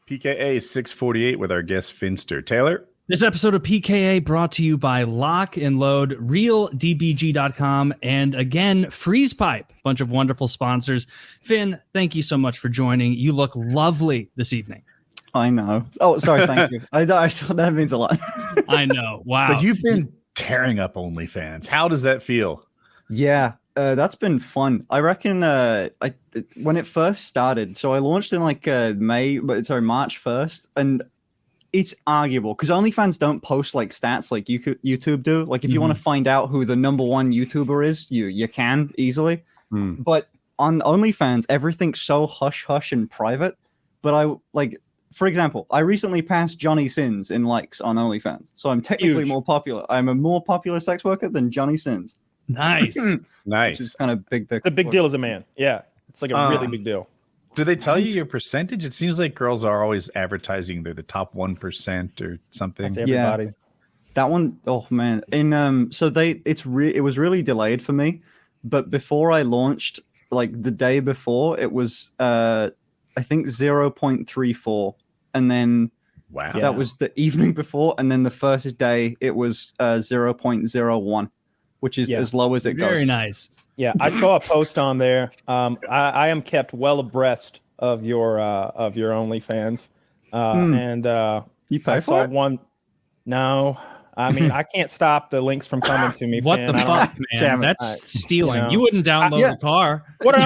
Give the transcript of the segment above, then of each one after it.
PKA 648 with our guest Finnster. Taylor? This episode of PKA brought to you by Lock and Load, RealDBG.com, and again, Freeze Pipe, a bunch of wonderful sponsors. Finn, thank you so much for joining. You look lovely this evening. I know. Oh, sorry, thank you. I thought that means a lot. I know. Wow. So you've been tearing up OnlyFans. How does that feel? Yeah, that's been fun. I reckon when it first started, so I launched in like March 1st, and it's arguable because OnlyFans don't post like stats like YouTube do. Like if you want to find out who the #1 YouTuber is, you can easily. But on OnlyFans, everything's so hush hush and private. But for example, I recently passed Johnny Sins in likes on OnlyFans, so I'm technically more popular. I'm a more popular sex worker than Johnny Sins. Nice, nice. Which is kind of big. It's a big deal as a man. Yeah, it's like a really big deal. Do they tell you your percentage? It seems like girls are always advertising they're the top 1% or something. That's everybody. Yeah. That one, oh man. It was really delayed for me, but before I launched, like the day before, it was I think 0.34, and then that was the evening before, and then the first day it was 0.01, which is as low as it goes. Very nice. Yeah, I saw a post on there. I am kept well abreast of your OnlyFans, and you pay I saw for it? one. No, I mean I can't stop the links from coming to me. What Finn. the fuck, man? That's stealing. You wouldn't download the car. What are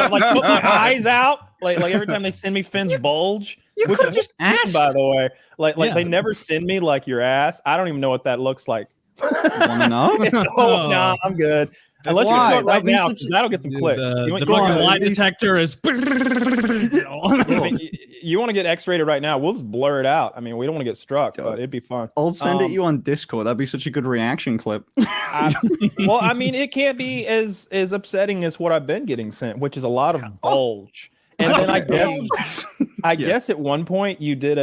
like put my eyes out? Like every time they send me Finn's bulge. You could have just asked. By the way, like they never send me like your ass. I don't even know what that looks like. Want to know? No, I'm good. Unless you do it right now, because that'll get some clicks. The fucking lie detector is. You want to get X-rated right now? We'll just blur it out. I mean, we don't want to get struck, but it'd be fun. I'll send it you on Discord. That'd be such a good reaction clip. Well, I mean, it can't be as upsetting as what I've been getting sent, which is a lot of bulge. And then I guess at one point you did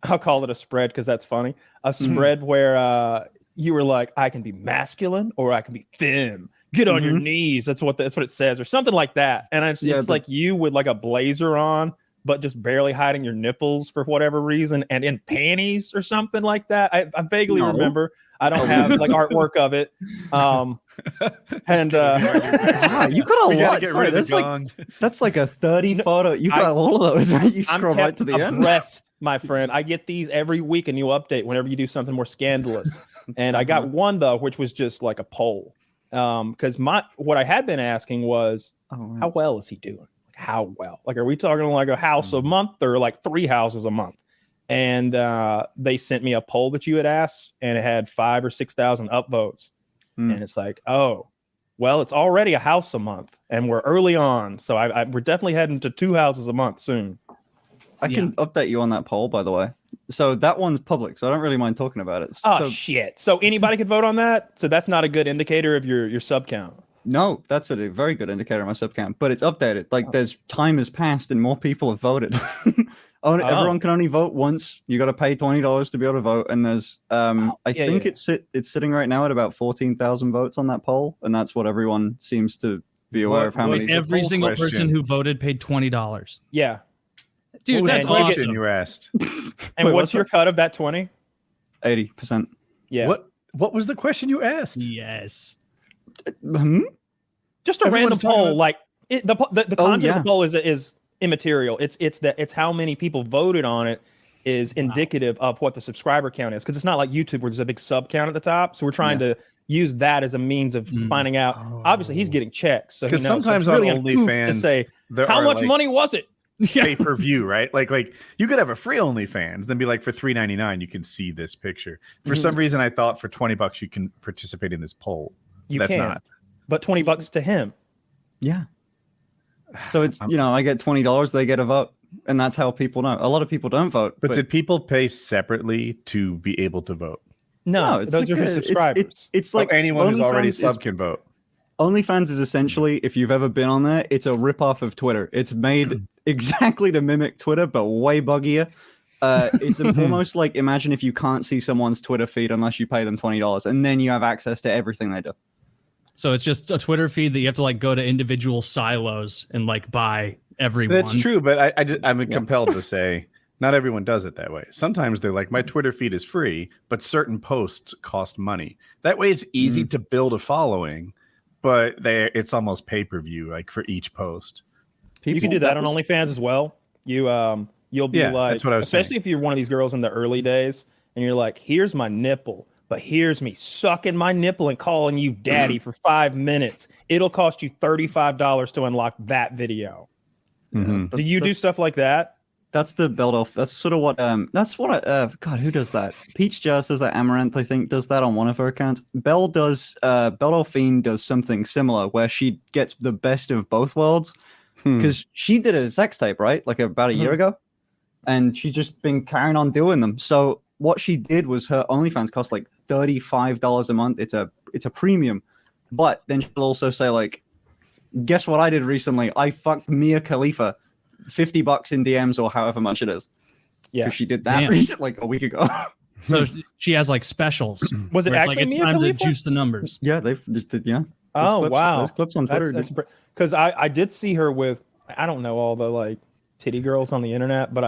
I'll call it a spread because that's funny. A spread where you were like, I can be masculine or I can be femme. Get on your knees. That's what it says, or something like that. And it's like you with like a blazer on, but just barely hiding your nipples for whatever reason, and in panties or something like that. I vaguely remember. I don't have like artwork of it. And you got a lot. Sorry, that's like a 30 photo. You got all of those, right? You scroll right to the end. My friend, I get these every week, and you update whenever you do something more scandalous. And I got one though, which was just like a poll. Because what I had been asking was, how well is he doing? Like, how well? Like, are we talking like a house a month or like 3 houses a month? And they sent me a poll that you had asked, and it had 5,000 or 6,000 upvotes. And it's like, oh, well, it's already a house a month, and we're early on, so we're definitely heading to 2 houses a month soon. I can update you on that poll, by the way. So that one's public, so I don't really mind talking about it. Shit. So anybody could vote on that? So that's not a good indicator of your sub count. No, that's a very good indicator of my sub count, but it's updated. Like there's time has passed and more people have voted. Everyone can only vote once. You got to pay $20 to be able to vote. And there's I think it's sitting right now at about 14,000 votes on that poll, and that's what everyone seems to be aware of. How many? Every single person who voted paid $20. Yeah. Dude, that's awesome. You asked. And what's your cut of that 20? 80%. Yeah. What was the question you asked? Yes. Just a random poll. Like the content of the poll is immaterial. It's how many people voted on it is indicative of what the subscriber count is, because it's not like YouTube where there's a big sub count at the top. So we're trying to use that as a means of finding out. Obviously, he's getting checks, so because sometimes really on OnlyFans to say how much money was it. Pay-per-view, right? Like you could have a free OnlyFans, then be like, for $3.99 you can see this picture. For some reason, I thought for $20 you can participate in this poll. That's not. But $20 to him. Yeah. So it's I get $20, they get a vote, and that's how people know. A lot of people don't vote. But did people pay separately to be able to vote? No, those are for subscribers. It's like anyone who's already sub can vote. OnlyFans is essentially, if you've ever been on there, it's a ripoff of Twitter. It's made exactly to mimic Twitter, but way buggier. It's almost like, imagine if you can't see someone's Twitter feed unless you pay them $20, and then you have access to everything they do. So it's just a Twitter feed that you have to like go to individual silos and like buy every one. That's true, but I'm compelled to say Not everyone does it that way. Sometimes they're like, my Twitter feed is free, but certain posts cost money. That way it's easy to build a following, but it's almost pay-per-view, like for each post. You can do that on OnlyFans as well. You'll be like, that's what I was especially saying. if you're one of these girls in the early days and you're like, here's my nipple, but here's me sucking my nipple and calling you daddy for 5 minutes. It'll cost you $35 to unlock that video. Mm-hmm. Do you do stuff like that? That's the Belle Delphine. That's sort of what God, who does that? Peach Jazz does that. Amaranth, I think, does that on one of her accounts. Belle Delphine does something similar where she gets the best of both worlds, because she did a sex tape, right? Like about a year ago, and she just been carrying on doing them. So what she did was her OnlyFans cost like $35 a month. It's a premium, but then she'll also say like, guess what I did recently? I fucked Mia Khalifa. $50 in DMs or however much it is. Yeah, she did that recently, like a week ago. So she has like specials. Was it where actually it's Mia time Khalifa? to juice the numbers? Yeah, they've yeah. Oh wow, there's clips on Twitter. Because I did see her with, I don't know all the like titty girls on the internet, but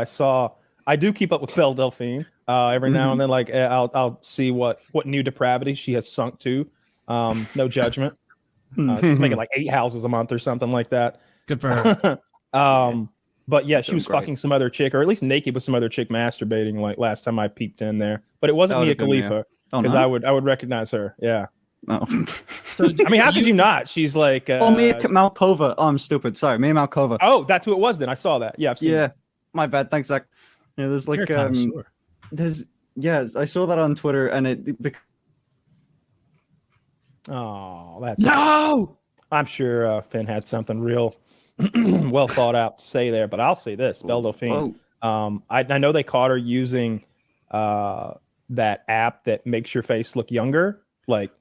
I do keep up with Belle Delphine every now and then. Like I'll see what new depravity she has sunk to. No judgment. She's making like 8 houses a month or something like that. Good for her. But yeah, she was fucking some other chick, or at least naked with some other chick masturbating. Like last time I peeped in there, but it wasn't Mia Khalifa because I would recognize her. Yeah. Oh. So I mean, how could you not? She's like Mia Malkova. Oh, I'm stupid. Sorry, Mia Malkova. Oh, that's who it was. Then I saw that. Yeah, I've seen that. My bad. Thanks, Zach. Yeah, there's like I saw that on Twitter, and it. Oh, that's no. I'm sure Finn had something real well thought out to say there, but I'll say this: Belle Delphine. I know they caught her using that app that makes your face look younger, like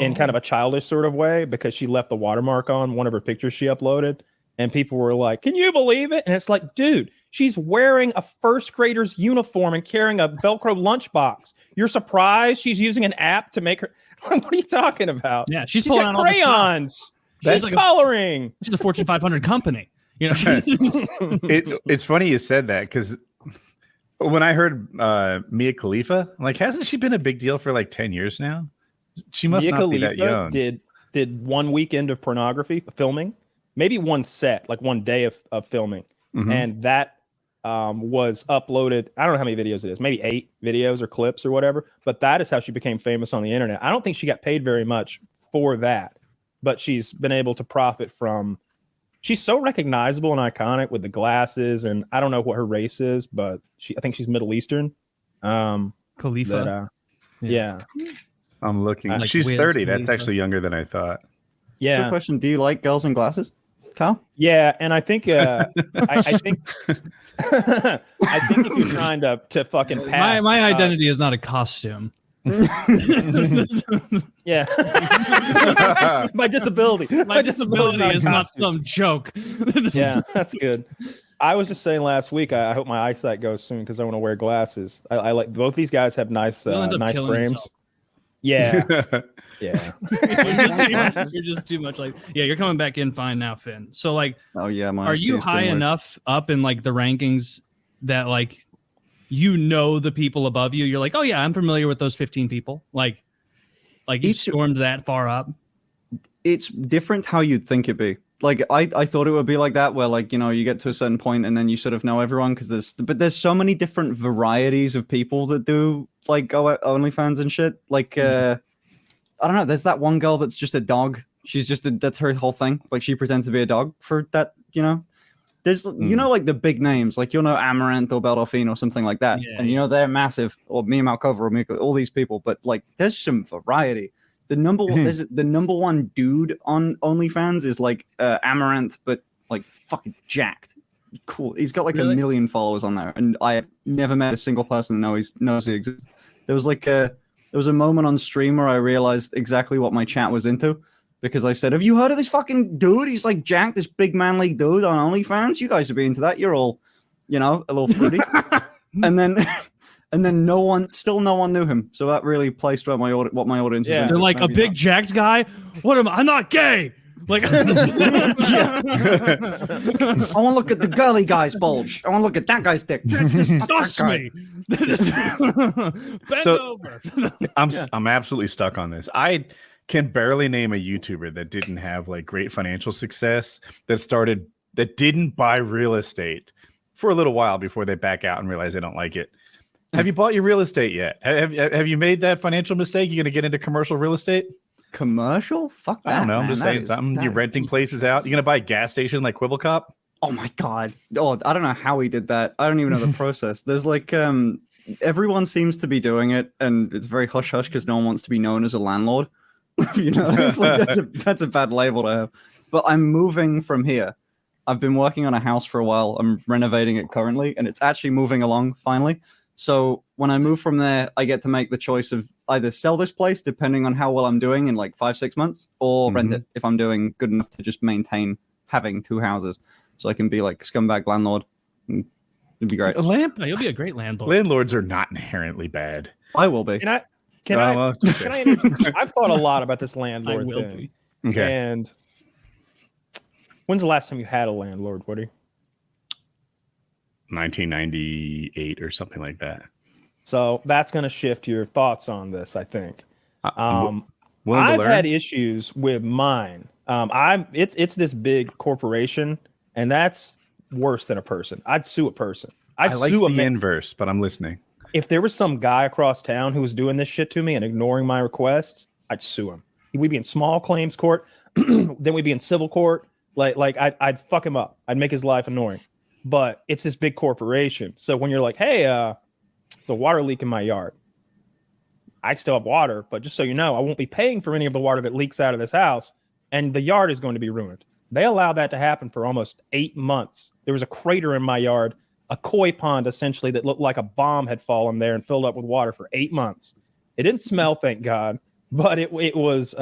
in kind of a childish sort of way, because she left the watermark on one of her pictures she uploaded, and people were like, "Can you believe it?" And it's like, dude, she's wearing a first grader's uniform and carrying a Velcro lunchbox. You're surprised she's using an app to make her? What are you talking about? Yeah, she's pulling out all the crayons. She's like coloring. She's a Fortune 500 company. You know, it's funny you said that, because when I heard Mia Khalifa, I'm like, hasn't she been a big deal for like 10 years now? She must Mia not Khalifa be that young. Did 1 weekend of pornography filming, maybe one set, like one day of filming, and that was uploaded. I don't know how many videos it is, maybe 8 videos or clips or whatever. But that is how she became famous on the internet. I don't think she got paid very much for that, but she's been able to profit from. She's so recognizable and iconic with the glasses, and I don't know what her race is, but I think she's Middle Eastern. Khalifa. Yeah. I'm looking. Like She's Wiz 30. Khalifa. That's actually younger than I thought. Yeah. Good question. Do you like girls in glasses, Kyle? Yeah, and I think I think I think if you're trying to fucking pass, my identity is not a costume. Yeah. My disability. My disability is not some joke. Yeah, that's good. I was just saying last week, I hope my eyesight goes soon because I want to wear glasses. I like both these guys have nice nice frames. Himself. Yeah. Yeah. You're just too much like, yeah, you're coming back in fine now, Finn. So like, oh yeah, are you high enough up in like the rankings that like, you know, the people above you, you're like, oh yeah, I'm familiar with those 15 people. Like you stormed that far up. It's different how you'd think it'd be. Like I thought it would be like that, where like, you know, you get to a certain point and then you sort of know everyone, because there's so many different varieties of people that do like OnlyFans and shit. Like I don't know, there's that one girl that's just a dog. She's just that's her whole thing. Like she pretends to be a dog for that, you know. There's you know, like the big names, like, you know, Amaranth or Belle Delphine or something like that, and you know they're massive, or Mia Malkova or Mia, all these people. But like, there's some variety. The number one, the number one dude on OnlyFans is like Amaranth, but like fucking jacked. Cool. He's got like a million followers on there, and I have never met a single person that knows he exists. There was like there was a moment on stream where I realized exactly what my chat was into, because I said, "Have you heard of this fucking dude? He's like jacked, this big manly dude on OnlyFans. You guys would be into that. You're all, you know, a little fruity." And then no one knew him. So that really placed what my audience was. They're like, a big jacked guy? What am I? I'm not gay. Like, I want to look at the girly guy's bulge. I want to look at that guy's dick. disgust me. Bend So- over. I'm absolutely stuck on this. I can barely name a YouTuber that didn't have like great financial success that didn't buy real estate for a little while before they back out and realize they don't like it. Have you bought your real estate yet? Have you made that financial mistake? You're going to get into commercial real estate? Commercial? Fuck that. I don't know. I'm man. just That saying is- something. that You're is- renting places out. You're going to buy a gas station like Quibblecop? Oh my god. Oh, I don't know how he did that. I don't even know the process. There's like everyone seems to be doing it, and it's very hush hush because no one wants to be known as a landlord. You know, it's like, that's a bad label to have. But I'm moving from here. I've been working on a house for a while. I'm renovating it currently, and it's actually moving along finally. So when I move from there, I get to make the choice of either sell this place, depending on how well I'm doing in like 5-6 months, or rent it if I'm doing good enough to just maintain having 2 houses. So I can be like scumbag landlord. It'd be great. Oh, you'll be a great landlord. Landlords are not inherently bad. I will be. Can I? Well, Can I introduce- I've thought a lot about this I landlord will thing. be. Okay. And when's the last time you had a landlord, Woody? 1998 or something like that. So that's going to shift your thoughts on this, I think. I'm willing to I've learn. had issues with mine. It's this big corporation, and that's worse than a person. I'd sue a person. I'd I like sue a the man. inverse, but I'm listening. If there was some guy across town who was doing this shit to me and ignoring my requests, I'd sue him. We'd be in small claims court, then we'd be in civil court. I'd fuck him up. I'd make his life annoying. But it's this big corporation. So when you're like, hey, the water leak in my yard, I still have water, but just so you know, I won't be paying for any of the water that leaks out of this house, and the yard is going to be ruined. They allowed that to happen for almost 8 months. There was a crater in my yard, a koi pond essentially that looked like a bomb had fallen there and filled up with water for 8 months. It didn't smell, thank God, but it was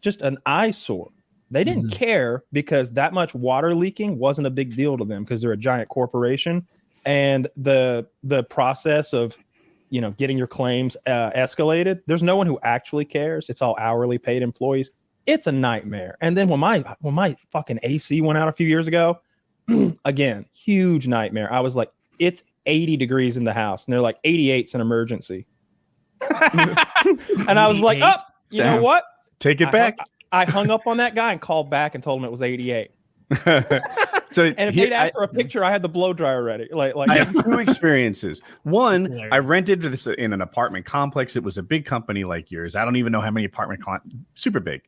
just an eyesore. They didn't care because that much water leaking wasn't a big deal to them because they're a giant corporation, and the process of getting your claims escalated. There's no one who actually cares. It's all hourly paid employees. It's a nightmare. And then when my fucking AC went out a few years ago, again, huge nightmare. I was like, it's 80 degrees in the house, and they're like 88's an emergency. And I was like, oh, you know what? Take it back. I hung up on that guy and called back and told him it was 88. So And if they'd asked for a picture, I had the blow dryer ready. Like I have 2 experiences. One, Hilarious. I rented this in an apartment complex. It was a big company like yours. I don't even know how many super big.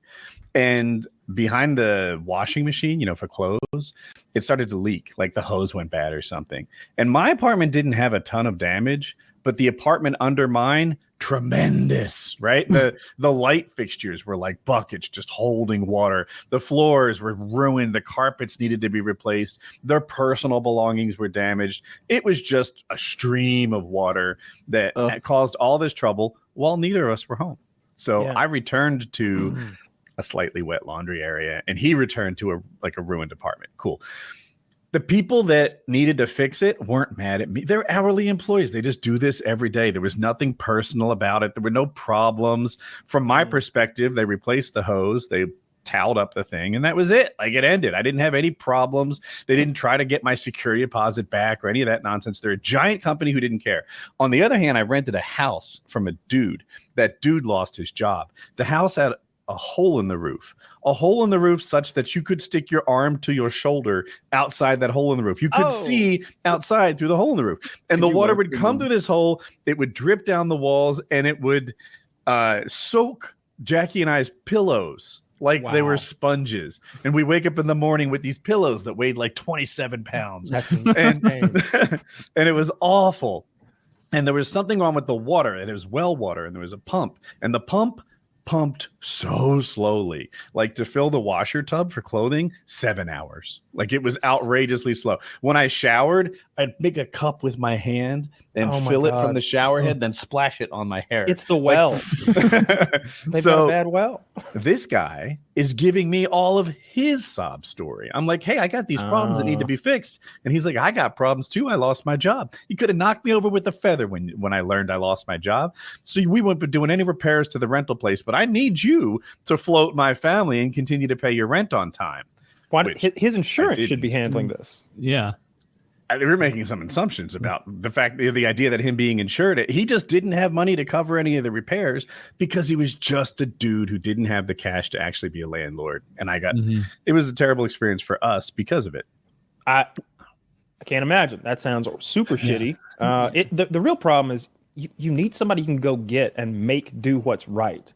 And behind the washing machine, for clothes, it started to leak, like the hose went bad or something. And my apartment didn't have a ton of damage, but the apartment under mine, tremendous, right? The light fixtures were like buckets just holding water. The floors were ruined. The carpets needed to be replaced. Their personal belongings were damaged. It was just a stream of water that caused all this trouble while neither of us were home. So Yeah. I returned to a slightly wet laundry area, and he returned to a ruined apartment. Cool. The people that needed to fix it weren't mad at me. They're hourly employees. They just do this every day. There was nothing personal about it. There were no problems. From my perspective, they replaced the hose. They toweled up the thing, and that was it. Like, it ended. I didn't have any problems. They didn't try to get my security deposit back or any of that nonsense. They're a giant company who didn't care. On the other hand, I rented a house from a dude. That dude lost his job. The house had a hole in the roof such that you could stick your arm to your shoulder outside that hole in the roof. You could see outside through the hole in the roof, and the water would come through this hole. It would drip down the walls, and it would soak Jackie and I's pillows like they were sponges. And we wake up in the morning with these pillows that weighed like 27 pounds. That's and, insane. and it was awful. And there was something wrong with the water, and it was well water, and there was a pump, and the pump pumped so slowly. Like, to fill the washer tub for clothing, 7 hours. Like it was outrageously slow. When I showered, I'd make a cup with my hand and fill it from the shower head, then splash it on my hair. It's the well. They've got a bad well. This guy is giving me all of his sob story. I'm like, hey, I got these problems that need to be fixed. And he's like, I got problems too. I lost my job. He could have knocked me over with a feather when I learned I lost my job. So we wouldn't be doing any repairs to the rental place, but I need you to float my family and continue to pay your rent on time. His insurance should be handling this. Yeah. They were making some assumptions about the fact, the idea that him being insured, he just didn't have money to cover any of the repairs because he was just a dude who didn't have the cash to actually be a landlord. And it was a terrible experience for us because of it. I can't imagine. That sounds super shitty. The real problem is you need somebody you can go get and do what's right.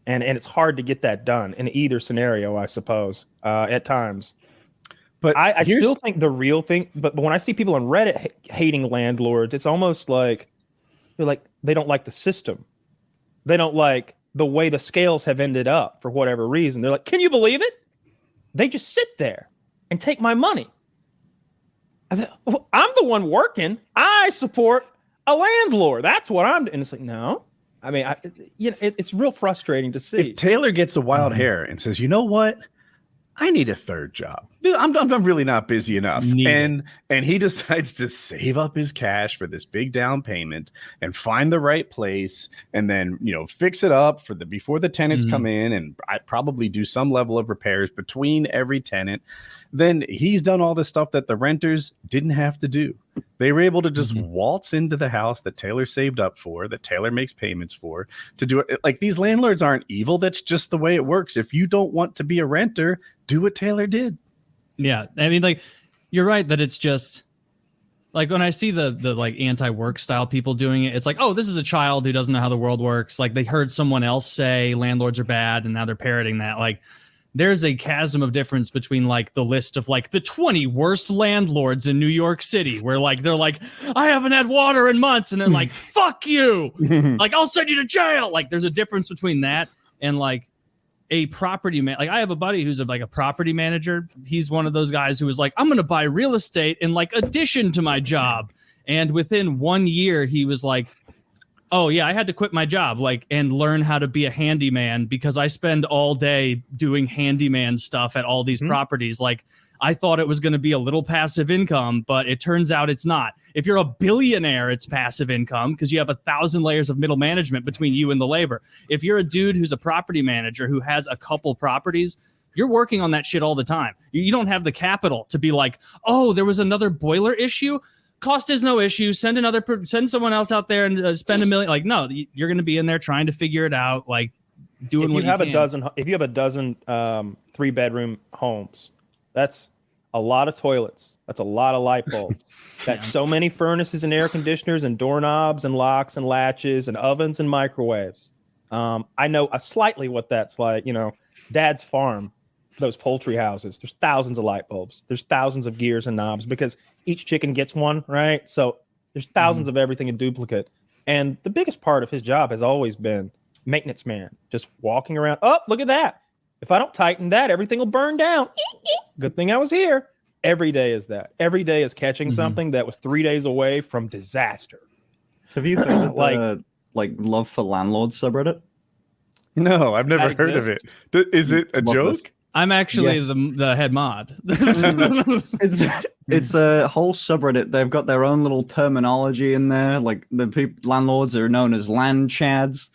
And it's hard to get that done in either scenario, I suppose, at times. But I still think the real thing, but when I see people on Reddit hating landlords, it's almost like they don't like the system. They don't like the way the scales have ended up for whatever reason. They're like, can you believe it? They just sit there and take my money. I'm the one working. I support a landlord. That's what I'm doing. And it's like, no. I mean, it's real frustrating to see. If Taylor gets a wild hair and says, you know what? I need a third job. I'm really not busy enough. And he decides to save up his cash for this big down payment and find the right place and then, fix it up before the tenants come in, and I probably do some level of repairs between every tenant. Then he's done all the stuff that the renters didn't have to do. They were able to just waltz into the house that Taylor saved up for, that Taylor makes payments for, to do it. Like, these landlords aren't evil. That's just the way it works. If you don't want to be a renter, do what Taylor did. Yeah. I mean, like, you're right that it's just like when I see the like anti-work style people doing it, it's like, oh, this is a child who doesn't know how the world works. Like, they heard someone else say landlords are bad and now they're parroting that. Like, there's a chasm of difference between like the list of like the 20 worst landlords in New York City, where like they're like, I haven't had water in months, and they're like, fuck you, like, I'll send you to jail. Like, there's a difference between that and like a property man. Like, I have a buddy who's like a property manager. He's one of those guys who was like, I'm gonna buy real estate in like addition to my job, and within 1 year he was like, oh yeah, I had to quit my job, like, and learn how to be a handyman because I spend all day doing handyman stuff at all these properties. Like, I thought it was going to be a little passive income, but it turns out it's not. If you're a billionaire, it's passive income because you have 1,000 layers of middle management between you and the labor. If you're a dude who's a property manager who has a couple properties, you're working on that shit all the time. You don't have the capital to be like, oh, there was another boiler issue. Cost is no issue. Send someone else out there and spend $1 million. Like, no, you're going to be in there trying to figure it out. Like, doing what you can. If you have a dozen 3-bedroom homes, that's a lot of toilets. That's a lot of light bulbs. That's so many furnaces and air conditioners and doorknobs and locks and latches and ovens and microwaves. I know slightly what that's like. Dad's farm, those poultry houses. There's thousands of light bulbs. There's thousands of gears and knobs because each chicken gets one, right? So there's thousands of everything in duplicate. And the biggest part of his job has always been maintenance man, just walking around. Oh, look at that. If I don't tighten that, everything will burn down. Good thing I was here. Every day is that. Every day is catching something that was 3 days away from disaster. Have you heard of like Love for Landlords subreddit? No, I've never heard of it. Is it a joke? This. I'm actually the head mod. It's a whole subreddit. They've got their own little terminology in there. Like, the landlords are known as land chads.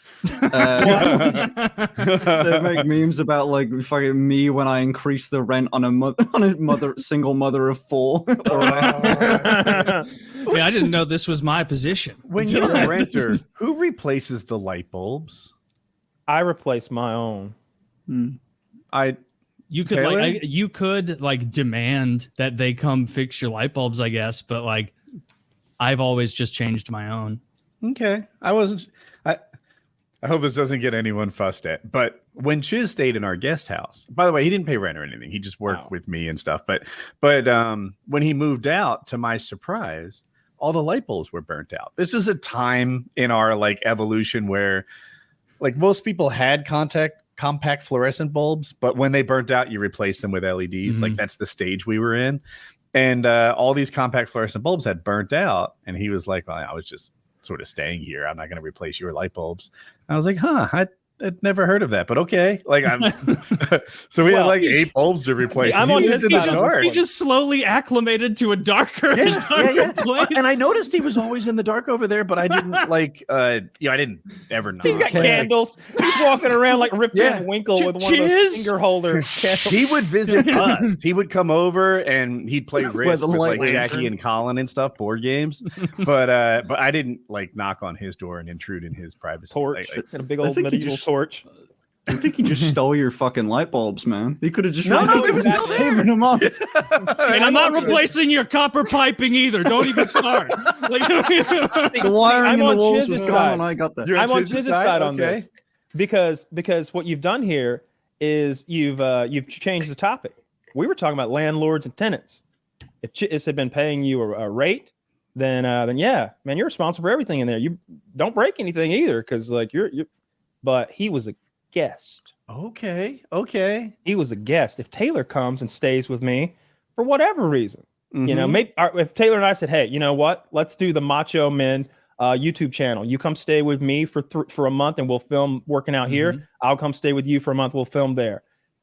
They make memes about like fucking me when I increase the rent on a single mother of 4. Yeah, I didn't know this was my position. When you're a renter, who replaces the light bulbs? I replace my own. You could demand that they come fix your light bulbs, I guess, but like, I've always just changed my own. Okay. I hope this doesn't get anyone fussed at, but when Chiz stayed in our guest house, by the way, he didn't pay rent or anything. He just worked with me and stuff. But when he moved out, to my surprise, all the light bulbs were burnt out. This was a time in our like evolution where like most people had contact compact fluorescent bulbs, but when they burnt out, you replace them with LEDs. Like that's the stage we were in. And all these compact fluorescent bulbs had burnt out. And he was like, well, I was just sort of staying here. I'm not going to replace your light bulbs. I was like, I'd never heard of that, but okay. Like so we had like 8 bulbs to replace. I'm on his side. He just slowly acclimated to a darker, darker place. And I noticed he was always in the dark over there, but I didn't like, I didn't ever know. He's got candles. He's walking around like Rip Van Winkle with one of those finger holders. He would visit us. He would come over and he'd play Risk with like Jackie and Colin and stuff, board games. But I didn't like knock on his door and intrude in his privacy. Torch and a big old medieval torch. I think he just stole your fucking light bulbs, man. He could have just saving them up. And I'm not replacing your copper piping either. Don't even start. Like, the wiring in the walls was gone when I got that. I'm on Chiz's side on this because what you've done here is you've changed the topic. We were talking about landlords and tenants. If Chiz had been paying you a rate, then yeah, man, you're responsible for everything in there. You don't break anything either, because like you're. But he was a guest. Okay. He was a guest. If Taylor comes and stays with me for whatever reason, you know, maybe if Taylor and I said, hey, you know what? Let's do the Macho Men YouTube channel. You come stay with me for a month and we'll film working out here. I'll come stay with you for a month. We'll film there.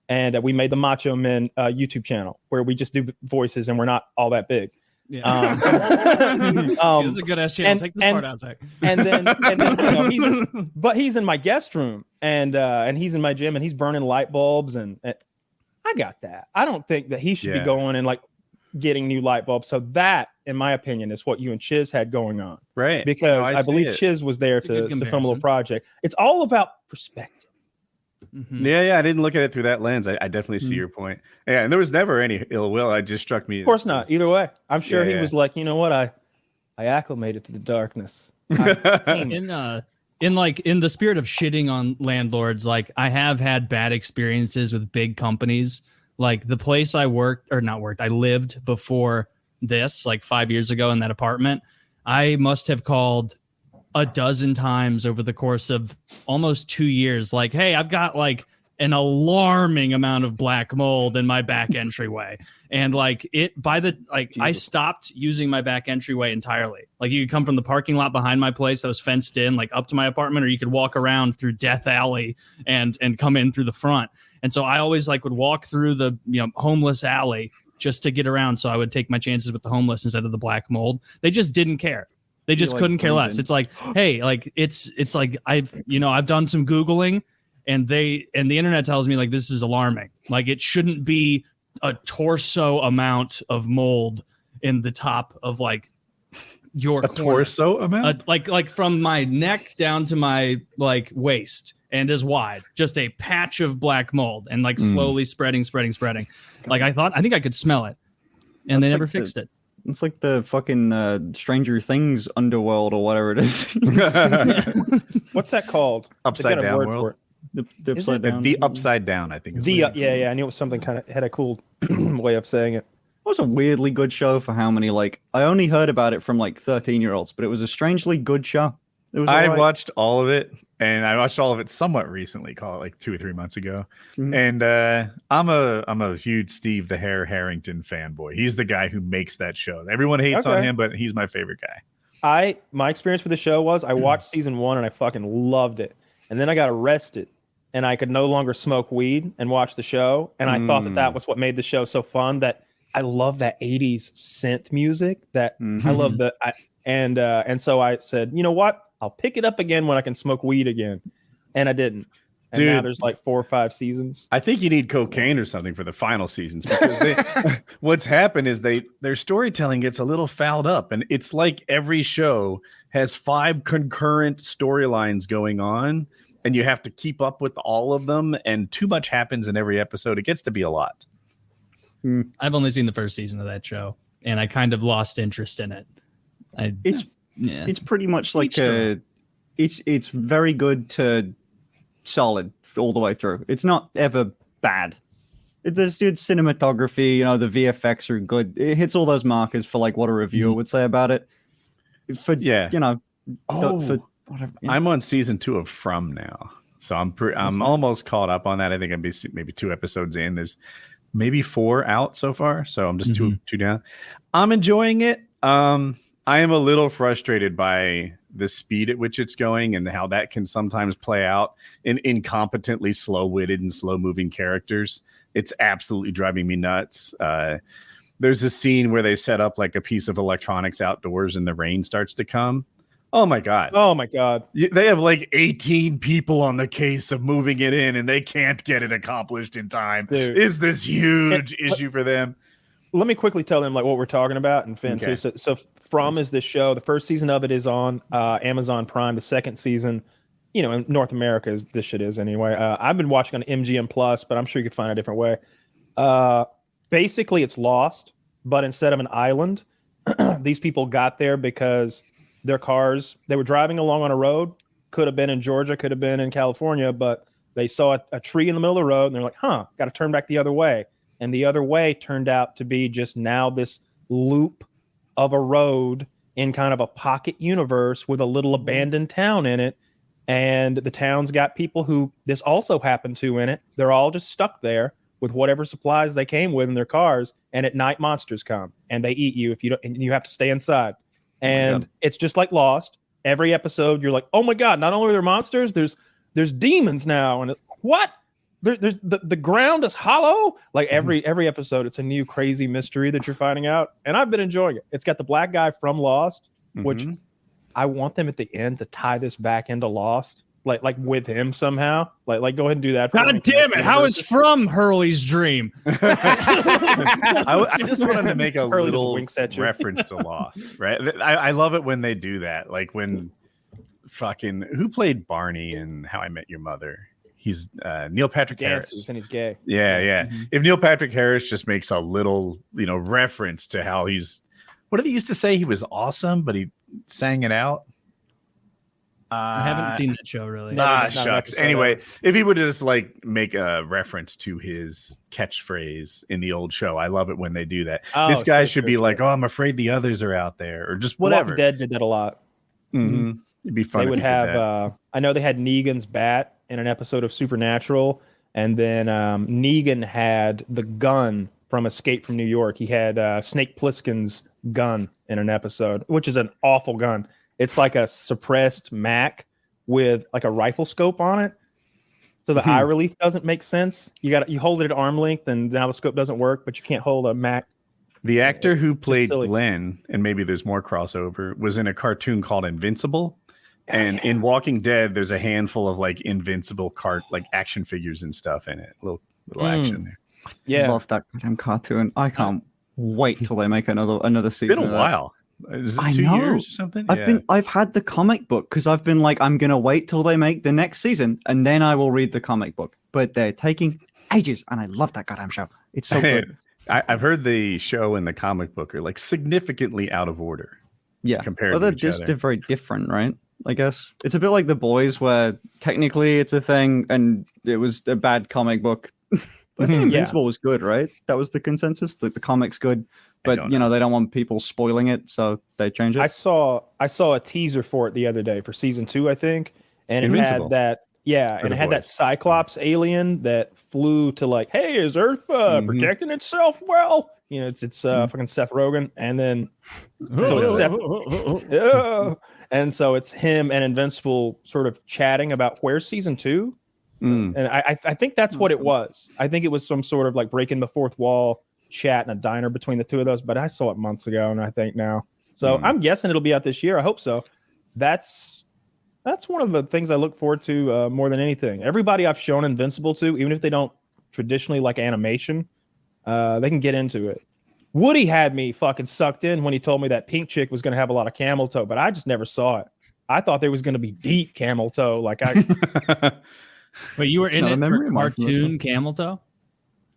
And we made the Macho Men YouTube channel where we just do voices and we're not all that big. Yeah. That's a good ass channel. Take this part outside. And then you know, he's in my guest room and he's in my gym and he's burning light bulbs and I got that. I don't think that he should be going and like getting new light bulbs. So that, in my opinion, is what you and Chiz had going on, right? Because I believe Chiz was there to film a little project. It's all about perspective. Yeah, I didn't look at it through that lens. I definitely see your point. Yeah, and there was never any ill will. It just struck me. Of course not. Either way, I'm sure he was like, you know what, I acclimated to the darkness. In the spirit of shitting on landlords, like I have had bad experiences with big companies. Like the place I lived before this, like 5 years ago in that apartment, I must have called a dozen times over the course of almost 2 years. Like, hey, I've got like an alarming amount of black mold in my back entryway. And like I stopped using my back entryway entirely. Like you could come from the parking lot behind my place that was fenced in, like up to my apartment, or you could walk around through Death Alley and come in through the front. And so I always like would walk through the, homeless alley just to get around. So I would take my chances with the homeless instead of the black mold. They just didn't care. They just couldn't care less. It's like, hey, like it's like I've done some Googling and the internet tells me like this is alarming. Like it shouldn't be a torso amount of mold in the top of like your torso amount, like from my neck down to my like waist and as wide, just a patch of black mold and like slowly spreading. Like I think I could smell it, and they never fixed it. It's like the fucking Stranger Things underworld or whatever it is. What's that called? Upside down world. The upside down. The upside down, I think. Yeah. I knew it was something kind of had a cool way of saying it. It was a weirdly good show for how many, like, I only heard about it from like 13-year-olds, but it was a strangely good show. It was watched all of it, and I watched all of it somewhat recently, call it like 2 or 3 months ago. And I'm a huge Steve the Hare Harrington fanboy. He's the guy who makes that show. Everyone hates on him, but he's my favorite guy. My experience with the show was I watched season 1 and I fucking loved it. And then I got arrested and I could no longer smoke weed and watch the show. And I thought that was what made the show so fun, that I love that 80s synth music that I love and so I said, you know what? I'll pick it up again when I can smoke weed again. And I didn't. And Dude, now there's like 4 or 5 seasons. I think you need cocaine or something for the final seasons, because what's happened is their storytelling gets a little fouled up, and it's like every show has 5 concurrent storylines going on, and you have to keep up with all of them, and too much happens in every episode. It gets to be a lot. I've only seen the first season of that show, and I kind of lost interest in it. It's pretty much like it's very good to solid all the way through. It's not ever bad. There's good cinematography, the VFX are good. It hits all those markers for like what a reviewer would say about it. I'm on season 2 of From now. So I'm almost caught up on that. I think I'm maybe 2 episodes in. There's maybe 4 out so far, so I'm just two down. I'm enjoying it. I am a little frustrated by the speed at which it's going and how that can sometimes play out in incompetently slow-witted and slow-moving characters. It's absolutely driving me nuts. There's a scene where they set up like a piece of electronics outdoors and the rain starts to come. Oh my God. Oh my God. They have like 18 people on the case of moving it in and they can't get it accomplished in time. Dude. Is this huge issue for them? Let me quickly tell them like what we're talking about and Finn too. So From is this show. The first season of it is on Amazon Prime. The second season, in North America this shit is anyway. I've been watching on MGM Plus, but I'm sure you could find a different way. Basically it's Lost, but instead of an island, these people got there because their cars, they were driving along on a road, could have been in Georgia, could have been in California, but they saw a tree in the middle of the road and they're like, got to turn back the other way. And the other way turned out to be just now this loop of a road in kind of a pocket universe with a little abandoned town in it. And the town's got people who this also happened to in it. They're all just stuck there with whatever supplies they came with in their cars. And at night monsters come and they eat you if you don't, and you have to stay inside. And it's just like Lost. Every episode, you're like, oh my God, not only are there monsters, there's demons now. And what? There's the ground is hollow. Like every episode, it's a new crazy mystery that you're finding out. And I've been enjoying it. It's got the black guy from Lost, which I want them at the end to tie this back into Lost. Like with him somehow. Like go ahead and do that. God damn it. How is From Hurley's dream? I just wanted to make a Hurley little winks at you. reference to Lost, right? I love it when they do that. Like when who played Barney in How I Met Your Mother? He's Neil Patrick Harris. And he's gay. Yeah. If Neil Patrick Harris just makes a little, reference to how what did he used to say? He was awesome, but he sang it out. I haven't seen that show really. Shucks. Anyway, if he would just make a reference to his catchphrase in the old show, I love it when they do that. This guy should be like, "Oh, I'm afraid the others are out there," or just whatever. Walking Dead did that a lot. It'd be fun. They would have. I know they had Negan's bat in an episode of Supernatural, and then Negan had the gun from Escape from New York. He had Snake Plissken's gun in an episode, which is an awful gun. It's like a suppressed Mac with like a rifle scope on it. So the eye relief doesn't make sense. You hold it at arm length and now the scope doesn't work, but you can't hold a Mac. The actor who played Glenn, and maybe there's more crossover, was in a cartoon called Invincible. And in Walking Dead, there's a handful of like Invincible action figures and stuff in it. Little action there. I love that goddamn cartoon. I can't wait till they make another season. It's been a while. Is it 2 years or something? I've had the comic book because I've been like, I'm gonna wait till they make the next season and then I will read the comic book. But they're taking ages, and I love that goddamn show. It's so good. I've heard the show and the comic book are like significantly out of order. Yeah, compared to each other. They're very different, right? I guess it's a bit like The Boys, where technically it's a thing and it was a bad comic book. But I think Invincible was good, right? That was the consensus. The comic's good, but they don't want people spoiling it, so they change it. I saw a teaser for it the other day for season 2, I think, and Invincible. it had that. Yeah, and it had that Cyclops alien that flew to like, hey, is Earth protecting itself well? It's fucking Seth Rogen, and then so it's Seth, and so it's him and Invincible sort of chatting about where's season 2. And I think that's what it was. I think it was some sort of like breaking the fourth wall chat in a diner between the two of those. But I saw it months ago, and I think now. So I'm guessing it'll be out this year. I hope so. That's one of the things I look forward to more than anything. Everybody I've shown Invincible to, even if they don't traditionally like animation, they can get into it. Woody had me fucking sucked in when he told me that pink chick was going to have a lot of camel toe, but I just never saw it. I thought there was going to be deep camel toe. Like I. But you were in it for cartoon camel toe?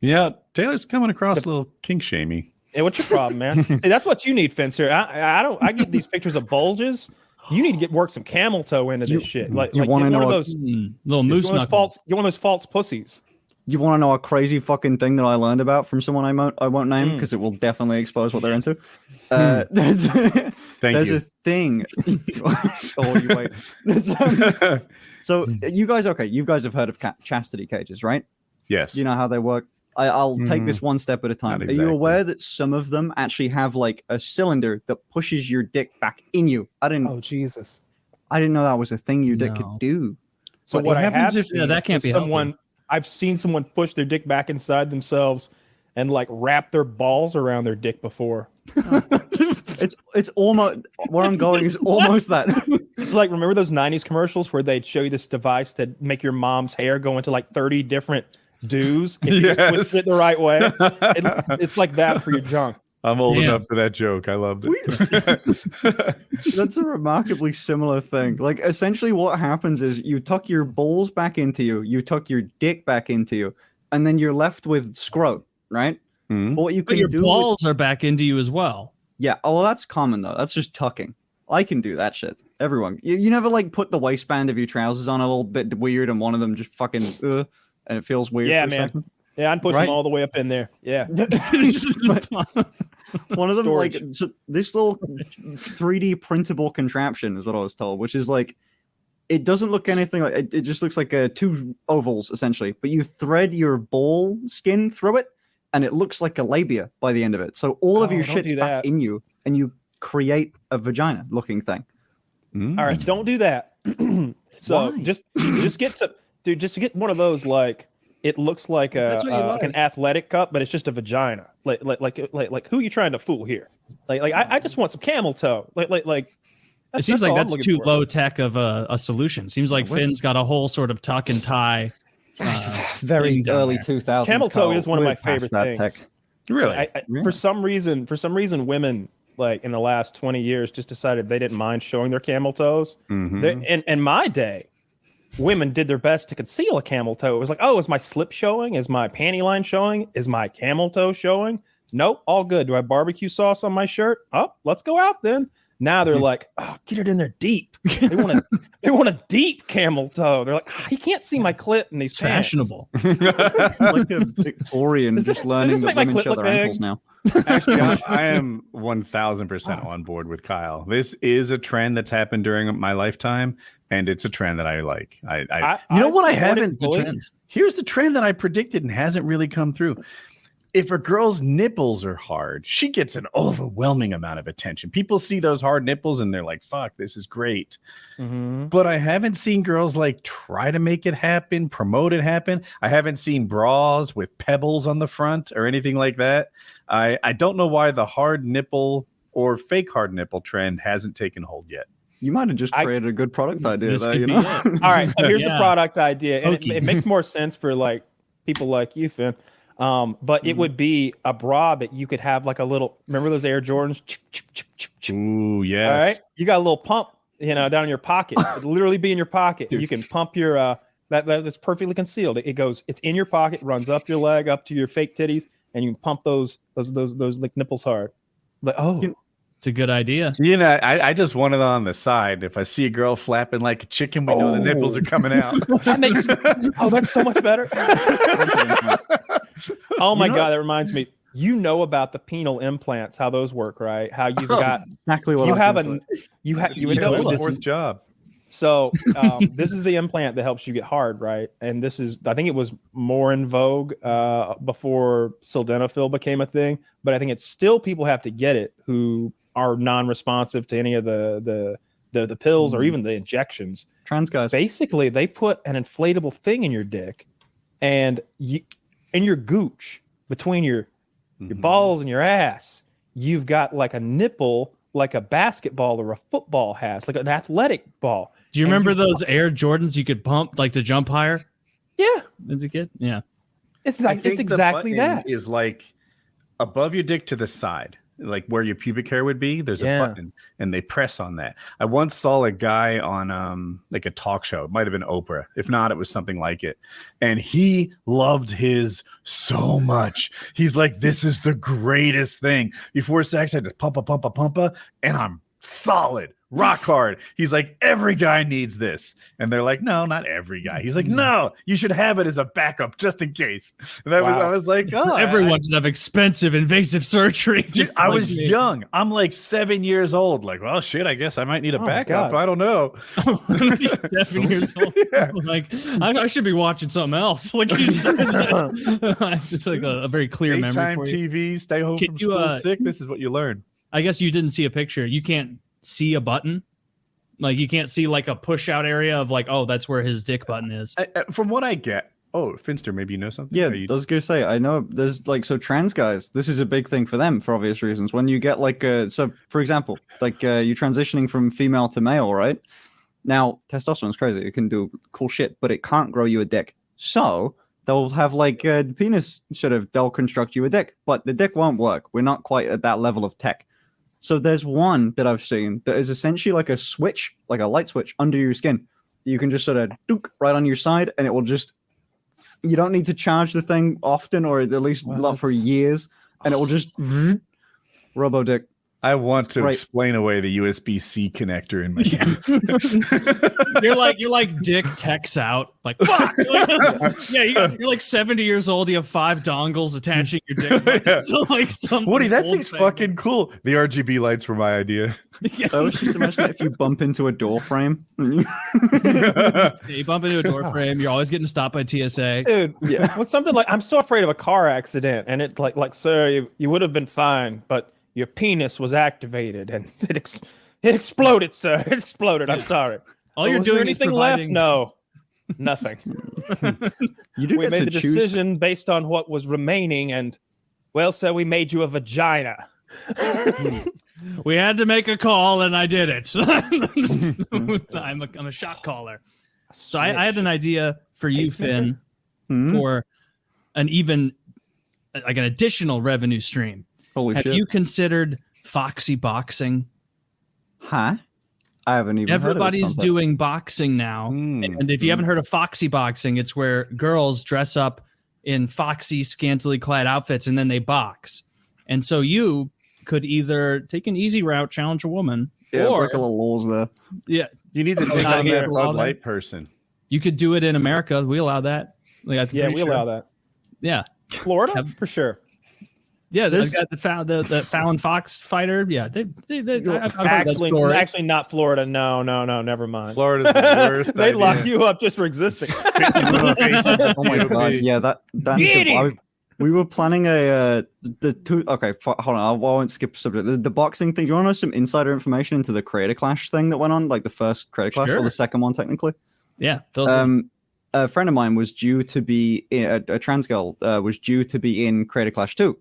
Yeah, Taylor's coming across a little kink shamey. Hey, what's your problem, man? Hey, that's what you need, Finnster. I get these pictures of bulges. You need to work some camel toe into this shit. Like you want to know one of those little moose knuckles. You're one of those false pussies. You want to know a crazy fucking thing that I learned about from someone I won't name because it will definitely expose what they're into. There's a thing. Oh, you wait. So you guys have heard of chastity cages, right? Yes. You know how they work? I'll take this one step at a time. Not Are you exactly. aware that some of them actually have like a cylinder that pushes your dick back in you? Oh Jesus! I didn't know that was a thing your dick No. could do. So But what I happens have if- seen that can't is be someone. I've seen someone push their dick back inside themselves and like wrap their balls around their dick before. It's almost where I'm going is almost that. It's like, remember those 90s commercials where they'd show you this device to make your mom's hair go into like 30 different do's if you just Yes. twist it the right way? It's like that for your junk. I'm old Yeah. enough for that joke. I loved it. That's a remarkably similar thing. Like essentially what happens is you tuck your balls back into you, you tuck your dick back into you, and then you're left with scrot, right? Mhm. But what you But can your do balls are back into you as well. yeah, oh well, that's common though. That's just tucking. I can do that shit. Everyone. You never like put the waistband of your trousers on a little bit weird and one of them just fucking and it feels weird Yeah, for a man. second? Yeah, I'm pushing Right? them all the way up in there. Yeah. One of them, Storage. like so this little 3D printable contraption is what I was told, which is like it doesn't look anything like it just looks like two ovals essentially, but you thread your ball skin through it, and it looks like a labia by the end of it. So all of Oh, your don't shit's do back that. in you, and you create a vagina-looking thing. Mm. All right, don't do that. So Why? just get some, dude. Just get one of those like it looks like a That's what you like an like. athletic cup, but it's just a vagina. Like who are you trying to fool here? I just want some camel toe. It seems like all I'm that's looking too for. low tech of a solution. Seems like Finn's got a whole sort of tuck and tie. Very thing down early there. 2000s. Camel toe is one of We're my past favorite that things. tech. Really? Yeah. For some reason, women like in the last 20 years just decided they didn't mind showing their camel toes. Mhm. In my day, women did their best to conceal a camel toe. It was like, oh, is my slip showing? Is my panty line showing? Is my camel toe showing? Nope, all good. Do I have barbecue sauce on my shirt? Oh, let's go out then. Now they're like, oh, get it in there deep. They want a deep camel toe. They're like, oh, you can't see my clit in these It's pants. fashionable. Like a Victorian Does just this learning make that my women clit show look their big? ankles now. Actually, I am 1000% on board with Kyle. This is a trend that's happened during my lifetime, and it's a trend that I like. You know what I support it haven't? fully. Here's the trend that I predicted and hasn't really come through. If a girl's nipples are hard, she gets an overwhelming amount of attention. People see those hard nipples and they're like, fuck, this is great. Mhm. But I haven't seen girls like try to make it happen, promote it happen. I haven't seen bras with pebbles on the front or anything like that. I don't know why the hard nipple or fake hard nipple trend hasn't taken hold yet. You might have just created a good product idea This there, could you be know? it. All right, so here's the Yeah. product idea, and it Hokies. makes more sense for like people like you, Finn. But it would be a bra that you could have like a little. Remember those Air Jordans? Ooh, yes. All right, you got a little pump, down in your pocket. It'd literally be in your pocket. You can pump your that's perfectly concealed. It's in your pocket, runs up your leg, up to your fake titties, and you can pump those like nipples hard. Like, oh, It's a good idea. You know, I just want it on the side. If I see a girl flapping like a chicken, we know the nipples are coming out. that makes that's so much better. Oh my god, that reminds me. You know about the penile implants, how those work, right? How you've got Exactly what you I was have gonna a say. you have you You know told this us. Fourth job. So this is the implant that helps you get hard, right? And this is, I think it was more in vogue before sildenafil became a thing, but I think it's still people have to get it who are non-responsive to any of the pills or even the injections. Trans guys. Basically, they put an inflatable thing in your dick, and in your gooch between your balls and your ass, you've got like a nipple, like a basketball or a football has, like an athletic ball. Do you And remember those Air Jordans you could pump like to jump higher Yeah, as a kid? Yeah. it's I like think it's the exactly button that. is like above your dick to the side, like where your pubic hair would be. There's Yeah. a button, and they press on that. I once saw a guy on like a talk show. It might have been Oprah. If not, it was something like it. And he loved his so much. He's like, "This is the greatest thing." Before sex, I just pump, and I'm solid, rock hard. He's like, every guy needs this. And they're like, no, not every guy. He's like, no, you should have it as a backup just in case. And I was like, oh, everyone should have expensive invasive surgery. I was young. I'm like 7 years old. Like, well, shit, I guess I might need a backup. I don't know. 7 years old. Yeah. Like, I should be watching something else. Like, it's like a very clear memory for you. TV, stay home from school sick. This is what you learn. I guess you didn't see a picture. You can't see a button. Like, you can't see like a push out area of like, oh, that's where his dick button is. From what I get. Oh, Finnster, maybe you know something? Yeah, I was going to say, I know there's like, so trans guys, this is a big thing for them for obvious reasons. When you get like, so for example, like you're transitioning from female to male, right? Now, testosterone's crazy. It can do cool shit, but it can't grow you a dick. So they'll have like a penis they'll construct you a dick, but the dick won't work. We're not quite at that level of tech. So there's one that I've seen that is essentially like a switch, like a light switch under your skin. You can just sort of dook right on your side and it will just, you don't need to charge the thing often or at least not for years. And it will just robo dick. I want to explain away the USB-C connector in my you're like dick techs out. Like, fuck! You're like 70 years old. You have 5 dongles attaching your dick. So like Woody, that thing's fucking cool. The RGB lights were my idea. I was just imagining if you bump into a door frame. You bump into a door frame. You're always getting stopped by TSA. Dude, what's something like, I'm so afraid of a car accident. And it like sir, you would have been fine, but your penis was activated and it exploded, sir. It exploded. I'm sorry. All you're doing anything is providing... left? No, nothing. We made the decision based on what was remaining, and well, sir, we made you a vagina. We had to make a call, and I did it. I'm a shot caller. So I had an idea for you, Finn, for an additional revenue stream. Holy shit. Have you considered Foxy boxing? Huh? I haven't even Everybody's doing boxing now. And if you haven't heard of Foxy boxing, it's where girls dress up in foxy, scantily clad outfits and then they box. And so you could either take an easy route, challenge a woman, or break a little laws there. Yeah. You need to take on that Bud Light person. You could do it in America. We allow that. Like, we allow that. Yeah. Florida? For sure. Yeah, they've got the Fallon Fox fighter. Yeah, actually not Florida. No, never mind. Florida's the worst. They lock you up just for existing. Oh my god, yeah, we were planning hold on, I won't skip the subject. The boxing thing. Do you want to know some insider information into the Creator Clash thing that went on, like the first Creator Clash or the second one technically? Yeah, a friend of mine was due to be a trans girl was due to be in Creator Clash 2.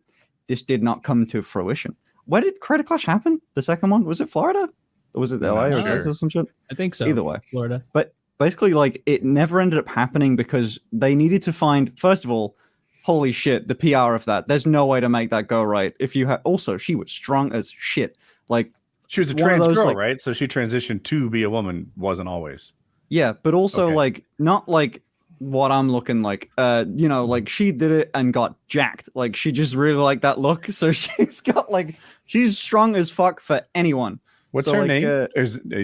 This did not come to fruition. Where did Creator Clash happen? The second one? Was it Florida? Or was it LA or Texas or some shit? I think so. Either way. Florida. But basically, like, it never ended up happening because they needed to find, first of all, holy shit, the PR of that. There's no way to make that go right. If you have, also, she was strong as shit. Like, she was a trans girl, right? So she transitioned to be a woman, wasn't always. Yeah, but also, like, not like what I'm looking like, like she did it and got jacked. Like she just really liked that look, so she's got like she's strong as fuck for anyone. What's her name?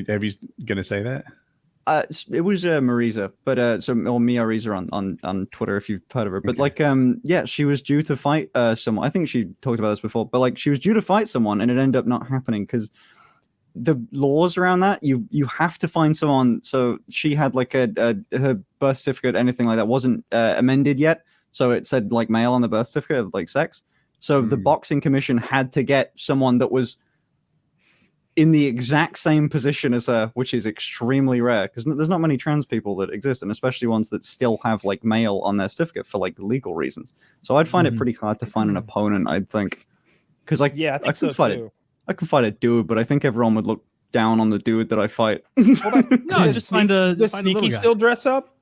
Have you gonna say that? It was Marisa, but or Mia Risa on Twitter if you've heard of her. But she was due to fight someone. I think she talked about this before, but like she was due to fight someone and it ended up not happening because the laws around that, you have to find someone. So she had like her birth certificate, anything like that wasn't amended yet, so it said like male on the birth certificate, like sex. So the boxing commission had to get someone that was in the exact same position as her, which is extremely rare because there's not many trans people that exist, and especially ones that still have like male on their certificate for like legal reasons. So I'd find it pretty hard to find an opponent, I'd think, because like I think could fight it. I could fight a dude, but I think everyone would look down on the dude that I fight. No, just find a sneaky still dress up.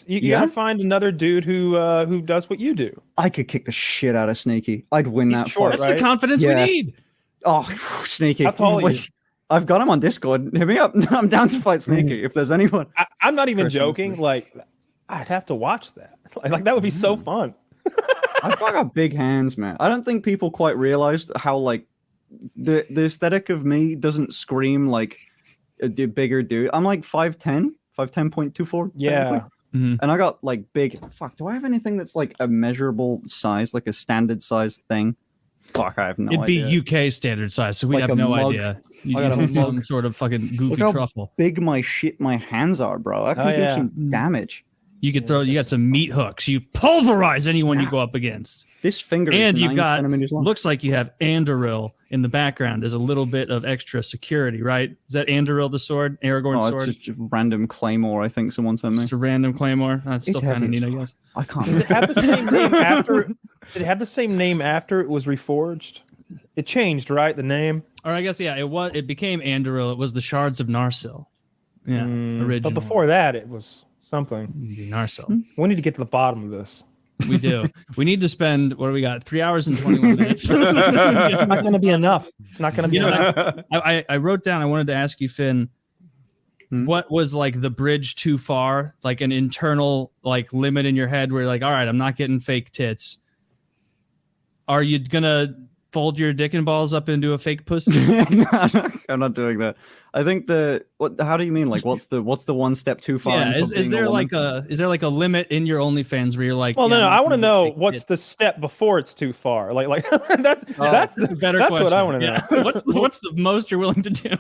You gotta find another dude who does what you do. I could kick the shit out of Sneaky. I'd win that fight. That's the confidence we need. Oh, Sneaky! How tall are you? I've got him on Discord. Hit me up. I'm down to fight Sneaky if there's anyone. I'm not even joking. Like, I'd have to watch that. Like that would be so fun. I've got big hands, man. I don't think people quite realized how like the aesthetic of me doesn't scream like a bigger dude. I'm like 5'10", 5'10.24. Yeah. Mhm. And I got like big. Fuck, do I have anything that's like a measurable size, like a standard size thing? Fuck, I have no It'd idea. be UK standard size, so we'd Like have a no mug. idea. You I got a need some mug. sort of fucking Look goofy how truffle. big my hands are, bro. I can do yeah. some damage. You could throw. You got some meat hooks. You pulverize anyone you go up against. This finger And is you've 9 got centimeters long. looks like you have Andoril in the background as a little bit of extra security, right? Is that Andoril the sword, Aragorn's Oh, sword? it's just a random claymore. I think someone sent me. Just a random claymore. That's It's still kind of heavy as neat, I fuck. guess. I can't. Does it have the same name after? Did it have the same name after it was reforged? It changed, right? The name. Or I guess it became Andoril. It was the shards of Narsil. Yeah, originally. But before that, it was something. Narsil. We need to get to the bottom of this. We do. We need to spend what do we got? 3 hours and 21 minutes. It's not going to be enough. It's not going to be You know, enough. I wrote down. I wanted to ask you, Finn. What was like the bridge too far? Like an internal like limit in your head where you're like, all right, I'm not getting fake tits. Are you gonna fold your dick and balls up into a fake pussy? No, I'm not doing that. I think how do you mean? Like, what's the one step too far? Yeah, into is being a there woman? like a limit in your OnlyFans where you're like, Well, yeah, no, I'm I not want to gonna know fake what's tits? the step before it's too far. Like that's a better that's question. what I want to know. Yeah. What's the most you're willing to do?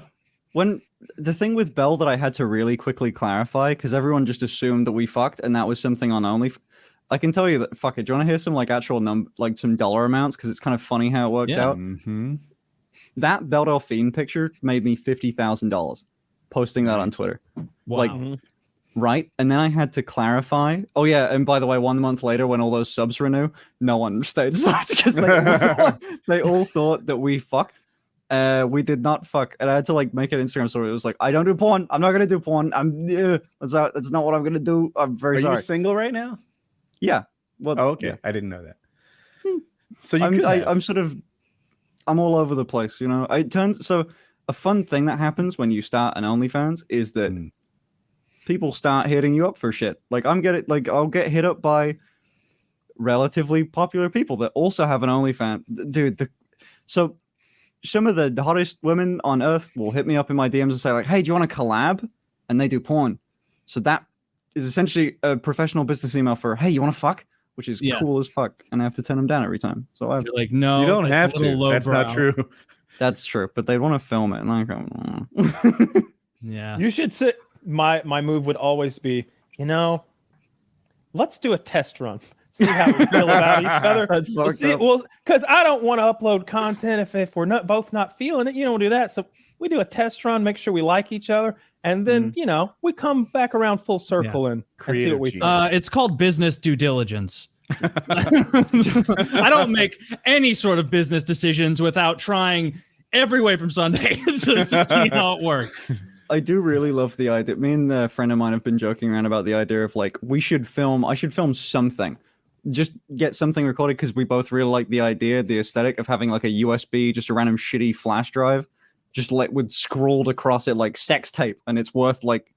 When the thing with Belle that I had to really quickly clarify, because everyone just assumed that we fucked and that was something on Only. I can tell you that. Fuck it. Do you want to hear some like actual like some dollar amounts? Because it's kind of funny how it worked Yeah. out. Mm-hmm. That Belle Delphine picture made me $50,000 posting that on Twitter. Wow. Like, right? And then I had to clarify. Oh yeah, and by the way, 1 month later, when all those subs renew, no one stayed subs because they all thought that we fucked. We did not fuck, and I had to like make an Instagram story. It was like, I don't do porn. I'm not gonna do porn. That's not what I'm gonna do. I'm very Are sorry. you single right now? Yeah. Well. Oh, okay. yeah. I didn't know that. So you could have. I'm sort of, I'm all over the place. You know, it turns so. A fun thing that happens when you start an OnlyFans is that people start hitting you up for shit. Like I'll get hit up by relatively popular people that also have an OnlyFans. Dude, so some of the hottest women on earth will hit me up in my DMs and say like, "Hey, do you want to collab?" And they do porn. So that is essentially a professional business email for, "Hey, you want to fuck?" Which is cool as fuck, and I have to turn them down every time. So You're like, no, you don't have a little to. That's not lowbrow. true. that's true, but they want to film it, and I go, Yeah. You should sit. My move would always be, let's do a test run. See how we feel about each other. That's fucked up. Well, because I don't want to upload content if we're both not feeling it. You don't do that. So we do a test run, make sure we like each other, and then we come back around full circle and see what we think. It's called business due diligence. I don't make any sort of business decisions without trying every way from Sunday to see how it works. I do really love the idea. Me and a friend of mine have been joking around about the idea of like I should film something, just get something recorded because we both really like the idea, the aesthetic of having like a USB, just a random shitty flash drive, just with scrawled across it like sex tape, and it's worth like,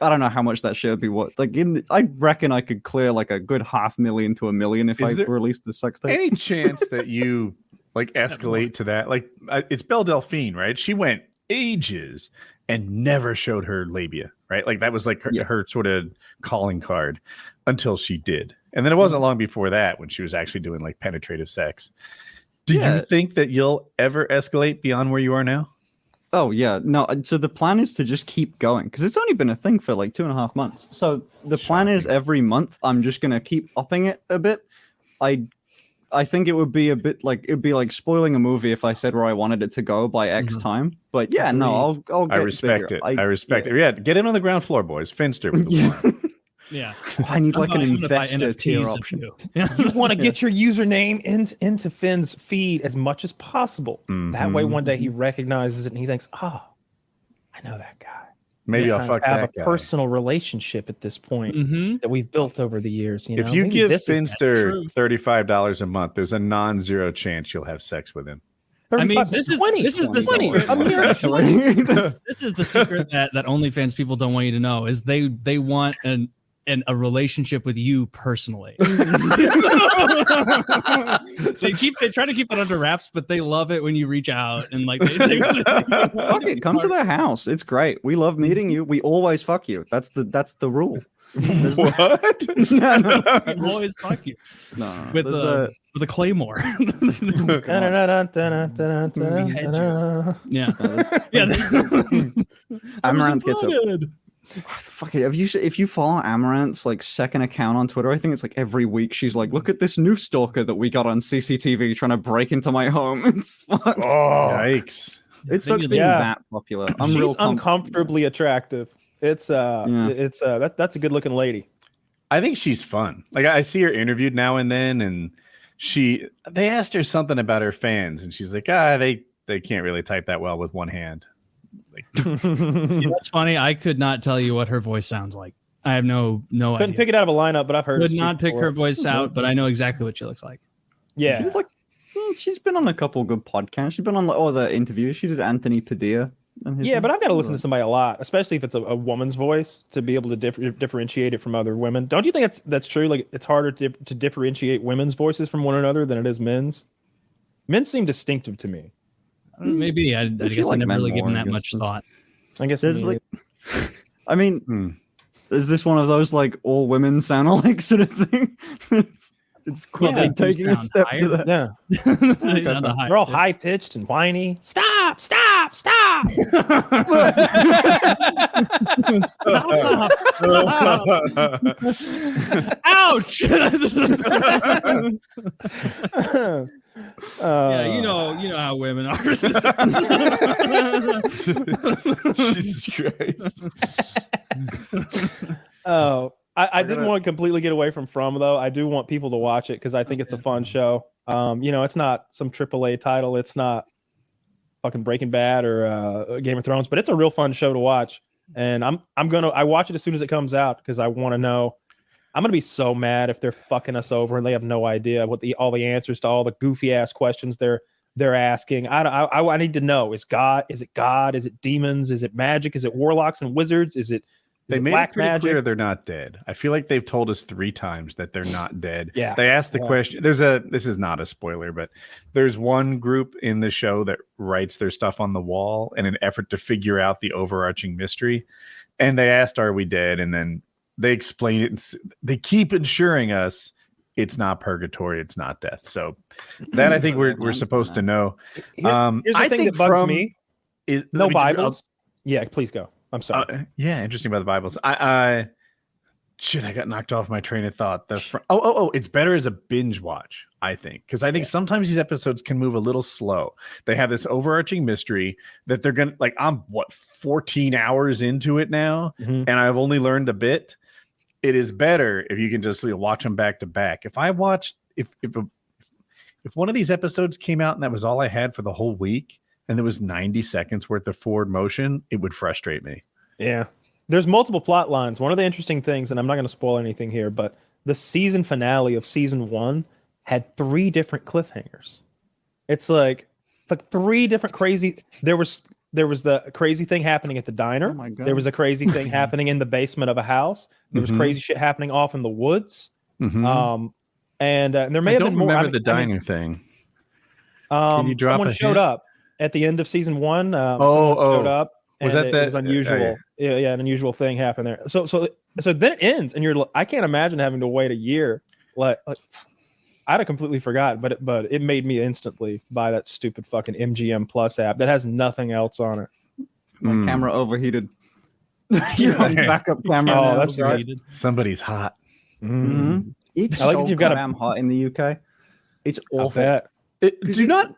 I don't know how much that shit would be worth. Like I reckon I could clear like a good $500,000 to $1 million if I released the sex tape. Any chance that you like escalate to that? Like it's Belle Delphine, right? She went ages and never showed her labia, right? Like that was like her sort of calling card until she did. And then it wasn't long before that when she was actually doing like penetrative sex. Do you think that you'll ever escalate beyond where you are now? Oh yeah, no. So the plan is to just keep going because it's only been a thing for like 2.5 months. So the plan is every month I'm just gonna keep upping it a bit. I think it would be a bit like it'd be like spoiling a movie if I said where I wanted it to go by X time. But yeah, no, I'll get I respect bigger. it. I respect it. Yeah, get in on the ground floor, boys. Finster with the one. Yeah. I need like an I'm gonna buy investor tier NFTs of option. you. You want to get your username into Finn's feed as much as possible. That way, one day he recognizes it and he thinks, "Oh, I know that guy." Maybe I'll Kind fuck of have that a guy. personal relationship at this point that we've built over the years. If you Maybe give this is Finster $35 a month, there's a non-zero chance you'll have sex with him. I mean, 35, this is 20, the 20. secret. I'm here. This is the secret that OnlyFans people don't want you to know is they want a relationship with you personally. They try to keep it under wraps, but they love it when you reach out and like Fuck it, come to their house. It's great. We love meeting you. We always fuck you. That's the rule. What? No. always fuck you. No, With a claymore. Yeah. Amaranth gets up. Fuck it. If you follow Amaranth's like second account on Twitter, I think it's like every week she's like, look at this new stalker that we got on CCTV trying to break into my home. It's fucked. Oh, yikes. It sucks being that popular. She's uncomfortably attractive. That's a good looking lady. I think she's fun. Like I see her interviewed now and then, and they asked her something about her fans, and she's like, they can't really type that well with one hand. Like, that's funny. I could not tell you what her voice sounds like. I have no idea. Couldn't pick it out of a lineup, but I've heard. Could not pick her voice out, but I know exactly what she looks like. Yeah, she's been on a couple good podcasts. She's been on all the interviews. She did Anthony Padilla. Yeah, but I've got to listen to somebody a lot, especially if it's a woman's voice, to be able to differentiate it from other women. Don't you think that's true? Like it's harder to differentiate women's voices from one another than it is men's. Men seem distinctive to me. Maybe I guess I never really given that much thought. I guess there's like, I mean, is this one of those like all women sound alike sort of thing? It's quickly taking a step to that. Yeah, they're all high pitched and whiny. Stop! Stop! Stop! Ouch! Yeah, you know how women are. Jesus Christ. Oh, I didn't want to completely get away from though. I do want people to watch it because I think it's a fun show. It's not some AAA title. It's not fucking Breaking Bad or Game of Thrones, but it's a real fun show to watch. And I watch it as soon as it comes out because I want to know. I'm gonna be so mad if they're fucking us over and they have no idea what all the answers to all the goofy ass questions they're asking. I need to know: is it God? Is it demons? Is it magic? Is it warlocks and wizards? Is it black magic? Clear they're not dead. I feel like they've told us 3 times that they're not dead. Yeah. They asked the question. This is not a spoiler, but there's one group in the show that writes their stuff on the wall in an effort to figure out the overarching mystery. And they asked, "Are we dead?" And then they explain it. And they keep assuring us it's not purgatory, it's not death. So that I think we're supposed to know. Here's the thing that bugs me: is no Bibles. Yeah, please go. I'm sorry. Interesting about the Bibles. I got knocked off my train of thought. It's better as a binge watch, I think, because I think sometimes these episodes can move a little slow. They have this overarching mystery that they're gonna like. I'm 14 hours into it now, and I've only learned a bit. It is better if you can just watch them back to back. If one of these episodes came out and that was all I had for the whole week, and there was 90 seconds worth of forward motion, it would frustrate me. Yeah. There's multiple plot lines. One of the interesting things, and I'm not going to spoil anything here, but the season finale of season 1 had 3 different cliffhangers. It's like 3 different crazy. There was the crazy thing happening at the diner. Oh my God. There was a crazy thing happening in the basement of a house. There was crazy shit happening off in the woods. And there may have been more. Remember the diner thing. Can you drop someone showed up at the end of season 1. Someone showed up. Was that it was unusual? Yeah, an unusual thing happened there. So then it ends, and I can't imagine having to wait a year. Like I'd have completely forgotten, but it made me instantly buy that stupid fucking MGM Plus app that has nothing else on it. My camera overheated. Backup camera. Oh, that's right. Somebody's hot. It's I like that you've got damn hot in the UK. It's awful.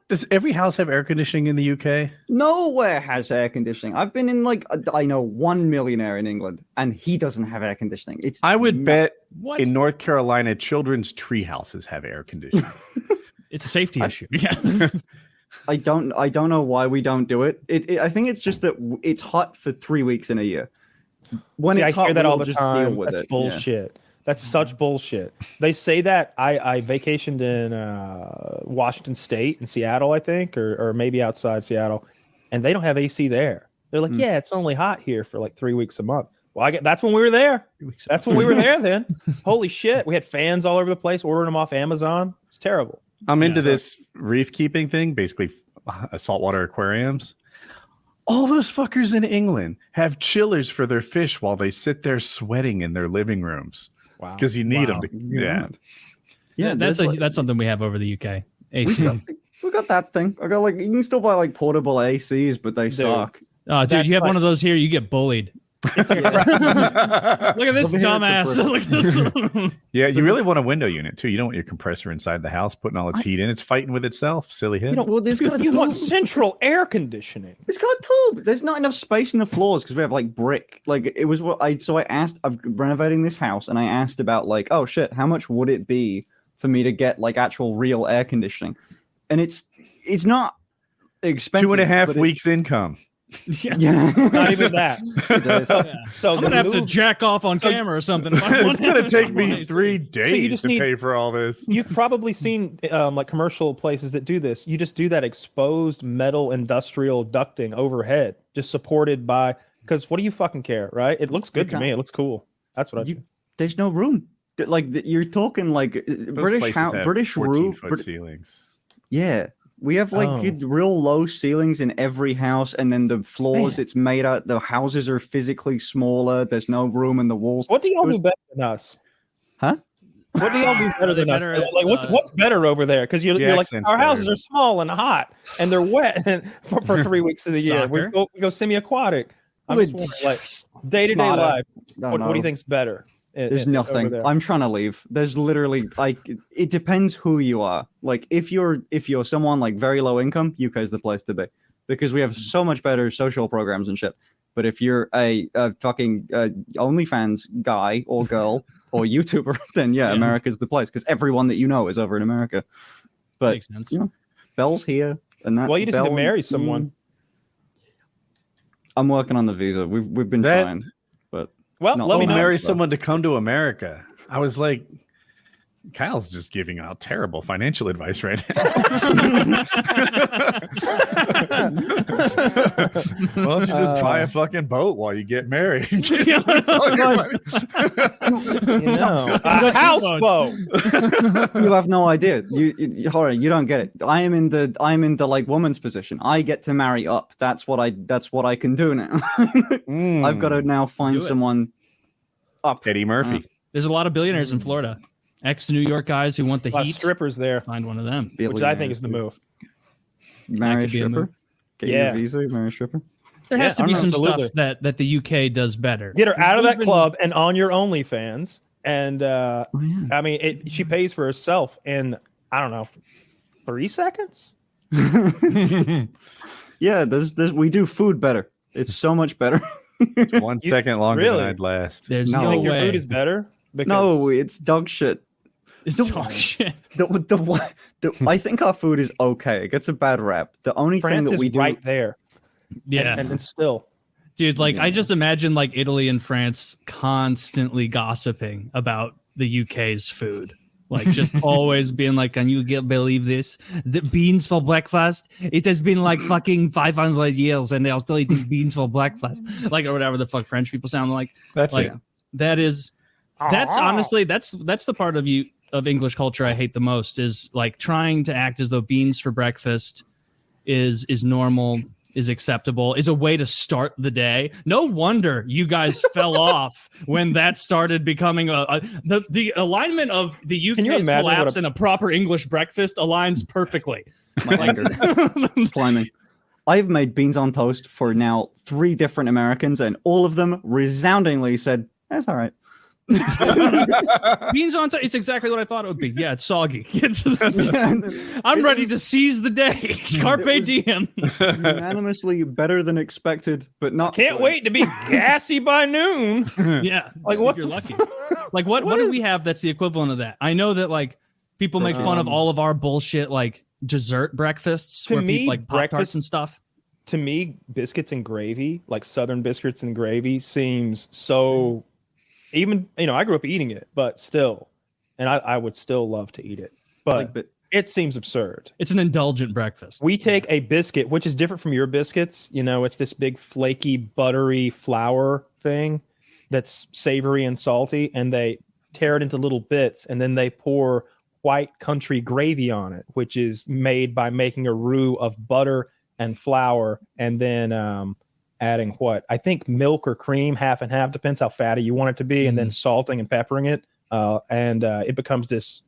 Does every house have air conditioning in the UK? Nowhere has air conditioning. I've been in I know one millionaire in England, and he doesn't have air conditioning. I would bet in North Carolina, children's tree houses have air conditioning. It's a safety issue. Yeah. I don't know why we don't do it. I think it's just that it's hot for 3 weeks in a year. When it's I hear hot, that all the time. Deal with That's bullshit. Yeah. That's such bullshit. They say that I vacationed in Washington State, in Seattle, I think, or maybe outside Seattle, and they don't have AC there. They're like, yeah, it's only hot here for 3 weeks a month. Well, that's when we were there. That's when we were there then. Holy shit. We had fans all over the place, ordering them off Amazon. It's terrible. I'm into this reef keeping thing, basically saltwater aquariums. All those fuckers in England have chillers for their fish while they sit there sweating in their living rooms. Wow. Because you need them. Yeah, that's something we have over the UK. AC. We got that thing. I got like you can still buy like portable ACs, but they suck. Oh, dude, you have one of those here, you get bullied. Look at this dumbass. Look at this. Yeah, you really want a window unit too. You don't want your compressor inside the house putting all its heat in. It's fighting with itself. Silly head. You want central air conditioning. It's got a tube. There's not enough space in the floors because we have like brick. Like it was what I asked. I'm renovating this house and I asked about like, oh shit, how much would it be for me to get like actual real air conditioning? And it's not expensive. 2.5 weeks income. Yeah. Not even that. So I'm gonna have to jack off on camera or something. It's gonna take me 3 days to pay for all this. You've probably seen like commercial places that do this. You just do that exposed metal industrial ducting overhead, just supported by. Because what do you fucking care, right? It looks good to me. It looks cool. That's what I do. There's no room. Like you're talking like British roof ceilings. Yeah. We have like real low ceilings in every house, and then the floors it's made out. The houses are physically smaller. There's no room in the walls. What do y'all do better than us? Huh? What do y'all do better than us? Like what's better over there? Because you're like our houses are small and hot, and they're wet for 3 weeks of the year. We go semi-aquatic. I'm just wondering, like day-to-day life. What do you think's better? There's nothing. I'm trying to leave. There's literally like it depends who you are. Like if you're someone like very low income, UK is the place to be because we have so much better social programs and shit. But if you're a fucking OnlyFans guy or girl or YouTuber, then America's the place because everyone that you know is over in America. But makes sense. You know, Belle's here, and that. Well, you just need to marry someone. I'm working on the visa. We've been trying. Well, let me marry someone to come to America. I was like, Kyle's just giving out terrible financial advice right now. Well, you just buy a fucking boat while you get married. A houseboat. You have no idea. You don't get it. I'm in the like woman's position. I get to marry up. That's what I can do now. I've got to now find someone up. Eddie Murphy. There's a lot of billionaires in Florida. Ex-New York guys who want the heat. Strippers there. Find one of them. Which I think is the move. Marry a stripper? Get your visa, marry a stripper? There has to be some stuff that the UK does better. Get her out of that club and on your OnlyFans. And I mean, she pays for herself in, I don't know, 3 seconds? Yeah, we do food better. It's so much better. It's 1 second longer than I'd last. There's no way. Your food is better? No, it's dog shit. It's dog shit. I think our food is okay. It gets a bad rap. The only thing that we do right there. Yeah. And still. Dude, like I just imagine like Italy and France constantly gossiping about the UK's food. Like just always being like, can you believe this? The beans for breakfast? It has been like fucking 500 years and they're still eating beans for breakfast. Like or whatever the fuck French people sound like. That's like, that's honestly, that's the part of English culture I hate the most is like trying to act as though beans for breakfast is normal, is acceptable, is a way to start the day. No wonder you guys fell off when that started becoming the alignment of the UK's collapse and a proper English breakfast aligns perfectly. Climbing. I've made beans on toast for now 3 different Americans, and all of them resoundingly said, "That's all right." Beans on toast. It's exactly what I thought it would be. Yeah, it's soggy. I'm ready to seize the day. Carpe diem. Unanimously better than expected, but not. Can't wait to be gassy by noon. Yeah, like what? If you're lucky. Like what do we have that's the equivalent of that? I know that like people make fun of all of our bullshit like dessert breakfasts where people like Pop-Tarts and stuff. To me, biscuits and gravy, like Southern biscuits and gravy, seems so. Even I grew up eating it, but still, and I would still love to eat it, but it seems absurd. It's an indulgent breakfast. We take a biscuit, which is different from your biscuits. It's this big flaky, buttery flour thing, that's savory and salty, and they tear it into little bits, and then they pour white country gravy on it, which is made by making a roux of butter and flour, and then adding what I think milk or cream, half and half, depends how fatty you want it to be, and then salting and peppering it, and it becomes this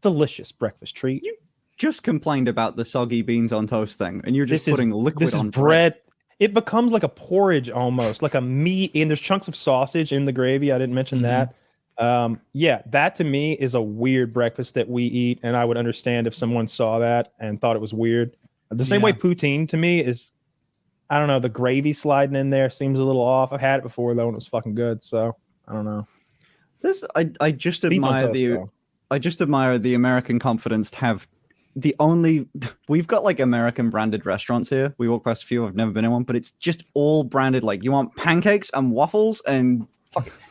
delicious breakfast treat. You just complained about the soggy beans on toast thing, and you're just putting liquid on bread. It becomes like a porridge almost, like a meat, and there's chunks of sausage in the gravy. I didn't mention that. Yeah, that to me is a weird breakfast that we eat, and I would understand if someone saw that and thought it was weird. The same way poutine to me is, I don't know, the gravy sliding in there seems a little off. I've had it before though, and it was fucking good. So I don't know. I just admire the American confidence to have we've got like American branded restaurants here. We walk past a few. I've never been in one, but it's just all branded. Like you want pancakes and waffles and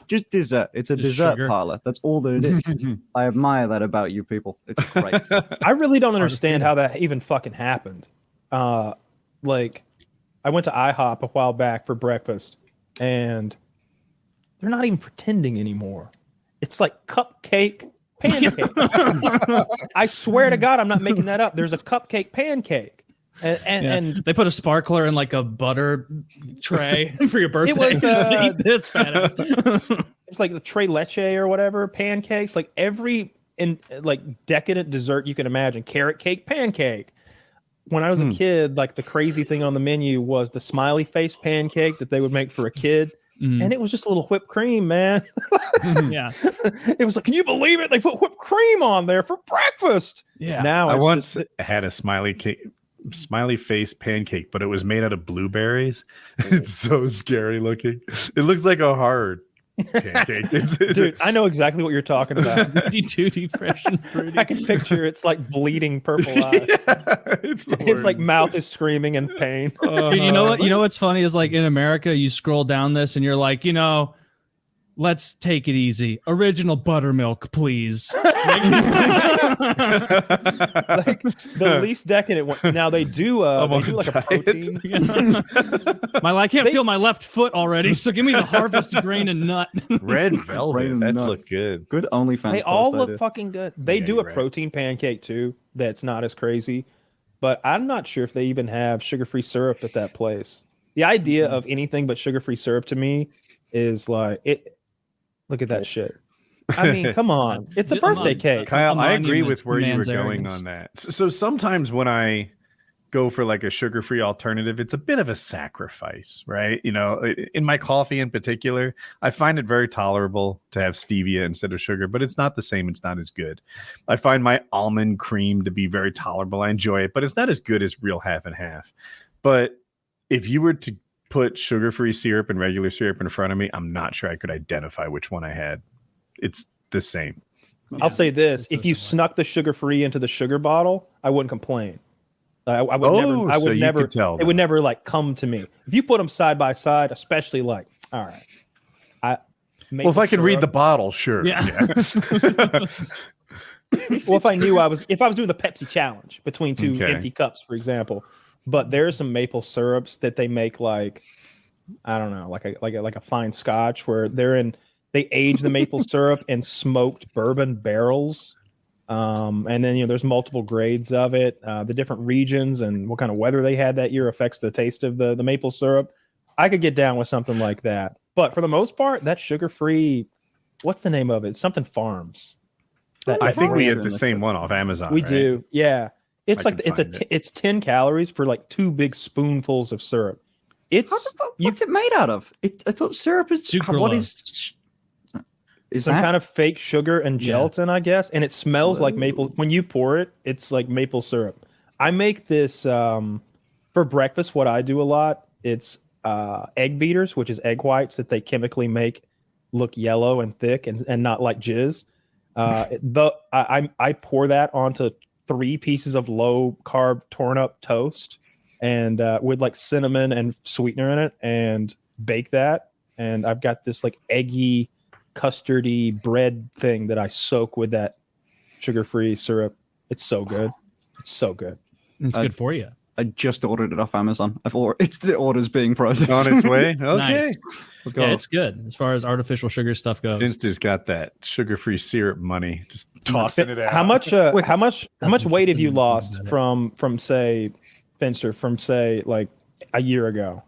just dessert. It's a dessert sugar parlor. That's all that it is. I admire that about you people. It's great. I really don't understand how that even fucking happened. Like I went to IHOP a while back for breakfast, and they're not even pretending anymore. It's like cupcake pancake. I swear to God, I'm not making that up. There's a cupcake pancake. And they put a sparkler in like a butter tray for your birthday. It was eat this fat ass. It's like the tres leche or whatever pancakes. Like every decadent dessert you can imagine. Carrot cake pancake. When I was a kid, like the crazy thing on the menu was the smiley face pancake that they would make for a kid. And it was just a little whipped cream, man. Yeah. It was like, can you believe it? They put whipped cream on there for breakfast. Yeah. Now I once had a smiley face pancake, but it was made out of blueberries. It's so scary looking. It looks like a hard pancake. Dude, I know exactly what you're talking about. Tutti fresh and fruity. I can picture it's like bleeding purple eyes. Yeah, his like mouth is screaming in pain. You know what? You know what's funny is like in America, you scroll down this and you're like, let's take it easy. Original buttermilk, please. Like the least decadent one. Now they do like a protein. I can't feel my left foot already, so give me the harvest grain and nut. Red velvet. That look good. Good OnlyFans. They all look fucking good. They do a protein pancake too. That's not as crazy, but I'm not sure if they even have sugar-free syrup at that place. The idea of anything but sugar-free syrup to me is like it. Look at that shit. I mean, come on. It's a birthday cake. Kyle, I agree with where you were going on that. So sometimes when I go for like a sugar-free alternative, it's a bit of a sacrifice, right? In my coffee in particular, I find it very tolerable to have stevia instead of sugar, but it's not the same. It's not as good. I find my almond cream to be very tolerable. I enjoy it, but it's not as good as real half and half. But if you were to put sugar-free syrup and regular syrup in front of me, I'm not sure I could identify which one I had. It's the same. I'll say this: if you snuck the sugar-free into the sugar bottle, I wouldn't complain. I would never. I would never. It would never like come to me. If you put them side by side, especially like, all right, if I could read the bottle, sure. Yeah. Well, if I knew if I was doing the Pepsi challenge between two empty cups, for example. But there's some maple syrups that they make like, I don't know, like a fine scotch where they age the maple syrup in smoked bourbon barrels. And then, there's multiple grades of it. The different regions and what kind of weather they had that year affects the taste of the maple syrup. I could get down with something like that. But for the most part, that sugar-free, what's the name of it? Something Farms. I think we get the same one off Amazon. We do. Yeah. It's it's 10 calories for like 2 big spoonfuls of syrup. What's it made out of? I thought syrup is sucralose. What is some kind of fake sugar and gelatin, I guess, and it smells like maple. When you pour it, it's like maple syrup. I make this for breakfast. What I do a lot, it's egg beaters, which is egg whites that they chemically make look yellow and thick and not like jizz. I pour that onto 3 pieces of low carb torn up toast and with like cinnamon and sweetener in it and bake that. And I've got this like eggy, custardy bread thing that I soak with that sugar-free syrup. It's so good. It's so good. It's good for you. I just ordered it off Amazon. It's the order's being processed. On its way. Okay. Nice. Let's go. Yeah, it's good as far as artificial sugar stuff goes. Finster's got that sugar-free syrup money, just tossing it out. How much weight have you lost from say Finster from say like a year ago?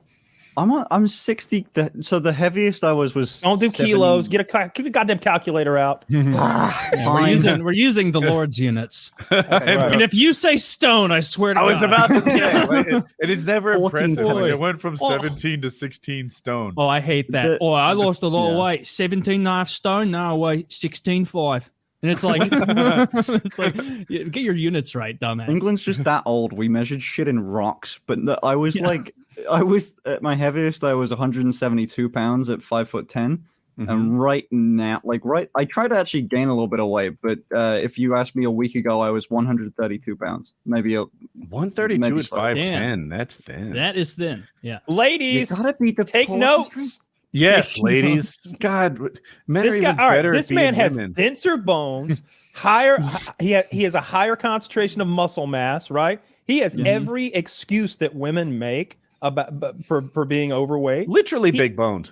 I'm 60. So the heaviest I was Don't do 70. kilos. Get a goddamn calculator out. Yeah, we're using the Lord's units. Right. And if you say stone, I swear to God. I was about to say, like, and it's never 14 impressive. Like, boys. it went from 17 to 16 stone. Oh, I hate that. I lost a lot of Yeah. weight. 17.5 stone. Now I weigh 16.5. And it's like, it's like, get your units right, dumbass. England's just that old. We measured shit in rocks, but I was at my heaviest. I was 172 pounds at 5'10", and right now, I try to actually gain a little bit of weight, but if you asked me a week ago, I was 132 pounds, maybe 132 maybe is slightly. 5'10". That's thin. That is thin. Yeah. Ladies, You gotta beat the take poor notes. Yes, ladies. God, men are This even guy, all right, better this at man being has women. denser bones, he has a higher concentration of muscle mass, right? He has every excuse that women make for being overweight. Literally big boned.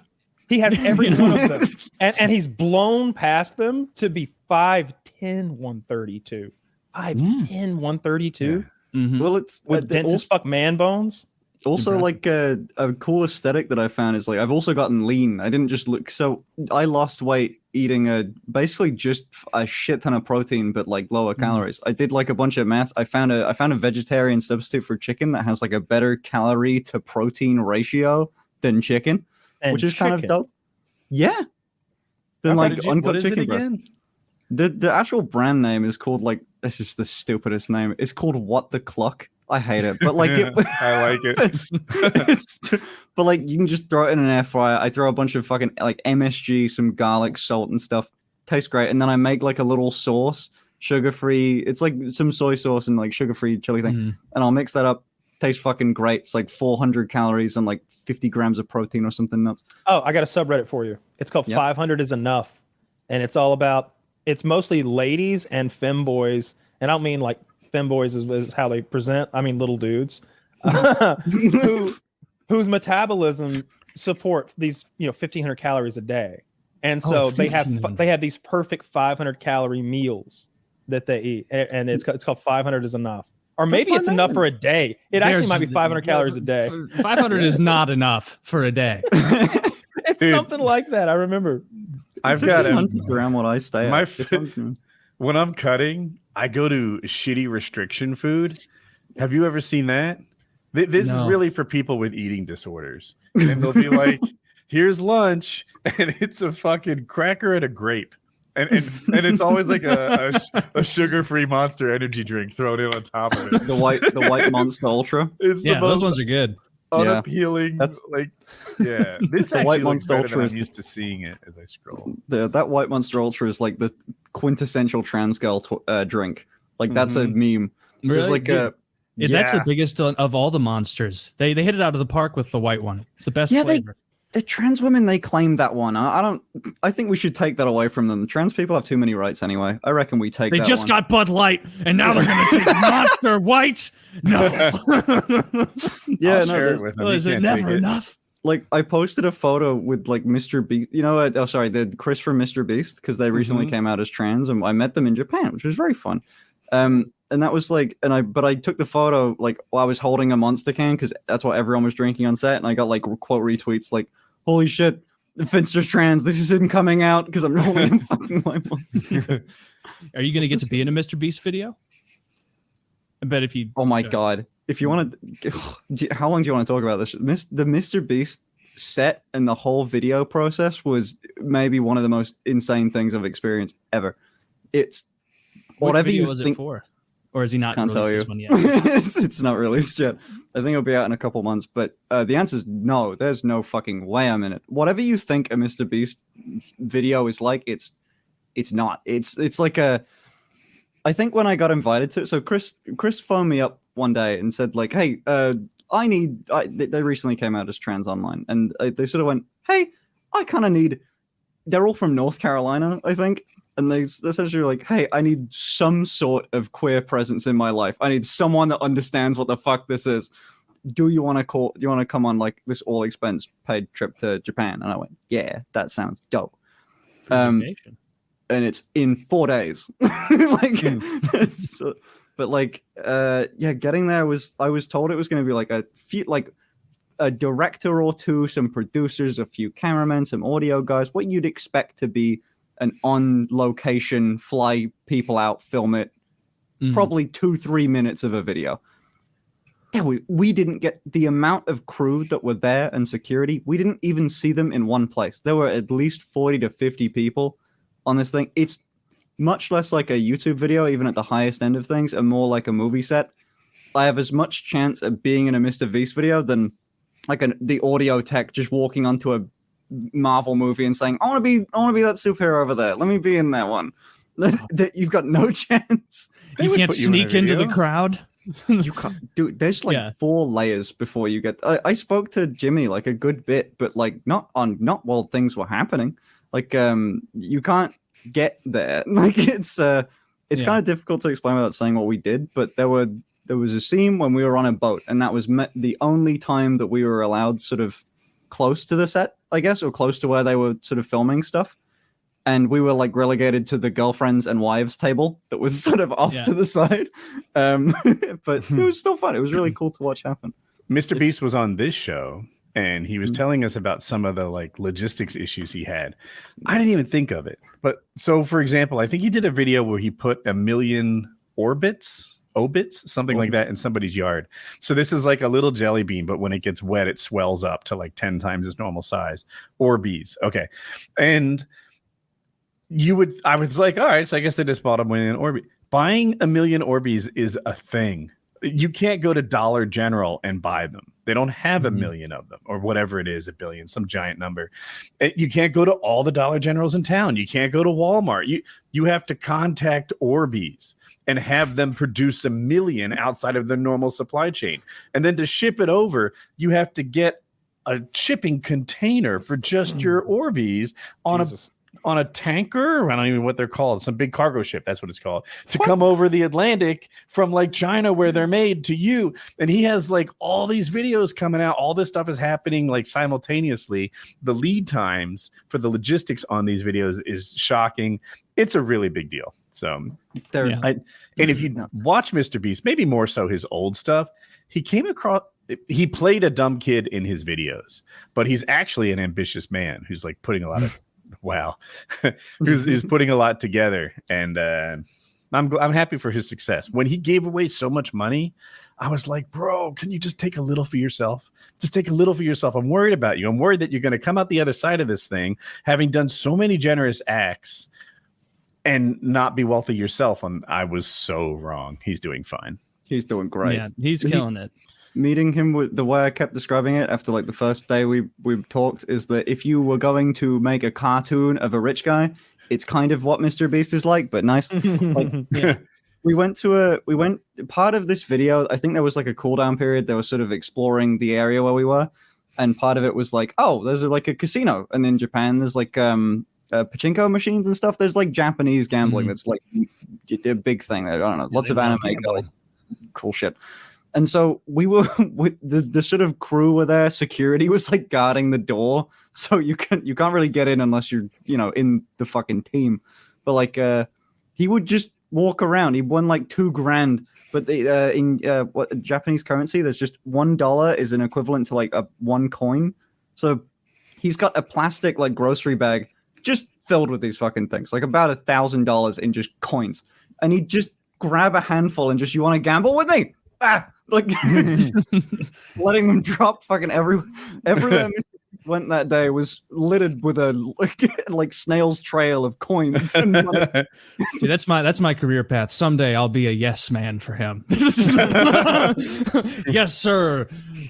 He has every one of them, and he's blown past them to be 5'10", 132. 5'10", 132 Mhm. Well, it's with dense as fuck man bones. also like a cool aesthetic that I found is like I've also gotten lean. I didn't just look so I lost weight eating basically just a shit ton of protein but like lower calories. I did like a bunch of maths. I found a vegetarian substitute for chicken that has like a better calorie to protein ratio than chicken, And which is kind of chicken. dope. Yeah. Than What like is uncut it chicken breast. again? The actual brand name is called like this is the stupidest name. It's called What the Cluck. I hate it, but like I like it. but like you can just throw it in an air fryer. I throw a bunch of fucking like MSG, some garlic, salt, and stuff. Tastes great, and then I make like a little sauce, sugar-free. It's like some soy sauce and like sugar-free chili thing, and I'll mix that up. Tastes fucking great. It's like 400 calories and like 50 grams of protein or something nuts. Oh, I got a subreddit for you. It's called Yep. 500 is Enough. And it's all about, it's mostly ladies and femboys. And I don't mean like femboys is how they present. I mean little dudes whose metabolism support these, 1,500 calories a day. And so they have these perfect 500 calorie meals that they eat. And it's called 500 is Enough. Or maybe it's enough for a day. It actually might be 500 calories a day. 500 is not enough for a day. It's Dude. something like that. I remember. I've got around what I stay my at. when I'm cutting, I go to shitty restriction food. Have you ever seen that? This is No. really for people with eating disorders. And they'll be like, here's lunch, and it's a fucking cracker and a grape. And it's always like a sugar-free Monster energy drink thrown in on top of it. the white Monster Ultra. It's Yeah, the those most ones are good. unappealing. That's- It's The actually white looks Monster better Ultra than is I'm used to seeing it as I scroll. That white Monster Ultra is like the quintessential trans girl drink. Like that's a meme. There's Really? like a That's the Yeah. biggest of all the monsters. They hit it out of the park with the white one. It's the best flavor. the trans women. They claim that one. I think we should take that away from them. Trans people have too many rights anyway. I reckon we take. They that just one. got Bud Light, and now they're going to take Monster White. No, Yeah, I'll no. share it there's- with them. is You it can't never take it. enough? Like I posted a photo with like Mr. Beast. The Chris from Mr. Beast because they recently came out as trans, and I met them in Japan, which was very fun. And that was like, but I took the photo like while I was holding a Monster can because that's what everyone was drinking on set, and I got like quote retweets like, "Holy shit, the Finster's trans! This is him coming out because I'm holding a fucking white Monster." Are you going to get to be in a Mr. Beast video? I bet if you. Oh my god! If you want to, how long do you want to talk about this? The Mr. Beast set and the whole video process was maybe one of the most insane things I've experienced ever. It's Which whatever video you was think. it for? Or is he not Can't tell released you. this one yet? It's not released yet. I think it'll be out in a couple months. But the answer is no. There's no fucking way I'm in it. Whatever you think a Mr. Beast video is like, it's not. It's like a. I think when I got invited to it, so Chris phoned me up one day and said like, "Hey, they recently came out as trans online, and they sort of went, hey, I kind of need." They're all from North Carolina, I think. And they essentially were like, hey, I need some sort of queer presence in my life. I need someone that understands what the fuck this is. Do you want to come on like this all expense paid trip to Japan? And I went, yeah, that sounds dope. And it's in 4 days. But like, getting there I was told it was going to be like a director or two, some producers, a few cameramen, some audio guys, what you'd expect to be an on location, fly people out, film it, probably 2-3 minutes of a video. Yeah, we didn't get the amount of crew that were there and security. We didn't even see them in one place. There were at least 40 to 50 people on this thing. It's much less like a YouTube video, even at the highest end of things, and more like a movie set. I have as much chance of being in a Mr. Beast video than like the audio tech just walking onto a Marvel movie and saying, I want to be that superhero over there. Let me be in that one. That you've got no chance. You can't sneak into the crowd. You can't, dude. There's like 4 layers before you get. I spoke to Jimmy like a good bit, but like not while things were happening. Like you can't get there. Like it's kind of difficult to explain without saying what we did. But there was a scene when we were on a boat, and that was the only time that we were allowed sort of close to the set, I guess, or close to where they were sort of filming stuff. And we were like relegated to the girlfriends and wives table that was sort of off to the side. But it was still fun. It was really cool to watch happen. Mr. Beast was on this show, and he was telling us about some of the like logistics issues he had. I didn't even think of it. But so, for example, I think he did a video where he put 1 million obits, something like that, in somebody's yard. So this is like a little jelly bean, but when it gets wet, it swells up to like 10 times its normal size. Orbeez. Okay. And I was like, all right, so I guess they just bought 1 million Orbeez. Buying 1 million Orbeez is a thing. You can't go to Dollar General and buy them. They don't have 1 million of them, or whatever it is, 1 billion, some giant number. You can't go to all the Dollar Generals in town. You can't go to Walmart. You have to contact Orbeez and have them produce 1 million outside of their normal supply chain. And then to ship it over, you have to get a shipping container for just your Orbeez on a tanker. I don't even know what they're called. Some big cargo ship. That's what it's called. To come over the Atlantic from like China where they're made to you. And he has like all these videos coming out. All this stuff is happening like simultaneously. The lead times for the logistics on these videos is shocking. It's a really big deal. So and if you watch Mr. Beast, maybe more so his old stuff, he played a dumb kid in his videos, but he's actually an ambitious man who's like putting a lot of who's putting a lot together, and I'm happy for his success. When he gave away so much money, I was like, bro, can you just take a little for yourself? Just take a little for yourself. I'm worried about you. I'm worried that you're going to come out the other side of this thing having done so many generous acts and not be wealthy yourself. And I was so wrong. He's doing fine. He's doing great. Yeah, he's killing it. Meeting him, with the way I kept describing it after like the first day we talked, is that if you were going to make a cartoon of a rich guy, it's kind of what Mr. Beast is like, but nice. We went part of this video, I think there was like a cooldown period. They were sort of exploring the area where we were, and part of it was like, oh, there's like a casino, and in Japan there's like pachinko machines and stuff. There's like Japanese gambling that's like a big thing. I don't know, lots of anime, cool shit. And so we were with the sort of crew were there. Security was like guarding the door, so you can't really get in unless you're in the fucking team. But like he would just walk around. He won like $2,000, but in what Japanese currency, there's just $1 is an equivalent to like a 1 coin. So he's got a plastic like grocery bag just filled with these fucking things, like about $1,000 in just coins, and he'd just grab a handful and just, you want to gamble with me? Like letting them drop fucking everywhere. Mr. went that day was littered with a like snail's trail of coins and money. Dude, that's my career path. Someday I'll be a yes man for him. Yes, sir.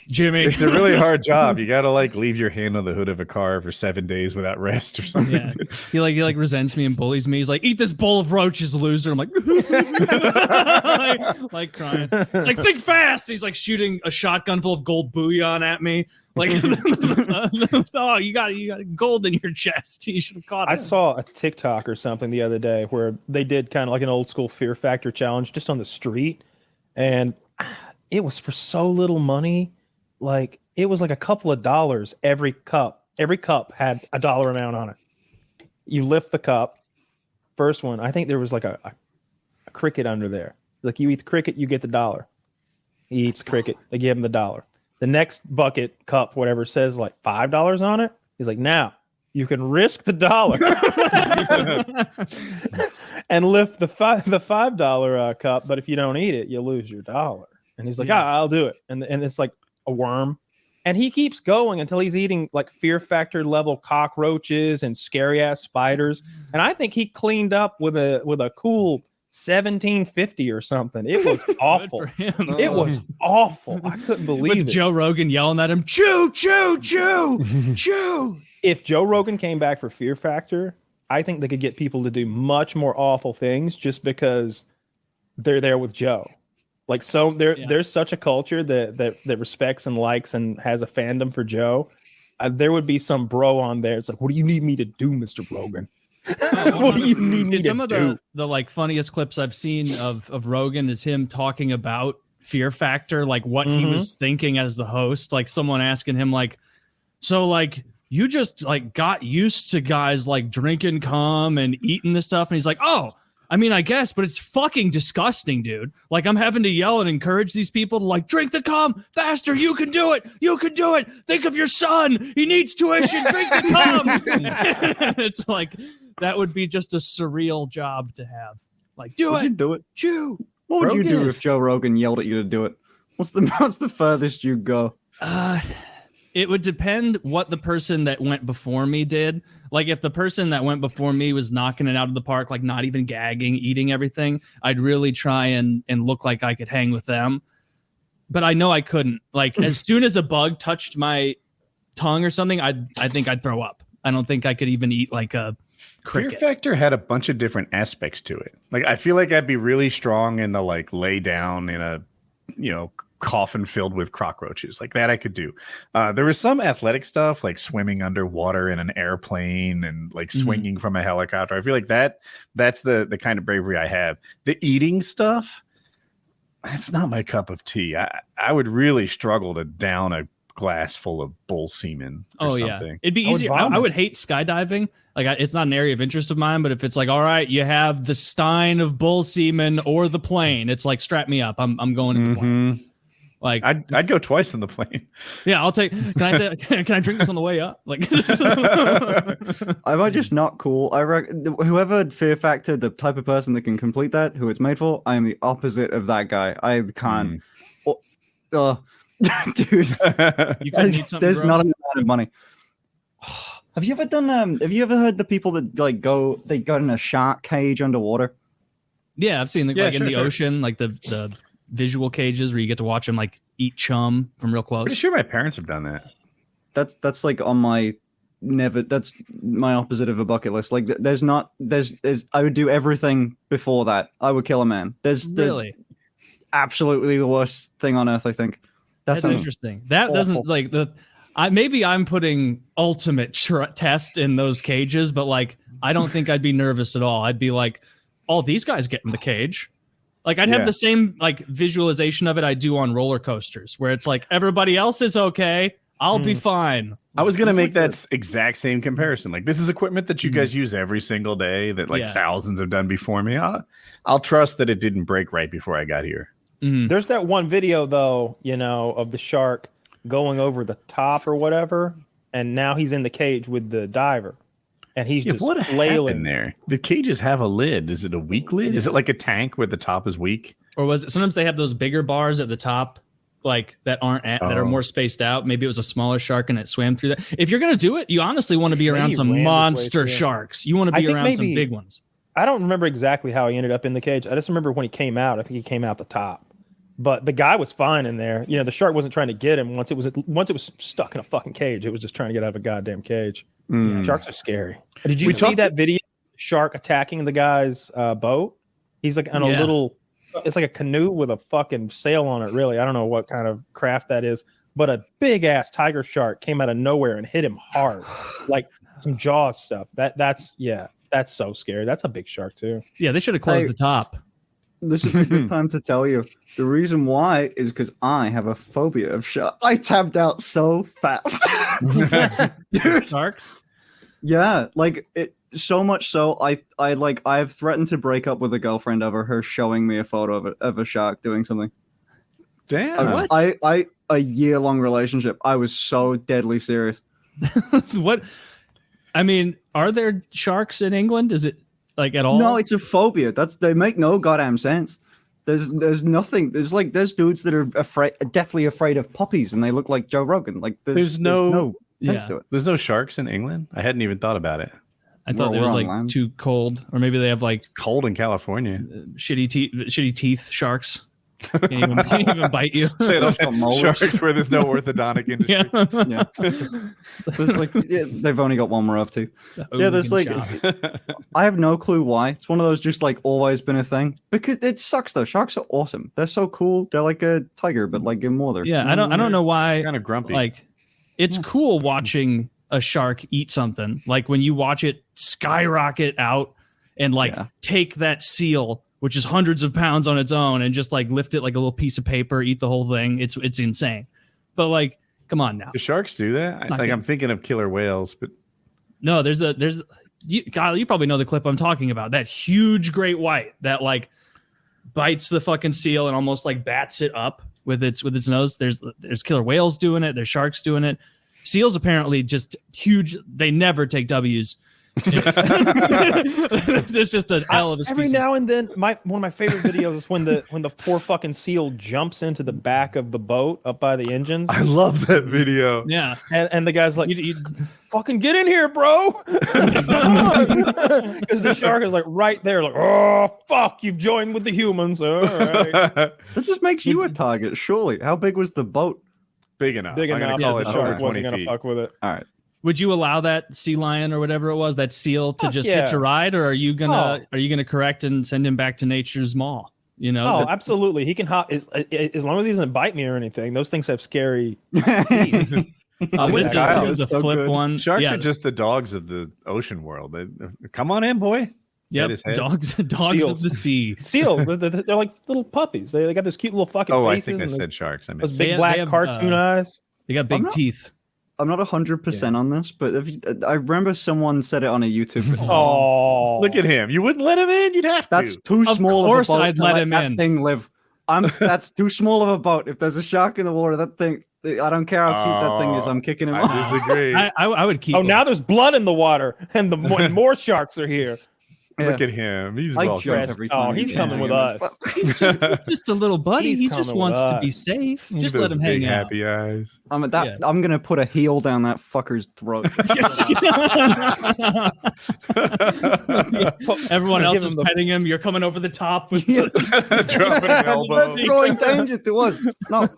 Jimmy. It's a really hard job. You gotta like leave your hand on the hood of a car for 7 days without rest or something. Yeah. He like resents me and bullies me. He's like, eat this bowl of roaches, loser. I'm like, like crying. It's like, think fast. He's like shooting a shotgun full of gold bullion at me. Like, oh, you got gold in your chest. You should have caught it. I saw a TikTok or something the other day where they did kind of like an old school Fear Factor challenge just on the street, and it was for so little money. Like, it was like a couple of dollars every cup. Every cup had a dollar amount on it. You lift the cup. First one, I think there was like a cricket under there. Like, you eat the cricket, you get the dollar. He eats cricket, they give him the dollar. The next bucket, cup, whatever, says like $5 on it. He's like, now you can risk the dollar and lift the $5 cup, but if you don't eat it, you lose your dollar. And he's like, I'll do it. And it's like a worm. And he keeps going until he's eating like Fear Factor level cockroaches and scary ass spiders. And I think he cleaned up with a cool 1750 or something. It was awful. It was awful. I couldn't believe it. Joe Rogan yelling at him, chew, chew, chew, chew. If Joe Rogan came back for Fear Factor, I think they could get people to do much more awful things just because they're there with Joe. Like, so there's such a culture that respects and likes and has a fandom for Joe. There would be some bro on there. It's like, what do you need me to do, Mr. Rogan? What do you need me to some do? of the like funniest clips I've seen of Rogan is him talking about Fear Factor, like what he was thinking as the host. Like someone asking him, like, so like you just like got used to guys like drinking cum and eating this stuff, and he's like, oh, I mean, I guess, but it's fucking disgusting, dude. Like, I'm having to yell and encourage these people to like drink the cum faster. You can do it. You can do it. Think of your son. He needs tuition. Drink the cum. It's like, that would be just a surreal job to have. Like, do it. Chew. What would you do if Joe Rogan yelled at you to do it? What's the furthest you go? It would depend what the person that went before me did. Like, if the person that went before me was knocking it out of the park, like not even gagging, eating everything, I'd really try and look like I could hang with them. But I know I couldn't. Like, as soon as a bug touched my tongue or something, I think I'd throw up. I don't think I could even eat like a cricket. Fear Factor had a bunch of different aspects to it. Like, I feel like I'd be really strong in the like lay down in a, coffin filled with cockroaches. Like that I could do. There was some athletic stuff like swimming underwater in an airplane and like swinging from a helicopter. I feel like that's the kind of bravery I have. The eating stuff, that's not my cup of tea. I would really struggle to down a glass full of bull semen or something. Yeah, it'd be easier. I would hate skydiving. Like, it's not an area of interest of mine, but if it's like, all right, you have the stein of bull semen or the plane, it's like, strap me up. I'm going in the plane. Like, I'd go twice in the plane. Yeah, I'll take. Can I drink this on the way up? Like, am I just not cool? I reckon whoever Fear Factor, the type of person that can complete that, who it's made for, I am the opposite of that guy. I can't. Dude, you couldn't need something there's gross? not enough amount of money. Have you ever done? Have you ever heard the people that like they got in a shark cage underwater? Yeah, I've seen in the ocean, like the visual cages where you get to watch them like eat chum from real close. Pretty sure my parents have done that. That's like on my that's my opposite of a bucket list. Like there's I would do everything before that. I would kill a man. There's absolutely the worst thing on earth, I think. That's interesting. That awful. Doesn't like maybe I'm putting ultimate test in those cages, but like I don't think I'd be nervous at all. I'd be like, oh, these guys get in the cage. Like I'd have the same like visualization of it I do on roller coasters, where it's like everybody else is okay, I'll be fine. I was gonna make that exact same comparison. Like, this is equipment that you guys use every single day that like thousands have done before me. I'll trust that it didn't break right before I got here. There's that one video though, of the shark going over the top or whatever, and now he's in the cage with the diver. And he's just flailing there. The cages have a lid. Is it a weak lid? Is it like a tank where the top is weak? Or was it sometimes they have those bigger bars at the top, like that that are more spaced out? Maybe it was a smaller shark and it swam through that. If you're gonna do it, you honestly want to be around some monster sharks. You want to be around some big ones. I don't remember exactly how he ended up in the cage. I just remember when he came out. I think he came out the top. But the guy was fine in there. You know, the shark wasn't trying to get him once it was stuck in a fucking cage. It was just trying to get out of a goddamn cage. Yeah, sharks are scary. Did you see that video? Shark attacking the guy's boat. He's like on a little. It's like a canoe with a fucking sail on it. Really, I don't know what kind of craft that is. But a big ass tiger shark came out of nowhere and hit him hard, like some Jaws stuff. That's so scary. That's a big shark too. Yeah, they should have closed the top. This is a good time to tell you. The reason why is because I have a phobia of sharks. I tabbed out so fast. Dude. Sharks? Yeah, like it so much so I have threatened to break up with a girlfriend over her showing me a photo of a shark doing something. Damn. What? I a year-long relationship. I was so deadly serious. What? I mean, are there sharks in England? Is it like at all? No, it's a phobia. They make no goddamn sense. There's nothing. There's dudes that are deathly afraid of puppies, and they look like Joe Rogan. Like there's no sense to it. There's no sharks in England. I hadn't even thought about it. I thought it was like too cold, or maybe they have like cold in California. Shitty teeth sharks. Can't even bite you. They don't have sharks where there's no orthodontic industry. They've only got one row of teeth. Yeah, there's like I have no clue why. It's one of those just like always been a thing. Because it sucks though. Sharks are awesome. They're so cool. They're like a tiger, but like in more. Yeah, I don't know why. Kind of grumpy. Like it's cool watching a shark eat something. Like when you watch it skyrocket out and like take that seal, which is hundreds of pounds on its own, and just like lift it like a little piece of paper, eat the whole thing. It's insane. But like, come on now. Do sharks do that? I'm thinking of killer whales, but no, Kyle, you probably know the clip I'm talking about. That huge great white that like bites the fucking seal and almost like bats it up with its nose. There's killer whales doing it. There's sharks doing it. Seals apparently just huge. They never take W's. There's just an L of a species. Every now and then, one of my favorite videos is when the poor fucking seal jumps into the back of the boat up by the engines. I love that video. Yeah, and the guy's like, you fucking get in here, bro, because the shark is like right there, like, oh fuck, you've joined with the humans. All right. That just makes you a target, surely. How big was the boat? Big enough. Big enough. The shark wasn't gonna fuck with it. All right. Would you allow that sea lion or whatever it was, that seal, to just hitch a ride, or are you gonna correct and send him back to nature's maw? You know? Oh, absolutely. He can hop as long as he doesn't bite me or anything. Those things have scary teeth. This is the flip good one. Sharks are just the dogs of the ocean world. Come on in, boy. Yep, dogs of the sea. Seals, they're like little puppies. They got this cute little fucking faces. I think I said sharks. I mean, those big black cartoon eyes. They got big teeth. I'm not 100% on this, but I remember someone said it on a YouTube video. Oh, look at him! You wouldn't let him in. You'd have to. That's too small. Of course, of a boat I'd let him that in. Thing live. That's too small of a boat. If there's a shark in the water, that thing. I don't care how cute that thing is. I'm kicking him off. I disagree. I would keep. Oh, now there's blood in the water, and more sharks are here. Look at him. He's well dressed. He's coming with us. He's just a little buddy. He just wants to be safe. Just let him hang out. Happy eyes. I'm gonna put a heel down that fucker's throat. Everyone else is petting him. You're coming over the top with dropping an elbow. Throwing danger to us. No,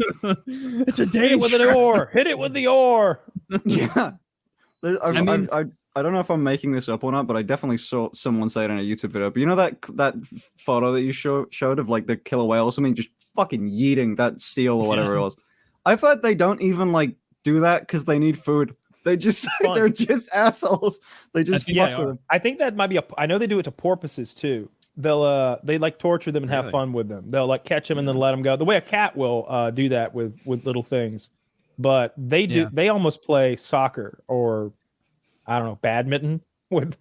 it's a danger. Hit it with an oar. Hit it with the oar. Yeah. I don't know if I'm making this up or not, but I definitely saw someone say it in a YouTube video. But you know that photo that you showed of like the killer whale or something just fucking yeeting that seal or whatever it was. I've heard they don't even like do that because they need food. They're just assholes. They just fuck with them. I think that might be I know they do it to porpoises too. They like torture them and have fun with them. They'll like catch them and then let them go. The way a cat will do that with little things. But they almost play soccer or I don't know, badminton with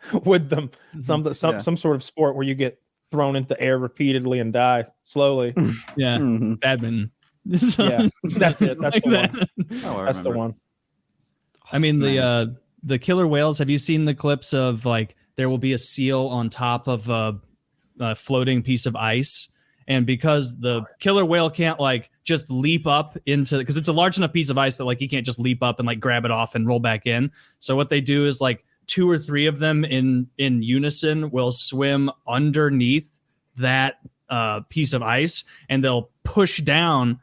them. Some sort of sport where you get thrown into the air repeatedly and die slowly. Yeah, badminton. Yeah, that's it. That's the one. That's the one. I mean, the killer whales. Have you seen the clips of like there will be a seal on top of a floating piece of ice, and because the killer whale can't like just leap up into, because it's a large enough piece of ice that like he can't just leap up and like grab it off and roll back in. So what they do is like 2 or 3 of them in unison will swim underneath that piece of ice, and they'll push down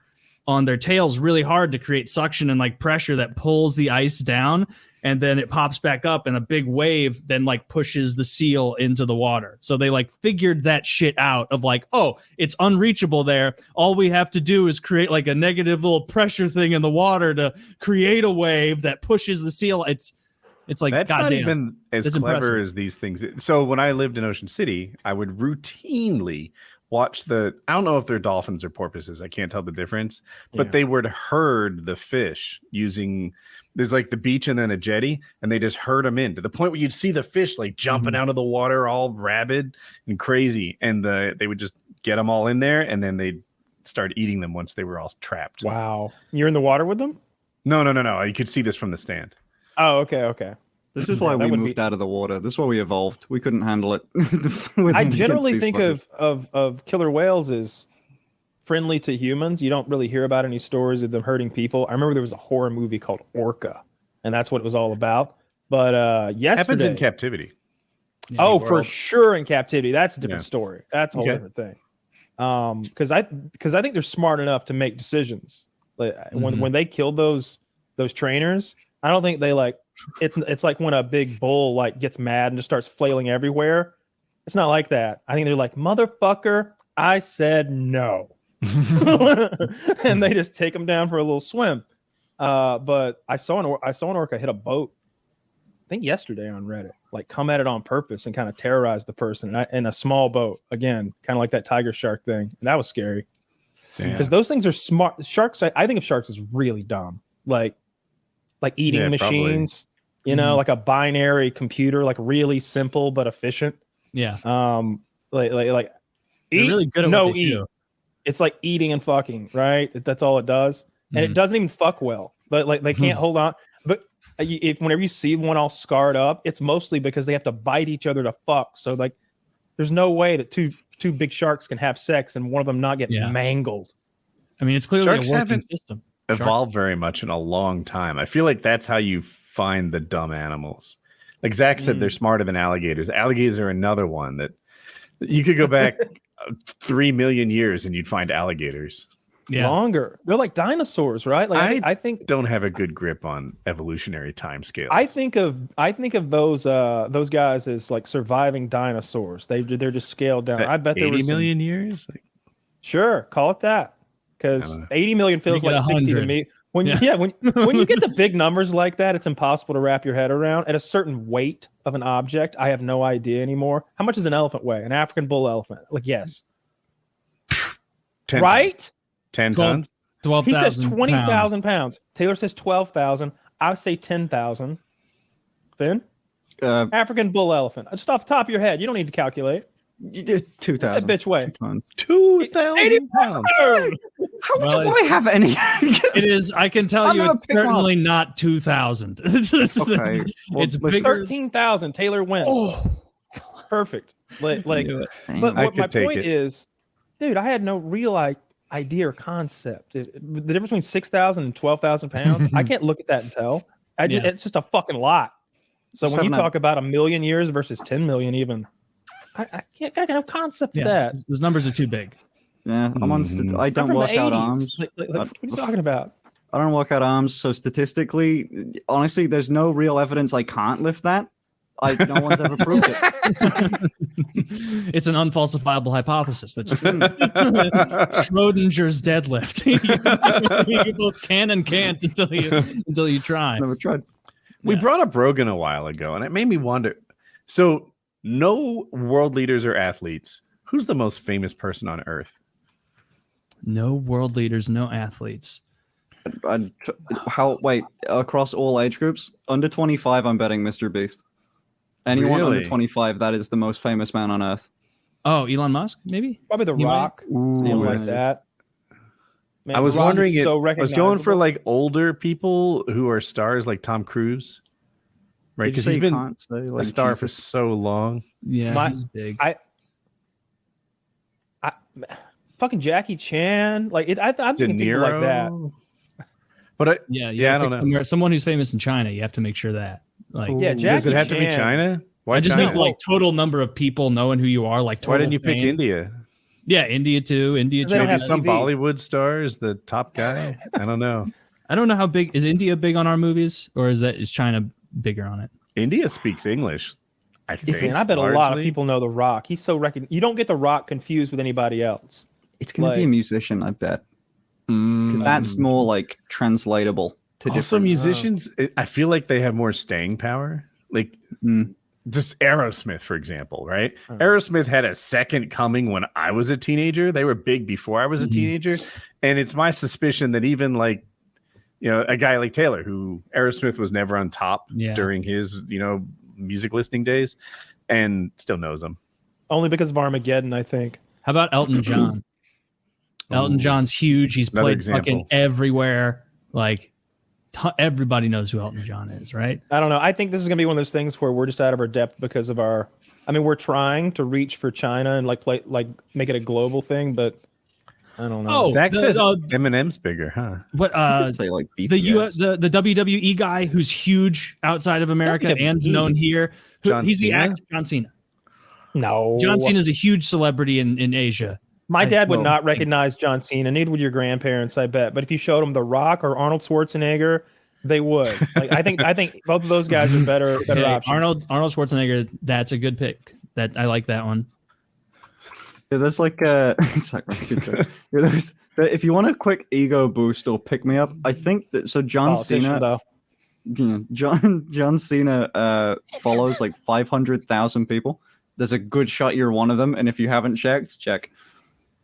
on their tails really hard to create suction and like pressure that pulls the ice down, and then it pops back up and a big wave then like pushes the seal into the water. So they like figured that shit out of like, oh, it's unreachable there. All we have to do is create like a negative little pressure thing in the water to create a wave that pushes the seal. It's like, that's goddamn, not even as That's clever impressive. as these things. So when I lived in Ocean City, I would routinely watch I don't know if they're dolphins or porpoises. I can't tell the difference, but they would herd the fish using, there's like the beach and then a jetty, and they just herd them in to the point where you'd see the fish like jumping out of the water all rabid and crazy. And they would just get them all in there, and then they'd start eating them once they were all trapped. Wow. You're in the water with them? No. You could see this from the stand. Oh, okay. This is why That we would moved be- out of the water. This is why we evolved. We couldn't handle it. I generally think of killer whales as friendly to humans. You don't really hear about any stories of them hurting people. I remember there was a horror movie called Orca, and that's what it was all about. But yesterday, Happens in captivity. oh, for sure in captivity. That's a different Yeah. story. That's a whole Okay. different thing. Because I think they're smart enough to make decisions. Like when they killed those trainers, I don't think they like. It's like when a big bull like gets mad and just starts flailing everywhere. It's not like that. I think they're like, motherfucker, I said no. And they just take them down for a little swim. But I saw an orca hit a boat, I think yesterday on Reddit, like come at it on purpose and kind of terrorize the person in a small boat. Again, kind of like that tiger shark thing. And that was scary because those things are smart. Sharks, I think of sharks as really dumb, like eating machines, you know, like a binary computer, like really simple but efficient. Yeah. Like They're eat, really good at no what they eat. do. It's like eating and fucking, right? That's all it does, and it doesn't even fuck well. But like they can't hold on. But whenever you see one all scarred up, it's mostly because they have to bite each other to fuck. So like, there's no way that two big sharks can have sex and one of them not get mangled. I mean, it's clearly Sharks a working haven't system. evolved very much in a long time. I feel like that's how you find the dumb animals. Like Zach said, they're smarter than alligators. Alligators are another one that you could go back 3 million years and you'd find alligators. Yeah. Longer. They're like dinosaurs, right? Like I think Don't have a good grip on evolutionary time scales. I think of those guys as like surviving dinosaurs. They're just scaled down. I bet there 80 was million years. Like, Sure, call it that. Because 80 million feels Make it like 60 to 100. me. When you when you get the big numbers like that, it's impossible to wrap your head around. At a certain weight of an object, I have no idea anymore. How much does an elephant weigh? An African bull elephant? Like, yes. 10 Right? 10 12 tons. 12,000 He says pounds. 20,000 pounds. Taylor says 12,000. I say 10,000. Finn? African bull elephant. Just off the top of your head. You don't need to calculate. 2,000. That bitch weigh. 2 tons. 2,000 pounds. How Well, do I have any? It is. I can tell I'm you, gonna it's pick one up. certainly not 2,000. Okay. Well, It's listen. bigger. 13,000. Taylor wins. Oh, Perfect. Like, knew it. but I what my could take point it. is, dude, I had no real idea or concept. The difference between 6,000 and 12,000 pounds, I can't look at that and tell. Yeah. It's just a fucking lot. So Just when you having talk about 1 million years versus 10 million, even, I can't have no concept of that. Those numbers are too big. Yeah, I'm on. I I'm don't from work the out 80s. arms. What are you talking about? I don't work out arms, so statistically, honestly, there's no real evidence I can't lift that. No one's ever proved it. It's an unfalsifiable hypothesis. That's true. Schrodinger's deadlift. You both can and can't until you try. Never tried. We Yeah. brought up Rogan a while ago, and it made me wonder. So, no world leaders or athletes. Who's the most famous person on Earth? No world leaders, no athletes. Wait, across all age groups, under 25, I'm betting Mr. Beast. Anyone under Really? 25, that is the most famous man on Earth. Oh, Elon Musk, maybe? Probably The You might- Rock. Something like that. Man, I was The Rock is wondering so I was going for recognizable. like older people who are stars, like Tom Cruise, right? Did you Because say he's you been can't say, a like, star for Jesus? so long. Yeah, he's big. fucking Jackie Chan. Like it, I'm De thinking people like that. Niro. But I yeah, I don't know. Someone who's famous in China, you have to make sure that. Like, Yeah, Does it Jackie have to be Chan. China? Why I just China? mean like total number of people knowing who you are. Like, total Why didn't you pick fame. India? Yeah, India too. India, They don't China. have Maybe some TV. Bollywood star is the top guy. I don't know. I don't know how big is India big on our movies, or is China bigger on it? India speaks English, I think. Man, I bet a lot of largely. people know The Rock. He's so you don't get The Rock confused with anybody else. It's going to be a musician, I bet. Because that's more like translatable to Also, different. musicians, I feel like they have more staying power. Like just Aerosmith, for example, right? Aerosmith had a second coming when I was a teenager. They were big before I was a teenager. And it's my suspicion that even like, a guy like Taylor, who Aerosmith was never on top during his, music listening days and still knows them. Only because of Armageddon, I think. How about Elton John? Elton John's huge. He's Another played example. fucking everywhere. Like everybody knows who Elton John is, right? I don't know. I think this is gonna be one of those things where we're just out of our depth because of our. I mean, we're trying to reach for China and make it a global thing, but I don't know. Oh, Zach says Eminem's bigger, huh? What say like the BTS. the WWE guy who's huge outside of America WWE. and's known here. John He's the Cena? actor John Cena. No, John Cena is a huge celebrity in Asia. My dad would well, not recognize John Cena. Neither would your grandparents, I bet. But if you showed them The Rock or Arnold Schwarzenegger, they would. Like, I think both of those guys are better Hey, options. Arnold Schwarzenegger. That's a good pick. That I like that one. Yeah, there's like a. If you want a quick ego boost or pick me up, I think that John Politician, Cena. though. John Cena follows like 500,000 people. There's a good shot you're one of them, and if you haven't checked, check.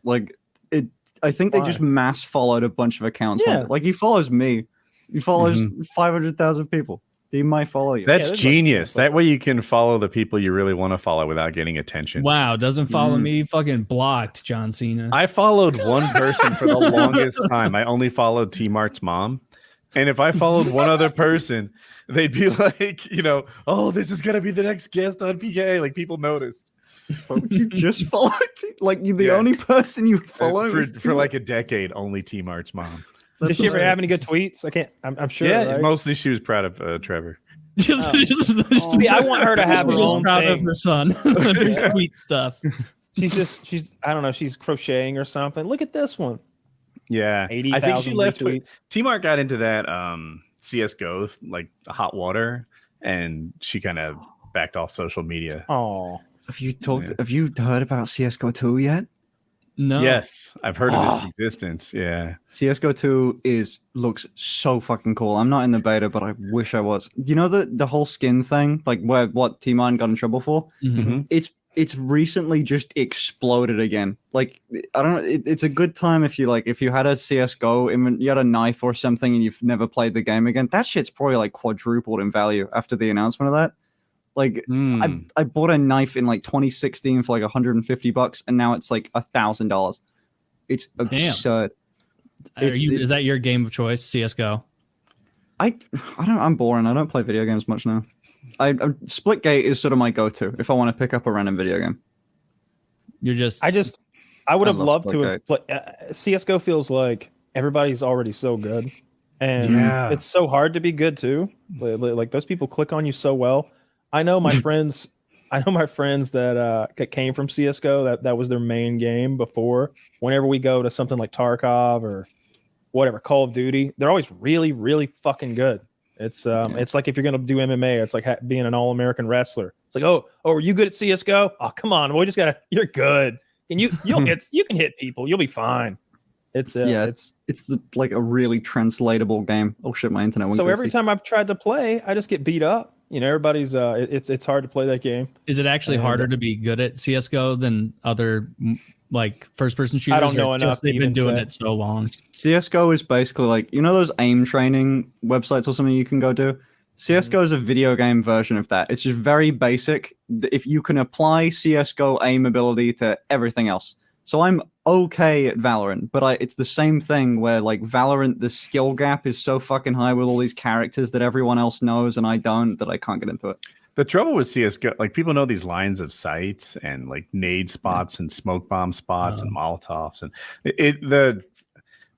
Like it, I think they just mass followed a bunch of accounts. Yeah. Like he follows me. He follows 500,000 people. He might follow you. That's there's genius. That way you can follow the people you really want to follow without getting attention. Wow, doesn't follow me. Fucking blocked John Cena. I followed one person for the longest time. I only followed T Mart's mom. And if I followed one other person, they'd be like, oh, this is going to be the next guest on PKA. Like people noticed. What would you just follow? Like you're the only person you follow For like a decade, only T Mart's mom. Did she ever have any good tweets? I'm sure. Yeah, right? mostly she was proud of Trevor. just See, I want her to have her just own proud thing. of her son. Her sweet stuff. She's I don't know. She's crocheting or something. Look at this one. Yeah, 80,000 I think she left. retweets. T Mart got into that CSGO like hot water, and she kind of backed off social media. Oh, Have you heard about CSGO 2 yet? No. Yes, I've heard of its existence. Yeah, CSGO 2 looks so fucking cool. I'm not in the beta, but I wish I was. You know the whole skin thing, like what T-Mine got in trouble for? Mhm. It's recently just exploded again. Like I don't know, it's a good time if you had a CSGO, you had a knife or something, and you've never played the game again. That shit's probably like quadrupled in value after the announcement of that. Like I bought a knife in like 2016 for like $150, and now it's like $1,000. It's absurd. Is that your game of choice, CS:GO? I'm boring. I don't play video games much now. Splitgate is sort of my go-to if I want to pick up a random video game. I would have love loved to have play, CSGO feels like everybo's already so good, and it's so hard to be good too. Like those people click on you so well. I know my friends. that came from CSGO. That was their main game before. Whenever we go to something like Tarkov or whatever, Call of Duty, they're always really, really fucking good. It's like if you're gonna do MMA, it's like being an all-American wrestler. It's like, oh, are you good at CS:GO? Oh, come on, we just gotta. You're good, and you can hit people. You'll be fine. It's like a really translatable game. Oh shit, my internet went. So goofy. every time I've tried to play, I just get beat up. Everybody's it's hard to play that game. Is it actually harder to be good at CS:GO than other like first-person shooters? I don't know enough. They've been doing it so long. CS:GO is basically like those aim training websites or something you can go to. CS:GO is a video game version of that. It's just very basic. If you can apply CS:GO aim ability to everything else. So I'm okay at Valorant, but it's the same thing where like Valorant, the skill gap is so fucking high with all these characters that everyone else knows and I don't, that I can't get into it. The trouble with CSGO, like people know these lines of sights and like nade spots and smoke bomb spots and Molotovs, and the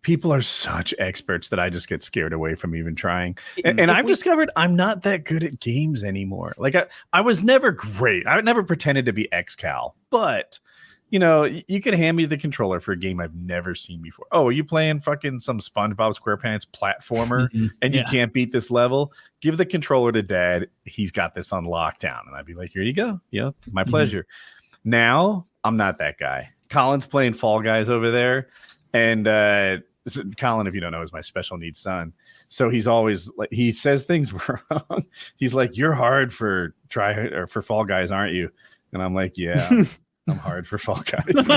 people are such experts that I just get scared away from even trying. And I've discovered I'm not that good at games anymore. Like I was never great. I never pretended to be XCal, but you know, you can hand me the controller for a game I've never seen before. Oh, are you playing fucking some SpongeBob SquarePants platformer and you can't beat this level? Give the controller to dad. He's got this on lockdown. And I'd be like, here you go. Yeah, my pleasure. Now, I'm not that guy. Colin's playing Fall Guys over there. And Colin, if you don't know, is my special needs son. So he's always like, he says things wrong. He's like, you're hard for Fall Guys, aren't you? And I'm like, yeah. I'm hard for Fall Guys. But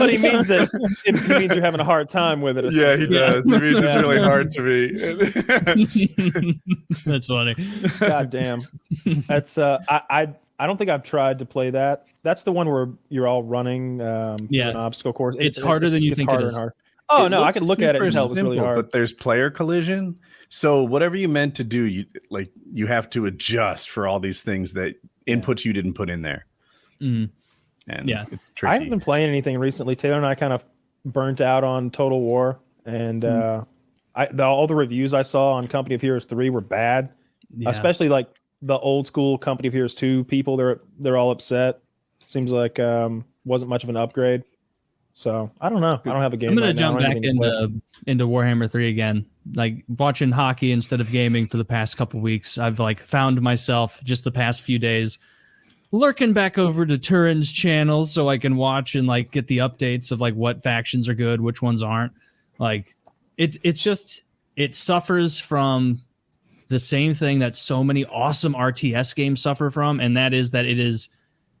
he means that he means you're having a hard time with it. Yeah, he does. He means it's really hard to me. That's funny. God damn. That's I don't think I've tried to play that. That's the one where you're all running an obstacle course. It's harder than you think it is. Oh no, I could look at it and tell it's really hard. But there's player collision. So whatever you meant to do, you have to adjust for all these things that inputs you didn't put in there. And it's tricky. I haven't been playing anything recently. Taylor and I kind of burnt out on Total War, and all the reviews I saw on Company of Heroes 3 were bad, especially like the old school Company of Heroes 2 people. They're all upset. Seems like wasn't much of an upgrade. So I don't know. I don't have a game. I'm gonna jump back into Warhammer 3 again. Like watching hockey instead of gaming for the past couple weeks. I've like found myself just the past few days lurking back over to Turin's channel so I can watch and like get the updates of like what factions are good, which ones aren't. Like it suffers from the same thing that so many awesome RTS games suffer from, and that is that it is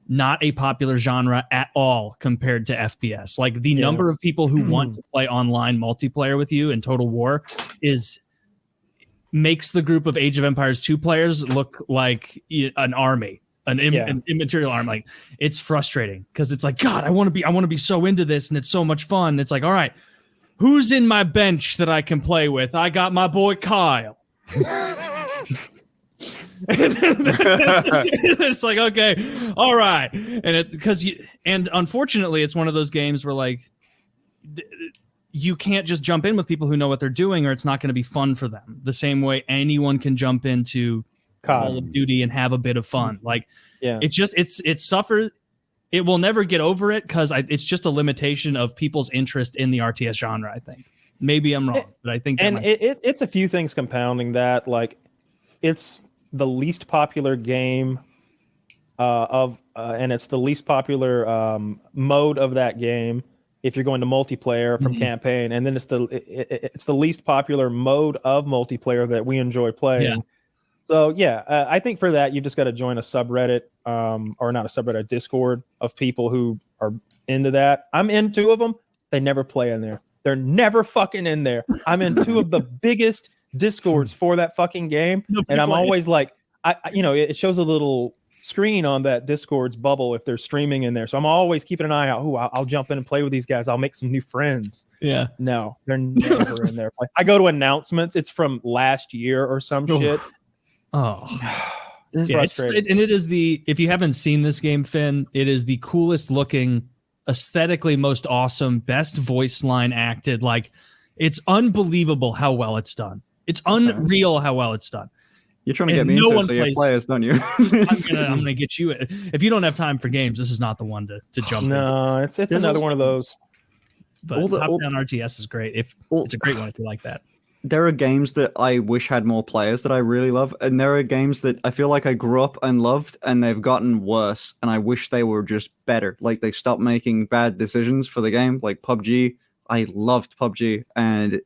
not a popular genre at all compared to FPS. Like the number of people who want to play online multiplayer with you in Total War makes the group of Age of Empires 2 players look like an army, an immaterial army. Like it's frustrating because it's like, God, I want to be so into this and it's so much fun. It's like, all right, who's in my bench that I can play with? I got my boy Kyle. It's like, okay, all right, and unfortunately it's one of those games where like you can't just jump in with people who know what they're doing or it's not going to be fun for them the same way anyone can jump into Call of Duty and have a bit of fun. Like it suffers. It will never get over it because it's just a limitation of people's interest in the RTS genre. I think maybe I'm wrong, but I think it's a few things compounding that. Like it's the least popular game and it's the least popular mode of that game if you're going to multiplayer from campaign, and then it's the least popular mode of multiplayer that we enjoy playing. So I think for that you just got to join a subreddit or not a subreddit, a Discord of people who are into that. I'm in 2 of them. They never play in there. They're never fucking in there. I'm in 2 of the biggest Discords for that fucking game, and I'm always like, it shows a little screen on that Discord's bubble if they're streaming in there, so I'm always keeping an eye out. I'll jump in and play with these guys. I'll make some new friends. No, they're never in there. I go to announcements. It's from last year or some shit. This is and it is if you haven't seen this game, Finn, it is the coolest looking, aesthetically most awesome, best voice line acted. Like it's unbelievable how well it's done. It's unreal how well it's done. You're trying to get me into it, so you play us, don't you? I'm gonna get you. If you don't have time for games, this is not the one to jump. No, it's another one of those. But top-down RTS is great. It's a great one if you like that. There are games that I wish had more players that I really love, and there are games that I feel like I grew up and loved, and they've gotten worse, and I wish they were just better. Like they stopped making bad decisions for the game. Like PUBG, I loved PUBG, and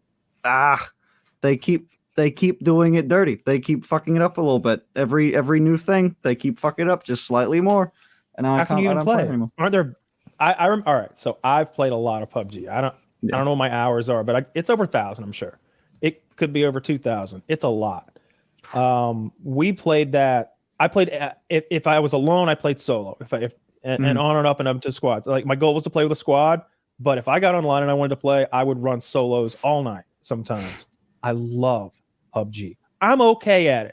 they keep doing it dirty. They keep fucking it up a little bit. Every new thing, they keep fucking it up just slightly more. And I don't play anymore. Aren't there? All right. So I've played a lot of PUBG. I don't know what my hours are, but it's over 1,000. I'm sure it could be over 2,000. It's a lot. We played that. I played if I was alone, I played solo. And on and up to squads. Like my goal was to play with a squad, but if I got online and I wanted to play, I would run solos all night. Sometimes I love PUBG. I'm okay at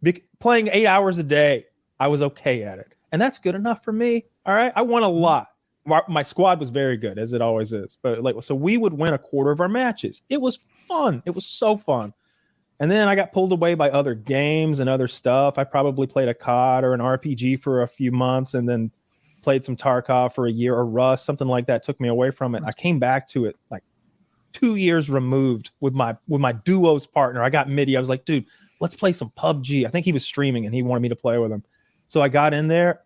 it. Playing 8 hours a day, I was okay at it, and that's good enough for me. All right, I won a lot. My squad was very good, as it always is. But so we would win a quarter of our matches. It was fun. It was so fun. And then I got pulled away by other games and other stuff. I probably played a COD or an RPG for a few months, and then played some Tarkov for a year, or Rust, something like that, took me away from it. I came back to it like 2 years removed with my duos partner. I got MIDI. I was like, dude, let's play some PUBG. I think he was streaming and he wanted me to play with him. So I got in there.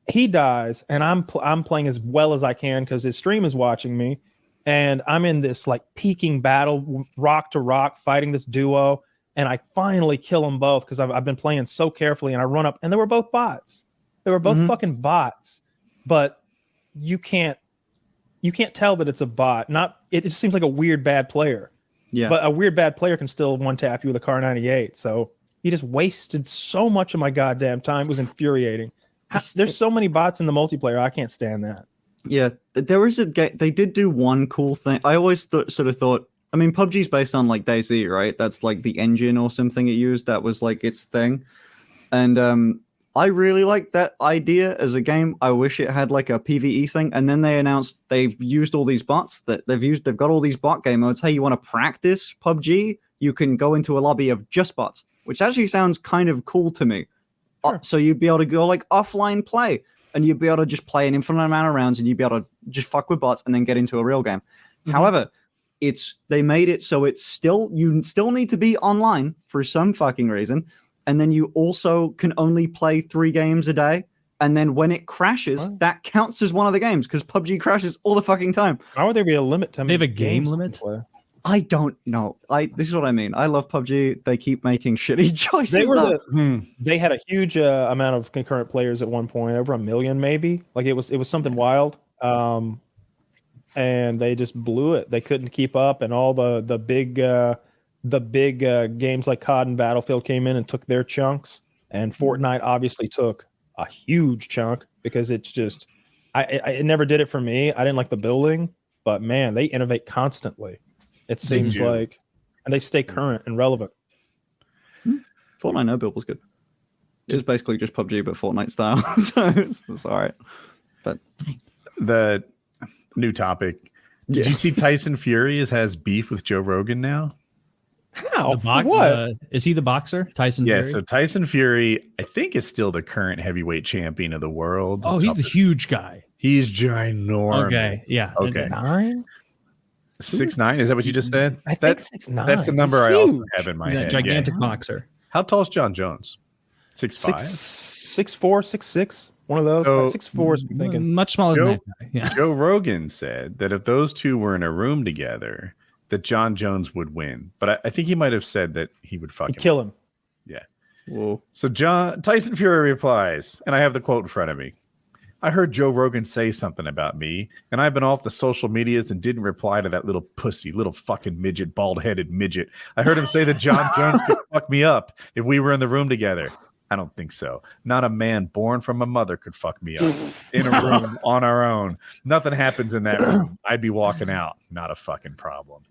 He dies, and I'm playing as well as I can because his stream is watching me. And I'm in this like peaking battle, rock to rock, fighting this duo. And I finally kill them both because I've been playing so carefully. And I run up, and they were both bots. They were both fucking bots. But you can't tell that it's a bot. It just seems like a weird bad player. Yeah. But a weird bad player can still one tap you with a Car 98. So he just wasted so much of my goddamn time. It was infuriating. There's so many bots in the multiplayer. I can't stand that. Yeah, there was a game. They did do one cool thing. I always sort of thought. I mean, PUBG's based on like DayZ, right? That's like the engine or something it used. That was like its thing, and I really like that idea as a game. I wish it had like a PvE thing. And then they announced they've used all these bots that they've got all these bot game modes. Hey, you want to practice PUBG? You can go into a lobby of just bots, which actually sounds kind of cool to me. Sure. So you'd be able to go like offline play. And you'd be able to just play an infinite amount of rounds, and you'd be able to just fuck with bots and then get into a real game. However, they made it so you still need to be online for some fucking reason, and then you also can only play 3 games a day. And then when it crashes, that counts as one of the games because PUBG crashes all the fucking time. Why would there be a limit to? They have a game limit. I don't know. This is what I mean. I love PUBG. They keep making shitty choices. They had a huge amount of concurrent players at one point, over 1 million maybe. Like it was something wild. And they just blew it. They couldn't keep up, and all the big games like COD and Battlefield came in and took their chunks. And Fortnite obviously took a huge chunk because it's just it never did it for me. I didn't like the building, but man, they innovate constantly. It seems like, and they stay current and relevant. Fortnite no build was good. It was basically just PUBG, but Fortnite style. So it's all right. But the new topic. Did you see Tyson Fury has beef with Joe Rogan now? How? What? Is he the boxer? Tyson Fury? Yeah, so Tyson Fury, I think, is still the current heavyweight champion of the world. Oh, he's the huge guy. He's ginormous. Okay, yeah. Okay. 9? 6'9"? Is that what you just said? I think 6'9". That's the number I also have in my He's head. a gigantic boxer. How tall is Jon Jones? 6'5"? 6'4", 6'6". One of those. So, 6'4" is thinking. Much smaller than that guy. Yeah. Joe Rogan said that if those two were in a room together, that Jon Jones would win. But I think he might have said that he would fucking kill him. Yeah. Whoa. So Tyson Fury replies, and I have the quote in front of me. I heard Joe Rogan say something about me, and I've been off the social medias and didn't reply to that little pussy, little fucking midget, bald-headed midget. I heard him say that Jon Jones could fuck me up if we were in the room together. I don't think so. Not a man born from a mother could fuck me up in a room on our own. Nothing happens in that room. I'd be walking out. Not a fucking problem.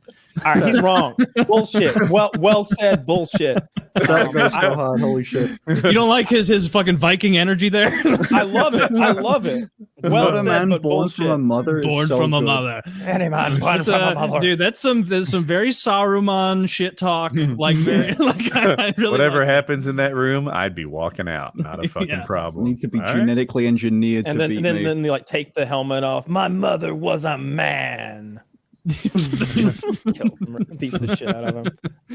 All right, he's wrong. Bullshit. Well said. Bullshit. that goes so hard. Holy shit. You don't like his fucking Viking energy there? I love it. Well Not said, a man but born bullshit. from a mother. Born so from a good. mother. Any man born from a mother. Dude, there's some very Saruman shit talk. Like, I really Whatever like happens in that room, I'd be walking out. Not a fucking problem. Need to be All right? genetically engineered And to beat me. then they like take the helmet off. My mother was a man. Beats the shit out of him.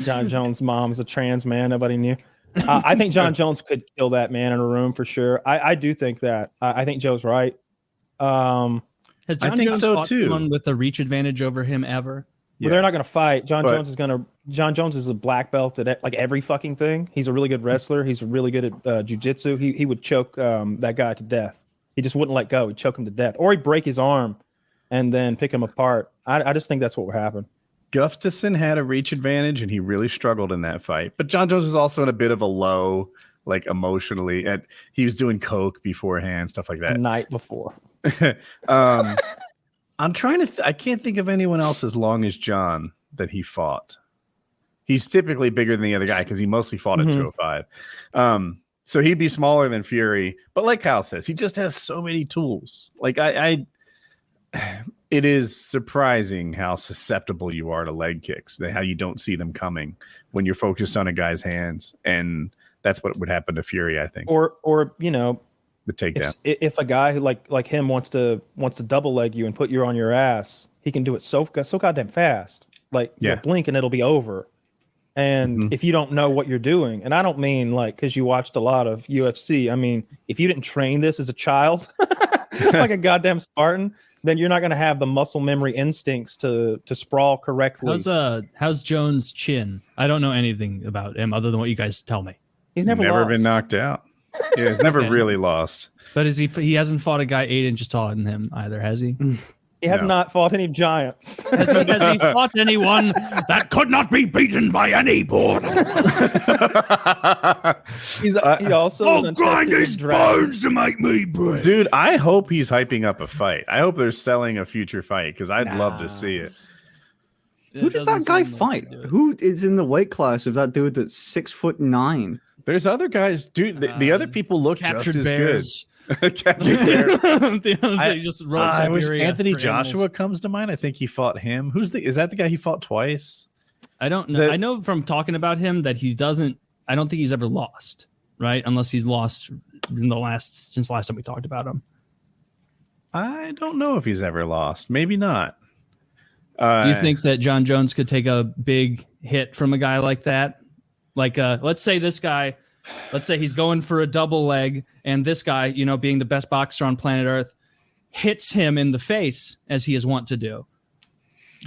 Jon Jones' mom's a trans man. Nobody knew. I think Jon Jones could kill that man in a room for sure. I do think that. I think Joe's right. Has I Jon think Jones so, fought too. someone with a reach advantage over him ever? Well, they're not going to fight. Jon Jones is a black belt at like every fucking thing. He's a really good wrestler. He's really good at jiu-jitsu. He would choke that guy to death. He just wouldn't let go. He'd choke him to death. Or he'd break his arm and then pick him apart. I just think that's what would happen. Gustafsson had a reach advantage, and he really struggled in that fight. But Jon Jones was also in a bit of a low, like emotionally. And he was doing coke beforehand, stuff like The that. night before. I'm trying to. I can't think of anyone else as long as John that he fought. He's typically bigger than the other guy because he mostly fought at 205. So he'd be smaller than Fury. But like Kyle says, he just has so many tools. Like it is surprising how susceptible you are to leg kicks, how you don't see them coming when you're focused on a guy's hands. And that's what would happen to Fury, I think. Or the takedown. If a guy who like him wants to double leg you and put you on your ass, he can do it so goddamn fast. Like you'll blink and it'll be over. And if you don't know what you're doing, and I don't mean like because you watched a lot of UFC, I mean if you didn't train this as a child, like a goddamn Spartan, then you're not going to have the muscle memory instincts to sprawl correctly. How's Jones' chin? I don't know anything about him other than what you guys tell me. He's never been knocked out. Yeah, he's never really lost. But he hasn't fought a guy 8 inches taller than him either, has he? He has not fought any giants. Has he fought anyone that could not be beaten by any board? He also grind his bones to make me breathe. Dude, I hope he's hyping up a fight. I hope they're selling a future fight because I'd love to see it. Who does that guy fight? Who is in the weight class of that dude that's 6'9"? There's other guys, dude. The other people look just as bears. good. They just wrote Siberia Anthony Joshua animals. Comes to mind. I think he fought him. Is that the guy he fought twice? I don't know. I know from talking about him that he doesn't. I don't think he's ever lost, right? Unless he's lost since last time we talked about him. I don't know if he's ever lost. Maybe not. Do you think that Jon Jones could take a big hit from a guy like that? Like, let's say this guy. Let's say he's going for a double leg, and this guy, being the best boxer on planet Earth, hits him in the face as he is wont to do.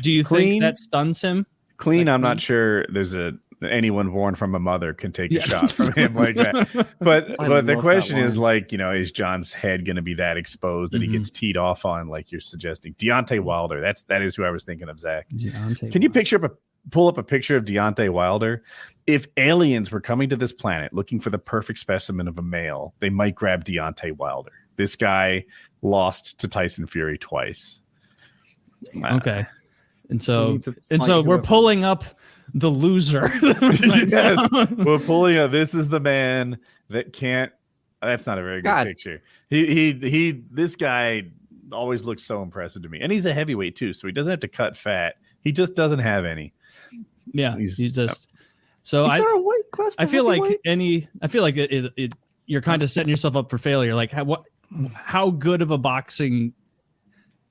Do you think that stuns him? I'm not sure there's anyone born from a mother can take a shot from him like that. But the question is is Jon's head going to be that exposed that he gets teed off on, like you're suggesting? Deontay Wilder. That is who I was thinking of, Zach. Can you pull up a picture of Deontay Wilder? If aliens were coming to this planet looking for the perfect specimen of a male, they might grab Deontay Wilder. This guy lost to Tyson Fury twice. Okay. And so we're pulling up the loser. Yes, we're pulling up. This is the man that can't. That's not a very good picture. This guy always looks so impressive to me. And he's a heavyweight too, so he doesn't have to cut fat. He just doesn't have any. Yeah, he's just. So is there a weight class? I feel like you're kind of setting yourself up for failure. Like how good of a boxing?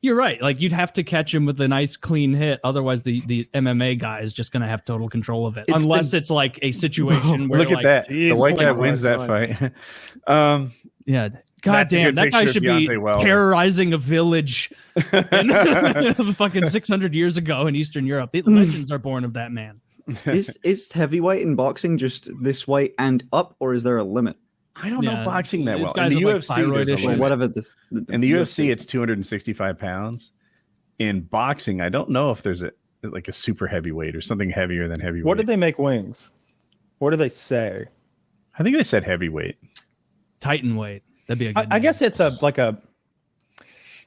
You're right. Like you'd have to catch him with a nice clean hit. Otherwise, the MMA guy is just going to have total control of it. Unless it's like a situation where look at that. The white guy wins that fight. Yeah. God damn, that guy should be terrorizing a village fucking 600 years ago in Eastern Europe. The legends are born of that man. Is heavyweight in boxing just this weight and up, or is there a limit? I don't know boxing that well. In the UFC, in the UFC, it's 265 pounds. In boxing, I don't know if there's a super heavyweight or something heavier than heavyweight. What did they make wings? What do they say? I think they said heavyweight. Titan weight. That'd be a good I guess it's I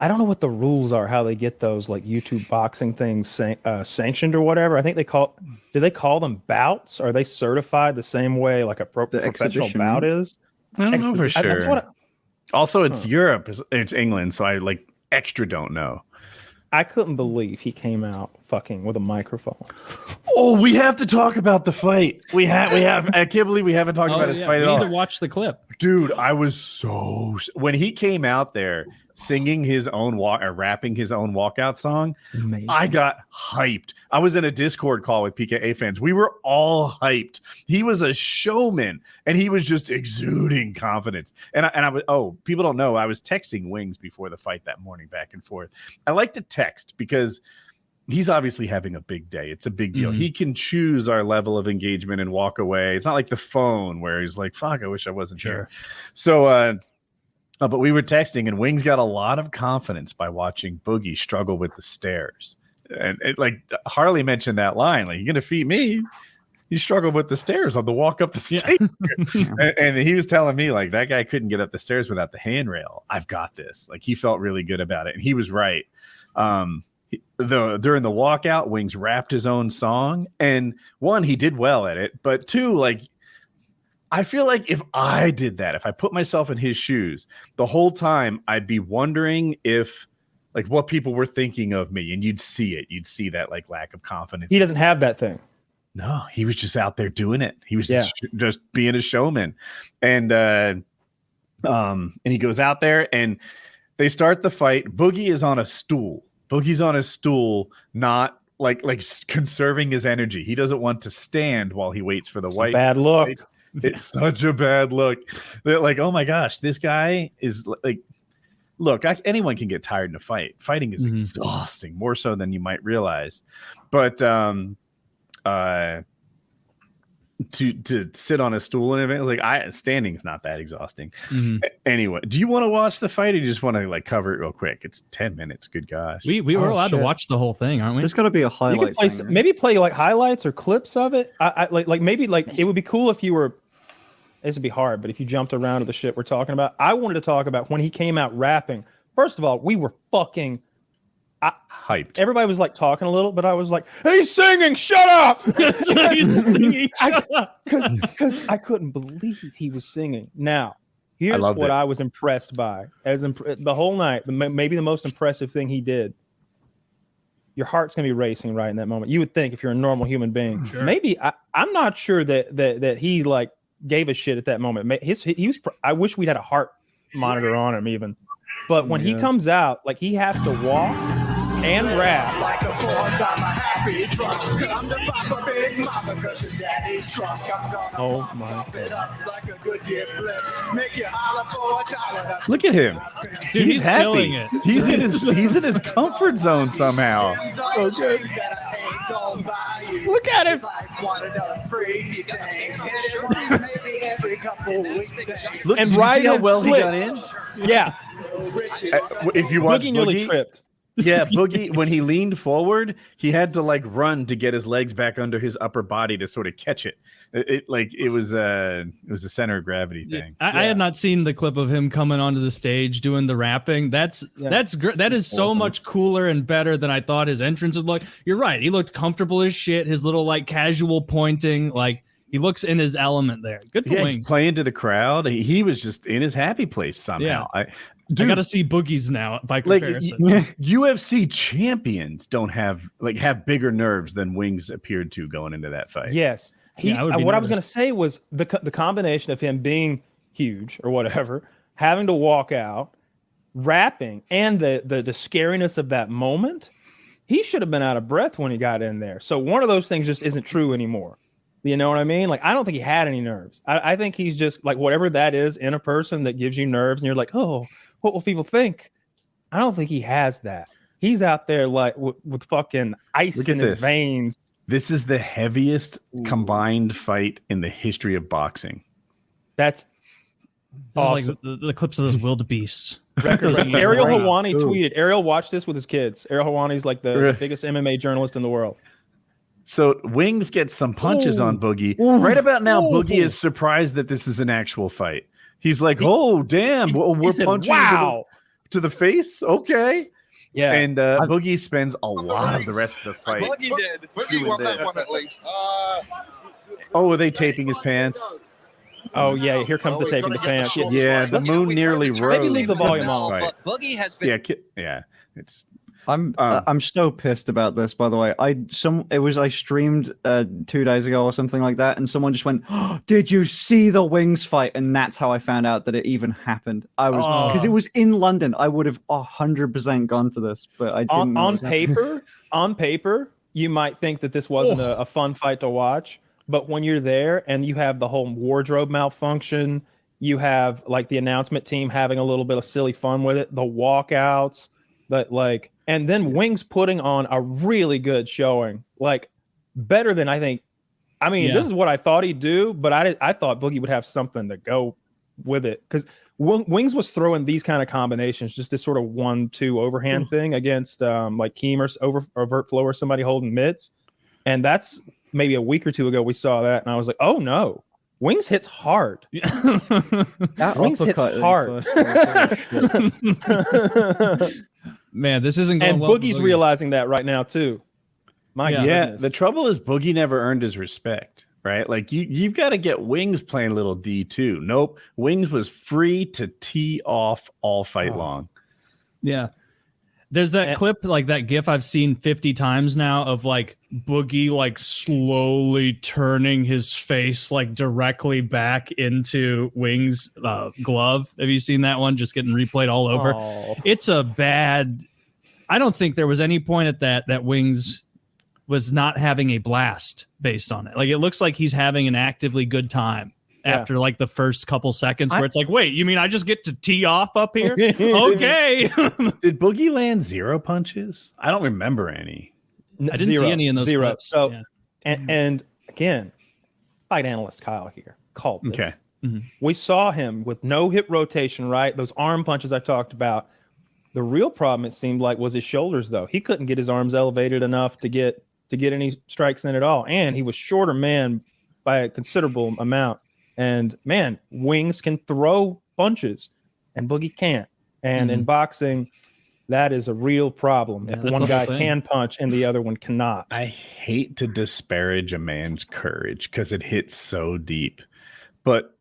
don't know what the rules are, how they get those like YouTube boxing things sanctioned or whatever. I think do they call them bouts? Are they certified the same way like a professional bout is? I don't know for sure. Also, it's Europe. It's England, so I extra don't know. I couldn't believe he came out fucking with a microphone. Oh, we have to talk about the fight. We have. I can't believe we haven't talked about his fight at all. We need to watch the clip. Dude, I was when he came out there singing his own rapping his own walkout song. Amazing. I got hyped. I was in a Discord call with PKA fans. We were all hyped. He was a showman, and he was just exuding confidence. And I was people don't know, I was texting Wings before the fight that morning back and forth. I like to text because he's obviously having a big day. It's a big deal. He can choose our level of engagement and walk away. It's not like the phone where he's like, fuck, I wish I wasn't here. So, but we were texting, and Wings got a lot of confidence by watching Boogie struggle with the stairs. And Harley mentioned that line, like, you're going to defeat me. You struggled with the stairs on the walk up the stairs. And he was telling me, like, that guy couldn't get up the stairs without the handrail. I've got this. Like, he felt really good about it. And he was right. During the walkout, Wings rapped his own song, and one, he did well at it, but two, I feel like if I did that, if I put myself in his shoes the whole time, I'd be wondering if what people were thinking of me, and you'd see that lack of confidence. He doesn't have that thing. No, he was just out there doing it. He was just being a showman. And And he goes out there and they start the fight. Boogie is on a stool. Boogie's on a stool, not like conserving his energy. He doesn't want to stand while he waits for the white. Bad look. It's such a bad look. They're like, oh my gosh, this guy is like, look, anyone can get tired in a fight. Fighting is exhausting, more so than you might realize. But to sit on a stool and everything, like standing is not that exhausting. Anyway, do you want to watch the fight, or you just want to like cover it real quick? It's 10 minutes. Good gosh. We were allowed to watch the whole thing, aren't we? There's got to be a highlight. Maybe play like highlights or clips of it. I maybe it would be cool if you were. This would be hard, but if you jumped around to the shit we're talking about, I wanted to talk about when he came out rapping. First of all, we were fucking hyped. Everybody was like talking a little, but I was like, "He's singing! Shut up!" He's singing, shut up. Because I couldn't believe he was singing. Now, here's what I was impressed by the whole night. Maybe the most impressive thing he did. Your heart's gonna be racing right in that moment. You would think if you're a normal human being, maybe I'm not sure that he like gave a shit at that moment. He was. I wish we'd had a heart monitor on him even. But when he comes out, like he has to walk and rap. Like a happy truck. Oh my God. Look at him. Dude, he's happy. Killing it. He's in his comfort zone somehow. So good. Look at him. Look, and right how well he got in. Yeah. If you watch Boogie nearly tripped. Yeah, Boogie, when he leaned forward, he had to like run to get his legs back under his upper body to sort of catch it. It was a center of gravity thing. I had not seen the clip of him coming onto the stage doing the rapping. That's great. That is so much cooler and better than I thought his entrance would look. You're right. He looked comfortable as shit. His little like casual pointing, like he looks in his element there. Good for Wings. Playing to the crowd. He was just in his happy place somehow. Yeah. I got to see Boogie's now by comparison. UFC champions don't have bigger nerves than Wings appeared to going into that fight. Yes. What I was going to say was the combination of him being huge or whatever, having to walk out, rapping, and the scariness of that moment. He should have been out of breath when he got in there. So one of those things just isn't true anymore. You know what I mean? Like, I don't think he had any nerves. I think he's just like whatever that is in a person that gives you nerves, and you're like, oh, what will people think? I don't think he has that. He's out there like with fucking ice in his veins. This is the heaviest combined fight in the history of boxing. That's awesome. Like the clips of those wildebeests. Ariel Helwani tweeted. Ariel watched this with his kids. Ariel Helwani's like the biggest MMA journalist in the world. So Wings gets some punches on Boogie. Right about now, Boogie is surprised that this is an actual fight. He's like, "Oh, damn, we're punching to the face." Okay. Yeah. And Boogie spends a lot of the rest of the fight. Boogie did. Boogie won that one at least. Oh, are they taping his pants? Oh, yeah. Here comes the taping the pants. Yeah, the moon nearly rose. Maybe leave the volume on. Boogie has been. Yeah. It's. I'm so pissed about this, by the way. I streamed 2 days ago or something like that, and someone just went, oh, "Did you see the Wings fight?" And that's how I found out that it even happened. I was because it was in London. I would have 100% gone to this, but I didn't. On paper, you might think that this wasn't a fun fight to watch, but when you're there and you have the whole wardrobe malfunction, you have like the announcement team having a little bit of silly fun with it, the walkouts, and then Wings putting on a really good showing, like better than I think. I mean, this is what I thought he'd do, but I thought Boogie would have something to go with it because Wings was throwing these kind of combinations, just this sort of 1-2 overhand thing against like Keem or overt flow or somebody holding mitts, and that's maybe a week or two ago we saw that, and I was like, oh no. Wings hits hard. Wings hits hard. Man, this isn't going and well. Boogie's realizing that right now too. My goodness. The trouble is Boogie never earned his respect, right? Like you've got to get Wings playing a little D2. Nope. Wings was free to tee off all fight long. Yeah. There's that clip, like that GIF I've seen 50 times now of like Boogie like slowly turning his face like directly back into Wings' glove. Have you seen that one? Just getting replayed all over. Oh. It's a bad. I don't think there was any point at that Wings was not having a blast based on it. Like it looks like he's having an actively good time. After like the first couple seconds where it's like, wait, you mean I just get to tee off up here? Okay. Did Boogie land 0 punches? I don't remember any. I didn't see any in those clips. So, yeah. and again, fight analyst Kyle here called this. Okay. Mm-hmm. We saw him with no hip rotation, right? Those arm punches I talked about. The real problem, it seemed like, was his shoulders, though. He couldn't get his arms elevated enough to get any strikes in at all. And he was shorter man by a considerable amount. And man, Wings can throw punches and Boogie can't. And in boxing, that is a real problem. Yeah, if one guy can punch and the other one cannot. I hate to disparage a man's courage because it hits so deep. But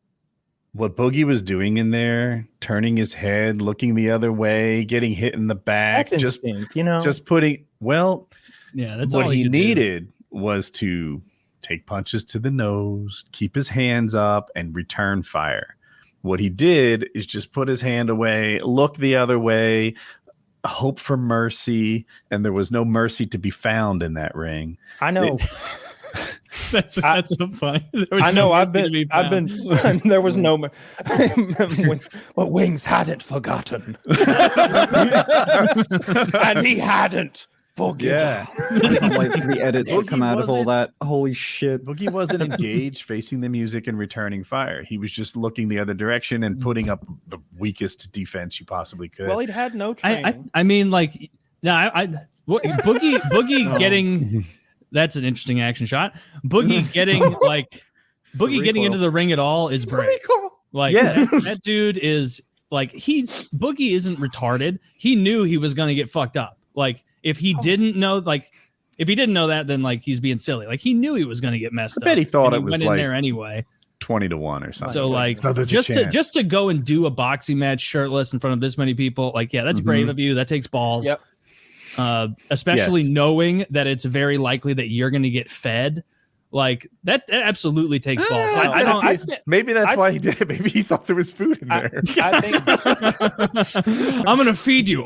what Boogie was doing in there, turning his head, looking the other way, getting hit in the back, That's instinct, you know. Just putting that's what all he could do. needed was to take punches to the nose, keep his hands up, and return fire. What he did is just put his hand away, look the other way, hope for mercy, and there was no mercy to be found in that ring. I know. That's so funny. I know. I've been. There was no. But Wings hadn't forgotten, and he hadn't forgiven. Yeah. Like the edits that come out of all that. Holy shit. Boogie wasn't engaged facing the music and returning fire. He was just looking the other direction and putting up the weakest defense you possibly could. Well, he'd had no training. I mean, like, no, Boogie getting. That's an interesting action shot. Boogie getting getting into the ring at all is brave. Like that dude is like Boogie isn't retarded. He knew he was going to get fucked up. Like if he didn't know that, then like he's being silly. Like he knew he was going to get messed up. I bet he thought it was went like in there anyway. 20-1 or something. So like just to go and do a boxing match shirtless in front of this many people, like that's brave of you. That takes balls. Yep. Especially knowing that it's very likely that you're going to get fed. Like that absolutely takes balls. Maybe that's why he did it. Maybe he thought there was food in there. I think I'm going to feed you.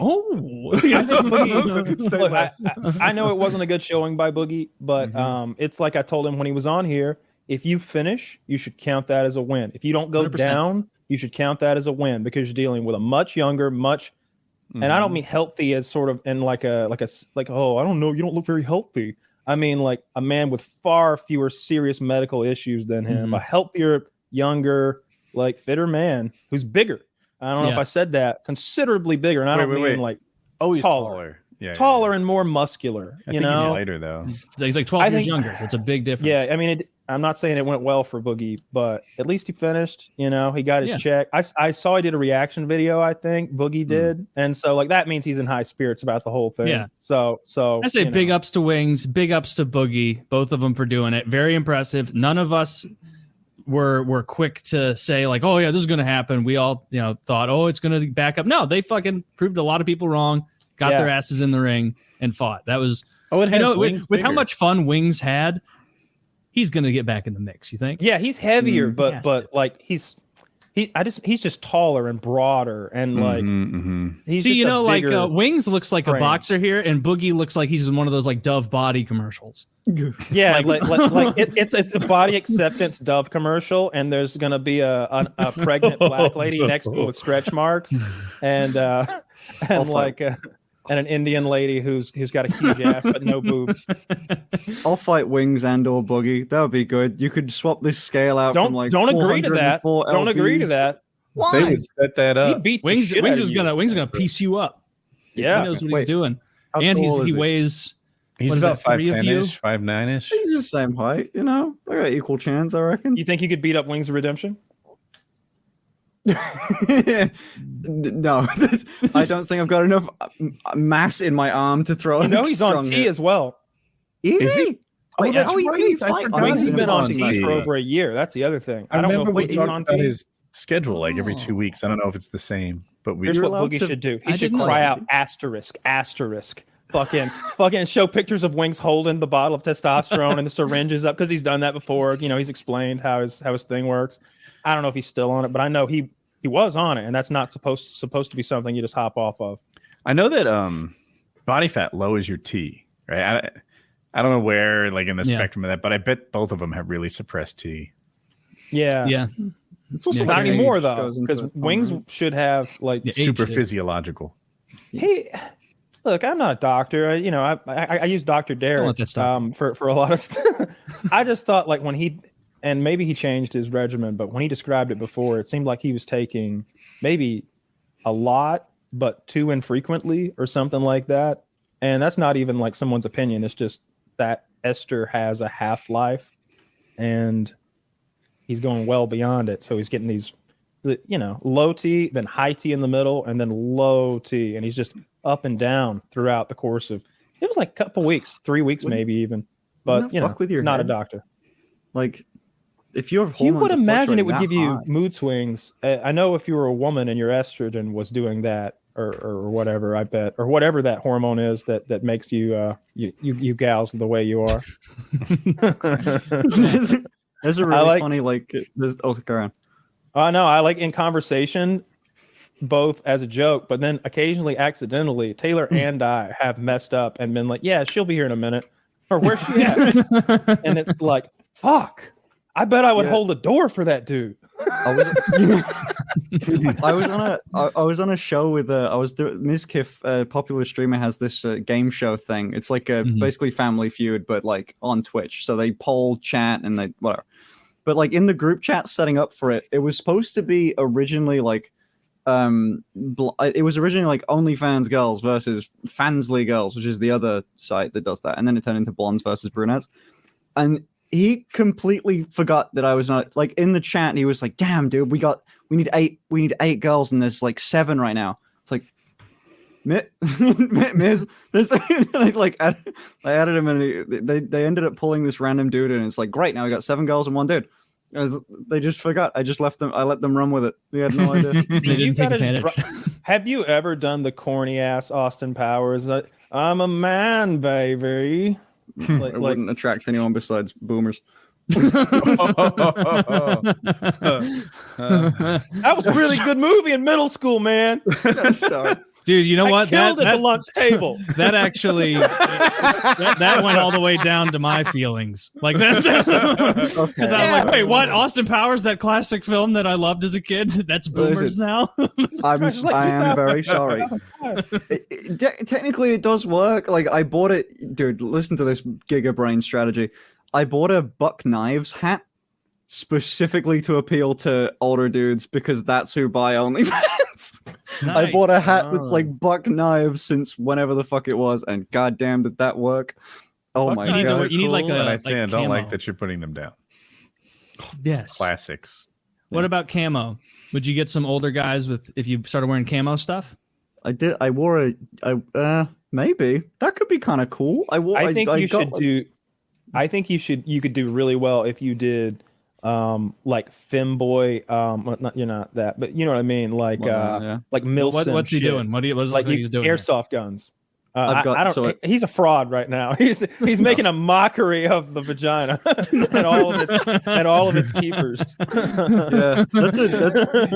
I know it wasn't a good showing by Boogie, but it's like I told him when he was on here. If you finish, you should count that as a win. If you don't go 100%. down, you should count that as a win because you're dealing with a much younger, and I don't mean healthy as sort of in like oh, I don't know, you don't look very healthy. I mean like a man with far fewer serious medical issues than him, a healthier, younger, like fitter man who's bigger. I don't know if I said that, considerably bigger, and I don't mean like he's taller. Yeah, taller and more muscular. I think he's lighter though. He's like 12 years younger. It's a big difference. Yeah, I mean, I'm not saying it went well for Boogie, but at least he finished. You know, he got his check. I saw he did a reaction video. I think Boogie did, and so like that means he's in high spirits about the whole thing. Yeah. So I say big ups to Wings, big ups to Boogie, both of them for doing it. Very impressive. None of us were quick to say like, oh yeah, this is going to happen. We all thought, oh, it's going to back up. No, they fucking proved a lot of people wrong. Got their asses in the ring and fought. That was with how much fun Wings had. He's gonna get back in the mix. You think? Yeah, he's heavier, but like he's just taller and broader and like he's like Wings looks like a boxer here, and Boogie looks like he's in one of those like Dove body commercials. Yeah, like it's a body acceptance Dove commercial, and there's gonna be a pregnant black lady next to him with stretch marks, and and an Indian lady who's got a huge ass but no boobs. I'll fight Wings and or Boogie. That would be good. You could swap this scale out from like don't agree to that. Don't agree to that. Why? They would set that up. Wings is gonna piece you up. Yeah, he knows what he's doing, and he weighs. He's about 5'10", 5'9"ish. He's the same height. You know, they got equal chance, I reckon. You think you could beat up Wings of Redemption? No, I don't think I've got enough mass in my arm to throw. He's on T as well. Is he? Oh, that's right. Wings has been on T for over a year. That's the other thing. I don't know we talked about his schedule like every 2 weeks. I don't know if it's the same, but Here's what allowed Boogie to- should do. I He should didn't know cry that. out asterisk. Fucking show pictures of Wings holding the bottle of testosterone and the syringes up because he's done that before. You know, he's explained how his thing works. I don't know if he's still on it, but I know he was on it, and that's not supposed to be something you just hop off of. I know that body fat lowers your T, right? I don't know where like in the spectrum of that, but I bet both of them have really suppressed T. Yeah. Yeah. It's also Not like anymore age though, goes into because it. Wings should have like Yeah. Super Age did. physiological. He look. I'm not a doctor. I use Dr. Derek let that stop for a lot of stuff. I just thought like when he and maybe he changed his regimen, but when he described it before, it seemed like he was taking maybe a lot, but too infrequently or something like that. And that's not even like someone's opinion. It's just that ester has a half-life, and he's going well beyond it. So he's getting these, low T, then high T in the middle, and then low T. And he's just up and down throughout the course of, it was like a couple weeks, 3 weeks, maybe even. But, Wouldn't that fuck with your not head? a doctor. Like, if your You hormones would are imagine it would fluctuating give you that high- mood swings. I know if you were a woman and your estrogen was doing that or whatever, I bet, or whatever that hormone is that makes you gals the way you are. There's a I really like- funny go on. I know. I like in conversation, both as a joke, but then occasionally accidentally, Taylor and I have messed up and been like, yeah, she'll be here in a minute. Or where's she at? And it's like, fuck. I bet I would Yeah. hold the door for that dude. I was on a show with I was doing Mizkif, a popular streamer, has this game show thing. It's like basically Family Feud, but like on Twitch. So they poll, chat, and they whatever. But like in the group chat setting up for it, it was supposed to be originally like it was originally like OnlyFans girls versus Fansly girls, which is the other site that does that, and then it turned into blondes versus brunettes. And he completely forgot that I was not like in the chat. He was like, "Damn, dude, we need eight girls, and there's like 7 right now." It's like, Miz, this like I added him, and they ended up pulling this random dude, and it's like, great, now we got 7 girls and 1 dude. They just forgot. I let them run with it. They had no idea. They didn't take advantage. Have you ever done the corny ass Austin Powers? I'm a man, baby. It wouldn't attract anyone besides boomers. That was a really good movie in middle school, man. Sorry. Dude, you know I what? killed at the lunch table. That actually that went all the way down to my feelings. Like that because I was like, wait, what? Austin Powers, that classic film that I loved as a kid? That's boomers now. I am very 2000, sorry. 2005. Technically, it does work. Like I bought it, dude. Listen to this Giga Brain strategy. I bought a Buck Knives hat specifically to appeal to older dudes because that's who buy OnlyFans. I bought a hat that's like Buck Knives since whenever the fuck it was, and goddamn did that work. Oh Buck my You need, god! you need like And a I don't camo. like that you're putting them down. Yes. Classics. What about camo? Would you get some older guys with if you started wearing camo stuff? I did. I wore maybe that could be kind of cool. I think you could do really well if you did like femboy you're not that, but you know what I mean, like yeah. like Milsim What's he shit. doing? What does Like he's doing? here? airsoft guns. I've got- I don't. so it- he's a fraud right now. He's making a mockery of the vagina and all of its keepers. Yeah, that's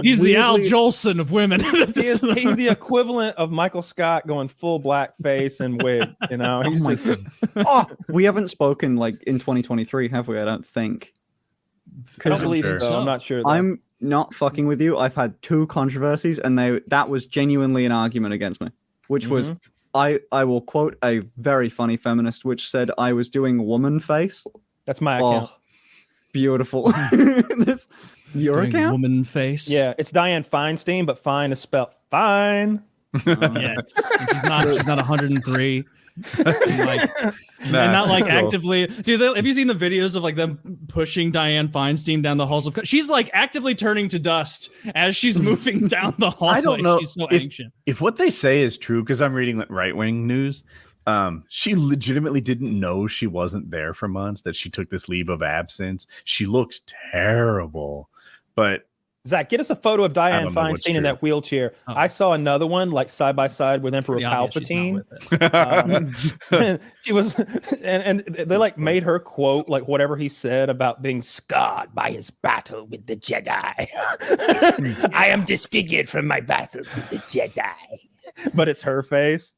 He's the Al weirdly- Jolson of women. He's the equivalent of Michael Scott going full black face and wig. You know, he's my just Oh, we haven't spoken like in 2023, have we? I don't think. I don't believe sure. so. I'm not sure. Though. I'm not fucking with you. I've had 2 controversies, and that was genuinely an argument against me, which was I will quote a very funny feminist, which said I was doing woman face. That's my account. Oh, beautiful. Your Doing account? woman face. Yeah, it's Diane Feinstein, but fine is spelled fine. Yes. And she's not 103. And not like cool. actively. Dude, have you seen the videos of like them pushing Diane Feinstein down the halls of? She's like actively turning to dust as she's moving down the hallway. I don't know She's so if- anxious. If what they say is true, because I'm reading right-wing news, she legitimately didn't know she wasn't there for months, that she took this leave of absence. She looks terrible, but Zach, get us a photo of Dianne don't know what's Feinstein in true. that wheelchair. Oh. I saw another one like side by side with Emperor Pretty obvious she's not Palpatine. with it. She was, and they like made her quote like whatever he said about being scarred by his battle with the Jedi. I am disfigured from my battles with the Jedi. But it's her face.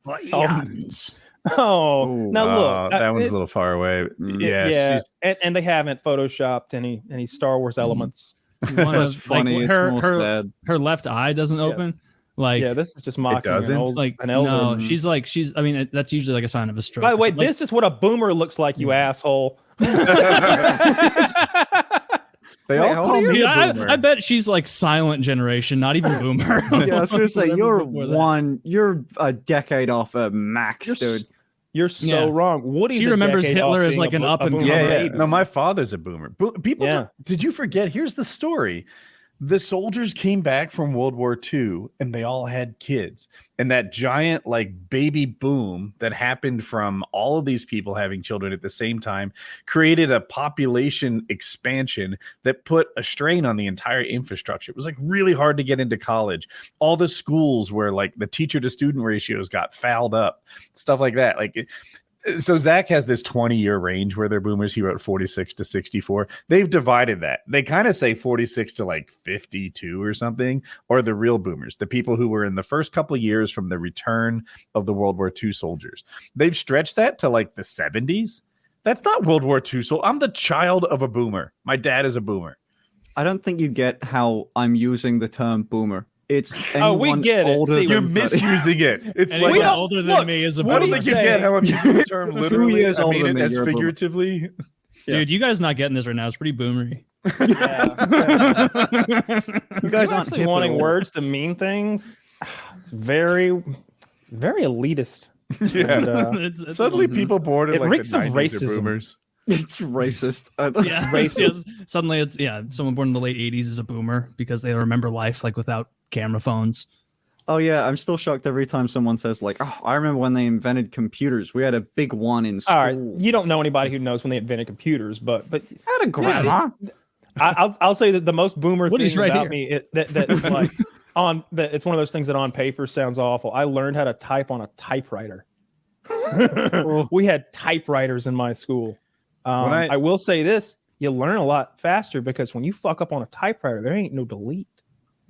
Oh, now look, that one's a little far away. Yeah, she's- and they haven't photoshopped any Star Wars elements. One That's of, funny. like, It's more sad. her left eye doesn't open. Like, Yeah, this is just mocking doesn't? like an elder. no, she's I mean, that's usually like a sign of a stroke. By the way, Like, this is what a boomer looks like, you asshole. they all how call old are me you? a boomer. I bet she's like silent generation, not even boomer. Yeah, I was gonna say Whatever before that. you're a decade off a max, dude. You're so Yeah. wrong. Woody's She a remembers decade Hitler off as being like a an bo- a up-and-coming boomer. Yeah. baby. No, my father's a boomer. People, Yeah. did you forget? Here's the story. The soldiers came back from World War II and they all had kids. And that giant like baby boom that happened from all of these people having children at the same time created a population expansion that put a strain on the entire infrastructure. It was like really hard to get into college. All the schools where like the teacher to student ratios got fouled up, stuff like that. So Zach has this 20-year range where they're boomers. He wrote 46 to 64. They've divided that. They kind of say 46 to like 52 or something, or the real boomers, the people who were in the first couple of years from the return of the World War II soldiers. They've stretched that to like the 70s. That's not World War II. So I'm the child of a boomer. My dad is a boomer. I don't think you get how I'm using the term boomer. It's Oh, we anyone get it. older See, You're than- misusing it. It's Anyone like older than look, me is a I don't boomer. think you get how I'm using the term 2 literally. years I older mean than it me, as you're a boomer. figuratively. Dude, you guys not getting this right now. It's pretty boomery. You guys aren't actually hip at wanting all. words to mean things. It's very, very elitist. Yeah. And, It's Suddenly people born in It like reeks the of 90s are racism. boomers. It's racist. yeah, racist. yes. Suddenly it's someone born in the late 80s is a boomer because they remember life like without camera phones. Oh yeah, I'm still shocked every time someone says like, "Oh, I remember when they invented computers. We had a big one in school." all right, you don't know anybody who knows when they invented computers, but I had a grandma. I'll say that the most boomer Woody's thing right about here. me that like that it's one of those things that on paper sounds awful. I learned how to type on a typewriter. We had typewriters in my school. I will say this: you learn a lot faster because when you fuck up on a typewriter, there ain't no delete.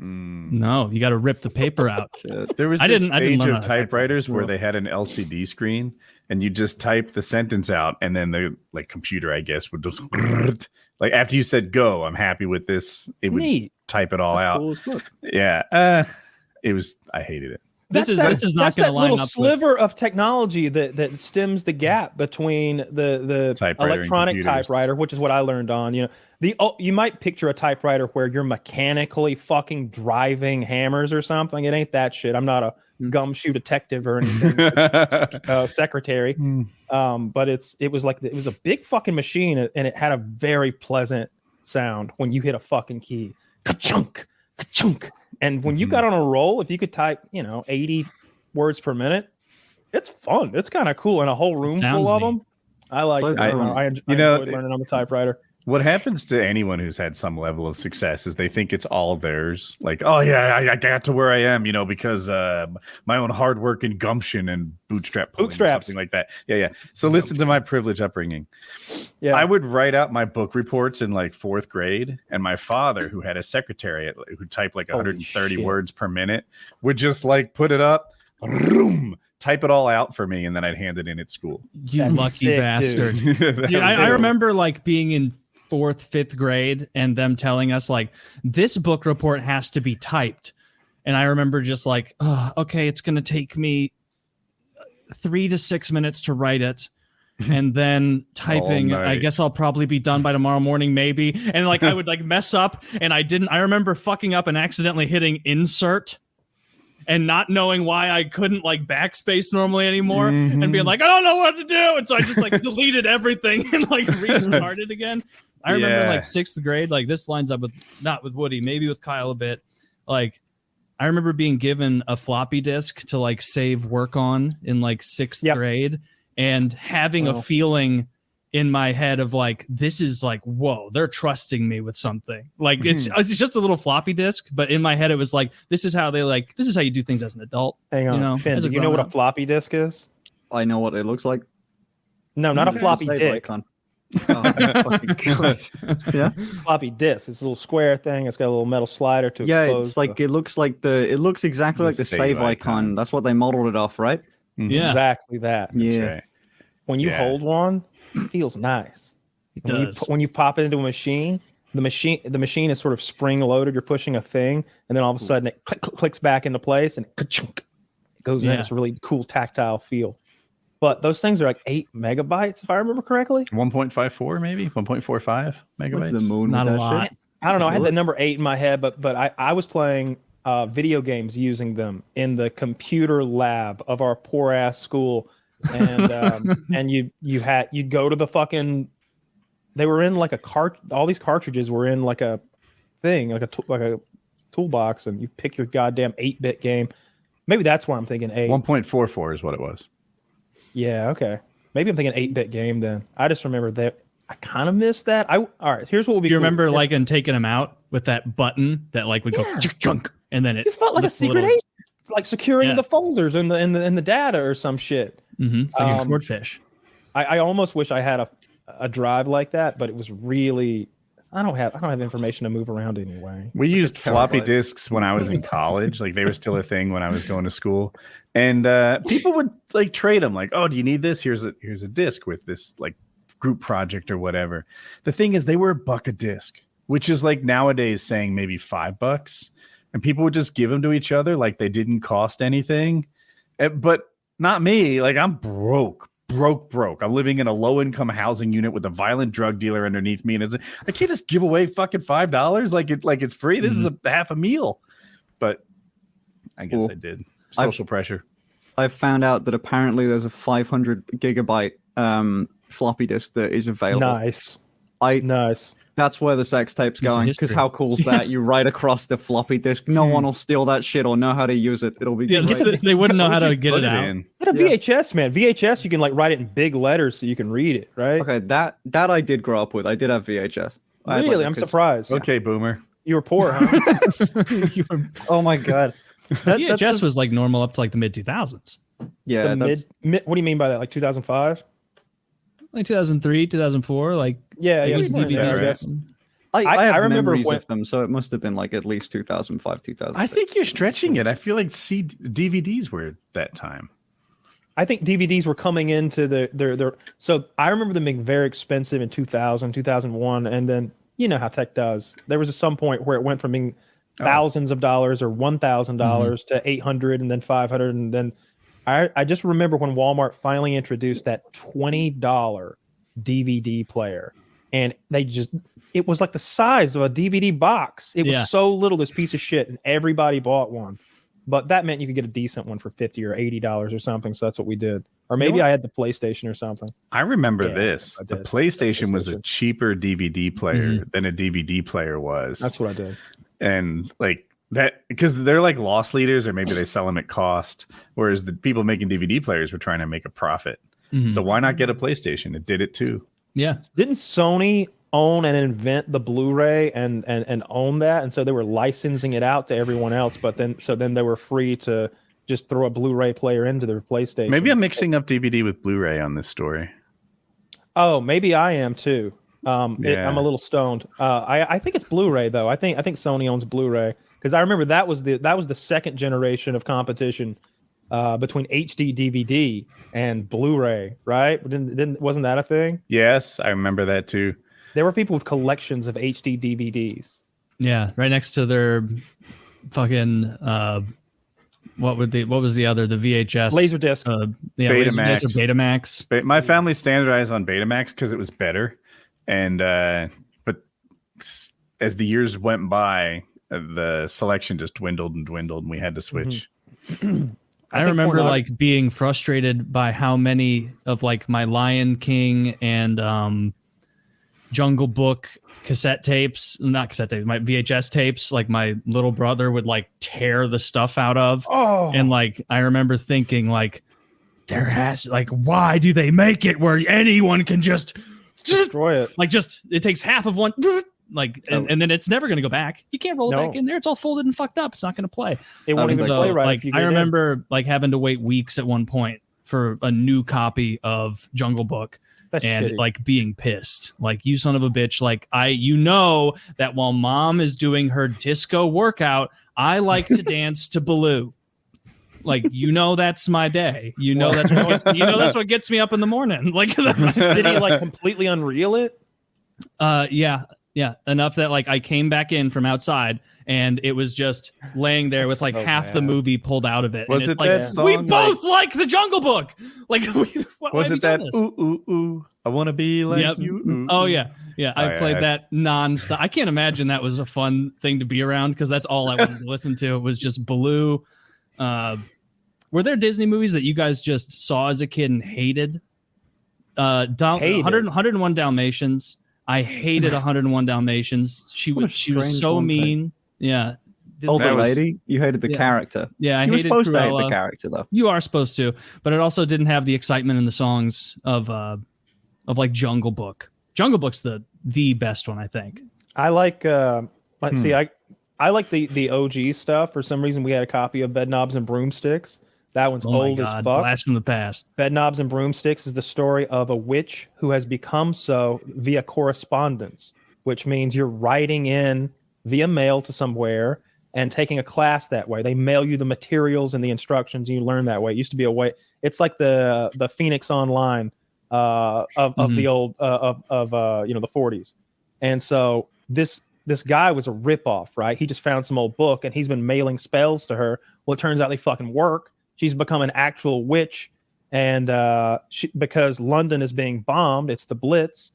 No, you got to rip the paper out. Shit. There was I this didn't stage learn of how to type. typewriters where they had an LCD screen and you just type the sentence out and then the like computer, I guess, would just like after you said go, I'm happy with this, it would Neat. type it all That's out. cool as fuck. Yeah. It was I hated it. This is not that's going to that line little up. With, sliver of technology that stems the gap between the Typewriter and electronic computers. typewriter, which is what I learned on. You know, you might picture a typewriter where you're mechanically fucking driving hammers or something. It ain't that shit. I'm not a gumshoe detective or anything, secretary. But it was a big fucking machine, and it had a very pleasant sound when you hit a fucking key. Ka-chunk, ka-chunk. And when you got on a roll, if you could type, 80 words per minute, it's fun. It's kind of cool. And a whole room Sounds full of neat. them. I like it. I enjoyed learning on the typewriter. What happens to anyone who's had some level of success is they think it's all theirs. Like, oh yeah, I got to where I am, because my own hard work and gumption and bootstraps, something like that. Yeah. So listen to my privileged upbringing. Yeah, I would write out my book reports in like 4th grade, and my father, who had a secretary who typed like 130 shit. words per minute, would just like put it up, type it all out for me, and then I'd hand it in at school. you That's lucky sick, bastard. Dude, I remember like being in 4th, 5th grade and them telling us like this book report has to be typed. And I remember just like, oh, okay, it's going to take me 3 to 6 minutes to write it. And then typing, I guess I'll probably be done by tomorrow morning, maybe. And like I would like mess up and I remember fucking up and accidentally hitting insert and not knowing why I couldn't like backspace normally anymore and being like, I don't know what to do. And so I just like deleted everything and like restarted again. I remember like 6th grade, like this lines up with not with Woody, maybe with Kyle a bit. Like I remember being given a floppy disk to like save work on in like 6th grade and having a feeling in my head of like, this is like, whoa, they're trusting me with something. Like it's just a little floppy disk, but in my head it was like, this is how you do things as an adult. Hang on, you know, Finn, do you know what a floppy disk is? I know what it looks like. No, not a floppy disk. Icon. Oh, fucking God. Yeah, floppy disk. It's a little square thing. It's got a little metal slider to expose. It's like it looks exactly like the save icon. That's what they modeled it off, right? Yeah, exactly that. Yeah. Right. When you hold one, it feels nice. It does. When you pop it into a machine, the machine is sort of spring loaded. You're pushing a thing, and then all of a sudden it clicks back into place, and it goes in. It's a really cool tactile feel. But those things are like 8 megabytes, if I remember correctly. 1.54, maybe 1.45 megabytes. What's the moon? Not with a that lot. shit? I don't know. I had the number 8 in my head, but I was playing video games using them in the computer lab of our poor ass school, and and you'd go to the fucking. They were in like all these cartridges were in like a thing, like a toolbox, and you pick your goddamn 8-bit game. Maybe that's why I'm thinking 8. 1.44 is what it was. Yeah, okay. Maybe I'm thinking 8-bit game then. I just remember that I kind of missed that. All right, here's what will be. You remember like and taking them out with that button that like would go chunk, and then it felt like a secret agent, like securing the folders and the data or some shit. It's like a swordfish. I almost wish I had a drive like that, but it was really I don't have information to move around anyway. We used floppy disks when I was in college. Like they were still a thing when I was going to school. And people would like trade them like, oh, do you need this? Here's a disc with this like group project or whatever. The thing is they were $1 a disc, which is like nowadays saying maybe $5. And people would just give them to each other like they didn't cost anything. But not me. Like I'm broke. I'm living in a low-income housing unit with a violent drug dealer underneath me, and I can't just give away fucking $5 like it's free. This is a half a meal. But I guess I did. Social pressure. I've found out that apparently there's a 500 gigabyte floppy disk that is available. Nice. That's where the sex tape's going, because how cool is that? You write across the floppy disk. No one will steal that shit or know how to use it. It'll be great. They wouldn't know how to get it out. Get a VHS, man. VHS, you can like write it in big letters so you can read it, right? Okay, that I did grow up with. I did have VHS. Really? I'm surprised. Okay, boomer. You were poor, huh? Oh my God. VHS was like normal up to like the mid 2000s. Yeah. What do you mean by that? Like 2005? Like 2003, 2004, like yeah. I remember memories of them, so it must have been like at least 2005, 2006. I think you're stretching it. I feel like DVDs were that time. I think DVDs were coming into their. So I remember them being very expensive in 2000, 2001, and then you know how tech does. There was some point where it went from being thousands of dollars or $1,000 to 800 and then 500, and then. I just remember when Walmart finally introduced that $20 DVD player, and it was like the size of a DVD box. It was so little, this piece of shit, and everybody bought one. But that meant you could get a decent one for $50 or $80 or something. So that's what we did. Or maybe I had the PlayStation or something. I remember this. The PlayStation was a cheaper DVD player than a DVD player was. That's what I did. And like, that because they're like loss leaders, or maybe they sell them at cost, whereas the people making DVD players were trying to make a profit. So why not get a PlayStation? It did it too. Yeah. Didn't Sony own and invent the Blu-ray and own that? And so they were licensing it out to everyone else, but then they were free to just throw a Blu-ray player into their PlayStation. Maybe I'm mixing up DVD with Blu-ray on this story. Oh, maybe I am too. I'm a little stoned. I think it's Blu-ray though. I think Sony owns Blu-ray. Because I remember that was the second generation of competition between HD DVD and Blu-ray, right? Wasn't that a thing? Yes, I remember that too. There were people with collections of HD DVDs. Yeah, right next to their fucking what was the other, the VHS Laserdisc? Betamax. Laserdisc or Betamax. My family standardized on Betamax because it was better, and but as the years went by, the selection just dwindled, and we had to switch. I remember like being frustrated by how many of like my Lion King and Jungle Book not cassette tapes, my VHS tapes, like my little brother would like tear the stuff out of. And like I remember thinking like, why do they make it where anyone can just Destroy it. Like just it takes half of one. Like and then it's never going to go back. You can't roll it back in there. It's all folded and fucked up. It's not going to play. It won't even play right. Like I remember like having to wait weeks at one point for a new copy of Jungle Book. That's and shitty. like being pissed, like you son of a bitch. Like that while mom is doing her disco workout, I like to dance to Baloo. Like that's my day. That's what gets me up in the morning. Like did he like completely unreel it? Yeah. Enough that like I came back in from outside and it was just laying there with like half the movie pulled out of it. Was and it like, that song? we both like the Jungle Book. Like, was it that? Ooh, ooh, ooh. I want to be like you. Ooh, oh ooh. yeah. I played that nonstop. I can't imagine that was a fun thing to be around because that's all I wanted to listen to. It was just Baloo. Were there Disney movies that you guys just saw as a kid and hated? 101 Dalmatians. I hated 101 Dalmatians. She was so mean. Yeah. The lady? You hated the character. Yeah, I hated Cruella. supposed to hate the character, though. You are supposed to, but it also didn't have the excitement in the songs of like Jungle Book. Jungle Book's the best one, I think. I like let's see, I like the OG stuff. For some reason we had a copy of Bedknobs and Broomsticks. That one's old as fuck. Blast from the past. Bedknobs and Broomsticks is the story of a witch who has become so via correspondence, which means you're writing in via mail to somewhere and taking a class that way. They mail you the materials and the instructions, and you learn that way. It used to be a way. It's like the Phoenix Online of the old the 40s. And so this guy was a ripoff, right? He just found some old book and he's been mailing spells to her. Well, it turns out they fucking work. She's become an actual witch, and because London is being bombed, it's the Blitz.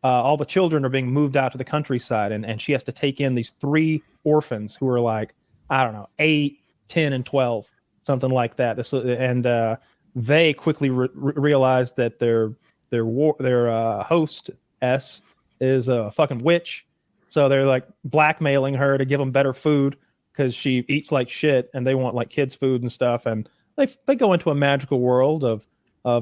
All the children are being moved out to the countryside, and she has to take in these 3 orphans who are like, I don't know, 8, 10, and 12, something like that. They quickly realize that their hostess is a fucking witch, so they're like blackmailing her to give them better food because she eats like shit, and they want like kids' food and stuff, and they go into a magical world of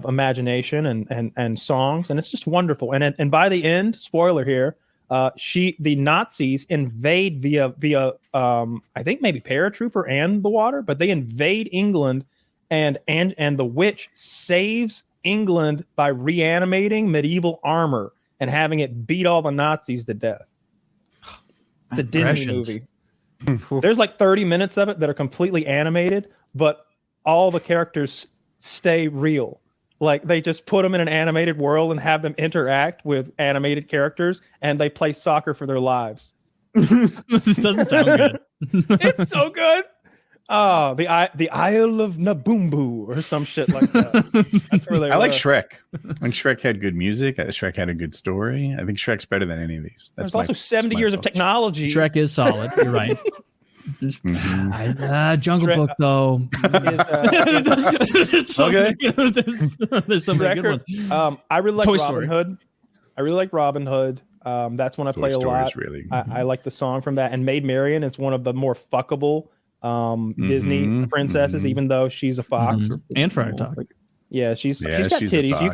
imagination and songs, and it's just wonderful. And by the end, spoiler here, the Nazis invade via I think maybe paratrooper and the water, but they invade England, and the witch saves England by reanimating medieval armor and having it beat all the Nazis to death. It's a Disney movie. There's like 30 minutes of it that are completely animated, but all the characters stay real. Like they just put them in an animated world and have them interact with animated characters, and they play soccer for their lives. This doesn't sound good. It's so good. Oh, the Isle of Naboombu or some shit like that. That's where they I like Shrek. When Shrek had good music, Shrek had a good story. I think Shrek's better than any of these. There's also 70 years of technology. Shrek is solid. You're right. Jungle Book though. There's so many good ones. I really like Toy Robin Story. Hood. I really like Robin Hood. That's one I play a lot. Really, I like the song from that. And Maid Marian is one of the more fuckable Disney princesses, even though she's a fox. And Friar Tuck. Yeah, she's got she's a titties. You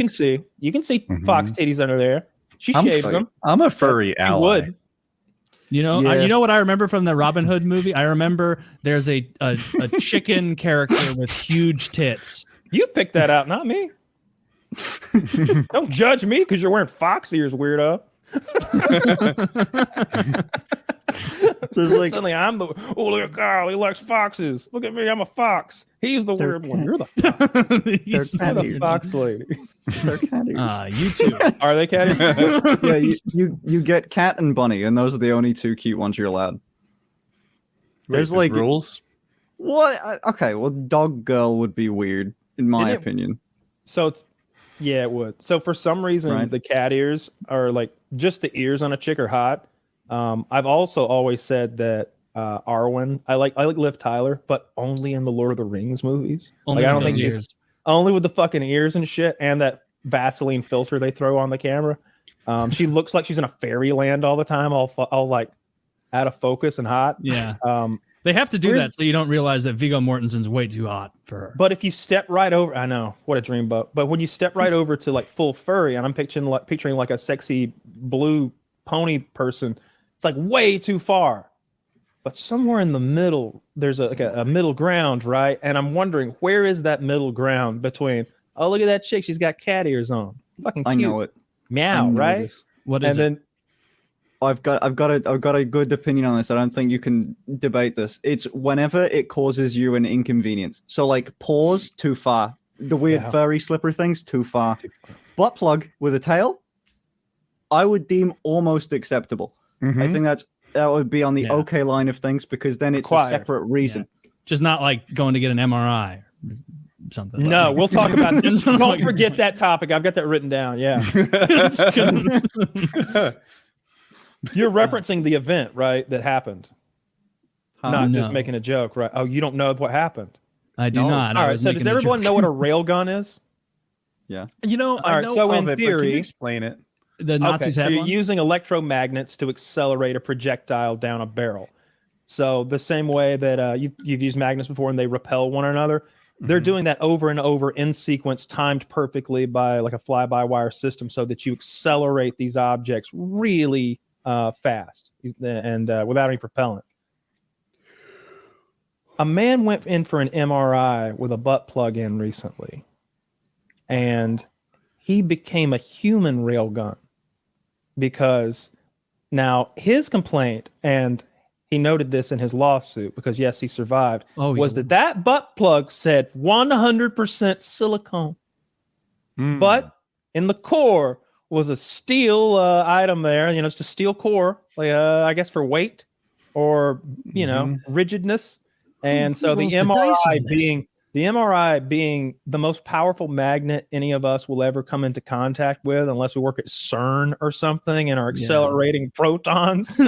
can see fox titties under there. She shaves them. I'm a furry ally. Would. You know, you know what I remember from the Robin Hood movie? I remember there's a chicken character with huge tits. You picked that out, not me. Don't judge me because you're wearing fox ears, weirdo. Suddenly I'm the look at Kyle, he likes foxes. Look at me, I'm a fox. He's the weird one. You're the fox. He's You're the fox lady. They're cat ears. You too. Are they cat ears? Yeah, you get cat and bunny, and those are the only 2 cute ones you're allowed. There's like rules. What? Okay, well, dog girl would be weird in my opinion. So yeah, it would. So for some reason, the cat ears are like just the ears on a chick are hot. I've also always said that Arwen, I like Liv Tyler, but only in the Lord of the Rings movies. Only I don't think she's only with the fucking ears and shit, and that Vaseline filter they throw on the camera. She looks like she's in a fairyland all the time, all like out of focus and hot. Yeah. They have to do that so you don't realize that Viggo Mortensen's way too hot for her. But if you step right over, I know what a dreamboat. But when you step right over to like full furry, and I'm picturing like a sexy blue pony person, it's like way too far. But somewhere in the middle, there's a middle ground, right? And I'm wondering, where is that middle ground between? Oh, look at that chick, she's got cat ears on. Fucking cute. I know it. Meow, right? This. What is and it? then I've got a good opinion on this. I don't think you can debate this. It's whenever it causes you an inconvenience. So like paws, too far. The weird furry slippery things, too far. Butt plug with a tail, I would deem almost acceptable. Mhm. I think that would be on the okay line of things because then it's a separate reason. Just not like going to get an MRI or something. no, we'll talk about this. Don't forget that topic. I've got that written down. Yeah. You're referencing the event, right? That happened. Not just making a joke, right? Oh, you don't know what happened. I do not. All right. So does everyone know what a railgun is? Yeah. You know, All right, so in but can theory- you explain it? The Nazis so had you're one? using electromagnets to accelerate a projectile down a barrel. So the same way that you've used magnets before and they repel one another, they're doing that over and over in sequence, timed perfectly by like a fly-by-wire system so that you accelerate these objects really fast and without any propellant. A man went in for an MRI with a butt plug in recently, and he became a human railgun because now his complaint, and he noted this in his lawsuit because yes, he survived, was that butt plug said 100% silicone, but in the core was a steel item there. You know, it's a steel core, like I guess for weight or rigidness. And so the MRI being the most powerful magnet any of us will ever come into contact with, unless we work at CERN or something and are accelerating protons.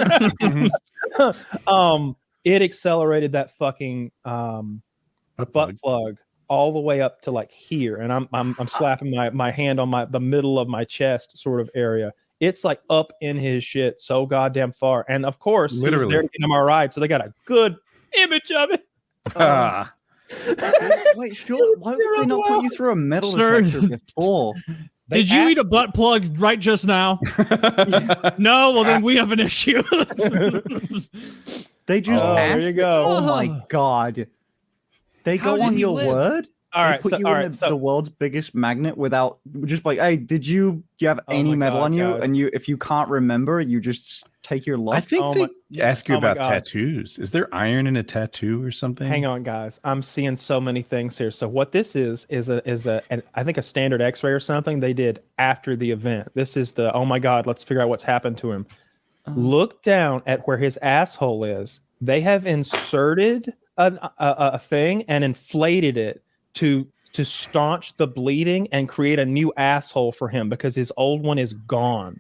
It accelerated that fucking butt plug all the way up to like here, and I'm slapping my hand on the middle of my chest sort of area. It's like up in his shit so goddamn far, and of course, literally, there to get MRI, so they got a good image of it. Wait, sure. Why would they not put you through a metal detector before? Did you eat a butt plug right just now? No, well then we have an issue. They just asked. There you go. Oh my god. They go on your word? All right, they put you in the world's biggest magnet without just like, hey, do you have any metal on you? guys. And if you can't remember, you just take your luck. I think they ask you about tattoos. Is there iron in a tattoo or something? Hang on, guys. I'm seeing so many things here. So what this is I think a standard X-ray or something they did after the event. This is the, oh my God, let's figure out what's happened to him. Look down at where his asshole is. They have inserted a thing and inflated it to staunch the bleeding and create a new asshole for him because his old one is gone.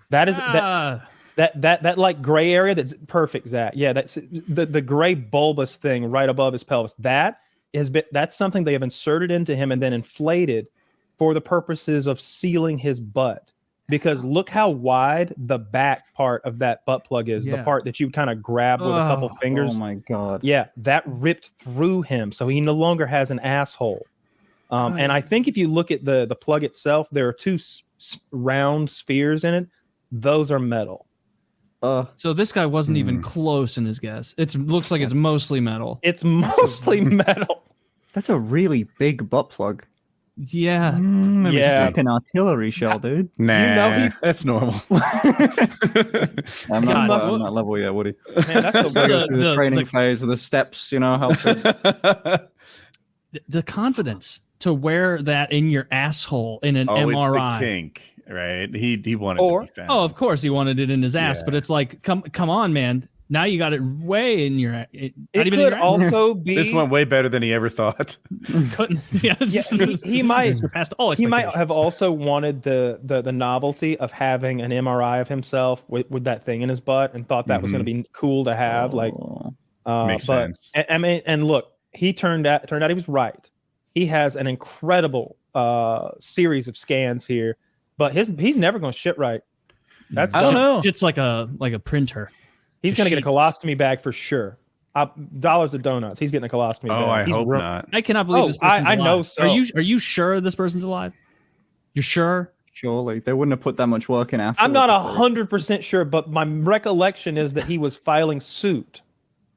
That is that like gray area that's perfect, Zach. Yeah, that's the gray bulbous thing right above his pelvis. That's something they have inserted into him and then inflated for the purposes of sealing his butt. Because look how wide the back part of that butt plug is, the part that you kind of grab with a couple fingers. Oh my God. Yeah, that ripped through him. So he no longer has an asshole. And I think if you look at the plug itself, there are two round spheres in it. Those are metal. So this guy wasn't even close in his guess. It looks like it's mostly metal. It's mostly metal. That's a really big butt plug. Yeah. It's like an artillery shell, dude. Nah, that's normal. I'm not on that level yet, Woody. Man, that's the training phase of the steps, how the confidence to wear that in your asshole in an MRI. It's the kink, right? He wanted to be found. Oh, of course he wanted it in his ass, but it's like, come on, man. Now you got it way in your. It could also be. This went way better than he ever thought. He might surpassed all expectations. He might have also wanted the novelty of having an MRI of himself with that thing in his butt, and thought that was going to be cool to have. Makes sense. I mean, and look, he turned out he was right. He has an incredible series of scans here, but he's never going to shit right. I don't know. It's like a printer. He's going to get a colostomy bag for sure. dollars to donuts. He's getting a colostomy bag. I He's hope real- not. I cannot believe this person's I alive. know so. Are you sure this person's alive? You're sure? Surely they wouldn't have put that much work in after. I'm not 100% sure, but my recollection is that he was filing suit.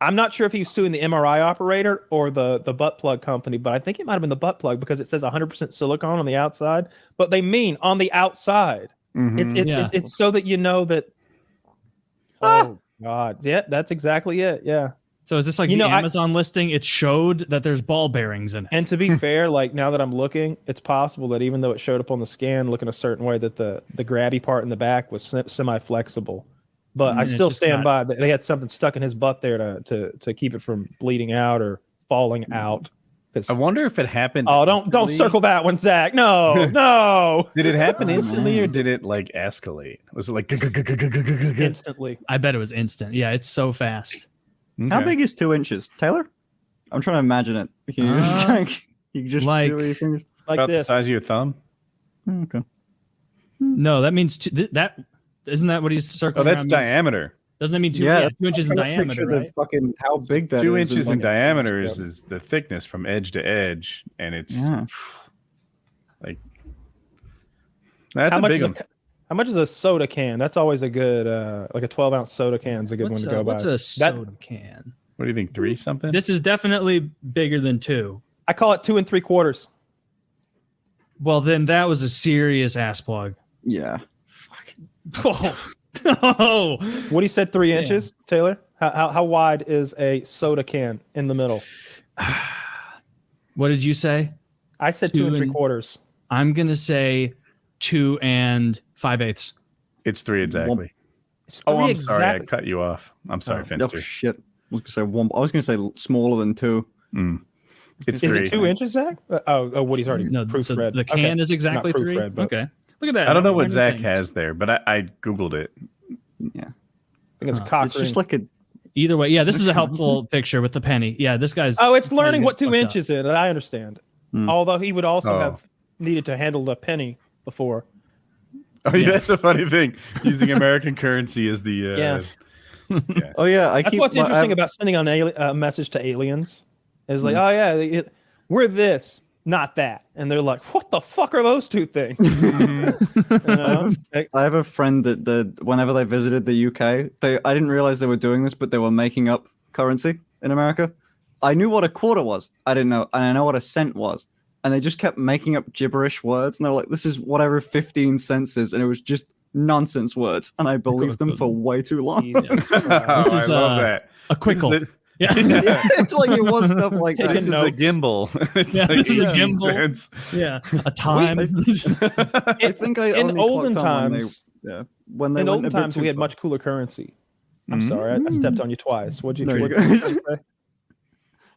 I'm not sure if he was suing the MRI operator or the butt plug company, but I think it might have been the butt plug because it says 100% silicone on the outside. But they mean on the outside. Mhm. It's so that you know that. Oh God! Yeah, that's exactly it. Yeah. So is this like the Amazon listing? It showed that there's ball bearings in it. And to be fair, like now that I'm looking, it's possible that even though it showed up on the scan looking a certain way, that the grabby part in the back was semi-flexible. But I still stand by that they had something stuck in his butt there to keep it from bleeding out or falling out. I wonder if it happened. Oh, don't circle that one, Zach. No, no. Did it happen instantly or did it like escalate? Was it like Instantly? I bet it was instant. Yeah, it's so fast. How big is 2 inches, Taylor? I'm trying to imagine it. Can you just, you just like- do your fingers? Like about the this. size of your thumb? Okay. No, that means that isn't that what he's circling? Oh, that's around means? diameter. Doesn't that mean 2 inches in diameter, right? Fucking how big that is. 2 inches in like- diameter is the thickness from edge to edge, and it's like that's a big one. How much is a soda can? That's always a good, like a 12-ounce soda can is a good one to go by. What's a soda can? What do you think? 3 something? This is definitely bigger than 2. I call it 2 3/4. Well, then that was a serious ass plug. Yeah. Oh, Woody said 3 inches. Taylor, how wide is a soda can in the middle? what did you say? I said 2 2 3/4. I'm gonna say 2 5/8. It's 3 exactly. It's Oh, 3 I'm sorry, I exactly. cut you off. I'm sorry, Oh Finnster. shit. I was gonna say smaller than 2. It's Is 3. it 2 inches, Zach? Oh, Woody's already No, so proofread. the can is exactly Not 3. proofread, but Okay, look at that. I don't know what Learning Zach things. has there, but I googled it. Yeah. I think it's Huh. cock It's just ring. like a Either way, yeah, this is a helpful picture with the penny. Yeah, this guy's. Oh, it's learning what 2 fucked up. inches is. I understand. Although he would also have needed to handle the penny before. Oh, yeah, that's a funny thing. Using American currency as the Oh yeah, That's what's interesting about sending on a message to aliens. Is like, oh yeah, we're this, not that, and they're like, what the fuck are those 2 things? You know? I have a friend that whenever they visited the UK, I didn't realize they were doing this, but they were making up currency in America. I knew what a quarter was. I didn't know, and I know what a cent was. And they just kept making up gibberish words, and they were like, "This is whatever 15 cents is," and it was just nonsense words, and I believed them for way too long. This is, I love that. A quickle. Yeah. Yeah, it's like it was stuff like that. This is a notes. gimbal. It's Yeah, like this is a 18 gimbal. cents. Yeah, a time. I think I In only olden clocked on times, when they in went olden a bit times, too we had far. much cooler currency. I'm sorry, I stepped on you twice. What'd you No, what'd you're you good. say?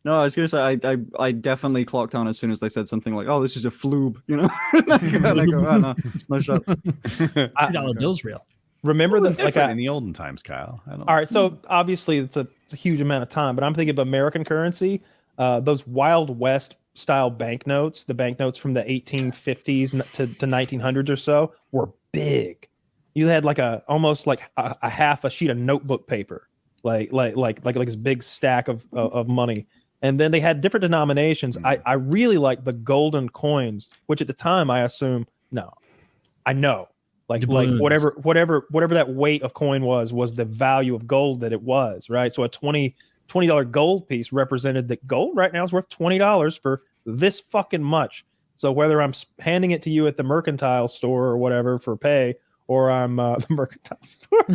No, I was gonna say I definitely clocked on as soon as they said something like, "Oh, this is a floob," you know. And I go, "Oh, no shot." $3 bill's real. Remember It was that, like different in the olden times, Kyle. I don't. all right, so obviously it's a huge amount of time, but I'm thinking of American currency. Those Wild West style banknotes, the banknotes from the 1850s to 1900s or so, were big. You had like almost like a half a sheet of notebook paper, like this big stack of money. And then they had different denominations. I really like the golden coins, which at the time I assume I know. Like Doubloons. whatever that weight of coin was the value of gold that it was, right? So a $20 gold piece represented that gold right now is worth $20 for this fucking much. So whether I'm handing it to you at the mercantile store or whatever for pay, or I'm the mercantile store,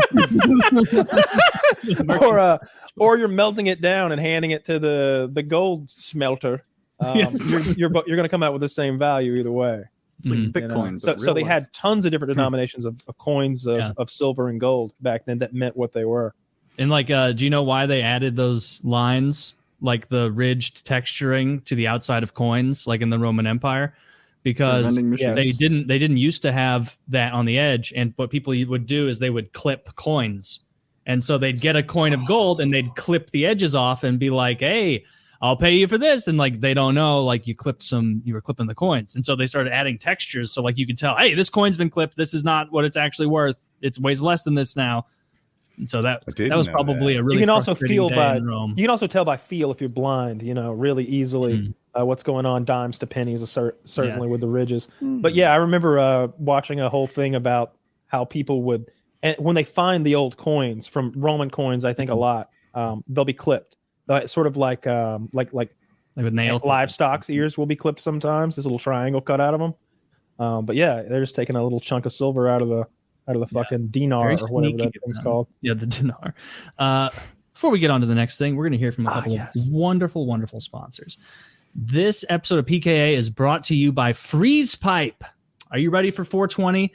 or you're melting it down and handing it to the gold smelter, Yes. you're going to come out with the same value either way. It's like Mm. Bitcoin. So they had tons of different denominations of coins of silver and gold back then that meant what they were. And like, do you know why they added those lines, like the ridged texturing to the outside of coins, like in the Roman Empire? Because vending machines. they didn't used to have that on the edge, and what people would do is they would clip coins, and so they'd get a coin of gold and they'd clip the edges off and be like, "Hey, I'll pay you for this," and like they don't know, like you were clipping the coins, and so they started adding textures, so like you could tell, hey, this coin's been clipped. This is not what it's actually worth. It's weighs less than this now. And so that didn't was know probably that. a really You can also frustrating feel day by in Rome. you can also tell by feel if you're blind, really easily what's going on, dimes to pennies, certainly with the ridges. But yeah, I remember watching a whole thing about how people would, and when they find the old coins from Roman coins, I think a lot, they'll be clipped, sort of like with nail livestock's ears will be clipped sometimes. This little triangle cut out of them. But yeah, they're just taking a little chunk of silver out of the fucking dinar Very or whatever that sneaky thing's of them. called. Yeah, the dinar. Before we get on to the next thing, we're going to hear from a couple of wonderful, wonderful sponsors. This episode of PKA is brought to you by Freeze Pipe. Are you ready for 420?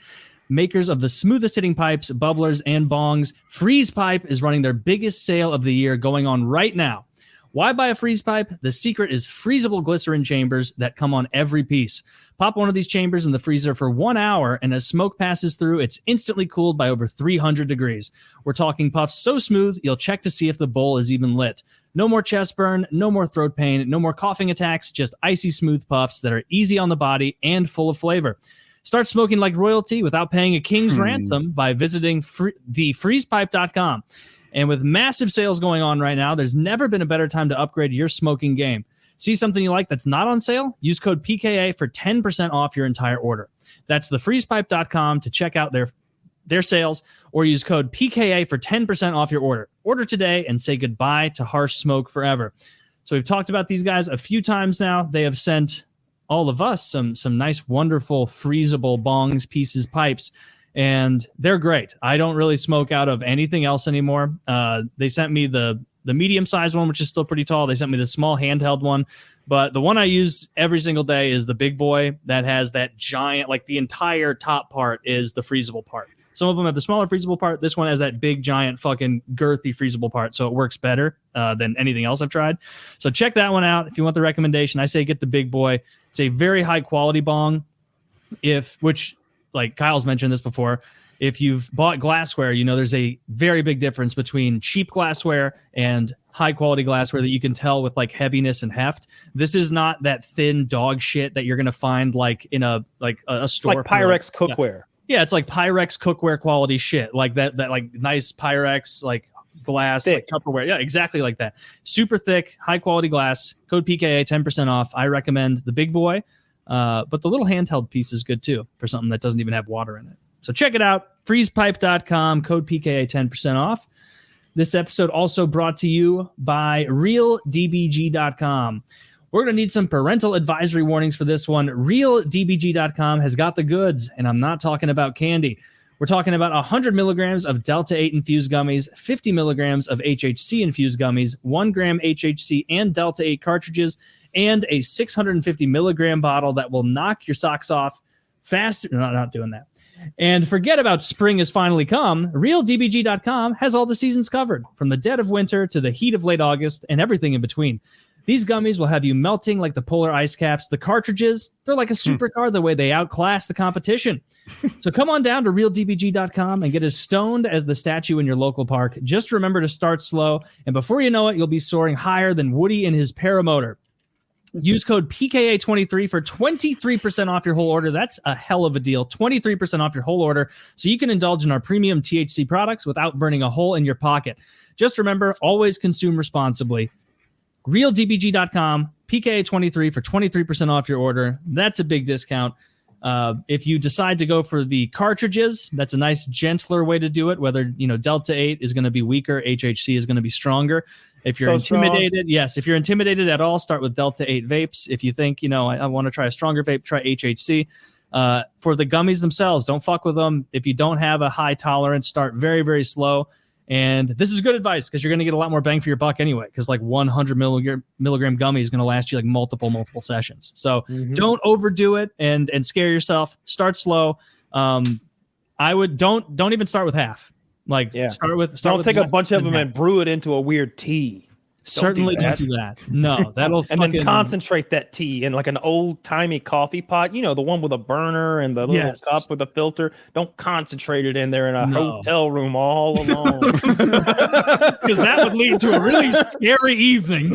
Makers of the smoothest hitting pipes, bubblers, and bongs, Freeze Pipe is running their biggest sale of the year going on right now. Why buy a freeze pipe? The secret is freezable glycerin chambers that come on every piece. Pop one of these chambers in the freezer for 1 hour, and as smoke passes through, it's instantly cooled by over 300 degrees. We're talking puffs so smooth, you'll check to see if the bowl is even lit. No more chest burn, no more throat pain, no more coughing attacks, just icy smooth puffs that are easy on the body and full of flavor. Start smoking like royalty without paying a king's ransom by visiting thefreezepipe.com. And with massive sales going on right now, there's never been a better time to upgrade your smoking game. See something you like that's not on sale? Use code PKA for 10% off your entire order. That's thefreezepipe.com to check out their sales, or use code PKA for 10% off your order. Order today and say goodbye to harsh smoke forever. So we've talked about these guys a few times now. They have sent all of us some nice, wonderful, freezable bongs, pieces, pipes. And they're great. I don't really smoke out of anything else anymore. They sent me the medium-sized one, which is still pretty tall. They sent me the small handheld one. But the one I use every single day is the big boy that has that giant, like the entire top part is the freezable part. Some of them have the smaller freezable part. This one has that big, giant, fucking girthy freezable part. So it works better than anything else I've tried. So check that one out. If you want the recommendation, I say get the big boy. It's a very high-quality bong, which... like Kyle's mentioned this before, if you've bought glassware, there's a very big difference between cheap glassware and high quality glassware that you can tell with like heaviness and heft. This is not that thin dog shit that you're going to find like in a store. It's like Pyrex cookware. Yeah, it's like Pyrex cookware quality shit. Like that like nice Pyrex like glass, like Tupperware. Yeah, exactly like that. Super thick, high quality glass. Code PKA 10% off. I recommend the big boy. But the little handheld piece is good too for something that doesn't even have water in it. So check it out. Freezepipe.com, code PKA 10% off. This episode also brought to you by RealDBG.com. We're going to need some parental advisory warnings for this one. RealDBG.com has got the goods, and I'm not talking about candy. We're talking about 100 milligrams of Delta 8 infused gummies, 50 milligrams of HHC infused gummies, 1 gram HHC and Delta 8 cartridges, and a 650 milligram bottle that will knock your socks off faster. No, not doing that. And forget about spring has finally come. RealDBG.com has all the seasons covered, from the dead of winter to the heat of late August and everything in between. These gummies will have you melting like the polar ice caps. The cartridges, they're like a supercar the way they outclass the competition. So come on down to RealDBG.com and get as stoned as the statue in your local park. Just remember to start slow, and before you know it, you'll be soaring higher than Woody in his paramotor. Use code PKA23 for 23% off your whole order. That's a hell of a deal. 23% off your whole order, so you can indulge in our premium THC products without burning a hole in your pocket. Just remember, always consume responsibly. RealDBG.com, PKA23 for 23% off your order. That's a big discount. If you decide to go for the cartridges, that's a nice, gentler way to do it. Whether, Delta 8 is going to be weaker, HHC is going to be stronger. If you're intimidated, if you're intimidated at all, start with Delta 8 vapes. If you think, I want to try a stronger vape, try HHC. For the gummies themselves, don't fuck with them. If you don't have a high tolerance, start very, very slow. And this is good advice because you're going to get a lot more bang for your buck anyway, because like 100 milligram gummy is going to last you like multiple sessions. So don't overdo it and scare yourself. Start slow. I would don't even start with half. Start with take a bunch of them and brew it into a weird tea. Certainly don't do that. No, that'll and fucking then concentrate that tea in like an old timey coffee pot. You know, the one with a burner and the little cup with a filter. Don't concentrate it in there in a hotel room all alone. Because that would lead to a really scary evening.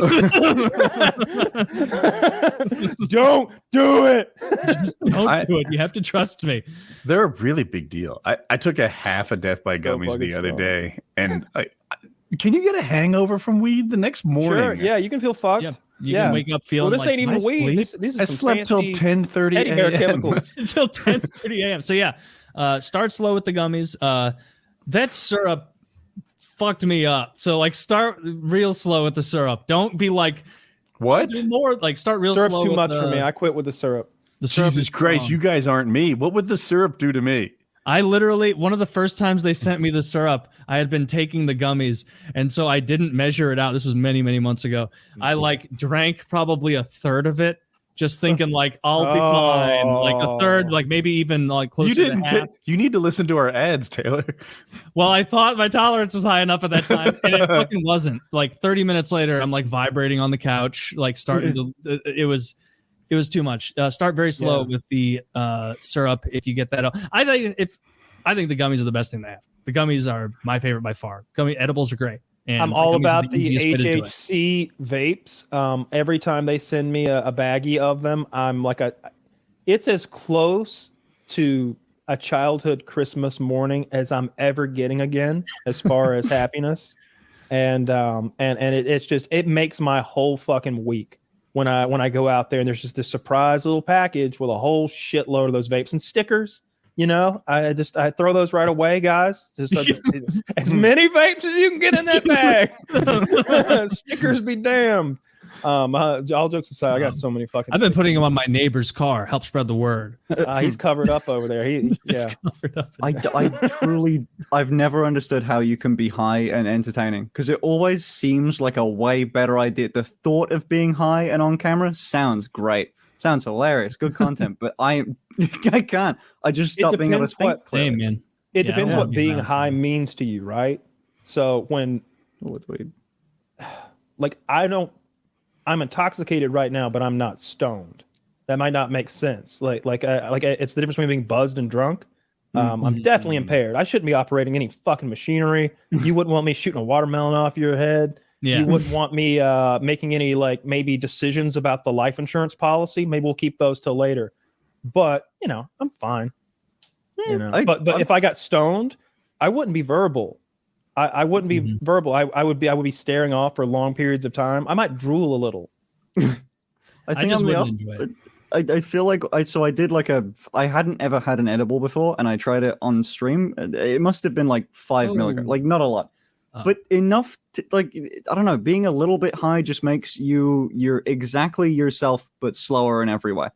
Don't do it. Just don't do it. You have to trust me. They're a really big deal. I took a half a death by gummies the other day, and can you get a hangover from weed the next morning? Sure, yeah, you can feel fucked. Yeah. You can wake up feeling this ain't even weed. These are I some slept till fancy 10:30 Eddie Bear a.m. chemicals. Until 10:30 a.m. So yeah, start slow with the gummies. That syrup fucked me up. So like start real slow with the syrup. Don't be like What? do more. Like start real Syrup's slow. too with much the, for me. I quit with the syrup. The syrup Jesus is Christ, strong. you guys aren't me. What would the syrup do to me? I literally, one of the first times they sent me the syrup, I had been taking the gummies, and so I didn't measure it out. This was many, many months ago. I like drank probably a third of it, just thinking like I'll be fine. Like a third, like maybe even like closer to half. You need to listen to our ads, Taylor. Well, I thought my tolerance was high enough at that time, and it fucking wasn't. Like 30 minutes later, I'm like vibrating on the couch, like starting to. It was too much. Start very slow with the syrup if you get that out. I think the gummies are the best thing they have. The gummies are my favorite by far. Edibles are great. And I'm all gummies are about the easiest way to do it. HHC vapes. Every time they send me a baggie of them, I'm like it's as close to a childhood Christmas morning as I'm ever getting again, as far as happiness. And it's just, it makes my whole fucking week when I go out there and there's just this surprise little package with a whole shitload of those vapes and stickers. You know, I throw those right away, guys. Just as many vapes as you can get in that bag. Stickers be damned. All jokes aside, I got so many fucking. I've been putting them on my neighbor's car. Help spread the word. He's covered up over there. Covered up I've never understood how you can be high and entertaining, because it always seems like a way better idea. The thought of being high and on camera sounds great. Sounds hilarious. Good content, but I can't. I just stop being able to think. Same, man. It depends what being high means to you, right? So when, like, I'm intoxicated right now, but I'm not stoned. That might not make sense. Like it's the difference between being buzzed and drunk. I'm definitely impaired. I shouldn't be operating any fucking machinery. You wouldn't want me shooting a watermelon off your head. Yeah. You wouldn't want me making any like maybe decisions about the life insurance policy. Maybe we'll keep those till later. But I'm fine. But if I got stoned, I wouldn't be verbal. I wouldn't be verbal. I would be staring off for long periods of time. I might drool a little. I just wouldn't enjoy it. I feel like I did like I hadn't ever had an edible before, and I tried it on stream. It must have been like 5 milligrams, like not a lot, but enough to, like, I don't know, being a little bit high just makes you're exactly yourself, but slower in every way.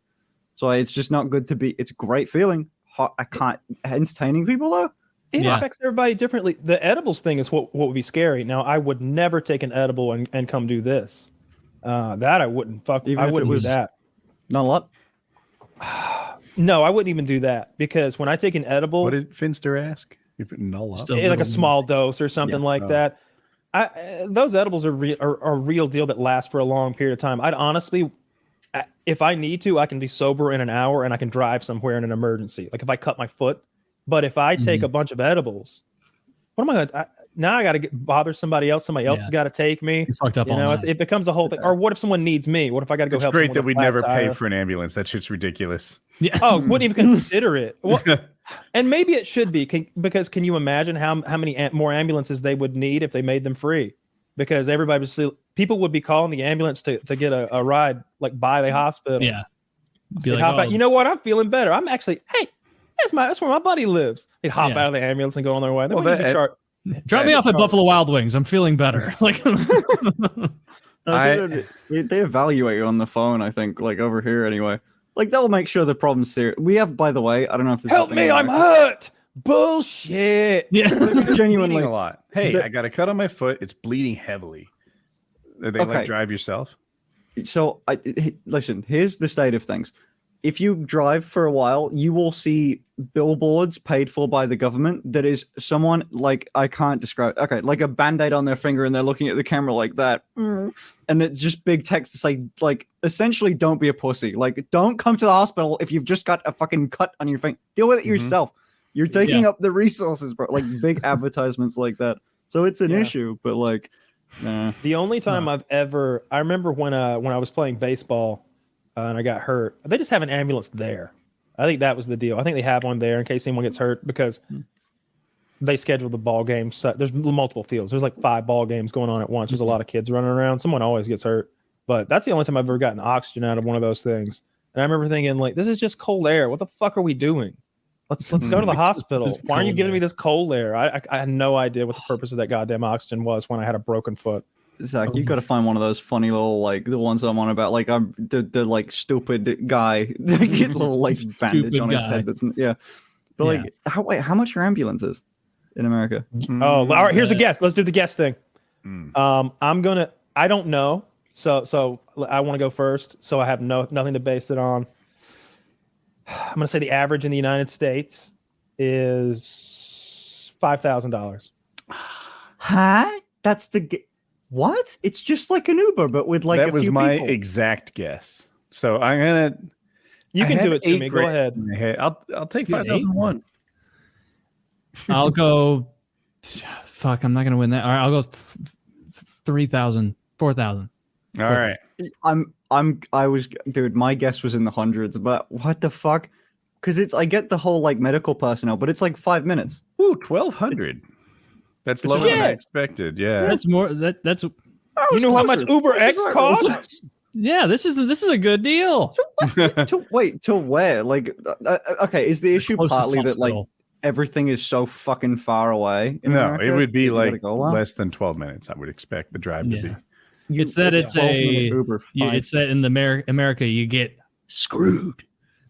So it's just not good to be. It's a great feeling. I can't entertaining people though. It affects everybody differently. The edibles thing is what would be scary. Now, I would never take an edible and come do this. That I wouldn't fuck. Even I if wouldn't it was do that. Not a lot. No, I wouldn't even do that, because when I take an edible, What did Finnster ask? Not a lot. Still like a small dose or something like that. Those edibles are a real deal that last for a long period of time. I'd honestly, if I need to, I can be sober in an hour and I can drive somewhere in an emergency. Like if I cut my foot. But if I take a bunch of edibles, what am I going to? Now I got to bother somebody else. Somebody else has got to take me. You're fucked up. It becomes a whole thing. Or what if someone needs me? What if I got to go It's help? great that someone we with a never flat pay tire? for an ambulance. That shit's ridiculous. Yeah. Oh, wouldn't even consider it. Well, and maybe it should be, because can you imagine how many more ambulances they would need if they made them free? Because people would be calling the ambulance to get a ride like by the hospital. Yeah. Be They'd like, hop out, you know what? I'm feeling better. I'm actually, hey, that's where my buddy lives. They'd hop out of the ambulance and go on their way. drop me off at Buffalo Wild Wings. I'm feeling better. Like, They evaluate you on the phone, I think, like over here anyway. Like they'll make sure the problem's serious. We have, by the way, I don't know if this help me, I'm hurt. Bullshit. yeah. Genuinely Bleeding a lot. Hey, I got a cut on my foot. It's bleeding heavily. Are they like drive yourself? So listen, here's the state of things. if you drive for a while, you will see billboards paid for by the government that is someone like, I can't describe. Okay, like a Band-Aid on their finger and they're looking at the camera like that. And it's just big text to say, like, essentially, don't be a pussy. Like, don't come to the hospital if you've just got a fucking cut on your finger. Deal with it yourself. You're taking up the resources, bro. Like, big advertisements like that. So it's an issue, but like, nah. The only time I remember when I was playing baseball and I got hurt, they just have an ambulance there. I think that was the deal. I think they have one there in case anyone gets hurt because they schedule the ball games. So there's multiple fields. There's like 5 ball games going on at once. There's a lot of kids running around. Someone always gets hurt. But that's the only time I've ever gotten oxygen out of one of those things. And I remember thinking, like, this is just cold air. What the fuck are we doing? Let's go to the hospital. Why aren't you giving me this cold air? I had no idea what the purpose of that goddamn oxygen was when I had a broken foot. Zach, you've got to find one of those funny little, like, the ones I'm on about. Like, I'm the like stupid guy, little like bandage on his head. That's but like, how much are ambulances in America? Oh, all right. Here's a guess. Let's do the guess thing. I don't know. So I want to go first. So I have nothing to base it on. I'm gonna say the average in the United States is $5,000. Huh? That's what? It's just like an Uber, but with like that a was few my people. Exact guess. So I'm gonna. You can do it to me. Go ahead. I'll take 5,001. I'll go. Fuck, I'm not gonna win that. All right, I'll go 3,000, 4,000. All right. Dude, my guess was in the hundreds, but what the fuck? Because I get the whole like medical personnel, but it's like 5 minutes. Ooh, 1,200. That's lower than I expected. Yeah. That's more. That's. You know how much Uber X costs? Yeah, this is a good deal. To where? Like, okay, is the issue partly that like hospital. everything is so fucking far away? In No, America? it would be You gotta like go long? less than 12 minutes. I would expect the drive to be. It's that it's 12-minute Uber it's that in the America you get screwed.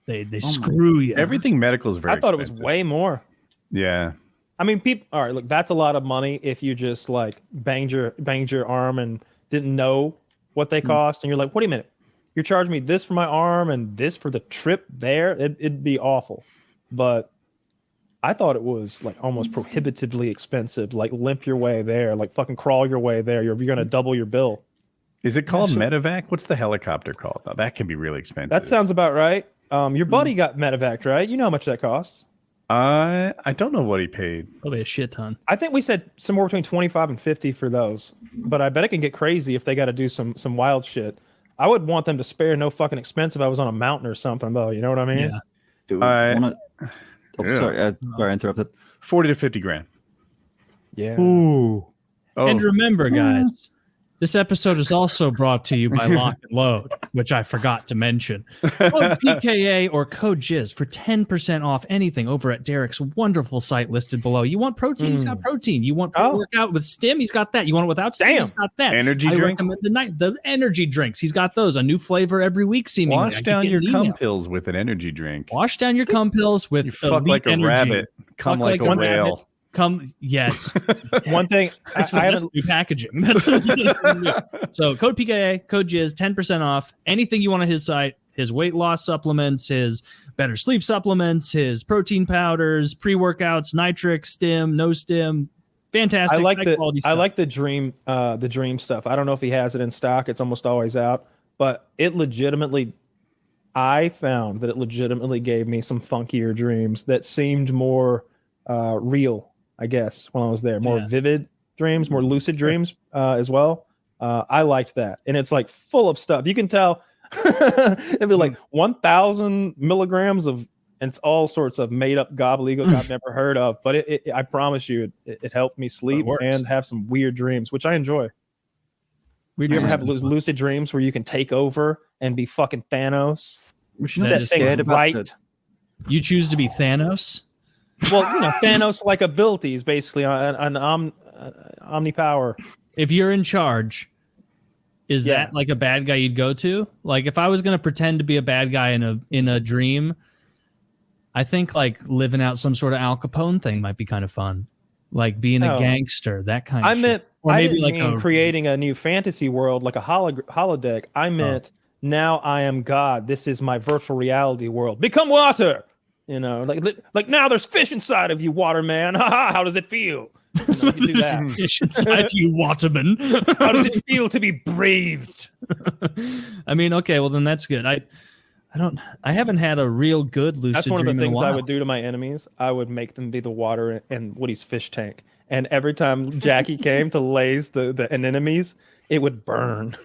They screw you. Everything medical is very. I thought it was expensive. way more. Yeah. I mean, people. All right, look, that's a lot of money if you just like banged your arm and didn't know what they cost, and you're like, "Wait a minute, you're charging me this for my arm and this for the trip there?" It'd be awful. But I thought it was like almost prohibitively expensive. Like limp your way there, like fucking crawl your way there. You're gonna double your bill. Is it called medevac? What's the helicopter called? Oh, that can be really expensive. That sounds about right. Your buddy got medevac, right? You know how much that costs. I don't know what he paid. Probably a shit ton. I think we said somewhere between 25 and 50 for those. But I bet it can get crazy if they got to do some wild shit. I would want them to spare no fucking expense if I was on a mountain or something, though. You know what I mean? Yeah. Dude, sorry, I interrupted. 40 to 50 grand. Yeah. Ooh. Oh. And remember, guys, this episode is also brought to you by Lock and Load, which I forgot to mention. Code PKA or code Jizz for 10% off anything over at Derek's wonderful site listed below. You want protein? He's got protein. You want workout with stim? He's got that. You want it without stim? He's got that. Energy I drink? recommend the energy drinks. He's got those. A new flavor every week, seemingly. Wash down your cum pills with an energy drink. Wash down your cum pills with You fuck like a energy. rabbit. Come like a whale. Yes. One thing, That's new packaging. So code PKA, code Jizz, 10% off anything you want on his site. His weight loss supplements, his better sleep supplements, his protein powders, pre-workouts, nitric, stim, no stim. Fantastic. I like the the dream stuff. I don't know if he has it in stock. It's almost always out, but I found that it legitimately gave me some funkier dreams that seemed more real, I guess, when I was there. More vivid dreams, more lucid dreams as well. I liked that. And it's like full of stuff. You can tell it'd be like 1,000 milligrams of, and it's all sorts of made up gobbledygook I've never heard of. But I promise you, it helped me sleep and have some weird dreams, which I enjoy. Do you ever have lucid dreams where you can take over and be fucking Thanos? Set things right. You choose to be Thanos? Well, Thanos like abilities, basically, an omnipower. If you're in charge, is that like a bad guy you'd go to? Like, if I was going to pretend to be a bad guy in a dream, I think like living out some sort of Al Capone thing might be kind of fun, like being a gangster, that kind of. Or maybe like creating a new fantasy world, like a holodeck. I meant Now I am God. This is my virtual reality world. Become water. You know, like now there's fish inside of you, waterman. How does it feel? You know, you do that. Fish inside you, Waterman. How does it feel to be braved? I mean, okay, well then that's good. I haven't had a real good lucid That's one of dream the in a things I while. would do to my enemies. I would make them be the water in Woody's fish tank. And every time Jackie came to laze the enemies, it would burn.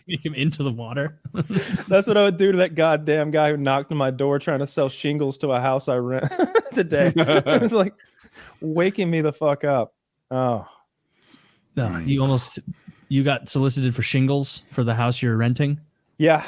Make him into the water. That's what I would do to that goddamn guy who knocked on my door trying to sell shingles to a house I rent today. It's like waking me the fuck up. Oh, No, you got solicited for shingles for the house you're renting. yeah.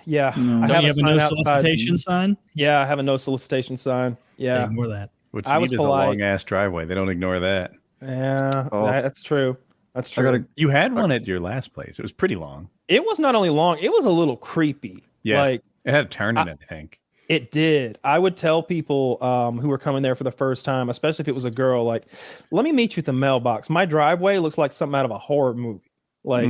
No. Don't you have a no sign outside. solicitation sign? Yeah, I have a no solicitation sign. Yeah, Ignore that. What I you was need is a polite. long ass driveway. They don't ignore that. yeah, Oh. that's true. That's I true. gotta. You had one at your last place. It was pretty long. It was not only long; it was a little creepy. Yes, Like it had a turn in it, I think. it did. I would tell people who were coming there for the first time, especially if it was a girl, like, "Let me meet you at the mailbox. My driveway looks like something out of a horror movie. Like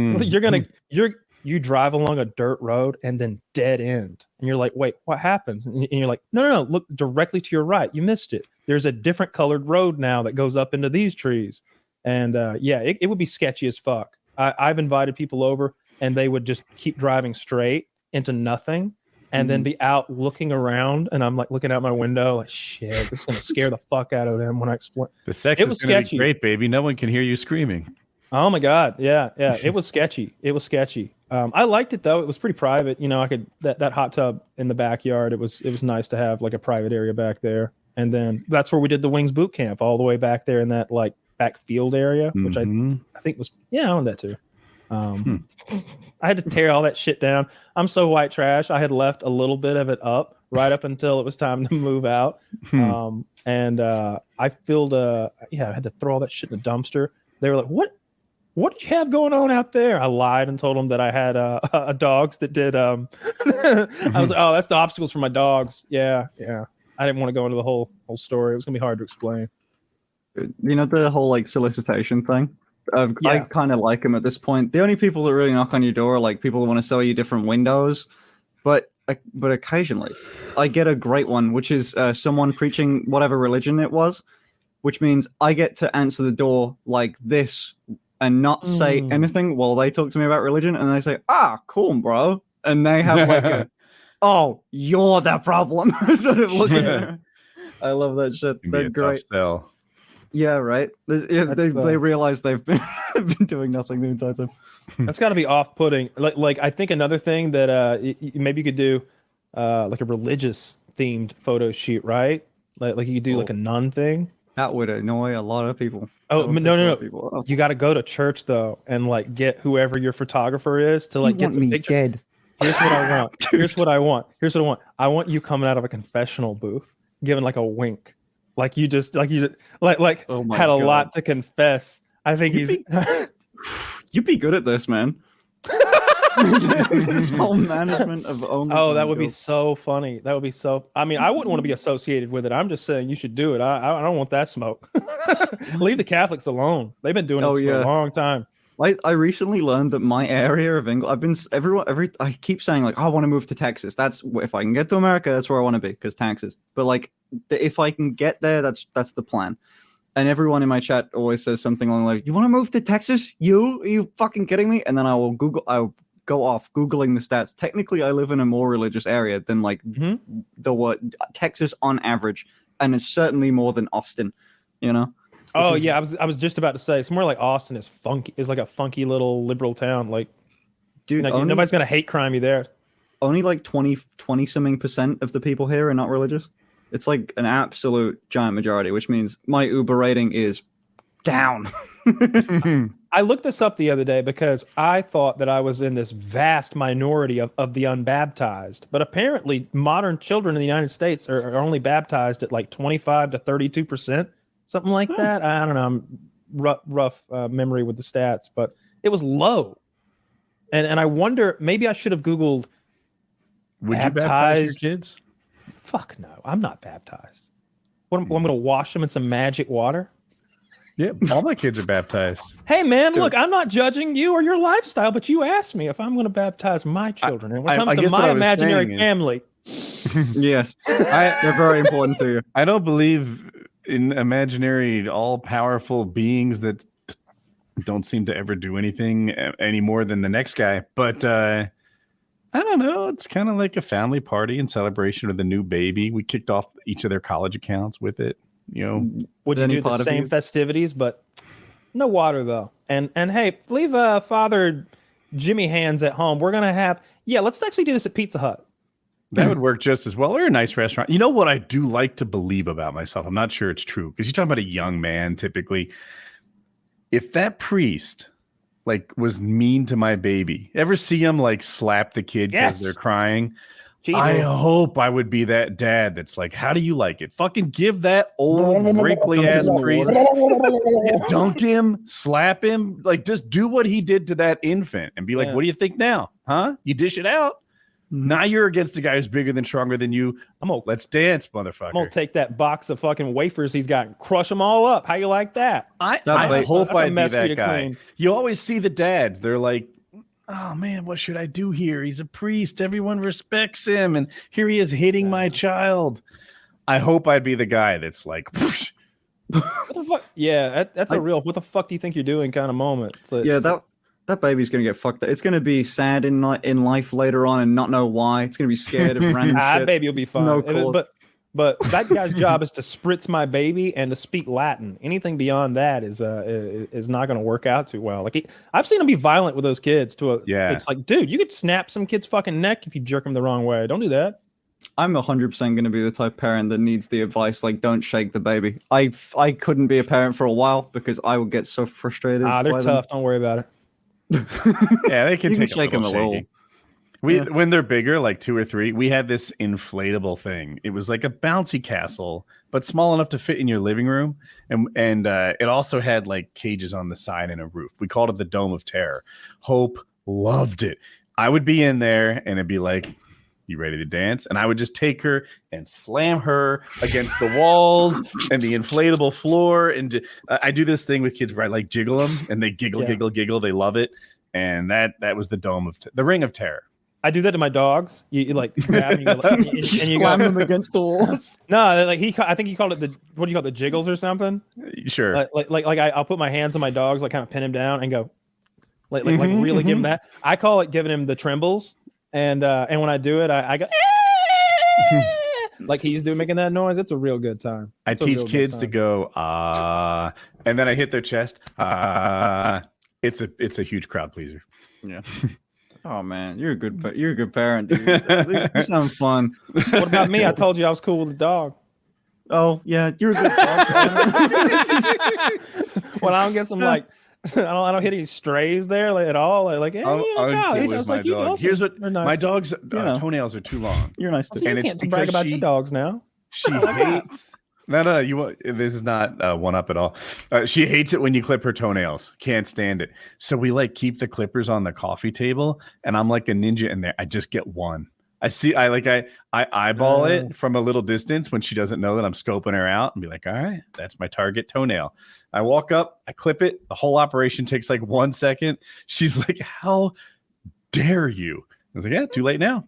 you drive along a dirt road and then dead end, and you're like, wait, what happens? And you're like, no, look directly to your right. You missed it. There's a different colored road now that goes up into these trees, and it would be sketchy as fuck. I've invited people over, and they would just keep driving straight into nothing, and then be out looking around, and I'm like looking out my window, like, shit, this is gonna scare the fuck out of them when I explain. The sex It is was going to be sketchy. great, baby. No one can hear you screaming. Oh my god, yeah, it was sketchy. It was sketchy. I liked it though. It was pretty private. You know, I could that hot tub in the backyard. It was nice to have like a private area back there. And then that's where we did the Wings boot camp, all the way back there in that like back field area, which I think was I owned that too. I had to tear all that shit down. I'm so white trash. I had left a little bit of it up right up until it was time to move out. I filled I had to throw all that shit in the dumpster. They were like, what did you have going on out there? I lied and told them that I had a dogs that did. I was like, oh, that's the obstacles for my dogs. Yeah. I didn't want to go into the whole story. It was gonna be hard to explain. You know the whole like solicitation thing. I kind of like them at this point. The only people that really knock on your door are like people who want to sell you different windows, but occasionally I get a great one, which is someone preaching whatever religion it was, which means I get to answer the door like this and not say anything while they talk to me about religion, and they say, cool, bro, and they have like a oh, you're the problem sort of look at it. I love that shit. They're great. Sell. Yeah, right. They realize they've been doing nothing the entire time. That's got to be off-putting. Like I think another thing that maybe you could do like a religious themed photo shoot, right? Like you could do like a nun thing. That would annoy a lot of people. Oh, no. People off. You got to go to church though, and like get whoever your photographer is to like get some pictures. Dead. Here's what I want. Here's what I want. I want you coming out of a confessional booth, giving like a wink, like you just Oh my had a God. lot to confess. I think You'd be good at this, man. This whole management of only. Oh, that would be so funny. That would be so. I mean, I wouldn't want to be associated with it. I'm just saying you should do it. I don't want that smoke. Leave the Catholics alone. They've been doing this for a long time. I recently learned that my area of England, I keep saying like, I want to move to Texas. That's if I can get to America, that's where I want to be because taxes. But like, if I can get there, that's the plan. And everyone in my chat always says something along like, "You want to move to Texas? Are you fucking kidding me?" And then I'll go off Googling the stats. Technically, I live in a more religious area than like the word Texas on average, and it's certainly more than Austin. You know. Oh yeah, I was just about to say somewhere like Austin is funky. Is like a funky little liberal town. Like, dude, nobody's gonna hate crime you there. Only like 20-something% of the people here are not religious. It's like an absolute giant majority, which means my Uber rating is down. I looked this up the other day because I thought that I was in this vast minority of the unbaptized. But apparently modern children in the United States are only baptized at like 25 to 32%, something like that. I don't know. I'm rough memory with the stats, but it was low. And I wonder, maybe I should have Googled Would you baptize your kids? Fuck no, I'm not baptized. I'm going to wash them in some magic water? Yeah, all my kids are baptized. Hey, man, look, I'm not judging you or your lifestyle, but you asked me if I'm going to baptize my children. And when it comes to my imaginary family. Yes, they're very important to you. I don't believe in imaginary, all-powerful beings that don't seem to ever do anything any more than the next guy. But I don't know. It's kind of like a family party and celebration of the new baby. We kicked off each of their college accounts with it. Would you do the same festivities, but no water though? And hey, leave Father Jimmy Hands at home. We're gonna have let's actually do this at Pizza Hut. That would work just as well, or a nice restaurant. You know what I do like to believe about myself? I'm not sure it's true because you're talking about a young man. Typically, if that priest was mean to my baby, ever see him slap the kid because they're crying? Jesus. I hope I would be that dad that's like, how do you like it? Fucking give that old wrinkly ass priest, dunk him, slap him, just do what he did to that infant and be like, what do you think now? Huh? You dish it out. Now you're against a guy who's bigger than, stronger than you. Let's dance, motherfucker. I'm gonna take that box of fucking wafers he's got and crush them all up. How you like that? I hope I'd be that guy. Clean. You always see the dads. They're like, oh man, what should I do here? He's a priest. Everyone respects him. And here he is hitting my child. I hope I'd be the guy that's like, what the fuck? Yeah, that's a real, what the fuck do you think you're doing kind of moment. That baby's going to get fucked up. It's going to be sad in life later on and not know why. It's going to be scared of random shit. That baby will be fine. No cause. But that guy's job is to spritz my baby and to speak Latin. Anything beyond that is not going to work out too well. I've seen him be violent with those kids. It's like, dude, you could snap some kid's fucking neck if you jerk him the wrong way. Don't do that. I'm 100% going to be the type of parent that needs the advice, don't shake the baby. I couldn't be a parent for a while because I would get so frustrated. They're tough. Don't worry about it. Yeah, they can take shake them a little. When they're bigger, like 2 or 3, we had this inflatable thing. It was like a bouncy castle, but small enough to fit in your living room. And it also had cages on the side and a roof. We called it the Dome of Terror. Hope loved it. I would be in there and it'd be like, you ready to dance? And I would just take her and slam her against the walls and the inflatable floor. And I do this thing with kids where I jiggle them and they giggle. They love it. And that was the Dome of the Ring of Terror. I do that to my dogs. You grab them, and you slam them against the walls. No, I think he called it what do you call it, the jiggles or something? Sure. I'll put my hands on my dogs, kind of pin him down and go, really give him that. I call it giving him the trembles. And when I do it, I go like he's making that noise. It's a real good time. I teach kids to go and then I hit their chest. It's a huge crowd pleaser. Yeah. Oh man, you're a good parent, dude. You sound fun. What about me? I told you I was cool with the dog. Oh yeah, you're a good dog parent. Well, I don't get some I don't hit any strays there at all. Hey, with my dog. Here's what nice. My dog's toenails are too long. You're nice to. And you can't brag about your dogs now. She hates. No, this is not one up at all. She hates it when you clip her toenails. Can't stand it. So we keep the clippers on the coffee table, and I'm like a ninja in there. I just get one. I eyeball it from a little distance when she doesn't know that I'm scoping her out and be like, all right, that's my target toenail. I walk up, I clip it. The whole operation takes 1 second. She's like, how dare you? I was like, yeah, too late now.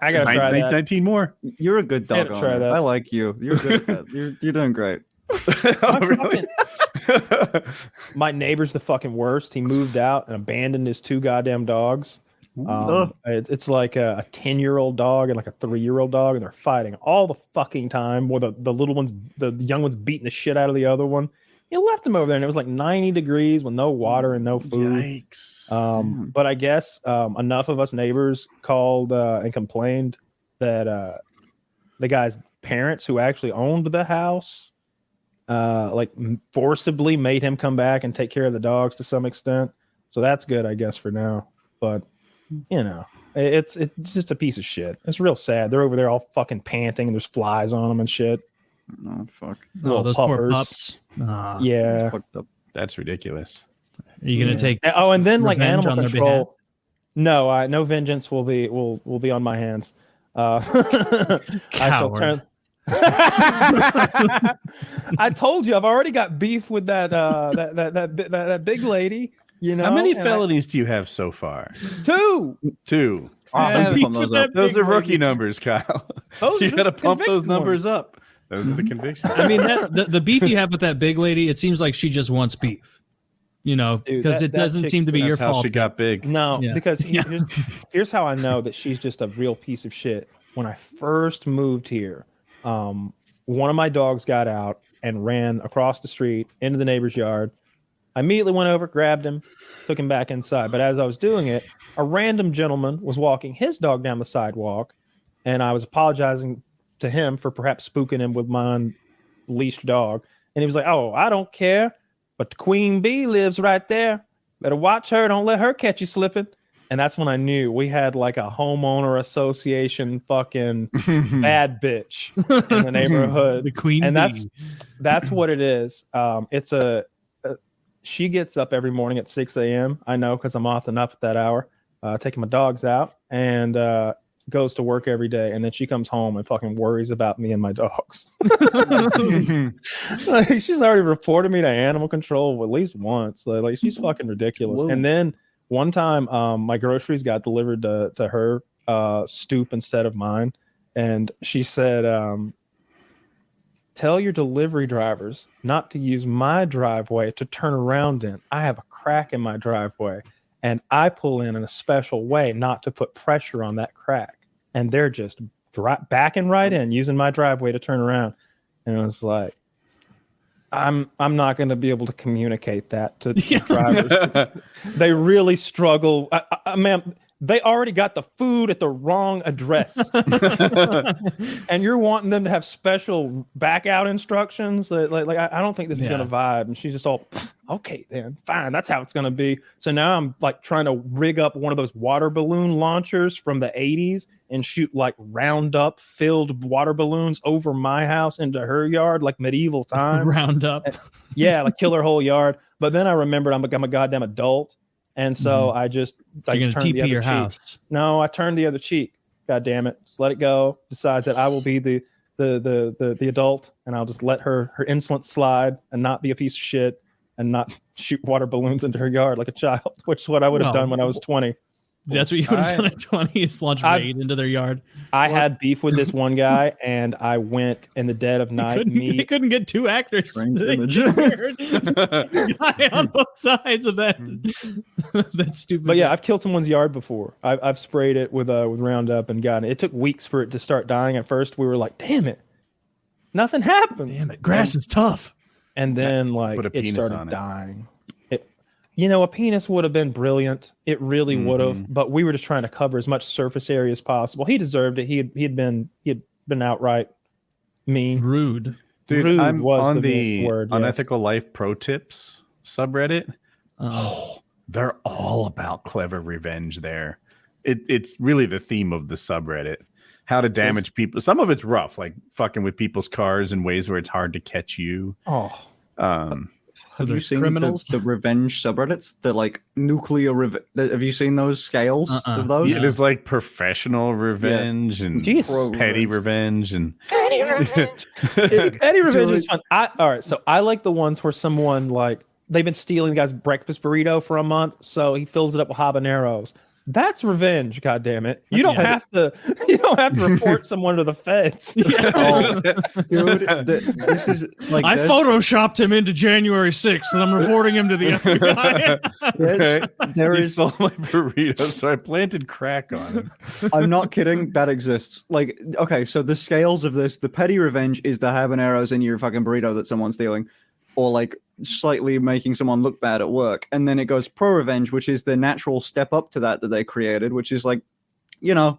I gotta try that. 19 more. You're a good dog owner. I like you. You're good. You're doing great. Really? My neighbor's the fucking worst. He moved out and abandoned his 2 goddamn dogs. It's like a 10-year-old dog and a 3-year-old dog, and they're fighting all the fucking time. Where the little ones, the young one's beating the shit out of the other one. He left him over there, and it was 90 degrees with no water and no food. Yikes. But I guess enough of us neighbors called and complained that the guy's parents, who actually owned the house, forcibly made him come back and take care of the dogs to some extent. So that's good, I guess, for now. But it's just a piece of shit. It's real sad. They're over there all fucking panting, and there's flies on them and shit. Oh fuck! Those poor pups. Yeah, that's ridiculous. Are you gonna take? Oh, and then animal control. No vengeance will be on my hands. I I told you I've already got beef with that big lady. You know How many and felonies do you have so far? 2. 2. Yeah, beef pump those with up. that Those big are rookie lady. numbers, Kyle. Those You are got to just pump those conviction numbers ones. up. Those are the convictions. I mean, the beef you have with that big lady, it seems like she just wants beef. You know, Dude, because it that doesn't chick's- seem to be your That's how fault. she got big. No, Yeah. because Yeah. here's how I know that she's just a real piece of shit. When I first moved here, one of my dogs got out and ran across the street into the neighbor's yard. I immediately went over, grabbed him, took him back inside. But as I was doing it, a random gentleman was walking his dog down the sidewalk, and I was apologizing to him for perhaps spooking him with my unleashed dog. And he was like, "Oh, I don't care, but the queen bee lives right there. Better watch her. Don't let her catch you slipping." And that's when I knew we had like a homeowner association fucking bad bitch in the neighborhood. The queen And bee. that's what it is. It's she gets up every morning at 6 a.m. I know because I'm often up at that hour, taking my dogs out, and goes to work every day. And then she comes home and fucking worries about me and my dogs. Like, she's already reported me to animal control at least once. Like she's fucking ridiculous. Whoa. And then one time, my groceries got delivered to her stoop instead of mine, and she said, "Tell your delivery drivers not to use my driveway to turn around in. I have a crack in my driveway, and I pull in a special way not to put pressure on that crack. And they're just backing right in, using my driveway to turn around." And I was like, I'm not going to be able to communicate that to drivers. They really struggle. Man, they already got the food at the wrong address, and you're wanting them to have special back out instructions. Like I don't think this is going to vibe. And she's just all, "Okay, then fine, that's how it's going to be." So now I'm like trying to rig up one of those water balloon launchers from the 80s and shoot like Roundup filled water balloons over my house into her yard, like medieval times. Roundup. Yeah, like kill her whole yard. But then I remembered I'm a goddamn adult. And so I just, So I you're just gonna turned the TP other your cheek. house. No, I turned the other cheek. God damn it. Just let it go. Decide that I will be the adult, and I'll just let her insolence slide and not be a piece of shit and not shoot water balloons into her yard like a child, which is what I would have Well, done when I was 20. That's what you would have done at 20 is launch raid into their yard. I had beef with this one guy, and I went in the dead of night. They couldn't get two actors. Strange They image. hired a guy on both sides of that. That stupid. But yeah, I've killed someone's yard before. I've sprayed it with Roundup and gotten it. It took weeks for it to start dying. At first, we were like, "Damn it, nothing happened." Damn it, grass is tough. And then like Put a it penis started on it. dying. A penis would have been brilliant. It really would have. But we were just trying to cover as much surface area as possible. He deserved it. He had been outright mean. Rude. Dude, Rude I'm was on the word, yes. Unethical Life Pro Tips subreddit. Oh, They're all about clever revenge there. It's really the theme of the subreddit. How to damage people. Some of it's rough, like fucking with people's cars in ways where it's hard to catch you. Oh, Have you there's seen criminals? the revenge subreddits? They're like nuclear have you seen those scales of those? yeah, there's like professional revenge and Jeez. petty revenge and petty revenge is fun. All right, so I like the ones where someone like they've been stealing the guy's breakfast burrito for a month, so he fills it up with habaneros. That's revenge, God damn it! You don't have to report someone to the feds. Oh, dude, this is like I photoshopped him into January 6th, and I'm reporting him to the FBI. there he is. stole my burrito, so I planted crack on him. I'm not kidding. That exists. Like, okay, so the scales of this: the petty revenge is the habaneros in your fucking burrito that someone's stealing, or like slightly making someone look bad at work. And then it goes pro revenge, which is the natural step up to that they created, which is like,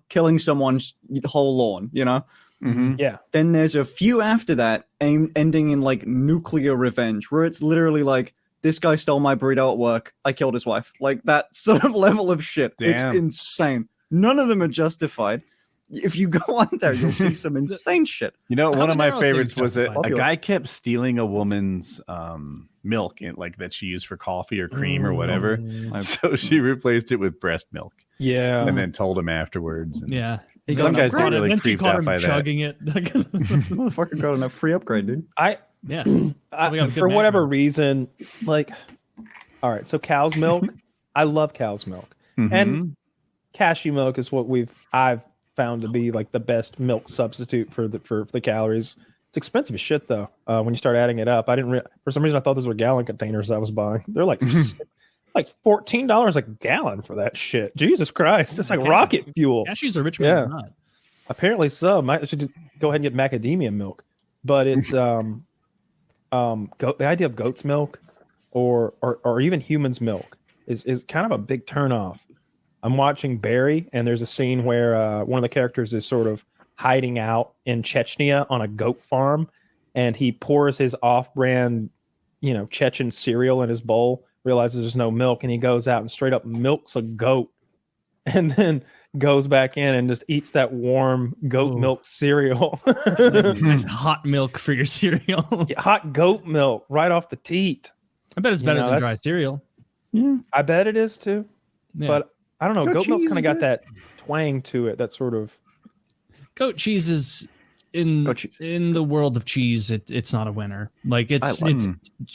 killing someone's whole lawn, Mm-hmm. Yeah. Then there's a few after that ending in like nuclear revenge, where it's literally like, this guy stole my burrito at work, I killed his wife. Like that sort of level of shit. Damn. It's insane. None of them are justified. If you go on there, you'll see some insane shit. One of my Habanero favorites thing's was a justified. guy kept stealing a woman's milk that she used for coffee or cream or whatever. So she replaced it with breast milk Yeah. and then told him afterwards. And Yeah. Some guys get And really then she creeped caught out him by that. chugging it. Motherfucker got a free upgrade, dude. Yeah. We got good For whatever background. reason, like, all right, so cow's milk, I love cow's milk, Mhm. and cashew milk is what I've found to be like the best milk substitute for the calories. It's expensive as shit though. When you start adding it up, for some reason I thought those were gallon containers I was buying. They're like like $14 a gallon for that shit. Jesus Christ, it's like Cashew. rocket fuel. Cashew's a rich man's nut. Apparently so. I should just go ahead and get macadamia milk, but it's the idea of goat's milk or even human's milk is kind of a big turnoff. I'm watching Barry, and there's a scene where one of the characters is sort of hiding out in Chechnya on a goat farm, and he pours his off-brand, Chechen cereal in his bowl, realizes there's no milk, and he goes out and straight up milks a goat, and then goes back in and just eats that warm goat milk cereal. Nice hot milk for your cereal. Hot goat milk right off the teat. I bet it's better than dry cereal. Yeah. I bet it is too. Yeah. But I don't know. Goat Goat milk's cheese kind of is got that twang to it. That sort of. Goat cheese is in the world of cheese. It's not a winner. Like it's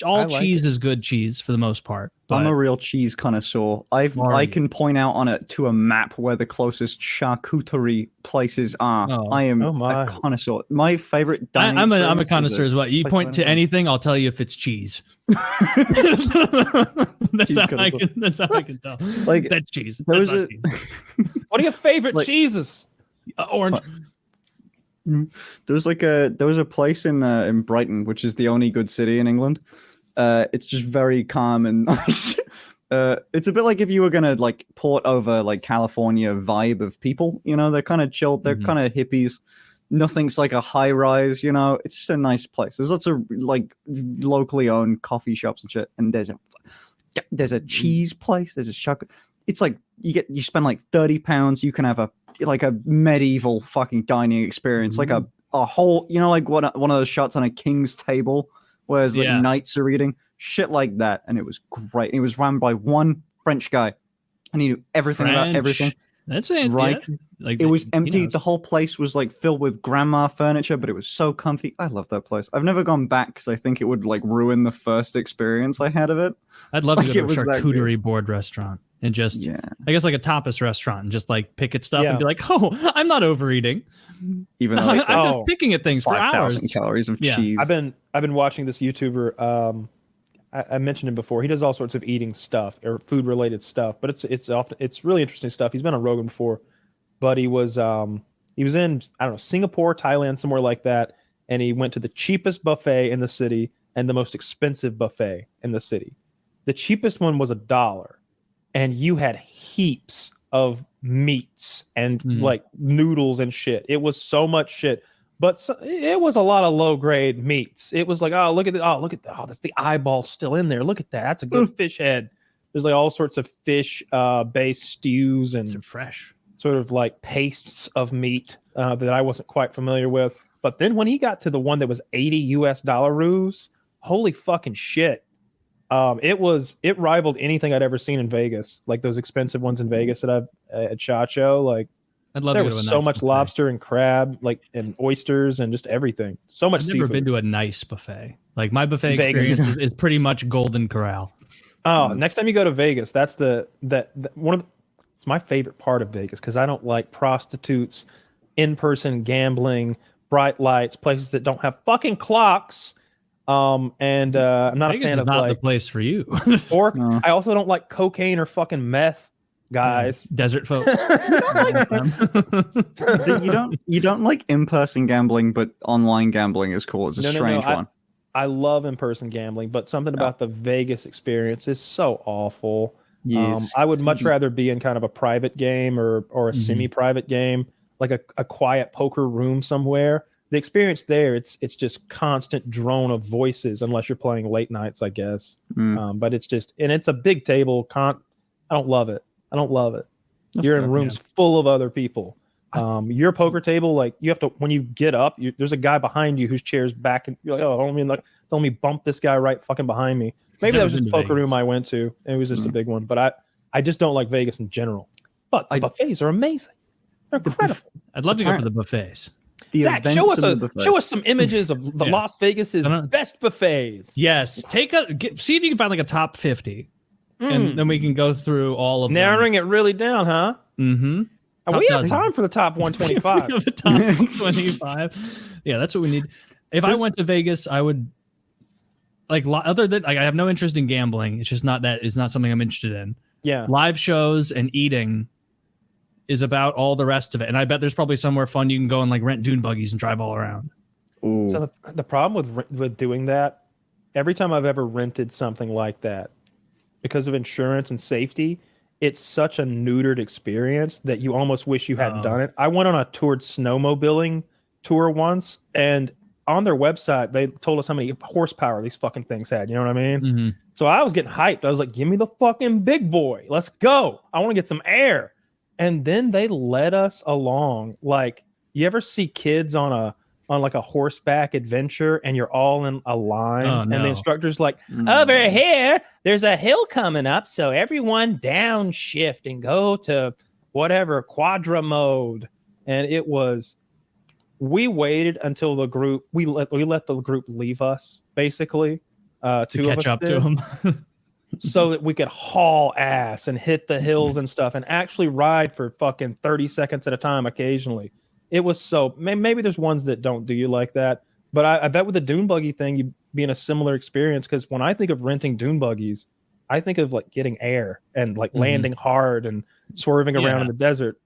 all I like cheese is good cheese for the most part. But I'm a real cheese connoisseur. I can point out on it to a map where the closest charcuterie places are. Oh. I am Oh my. a connoisseur. My favorite. I'm a dining connoisseur experience as well. You place point to where I'm anything, I'll tell you if it's cheese. That's how I can tell. Like, That's cheese. there That's was not cheese. What are your favorite cheeses? Orange. There was a place in Brighton, which is the only good city in England. It's just very calm and nice. It's a bit like if you were gonna like port over like California vibe of people. They're kind of chilled. They're kind of hippies. Nothing's like a high rise. It's just a nice place. There's lots of like locally owned coffee shops and shit. And there's a cheese place. There's a chocolate. It's like you spend like £30. You can have a medieval fucking dining experience, like a whole, like one of those shots on a king's table where like knights are eating shit like that. And it was great. It was run by one French guy, and he knew everything about everything. That's it. Right. Yeah. Like It was he empty. knows. The whole place was like filled with grandma furniture, but it was so comfy. I love that place. I've never gone back because I think it would like ruin the first experience I had of it. I'd love to Like, go it to a was that good. charcuterie board restaurant and just, Yeah. I guess like a tapas restaurant and just like pick at stuff Yeah. and be like, oh, I'm not overeating. Even though I'm it's just picking at things for 5,000 hours. calories of Yeah. cheese. I've been watching this YouTuber. I mentioned him before. He does all sorts of eating stuff or food related stuff, but it's really interesting stuff. He's been on Rogan before, but he was in, I don't know, Singapore, Thailand, somewhere like that, and he went to the cheapest buffet in the city and the most expensive buffet in the city. The cheapest one was $1, and you had heaps of meats and like noodles and shit. It was so much shit, but it was a lot of low grade meats. It was like, look at that's the eyeball still in there. Look at that. That's a good fish head. There's like all sorts of fish based stews and It's fresh. sort of like pastes of meat that I wasn't quite familiar with. But then when he got to the one that was $80 holy fucking shit. It rivaled anything I'd ever seen in Vegas, like those expensive ones in Vegas that I've at Chacho. Like I'd love there to go was to a so nice much buffet. lobster and crab, like and oysters and just everything. So much I've never seafood. been to a nice buffet. Like my buffet Vegas. experience is pretty much Golden Corral. Oh, next time you go to Vegas, that's it's my favorite part of Vegas because I don't like prostitutes, in-person gambling, bright lights, places that don't have fucking clocks. I'm not Vegas a fan is of not like the place for you. or No. I also don't like cocaine or fucking meth, guys. Desert folk. You don't like in-person gambling, but online gambling is cool. It's a strange one. I love in-person gambling, but something about the Vegas experience is so awful. Yes. I would much rather be in kind of a private game or a semi-private game, like a quiet poker room somewhere. The experience there, it's just constant drone of voices, unless you're playing late nights, I guess. But it's just, and it's a big table. I don't love it. You're in rooms full of other people. Your poker table, like you have to, when you get up, there's a guy behind you whose chair's back, and you're like, oh, don't let me bump this guy right fucking behind me. Maybe that was just a poker room I went to. And it was just a big one, but I just don't like Vegas in general. But the buffets are amazing. They're incredible. I'd love to go for the buffets. Zach, show us some images of the Las Vegas's best buffets. Yes, see if you can find like a top 50, and then we can go through all of narrowing it really down, huh? Mm-hmm. We have time for the top 125. The top 125. Yeah, that's what we need. If I went to Vegas, I would other than I have no interest in gambling. It's just not that. It's not something I'm interested in. Yeah, live shows and eating is about all the rest of it, and I bet there's probably somewhere fun you can go and like rent dune buggies and drive all around. Ooh. So the problem with doing that, every time I've ever rented something like that, because of insurance and safety, it's such a neutered experience that you almost wish you hadn't done it. I went on a toured snowmobiling tour once, and on their website, they told us how many horsepower these fucking things had. You know what I mean? Mm-hmm. So I was getting hyped. I was like, give me the fucking big boy. Let's go. I want to get some air. And then they led us along. Like, you ever see kids on like a horseback adventure and you're all in a line and the instructor's like, over here, there's a hill coming up. So everyone downshift and go to whatever quadra mode. And it was, we waited until the group, we let the group leave us basically to catch up to them. So that we could haul ass and hit the hills and stuff and actually ride for fucking 30 seconds at a time occasionally. It was so, maybe there's ones that don't do you like that, but I bet with the dune buggy thing, you'd be in a similar experience, because when I think of renting dune buggies, I think of like getting air and like landing hard and swerving around in the desert.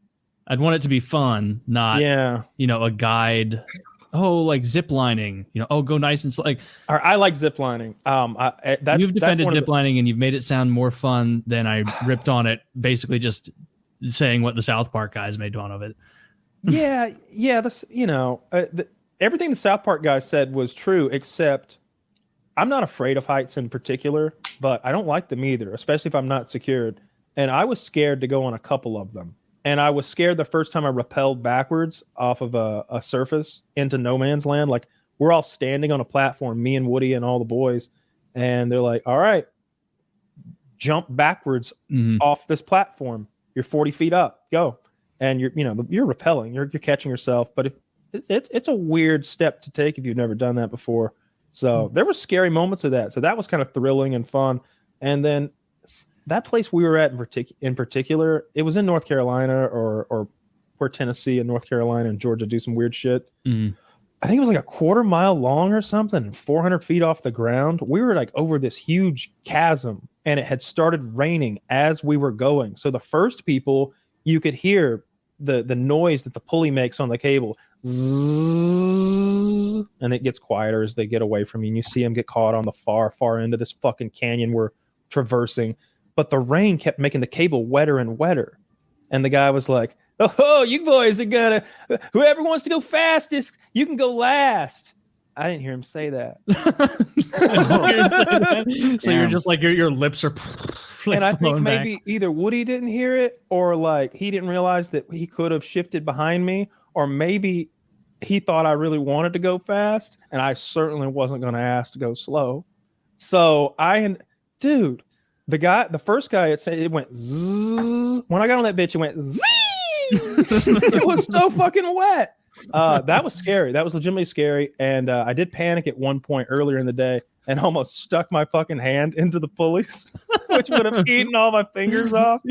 I'd want it to be fun, not, a guide. Oh, like zip lining, go nice and like. I like zip lining. You've defended zip lining and you've made it sound more fun than I ripped on it. Basically, just saying what the South Park guys made fun of it. Yeah. This, everything the South Park guys said was true, except I'm not afraid of heights in particular, but I don't like them either, especially if I'm not secured. And I was scared to go on a couple of them. And I was scared the first time I rappelled backwards off of a surface into no man's land. Like, we're all standing on a platform, me and Woody and all the boys. And they're like, all right, jump backwards off this platform. You're 40 feet up, go. And you're rappelling, you're catching yourself. But it's a weird step to take if you've never done that before. So there were scary moments of that. So that was kind of thrilling and fun. And then that place we were at in particular, it was in North Carolina or where Tennessee and North Carolina and Georgia do some weird shit. I think it was like a quarter mile long or something, and 400 feet off the ground. We were like over this huge chasm, and it had started raining as we were going. So the first people, you could hear the noise that the pulley makes on the cable. Zzz, and it gets quieter as they get away from you. And you see them get caught on the far end of this fucking canyon we're traversing. But the rain kept making the cable wetter and wetter. And the guy was like, oh, you boys are whoever wants to go fastest, you can go last. I didn't hear him say that. So you're just like, your lips are and I think maybe either Woody didn't hear it, or like he didn't realize that he could have shifted behind me, or maybe he thought I really wanted to go fast, and I certainly wasn't going to ask to go slow. So dude, the first guy, it went zzz. When I got on that bitch, it went zzz. It was so fucking wet. That was scary. That was legitimately scary. And I did panic at one point earlier in the day and almost stuck my fucking hand into the pulleys, which would have eaten all my fingers off.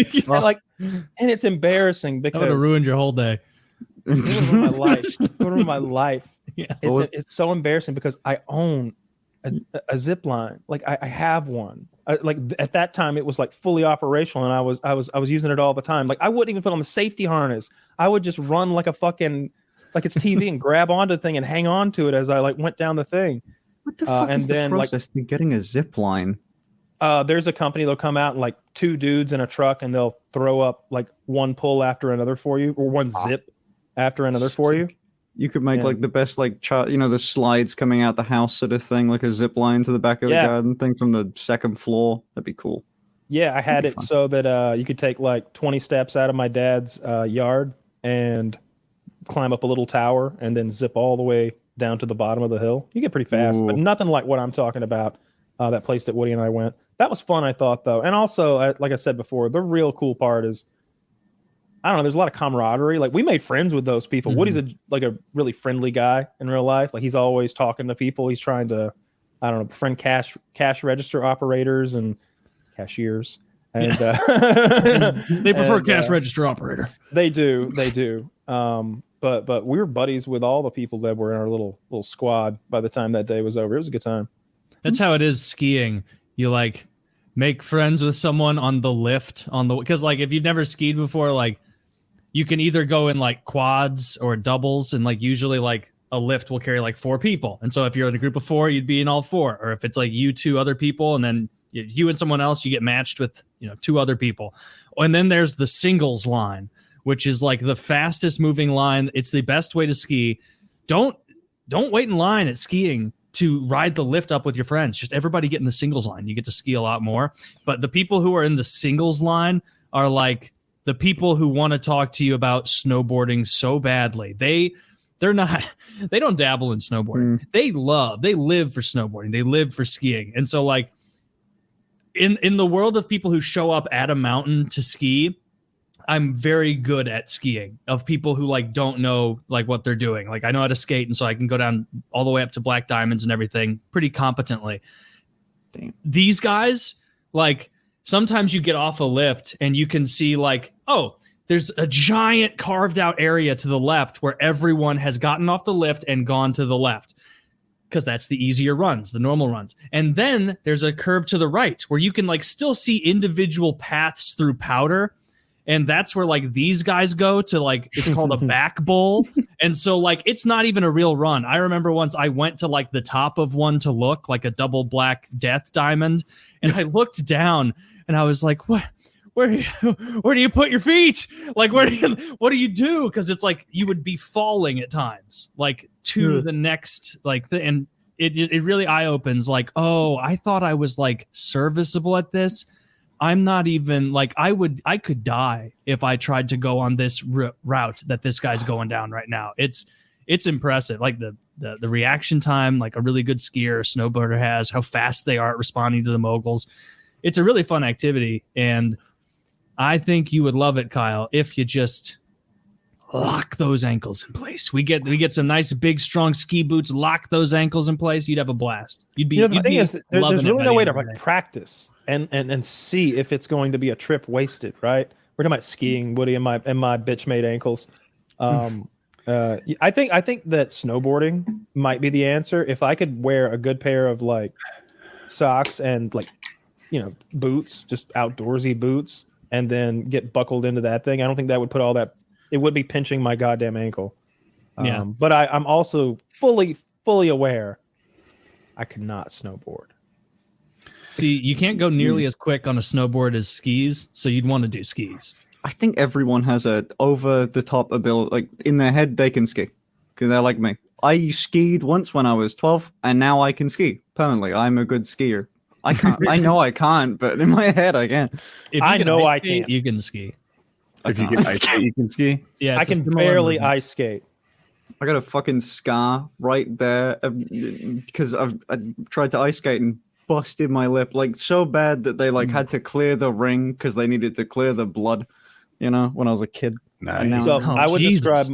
And it's embarrassing because that would have ruined your whole day. It would have ruined my life. It would have ruined my life. Yeah. It's so embarrassing because I own a zip line. Like I have one. Like at that time it was like fully operational, and I was using it all the time. Like I wouldn't even put on the safety harness. I would just run like a fucking, like it's TV and grab onto the thing and hang on to it as I like went down the thing. What the fuck is the process to getting a zip line? There's a company, they'll come out and like two dudes in a truck, and they'll throw up like one pull after another for you, or one zip after another for you. You could make like the best like chart, the slides coming out the house sort of thing, like a zip line to the back of the garden thing from the second floor. That'd be cool. Yeah, I had it so that you could take like 20 steps out of my dad's yard and climb up a little tower and then zip all the way down to the bottom of the hill. You get pretty fast, but nothing like what I'm talking about. That place that Woody and I went. That was fun, I thought, though. And also, like I said before, the real cool part is I don't know. There's a lot of camaraderie. Like we made friends with those people. Woody's a really friendly guy in real life. Like he's always talking to people. He's trying to, I don't know, befriend cash register operators and cashiers. And they prefer cash register operator. They do. But we were buddies with all the people that were in our little squad by the time that day was over. It was a good time. That's how it is skiing. You like make friends with someone on the lift because like if you've never skied before, like you can either go in like quads or doubles, and like usually like a lift will carry like 4 people. And so if you're in a group of 4, you'd be in all 4. Or if it's like you 2 other people, and then you and someone else, you get matched with 2 other people. And then there's the singles line, which is like the fastest moving line. It's the best way to ski. Don't wait in line at skiing to ride the lift up with your friends. Just everybody get in the singles line. You get to ski a lot more. But the people who are in the singles line are like the people who want to talk to you about snowboarding so badly. They don't dabble in snowboarding. They live for snowboarding. They live for skiing. And so like in the world of people who show up at a mountain to ski, I'm very good at skiing, of people who like don't know like what they're doing. Like I know how to skate, and so I can go down all the way up to black diamonds and everything pretty competently. Damn. These guys, like sometimes you get off a lift and you can see like, oh, there's a giant carved out area to the left where everyone has gotten off the lift and gone to the left, because that's the easier runs, the normal runs. And then there's a curve to the right where you can like still see individual paths through powder. And that's where like these guys go to, like, it's called a back bowl. And so like, it's not even a real run. I remember once I went to like the top of one to look like a double black death diamond. And I looked down and I was like, what? Where do you put your feet? Like, what do you do? Because it's like you would be falling at times, like to the next, like, and it really eye opens. Like, oh, I thought I was like serviceable at this. I'm not even like I could die if I tried to go on this route that this guy's going down right now. It's impressive. Like the reaction time, like a really good skier or snowboarder has, how fast they are at responding to the moguls. It's a really fun activity, and I think you would love it, Kyle, if you just lock those ankles in place. We get some nice big strong ski boots, lock those ankles in place. You'd have a blast. You'd be. The thing is, there's really no way to like practice and see if it's going to be a trip wasted, right? We're talking about skiing, Woody, and my bitch made ankles. I think that snowboarding might be the answer. If I could wear a good pair of like socks and like boots, just outdoorsy boots, and then get buckled into that thing, I don't think that would put all that. It would be pinching my goddamn ankle. Yeah. But I'm also fully aware I could not snowboard. See, you can't go nearly as quick on a snowboard as skis, so you'd want to do skis. I think everyone has a over-the-top ability. Like, in their head, they can ski. Because they're like me. I skied once when I was 12, and now I can ski permanently. I'm a good skier. I can't. I know I can't, but in my head, I can. If I know I skate, can. You can ski. If you can ice skate, you can ski. Yeah, I can barely ice skate. I got a fucking scar right there because I tried to ice skate and busted my lip, like so bad that they like had to clear the ring because they needed to clear the blood. When I was a kid. Nice. So I would describe.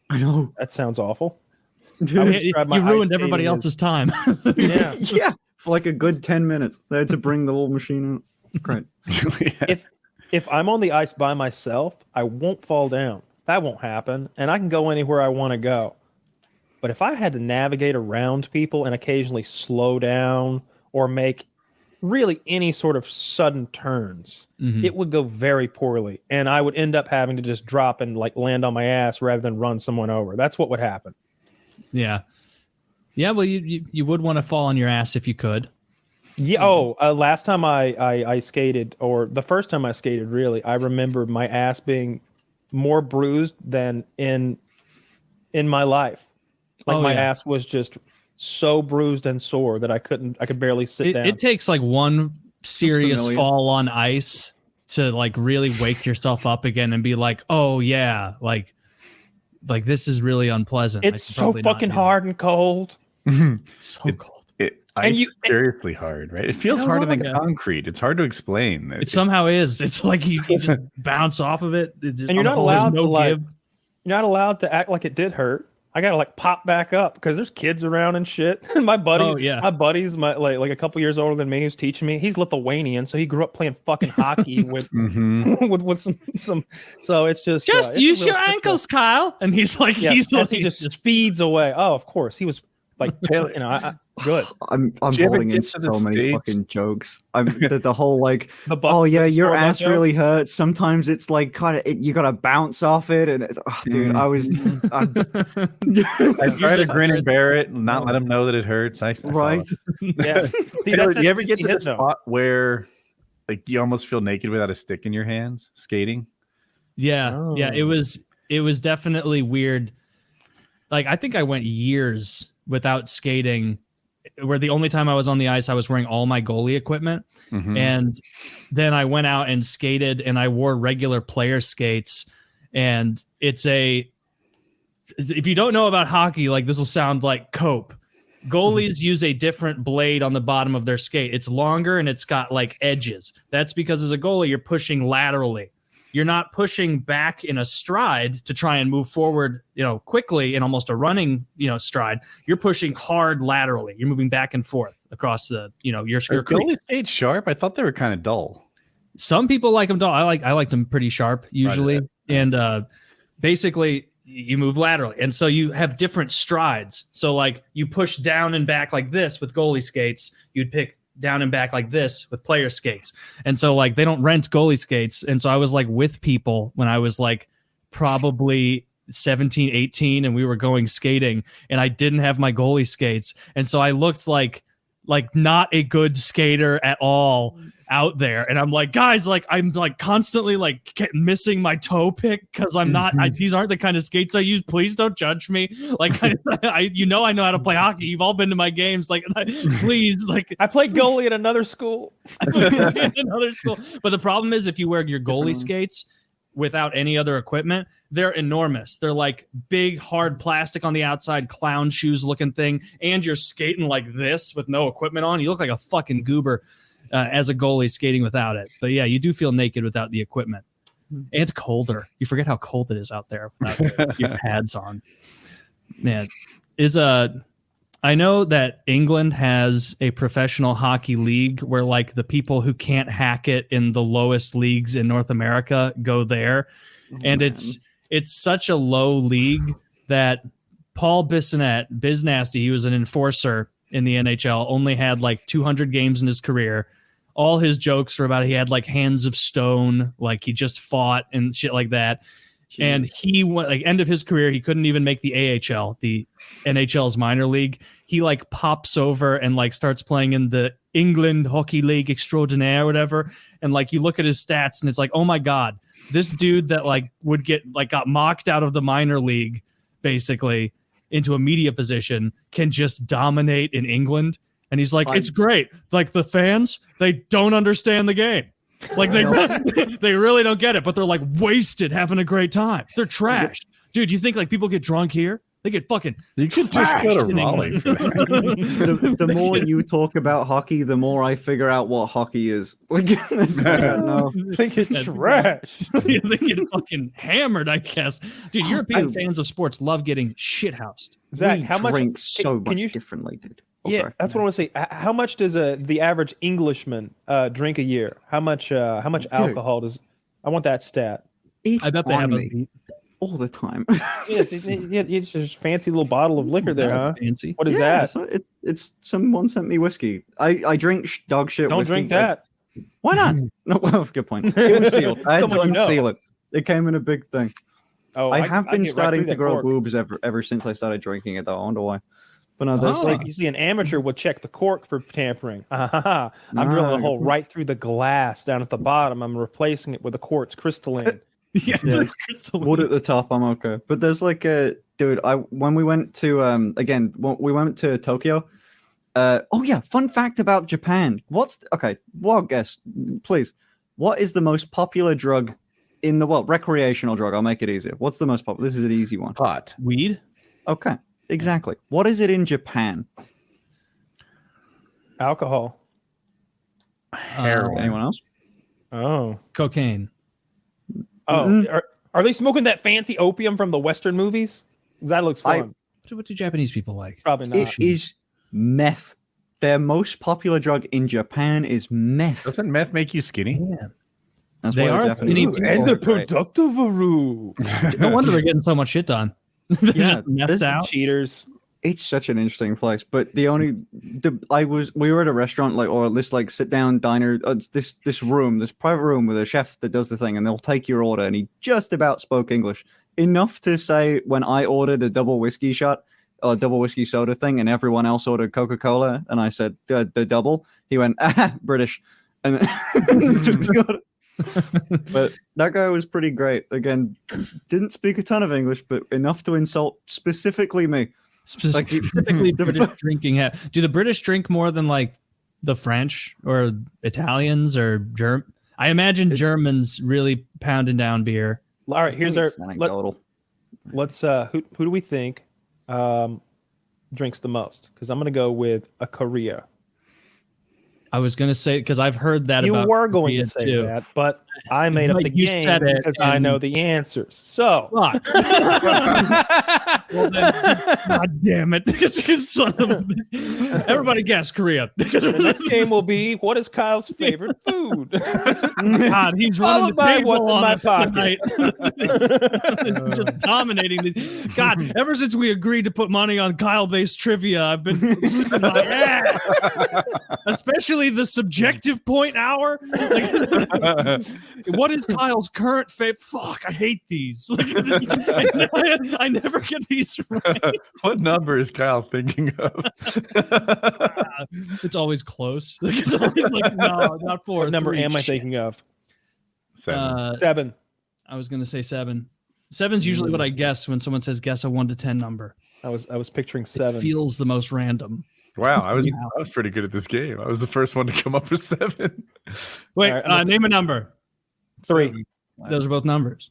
I know that sounds awful. You ruined everybody else's time. Yeah. Yeah, for like a good 10 minutes. They had to bring the little machine out. Great. Yeah. If I'm on the ice by myself, I won't fall down. That won't happen, and I can go anywhere I want to go. But if I had to navigate around people and occasionally slow down or make really any sort of sudden turns, it would go very poorly, and I would end up having to just drop and like land on my ass rather than run someone over. That's what would happen. Yeah. Well, you would want to fall on your ass if you could. Yeah. Last time I skated, or the first time I skated, really, I remember my ass being more bruised than in my life. Like my ass was just so bruised and sore that I could barely sit down. It takes like one serious fall on ice to like really wake yourself up again and be like, oh yeah, like this is really unpleasant. It's so fucking hard and cold. It's so cold. ice you- is seriously hard, right? It feels was harder like than a- concrete. It's hard to explain. It somehow is. It's like you just bounce off of it. And you're not allowed to like. You're not allowed to act like it did hurt. I gotta like pop back up because there's kids around and shit. And my buddy's like a couple years older than me who's teaching me. He's Lithuanian, so he grew up playing fucking hockey with with some. So it's just it's use your ankles, Kyle. And he's like, he just speeds away. Oh, of course, he was like, you know, good. I'm Did you ever holding in get to the so many stage? fucking jokes. The whole like, The butt- oh yeah, the your sore butt ass joke? really hurts. Sometimes it's like kind of you gotta bounce off it, and it's, dude, I was I try to grin and bear it and not let him know that it hurts. I right. Yeah. See, Taylor, that's do you ever that get to the hit zone. spot where like you almost feel naked without a stick in your hands skating? Yeah. It was definitely weird. Like I think I went years without skating, where the only time I was on the ice, I was wearing all my goalie equipment. And then I went out and skated and I wore regular player skates. And if you don't know about hockey, like this will sound like cope. Goalies use a different blade on the bottom of their skate. It's longer and it's got like edges. That's because as a goalie, you're pushing laterally. You're not pushing back in a stride to try and move forward, quickly in almost a running, stride. You're pushing hard laterally. You're moving back and forth across the, your Are crease. goalies stayed sharp? I thought they were kind of dull. Some people like them dull. I like them pretty sharp usually. And basically you move laterally. And so you have different strides. So like you push down and back like this with goalie skates, you'd pick down and back like this with player skates. And so like they don't rent goalie skates. And so I was like with people when I was like probably 17, 18 and we were going skating and I didn't have my goalie skates. And so I looked like not a good skater at all out there. And I'm like, guys, like I'm like constantly like missing my toe pick because I'm not, these aren't the kind of skates I use. Please don't judge me. Like I know how to play hockey. You've all been to my games. Like please, like I played goalie at another school. But the problem is if you wear your goalie skates without any other equipment, they're enormous. They're like big, hard plastic on the outside, clown shoes looking thing. And you're skating like this with no equipment on. You look like a fucking goober as a goalie skating without it. But yeah, you do feel naked without the equipment. And it's colder. You forget how cold it is out there without your pads on. Man, I know that England has a professional hockey league where like the people who can't hack it in the lowest leagues in North America go there. And it's such a low league that Paul Bissonnette, Biz Nasty, he was an enforcer in the NHL, only had like 200 games in his career. All his jokes were about he had like hands of stone, like he just fought and shit like that. Jeez. And he went like end of his career, he couldn't even make the AHL, the NHL's minor league. He like pops over and like starts playing in the England Hockey League Extraordinaire or whatever. And like you look at his stats and it's like, oh my God, this dude that like would get like got mocked out of the minor league basically into a media position can just dominate in England. And he's like, it's great. Like the fans, they don't understand the game. Like they really don't get it, but they're like wasted having a great time. They're trash. Dude, you think like people get drunk here? They get fucking You could just go to trashed in Raleigh. The more you talk about hockey, the more I figure out what hockey is. Like, I don't know. They get trash. They get fucking hammered, I guess. Dude, European fans of sports love getting shithoused. Zach, We how much drink so can much you differently, dude. Oh, yeah, sorry. that's what I want to say. How much does the average Englishman drink a year? How much alcohol does? I want that stat. It's I bet they have on all the time. Yes, it's just a fancy little bottle of liquor there, huh? Fancy. What is Yeah, that? so it's someone sent me whiskey. I drink dog shit. Don't whiskey. drink that. Why not? No, well, good point. It was sealed. I had to Someone you know. unseal it. It came in a big thing. Oh, I have been get right starting through to that grow cork. boobs ever since I started drinking it, though. I wonder why. But no, there's Like you see, an amateur would check the cork for tampering. I'm drilling a hole right through the glass down at the bottom. I'm replacing it with a quartz crystalline. Yeah, Yeah. crystalline. wood at the top. I'm okay. But there's like a dude. When we went to we went to Tokyo. Oh yeah, fun fact about Japan. Wild guess, please. What is the most popular drug in the world? Recreational drug. I'll make it easier. What's the most popular? This is an easy one. Pot. Weed? Okay, exactly. What is it in Japan? Alcohol. Heroin. Anyone else? Oh. Cocaine. Oh. Are they smoking that fancy opium from the Western movies? That looks fun. What do Japanese people like? Probably not. It is meth. Their most popular drug in Japan is meth. Doesn't meth make you skinny? Yeah. That's They why the are Japanese skinny people And the are great. productive No wonder they're getting so much shit done. They're Yeah, just messed this- out. cheaters. It's such an interesting place, but we were at a restaurant or this like sit down diner. It's this private room with a chef that does the thing, and they'll take your order. And he just about spoke English enough to say when I ordered a double whiskey shot or double whiskey soda thing, and everyone else ordered Coca-Cola, and I said the double. He went British, and then took the order. But that guy was pretty great. Again, didn't speak a ton of English, but enough to insult specifically me. Specifically British drinking. Do the British drink more than like the French or Italians or German? I imagine Germans really pounding down beer. All right, here's our. It's anecdotal. Let's. Who do we think drinks the most? Because I'm gonna go with a Korea. I was going to say, because I've heard that You about were going Korea to say too. that, but I made up But the you game said it, because I and- know the answers. So. Fuck. Well, then, God damn it. Son of a bitch. Everybody guess Korea. The next game will be what is Kyle's favorite food? God, he's running the Followed by table what's in on my us pocket. tonight. Just dominating this. God, ever since we agreed to put money on Kyle-based trivia, I've been losing my ass. Especially the subjective point hour. Like, what is Kyle's current favorite? Fuck, I hate these. Like, I never get these right. What number is Kyle thinking of? It's always close. Like, it's always like, no, not 4. What number 3. am I Shit. thinking of? 7. 7. I was gonna say 7. 7's usually what I guess when someone says guess a 1 to 10 number. I was picturing It 7. feels the most random. Wow, I was pretty good at this game. I was the first one to come up with 7. Wait, All right, name a number. 3. Those are both numbers.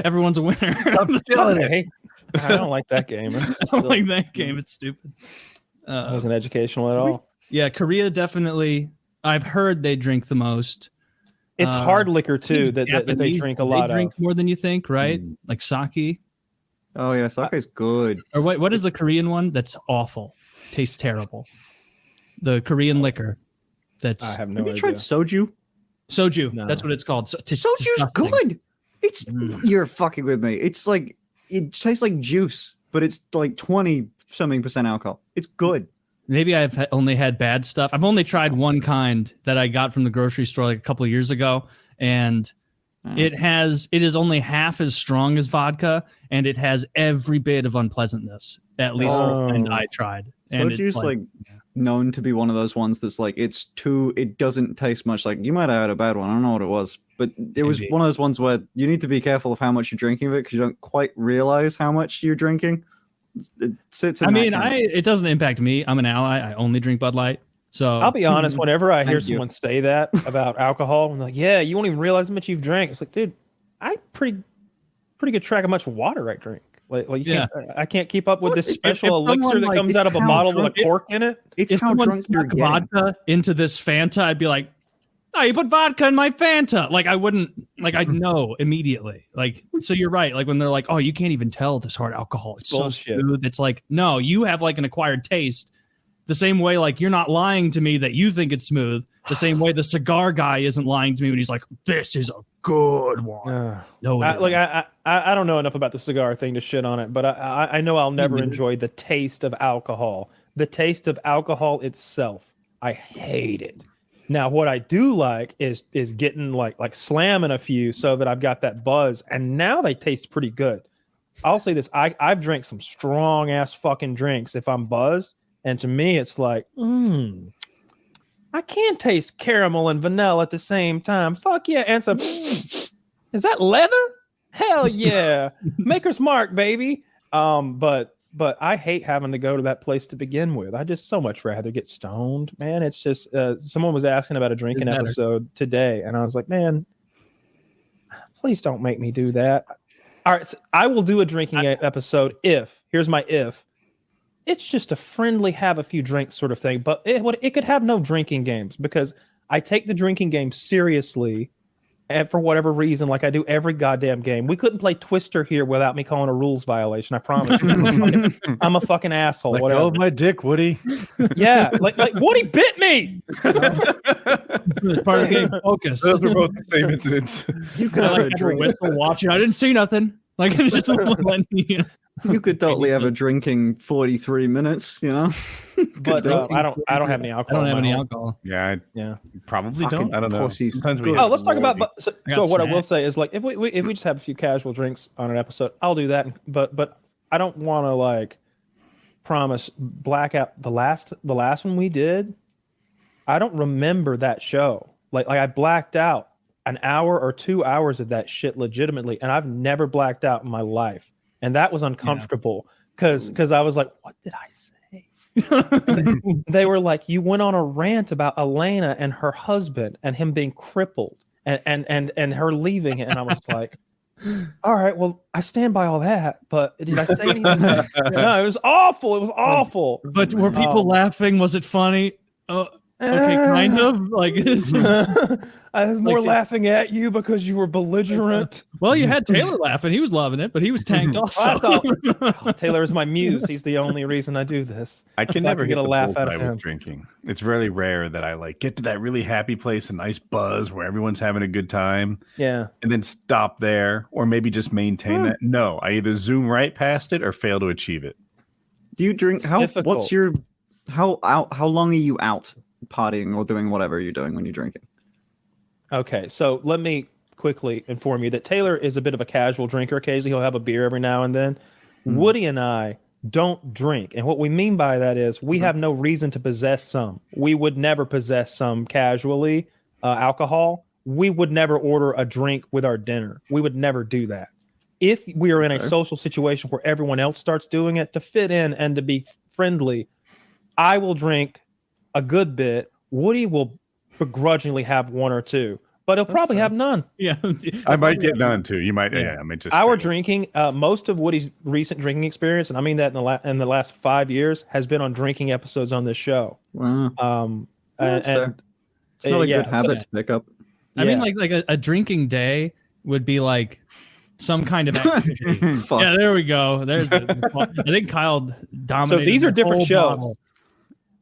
Everyone's a winner. Okay. I don't like that game. I don't like that game. It's stupid. It wasn't educational at all. Yeah, Korea definitely. I've heard they drink the most. It's hard liquor too that they Japanese, drink a lot They drink of. more than you think, right? Like sake. Oh yeah, sake's good. Or what is the Korean one? That's awful. Tastes terrible. The Korean liquor. That's I have no Have you idea. tried soju? soju. No. That's what it's called. It's Soju's disgusting. good. It's you're fucking with me. It's like it tastes like juice, but it's like 20-something% alcohol. It's good. Maybe I've only had bad stuff. I've only tried one kind that I got from the grocery store like a couple of years ago, and it is only half as strong as vodka, and it has every bit of unpleasantness. At least the kind I tried. And Soju's like known to be one of those ones that's like it doesn't taste much like you might have had a bad one. I don't know what it was, but it was Maybe. one of those ones where you need to be careful of how much you're drinking of it because you don't quite realize how much you're drinking. It sits. In I that mean, kind of- it doesn't impact me. I'm an ally. I only drink Bud Light. So I'll be honest. Whenever I hear Thank you. someone say that about alcohol, I'm like, "Yeah, you won't even realize how much you've drank." It's like, dude, I pretty good track of how much water I drink. Like you Yeah. I can't keep up with What? this If special someone, elixir that like, comes it's out of a how bottle with drunk a cork in it. it's if how someone drunk you're snuck getting. vodka into this Fanta, I'd be like, "Oh, you put vodka in my Fanta." Like I wouldn't. Like I'd know immediately. Like so, you're right. Like when they're like, "Oh, you can't even tell this hard alcohol. It's so Bullshit. smooth." It's like, no, you have like an acquired taste. The same way, like you're not lying to me that you think it's smooth. The same way the cigar guy isn't lying to me when he's like, "This is a good one." No, it isn't. I don't know enough about the cigar thing to shit on it, but I know I'll never neither. enjoy the taste of alcohol. The taste of alcohol itself, I hate it. Now, what I do like is getting like slamming a few so that I've got that buzz, and now they taste pretty good. I'll say this: I've drank some strong ass fucking drinks if I'm buzzed, and to me it's like, I can't taste caramel and vanilla at the same time. Fuck yeah, and some. Is that leather? Hell yeah, Maker's Mark, baby. But I hate having to go to that place to begin with. I just so much rather get stoned, man. It's just someone was asking about a drinking It's better. episode today, and I was like, man, please don't make me do that. All right, so I will do a drinking episode if here's my if it's just a friendly have a few drinks sort of thing. But it could have no drinking games because I take the drinking game seriously. And for whatever reason, like I do every goddamn game. We couldn't play Twister here without me calling a rules violation. I promise you. I'm a fucking asshole. Let whatever. go of my dick, Woody. Yeah, like Woody bit me. It's part of the game focus. Those were both the same incidents. You could I have like a have a drink. whistle watching. I didn't see nothing. Like it's just You could totally have a drinking 43 minutes, you know? But I don't have any I alcohol. don't have in any my home. alcohol. Yeah, Yeah. probably Fucking don't. I don't know. pussies. Sometimes we Good. have Oh, let's talk about. more- So, I got so what I will snacks. say is like if we just have a few casual drinks on an episode, I'll do that. But I don't want to like promise blackout. The last one we did, I don't remember that show. Like I blacked out an hour or 2 hours of that shit legitimately, and I've never blacked out in my life, and that was uncomfortable because I was like, what did I say? They were like, you went on a rant about Elena and her husband and him being crippled and her leaving it. And I was like, all right, well, I stand by all that, but did I say anything? No, it was awful. It was awful. But were people laughing? Was it funny? Okay, kind of. Like it's, I was more Like- laughing at you because you were belligerent. well, you had Taylor laughing. He was loving it, but he was tanked also. I thought, oh, Taylor is my muse. He's the only reason I do this. I can If I never can get get a the laugh out of bullseye with him. drinking. It's really rare that I like get to that really happy place, a nice buzz where everyone's having a good time, Yeah. and then stop there, or maybe just maintain that. No, I either zoom right past it or fail to achieve it. Do you drink? difficult. What's your how long are you out partying or doing whatever you're doing when you're drinking? Okay, so let me quickly inform you that Taylor is a bit of a casual drinker. Occasionally, he'll have a beer every now and then. Woody and I don't drink, and what we mean by that is we have no reason to possess some. We would never possess some casually. Alcohol. We would never order a drink with our dinner. We would never do that. If we are in a social situation where everyone else starts doing it to fit in and to be friendly, I will drink a good bit. Woody will begrudgingly have one or two, but he'll probably have none. Yeah, I might get none too. You might, Yeah. I might just. Our drinking, most of Woody's recent drinking experience, and I mean that in the last 5 years, has been on drinking episodes on this show. Wow. And fair. It's not a yeah, good habit to pick up. I mean, yeah. like a drinking day would be like some kind of activity. Fuck. Yeah, there we go. There's I think Kyle dominated. So these are the different whole shows. bottle.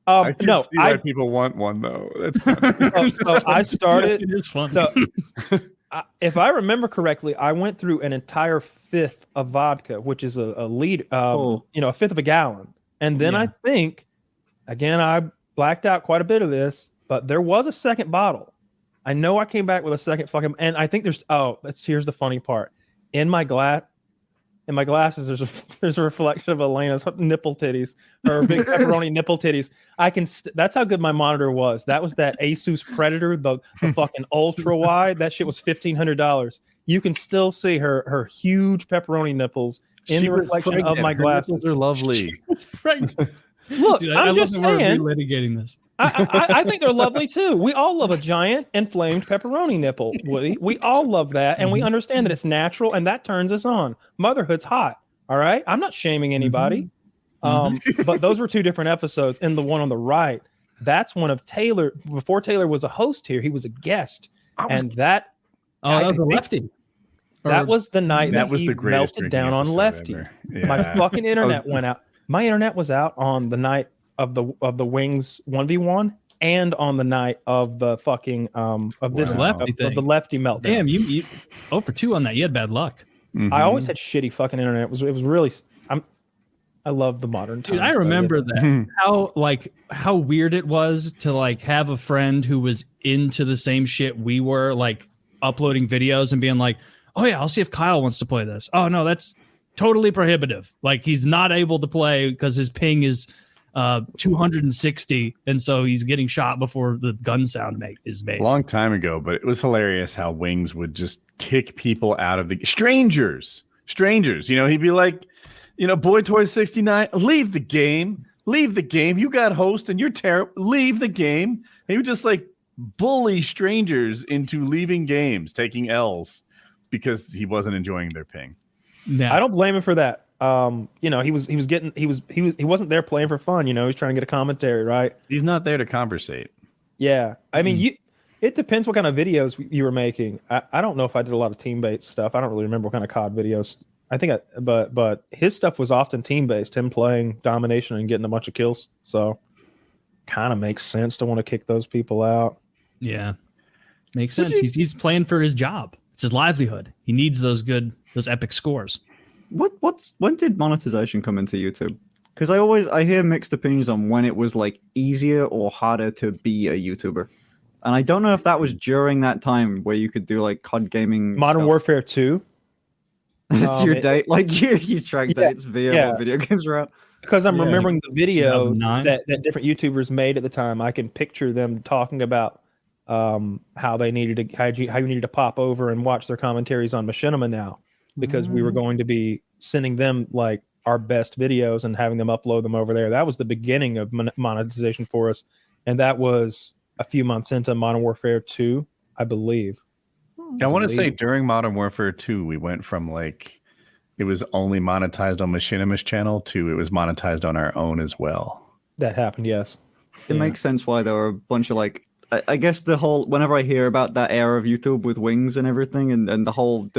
I can no, see why I people want one though. That's funny. so I started. It is fun. So, if I remember correctly, I went through an entire fifth of vodka, which is a liter, a fifth of a gallon, and then Yeah. I think, again, I blacked out quite a bit of this, but there was a second bottle. I know I came back with a second fucking, and I think here's the funny part. In my glasses, there's a reflection of Elena's nipple titties, her big pepperoni nipple titties. That's how good my monitor was. That was that Asus Predator, the fucking ultra wide. That shit was $1,500. You can still see her huge pepperoni nipples in the reflection of my glasses. They're lovely. It's pregnant. Look, Dude, I I'm love just that we're saying. relitigating this. I think they're lovely too. We all love a giant inflamed pepperoni nipple, Woody. We all love that, and we understand that it's natural, and that turns us on. Motherhood's hot. All right, I'm not shaming anybody. But those were two different episodes. And the one on the right, that's one of Taylor. Before Taylor was a host here, he was a guest, and that Oh, that was a lefty. that was the night That that was he the greatest melted drinking down on episode Lefty. ever. My Yeah. fucking internet went out. My internet was out on the night of the Wings 1v1 and on the night of the fucking of this Wow. Lefty of thing. the Lefty meltdown. Damn, you 0 for 2 on that. You had bad luck. I always had shitty fucking internet. It was really I love the modern times. Dude, I remember that. How weird it was to like have a friend who was into the same shit we were, like uploading videos and being like, "Oh yeah, I'll see if Kyle wants to play this." Oh no, that's totally prohibitive. Like he's not able to play because his ping is 260, and so he's getting shot before the gun sound is made. A long time ago, but it was hilarious how Wings would just kick people out of the strangers. He'd be like, Boy Toy 69, leave the game. You got host and you're terrible. Leave the game. He would just like bully strangers into leaving games, taking L's because he wasn't enjoying their ping. Yeah. I don't blame him for that. you know, he wasn't there playing for fun. You know, he's trying to get a commentary, right? He's not there to conversate. Yeah, I mean, it depends what kind of videos you were making. I don't know if I did a lot of team-based stuff. I don't really remember what kind of COD videos. But his stuff was often team-based, him playing domination and getting a bunch of kills. So kind of makes sense to want to kick those people out. Yeah, makes sense. He's playing for his job. It's his livelihood. He needs those epic scores. When did monetization come into YouTube? Because I hear mixed opinions on when it was like easier or harder to be a YouTuber. And I don't know if that was during that time where you could do like COD gaming. Modern stuff. Warfare 2. That's your date. Like you track dates via what video games are out. Because I'm remembering the video 2009. that different YouTubers made at the time. I can picture them talking about how you needed to pop over and watch their commentaries on Machinima now, because we were going to be sending them like our best videos and having them upload them over there. That was the beginning of monetization for us, and that was a few months into Modern Warfare 2, I believe. I want to say during Modern Warfare 2, we went from like it was only monetized on Machinima's channel to it was monetized on our own as well. That happened, yes. It makes sense why there were a bunch of like, I guess the whole, whenever I hear about that era of YouTube with Wings and everything and the whole,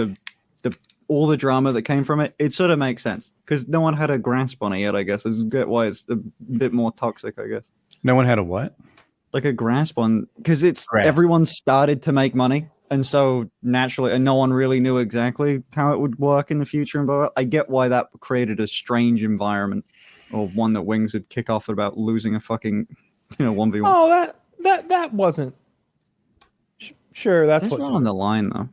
all the drama that came from it, it sort of makes sense because no one had a grasp on it yet, I guess. I get why it's a bit more toxic, I guess. No one had a what? Like a grasp on, because everyone started to make money. And so naturally, and no one really knew exactly how it would work in the future. And blah, blah. I get why that created a strange environment, or one that Wings would kick off about losing a fucking, 1v1. Oh, that wasn't. Sure, that's There's what. not on the line though.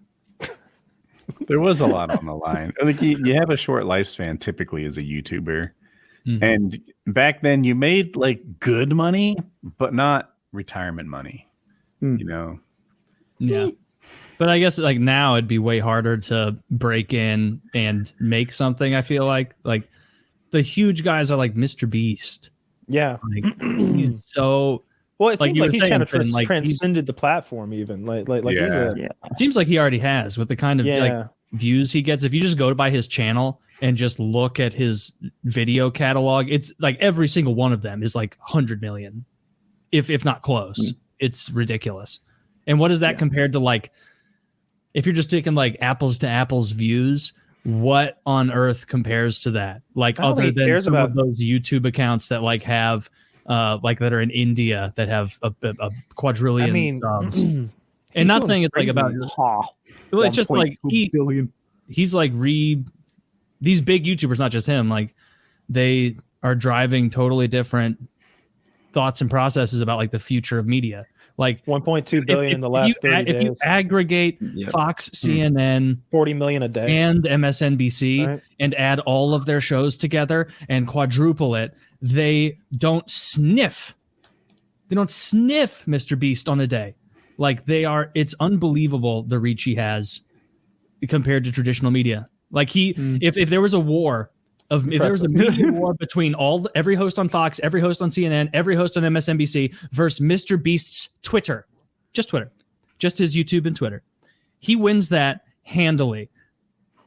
There was a lot on the line. Like you have a short lifespan typically as a YouTuber, and back then you made like good money, but not retirement money. Yeah. But I guess like now it'd be way harder to break in and make something. I feel like the huge guys are like Mr. Beast. Yeah, like, he's so. Well, it like seems you like were he's saying, kind of Finn, like, transcended the platform, even like Yeah. It seems like he already has with the kind of like views he gets. If you just go by his channel and just look at his video catalog, it's like every single one of them is like 100 million, if not close. It's ridiculous. And what is that compared to like? If you're just taking like apples to apples views, what on earth compares to that? Like other than some of those YouTube accounts that like have like that are in India that have a quadrillion subs. And not saying it's like about well, it's just like he's like these big YouTubers, not just him, like they are driving totally different thoughts and processes about like the future of media. Like 1.2 billion in the last 30 days. If you aggregate Fox, CNN, 40 million a day, and MSNBC, and add all of their shows together and quadruple it, they don't sniff. They don't sniff Mr. Beast on a day. Like it's unbelievable the reach he has compared to traditional media. Like if there was a war. If there was a media war between every host on Fox, every host on CNN, every host on MSNBC versus Mr. Beast's Twitter, just his YouTube and Twitter, he wins that handily.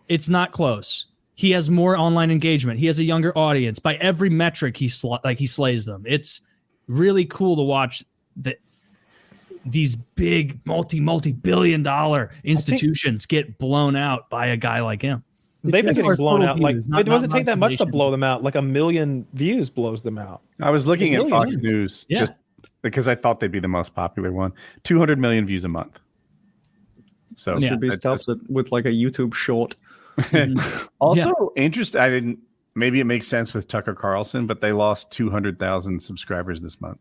It's not close. He has more online engagement. He has a younger audience. By every metric, he slays them. It's really cool to watch these big multi-billion-dollar institutions get blown out by a guy like him. They've been getting blown out. Like views, it doesn't take that much to blow them out. Like 1 million views blows them out. I was looking at Fox News just because I thought they'd be the most popular one. 200 million views a month. So Mr. Beast helps it with like a YouTube short. Also, interesting. Maybe it makes sense with Tucker Carlson, but they lost 200,000 subscribers this month.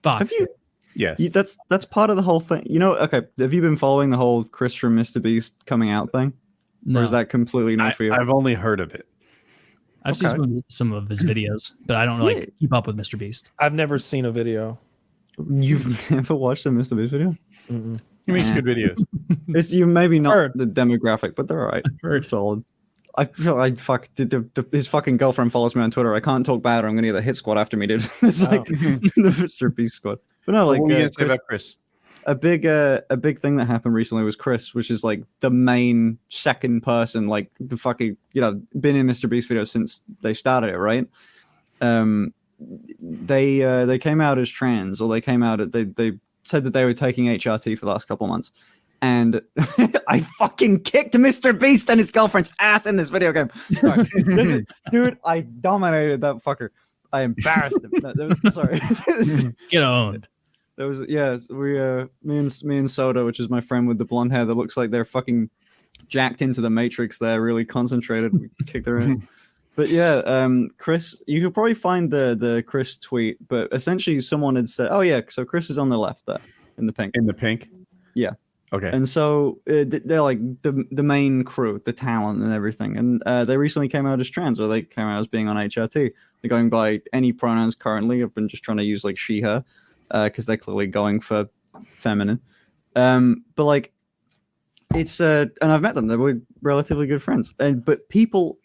Fox. Yes, that's part of the whole thing. Okay. Have you been following the whole Chris from Mr. Beast coming out thing? No. Or is that completely new for you? I've only heard of it. I've seen some of his videos, but I don't really keep up with Mr. Beast. I've never seen a video. You've never watched a Mr. Beast video? He makes good videos. You maybe not the demographic, but they're all right. Very solid. I feel like his fucking girlfriend follows me on Twitter. I can't talk bad or I'm gonna get the hit squad after me, dude. It's like the Mr. Beast squad. But no, like what were you gonna say about Chris? a big thing that happened recently was Chris, which is like the main second person, like the fucking, been in Mr. Beast videos since they started it, right? They came out as trans, or they said that they were taking HRT for the last couple of months. And I fucking kicked Mr. Beast and his girlfriend's ass in this video game. Sorry. Dude, I dominated that fucker. I embarrassed him. Sorry. Get owned. There was me and Soda, which is my friend with the blonde hair that looks like they're fucking jacked into the Matrix there, really concentrated. We kicked their ass. But yeah, Chris, you could probably find the Chris tweet, but essentially someone had said, oh yeah, so Chris is on the left there in the pink. In the pink? Yeah. Okay. And so they're like the main crew, the talent and everything. And they recently came out as trans, or they came out as being on HRT. They're going by any pronouns currently. I've been just trying to use like she, her, because they're clearly going for feminine. But like, it's and I've met them. They were relatively good friends. But people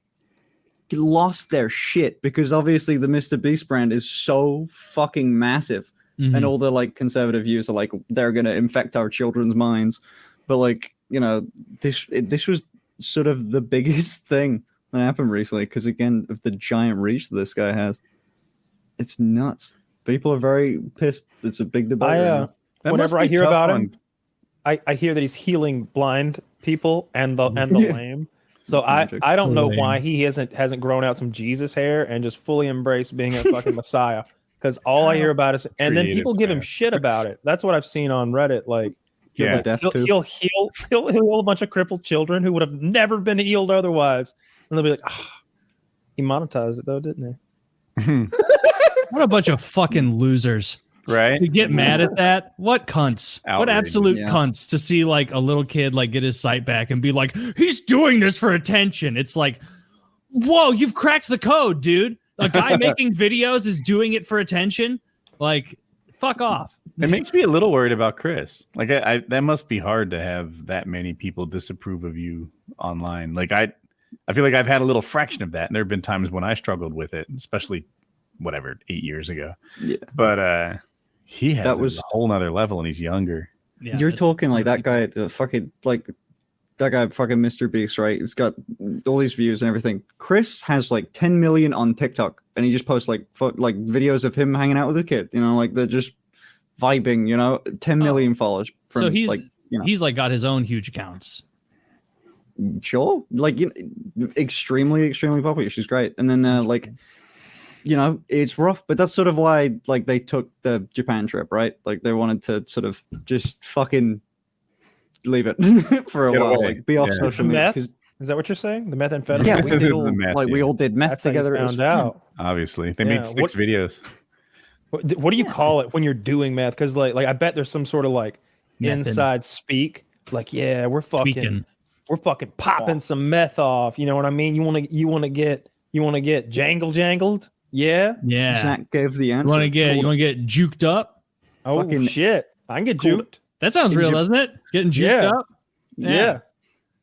lost their shit because obviously the Mr. Beast brand is so fucking massive. And all the like conservative views are like they're gonna infect our children's minds, but like this was sort of the biggest thing that happened recently because again of the giant reach that this guy has, it's nuts. People are very pissed. It's a big debate. Whenever I hear about him, I hear that he's healing blind people and the lame. So I don't know why he hasn't grown out some Jesus hair and just fully embraced being a fucking messiah. Because all I hear about is, and then people give him shit about it. That's what I've seen on Reddit. Like, he'll heal a bunch of crippled children who would have never been healed otherwise, and they'll be like, he monetized it though, didn't he? What a bunch of fucking losers! Right? You get mad at that? What cunts? Outrageous. What absolute cunts to see like a little kid like get his sight back and be like, he's doing this for attention. It's like, whoa, you've cracked the code, dude. A guy making videos is doing it for attention. Like, fuck off. It makes me a little worried about Chris. Like, that must be hard to have that many people disapprove of you online. Like, I feel like I've had a little fraction of that. And there have been times when I struggled with it, especially 8 years ago. Yeah. But he has a whole nother level and he's younger. Yeah, you're talking like that guy, fucking Mr. Beast, right? He's got all these views and everything. Chris has like 10 million on TikTok, and he just posts like videos of him hanging out with a kid. Like they're just vibing. 10 million followers. So he's he's like got his own huge accounts. Sure, like extremely, extremely popular. She's great, and then it's rough, but that's sort of why like they took the Japan trip, right? Like they wanted to sort of just fucking leave it for a while, like be off social media. Is that what you're saying? The methamphetamine? Yeah, we all did meth together. Found out. Obviously, they made 6 videos. What do you call it when you're doing meth? Because like I bet there's some sort of like inside speak. Like we're fucking popping some meth off. You know what I mean? You want to get jangled? Yeah. Zach gave the answer. You want to get juked up? Oh shit! I can get juked. That sounds real, doesn't it? Getting juked up? Yeah.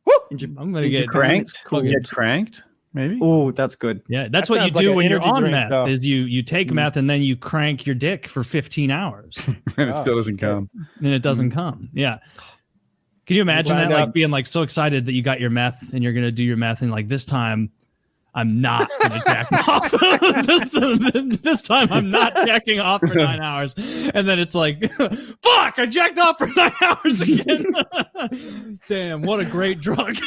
Woo! I'm going to get cranked. Get cranked, maybe? Oh, that's good. Yeah, that's what you do when you're on meth, is you take meth and then you crank your dick for 15 hours. And it still doesn't come. And it doesn't come. Yeah. Can you imagine that? Like being like so excited that you got your meth and you're going to do your meth and like this time I'm not going to jack off. This time I'm not jacking off for 9 hours. And then it's like, fuck, I jacked off for 9 hours again. Damn, what a great drug.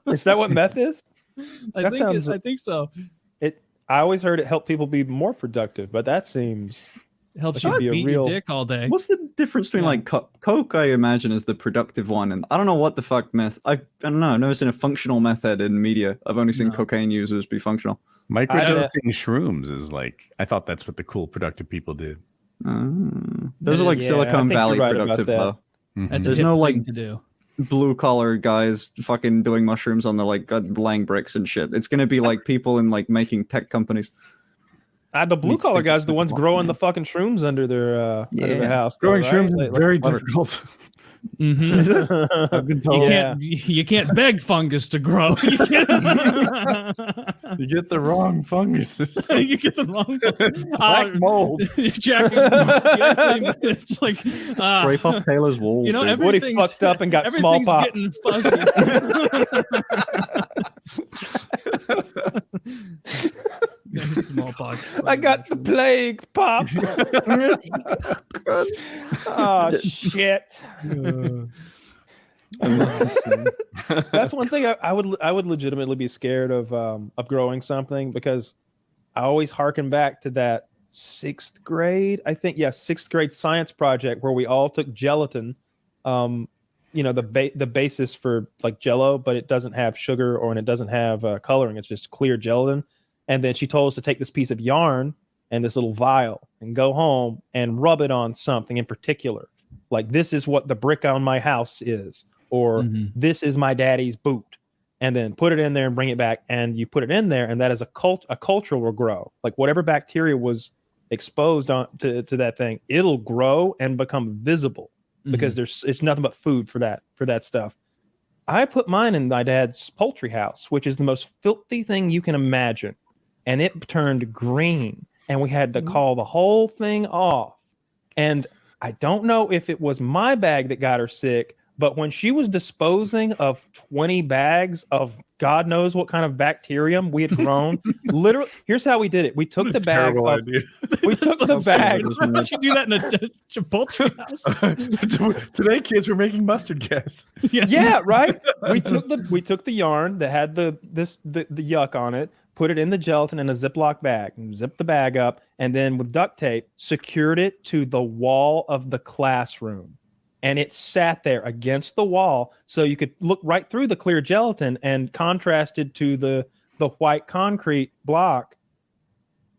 Is that what meth is? I think so. I always heard it helped people be more productive, but that seems... helps you beat your dick all day. What's the difference between like coke? I imagine is the productive one, and I don't know what the fuck meth. I don't know. I've never seen a functional method in media. I've only seen cocaine users be functional. Microdosing shrooms is like I thought that's what the cool productive people did. Those are like Silicon Valley productive though. Mm-hmm. There's no like to do. Blue collar guys fucking doing mushrooms on the like laying bricks and shit. It's gonna be like people in like making tech companies. The blue collar guys are the ones growing the fucking shrooms under their house. Growing shrooms is very difficult. Mm-hmm. I've been told. You can't beg fungus to grow. You get the wrong funguses. You get the wrong Black mold. It's like Scrape off Taylor's walls. you know, dude. What, he fucked up and got smallpox? Getting fuzzy. Smallpox. I got the plague, Pop. Oh shit. That's one thing I would legitimately be scared of growing something, because I always harken back to that 6th grade, I think, 6th grade science project where we all took gelatin, you know, the basis for like Jello, but it doesn't have sugar and it doesn't have coloring. It's just clear gelatin. And then she told us to take this piece of yarn and this little vial and go home and rub it on something in particular. Like, this is what the brick on my house is, or this is my daddy's boot. And then put it in there and bring it back. And you put it in there, and that is a culture will grow. Like, whatever bacteria was exposed to that thing, it'll grow and become visible, because it's nothing but food for that stuff. I put mine in my dad's poultry house, which is the most filthy thing you can imagine. And it turned green, and we had to call the whole thing off. And I don't know if it was my bag that got her sick, but when she was disposing of 20 bags of God knows what kind of bacterium we had grown, literally, here's how we did it. We took the bag. We took the bag. Why don't you do that in a poultry house? Today, kids, we're making mustard gas. Yeah, right. We took the yarn that had the yuck on it, put it in the gelatin in a Ziploc bag, and zipped the bag up, and then with duct tape secured it to the wall of the classroom. And it sat there against the wall, so you could look right through the clear gelatin, and contrasted to the white concrete block,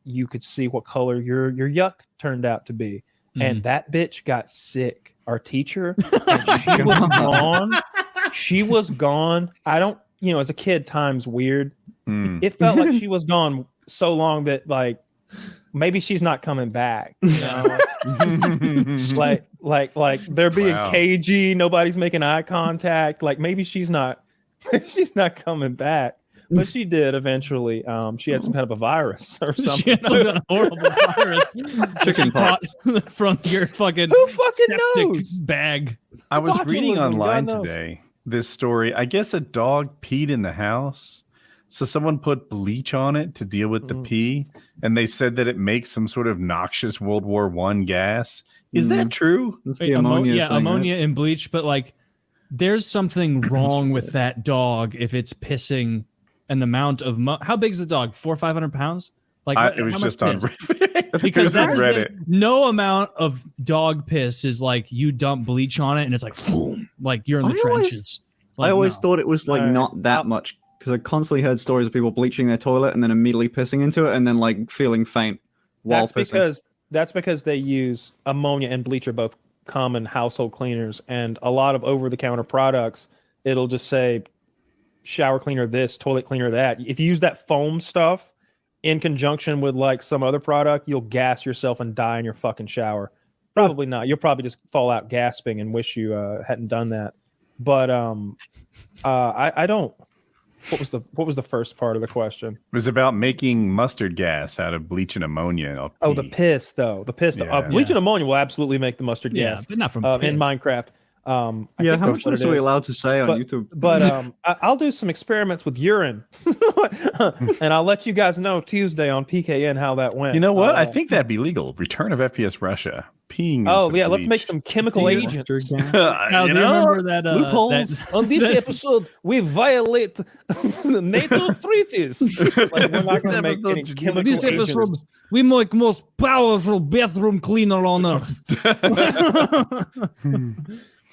you could see what color your yuck turned out to be. And that bitch got sick. Our teacher, and she was gone. She was gone. I don't, you know, as a kid, time's weird. It felt like she was gone so long that, like, maybe she's not coming back. You know? like they're being cagey. Nobody's making eye contact. Like, maybe she's not coming back. But she did eventually. She had some kind of a virus or something. She had some kind of horrible virus. Chicken pox from your fucking who fucking knows bag. I was reading online today this story. I guess a dog peed in the house, so someone put bleach on it to deal with the pee, and they said that it makes some sort of noxious World War I gas. Is that true? It's the ammonia thing, ammonia right? and bleach, but like, there's something wrong with that dog if it's pissing an amount of how big's the dog? 400 or 500 pounds? Like, it was just on because that's Reddit. No amount of dog piss is like you dump bleach on it and it's like boom, like you're in the trenches. I always thought it was like not that much, because I constantly heard stories of people bleaching their toilet and then immediately pissing into it and then like feeling faint while pissing. That's because they use ammonia and bleach are both common household cleaners, and a lot of over-the-counter products, it'll just say shower cleaner this, toilet cleaner that. If you use that foam stuff in conjunction with like some other product, you'll gas yourself and die in your fucking shower. Probably not. You'll probably just fall out gasping and wish you hadn't done that. But I don't. What was the first part of the question? It was about making mustard gas out of bleach and ammonia. Oh, the piss though. The piss. Yeah. Bleach and ammonia will absolutely make the mustard gas. But not from in Minecraft. How much are we allowed to say on YouTube? But I'll do some experiments with urine, and I'll let you guys know Tuesday on PKN how that went. You know what? I think that'd be legal. Return of FPS Russia. Peeing. Oh yeah, bleach. let's make some chemical agents. Kyle, do you remember that? Loopholes. On this episode, we violate the NATO treaties. Like, we're not going to make any chemical This episode, agents. we make most powerful bathroom cleaner on earth.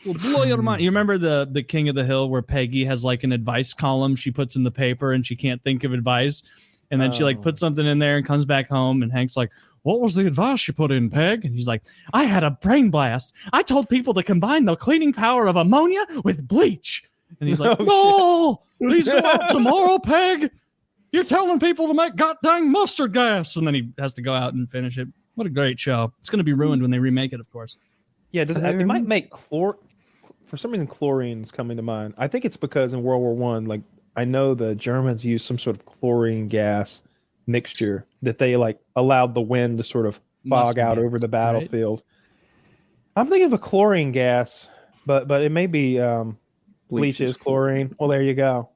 Will blow your mind. You remember the King of the Hill where Peggy has like an advice column she puts in the paper and she can't think of advice, and then she like puts something in there and comes back home, and Hank's like, "What was the advice you put in, Peg?" And he's like, "I had a brain blast. I told people to combine the cleaning power of ammonia with bleach." And he's like, "No, these go out tomorrow, Peg. You're telling people to make goddamn mustard gas." And then he has to go out and finish it. What a great show. It's going to be ruined when they remake it, of course. Yeah, it might make for some reason chlorine's coming to mind. I think it's because in World War One, like I know the Germans used some sort of chlorine gas mixture that they like allowed the wind to sort of fog out over the battlefield. Right? I'm thinking of a chlorine gas, but it may be bleaches chlorine. Well, there you go.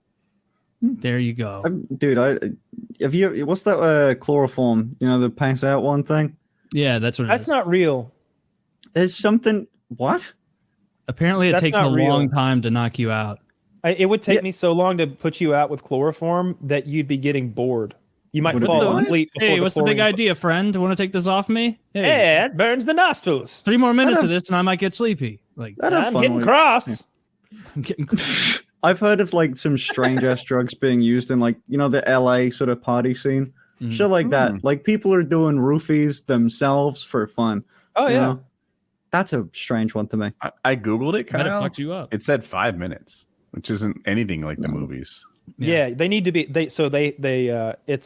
There you go, dude. Have you? What's that chloroform? You know, the pass out one thing. Yeah, that's what. That's not real. There's something. What? Apparently, it takes a long time to knock you out. It would take me so long to put you out with chloroform that you'd be getting bored. You might fall asleep. Hey, what's the big idea, friend? Want to take this off me? Hey, yeah, it burns the nostrils. 3 more minutes of this, and I might get sleepy. Like I'm getting cross. Yeah. I'm getting. I've heard of like some strange ass drugs being used in like, you know, the LA sort of party scene. Shit like that. Like people are doing roofies themselves for fun. Oh yeah. Know? That's a strange one to me. I Googled it, Kyle. It fucked you up. It said 5 minutes, which isn't anything like the movies. Yeah, they need to be it's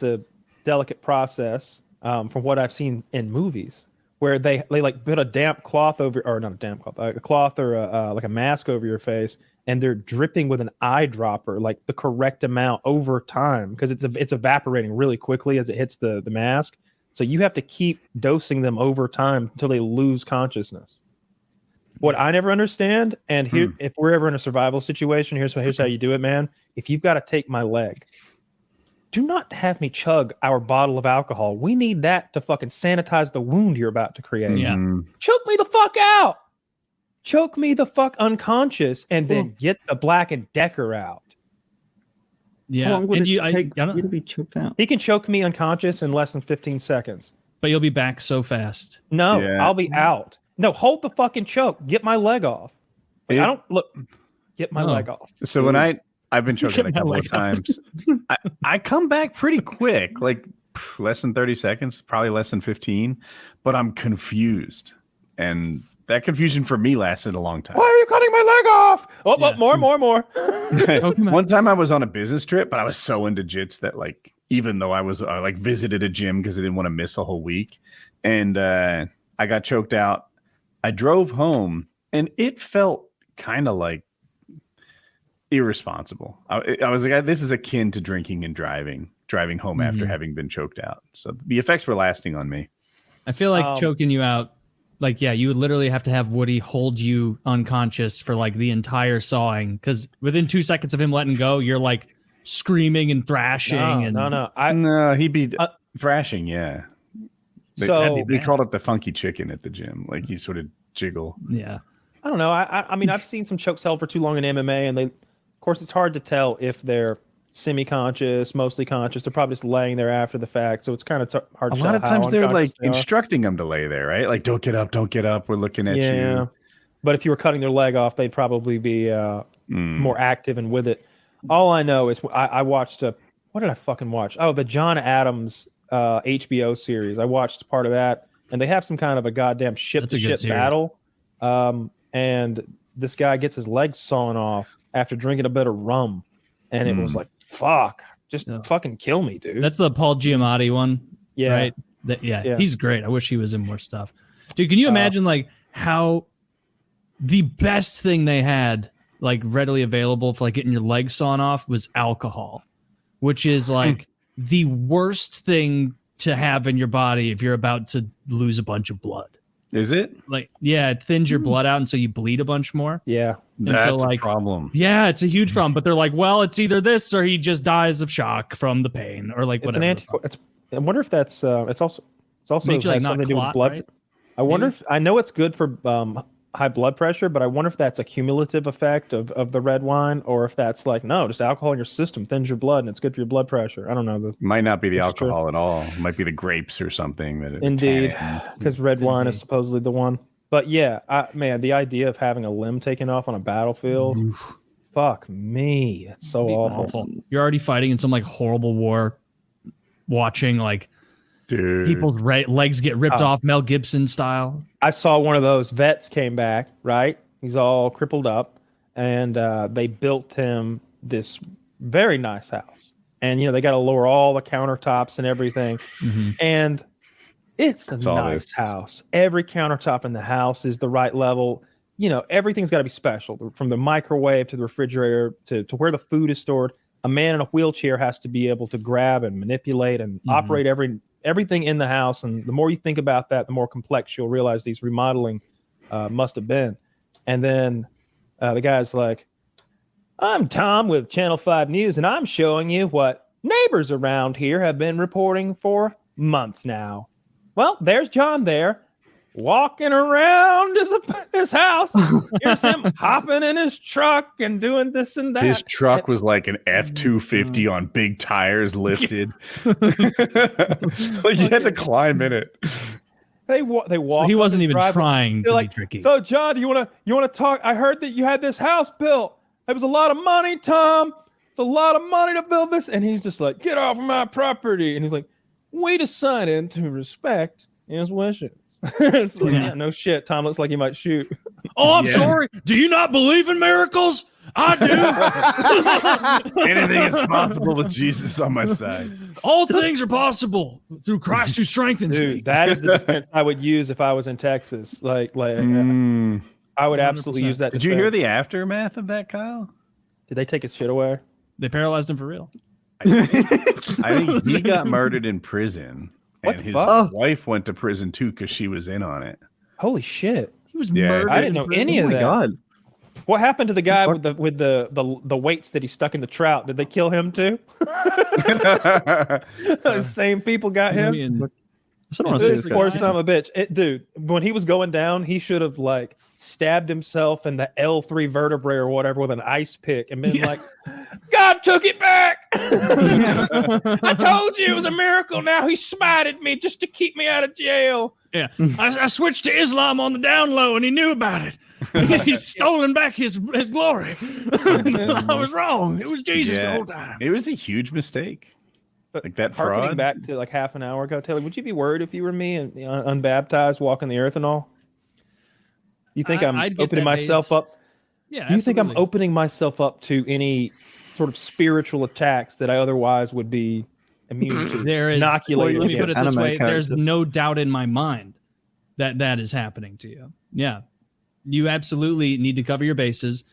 a delicate process from what I've seen in movies where they like put a damp cloth over, or not a damp cloth, a cloth or like a mask over your face, and they're dripping with an eyedropper, like the correct amount over time, because it's evaporating really quickly as it hits the mask. So you have to keep dosing them over time until they lose consciousness. What I never understand, and here, if we're ever in a survival situation, here's how you do it, man. If you've got to take my leg, do not have me chug our bottle of alcohol. We need that to fucking sanitize the wound you're about to create. Yeah. Choke me the fuck out. Choke me the fuck unconscious, and then get the Black and Decker out. Yeah. How long would and it take you to be choked out? He can choke me unconscious in less than 15 seconds. But you'll be back so fast. No, I'll be out. No, hold the fucking choke. Get my leg off. Like, I don't look. Get my leg off. So when I've been choking a couple of times, I come back pretty quick, like less than 30 seconds, probably less than 15. But I'm confused, and that confusion for me lasted a long time. Why are you cutting my leg off? Oh, more. One time I was on a business trip, but I was so into jits that like, even though I was like visited a gym because I didn't want to miss a whole week, and I got choked out. I drove home, and it felt kind of like irresponsible. I was like, this is akin to drinking and driving home after having been choked out. So the effects were lasting on me. I feel like choking you out, like, yeah, you would literally have to have Woody hold you unconscious for like the entire sawing, because within 2 seconds of him letting go, you're like screaming and thrashing. No, he'd be thrashing, yeah. They called it the funky chicken at the gym. Like he sort of jiggle. Yeah. I don't know. I mean, I've seen some chokes held for too long in MMA, and of course, it's hard to tell if they're semi-conscious, mostly conscious. They're probably just laying there after the fact, so it's kind of hard to tell. A lot of times they're like they instructing them to lay there, right? Like, don't get up. We're looking at you. But if you were cutting their leg off, they'd probably be more active and with it. All I know is I watched what did I fucking watch? Oh, the John Adams HBO series. I watched part of that, and they have some kind of a goddamn ship-to-ship battle. And this guy gets his legs sawn off after drinking a bit of rum, and it was like, fuck, just fucking kill me, dude. That's the Paul Giamatti one. Yeah. Right? Yeah, he's great. I wish he was in more stuff. Dude, can you imagine like how the best thing they had like readily available for like getting your legs sawn off was alcohol, which is like the worst thing to have in your body if you're about to lose a bunch of blood. Is it? Like, yeah, it thins your blood out, and so you bleed a bunch more. Yeah. And that's so, like, a problem. Yeah, it's a huge problem. But they're like, well, it's either this or he just dies of shock from the pain, or like whatever. I wonder if that's it's also makes you, like, has not something to do with clot, blood. right? I wonder if I know it's good for high blood pressure, but I wonder if that's a cumulative effect of the red wine, or if that's like, no, just alcohol in your system thins your blood and it's good for your blood pressure. I don't know. Might not be the alcohol at all. It might be the grapes or something. Indeed, because red wine is supposedly the one. But yeah, man, the idea of having a limb taken off on a battlefield, fuck me, it's so awful. You're already fighting in some like horrible war, watching like people's legs get ripped off, Mel Gibson style. I saw one of those vets came back, right? He's all crippled up, and they built him this very nice house. And, you know, they got to lower all the countertops and everything. And it's a nice house. Every countertop in the house is the right level. everything's got to be special, from the microwave to the refrigerator to where the food is stored. A man in a wheelchair has to be able to grab and manipulate and operate everything in the house. And the more you think about that, the more complex you'll realize these remodeling must have been. And then the guy's like, I'm Tom with Channel 5 News, and I'm showing you what neighbors around here have been reporting for months now. Well, there's John there, walking around his house. Here's him hopping in his truck and doing this and that. His truck was like an F-250 on big tires lifted. Like you had to climb in it. They walk. So he wasn't even trying to be tricky. So John, you want to talk? I heard that you had this house built. It was a lot of money, Tom. It's a lot of money to build this. And he's just like, get off of my property. And he's like, we decided to respect his wishes. Like, yeah, no shit. Tom looks like he might shoot. Oh, I'm sorry. Do you not believe in miracles? I do. Anything is possible with Jesus on my side. All things are possible through Christ who strengthens me. That is the defense I would use if I was in Texas. I would absolutely 100%. use that. Did you hear the aftermath of that, Kyle? Did they take his shit away? They paralyzed him for real. I think he got murdered in prison. What And the his fuck? wife went to prison too because she was in on it. Holy shit! He was Yeah, murdered. I didn't know any of that. God. What happened to the guy with the weights that he stuck in the trout? Did they kill him too? The same people got him. This poor son of a bitch. Dude, when he was going down, he should have like stabbed himself in the L3 vertebrae or whatever with an ice pick and been like, God took it back. I told you it was a miracle. Now he smited me just to keep me out of jail. Yeah, I switched to Islam on the down low, and he knew about it. He's stolen back his glory. I was wrong. It was Jesus the whole time. It was a huge mistake. Like that Harkening fraud. back to like half an hour ago, Taylor, would you be worried if you were me and unbaptized walking the earth and all? You think I'd get opening that myself bait. up? Yeah, Do you think I'm absolutely. opening myself up to any sort of spiritual attacks that I otherwise would be immune to? There is. Inoculated Let me put it this anime way: there's character. no doubt in my mind that is happening to you. Yeah, you absolutely need to cover your bases.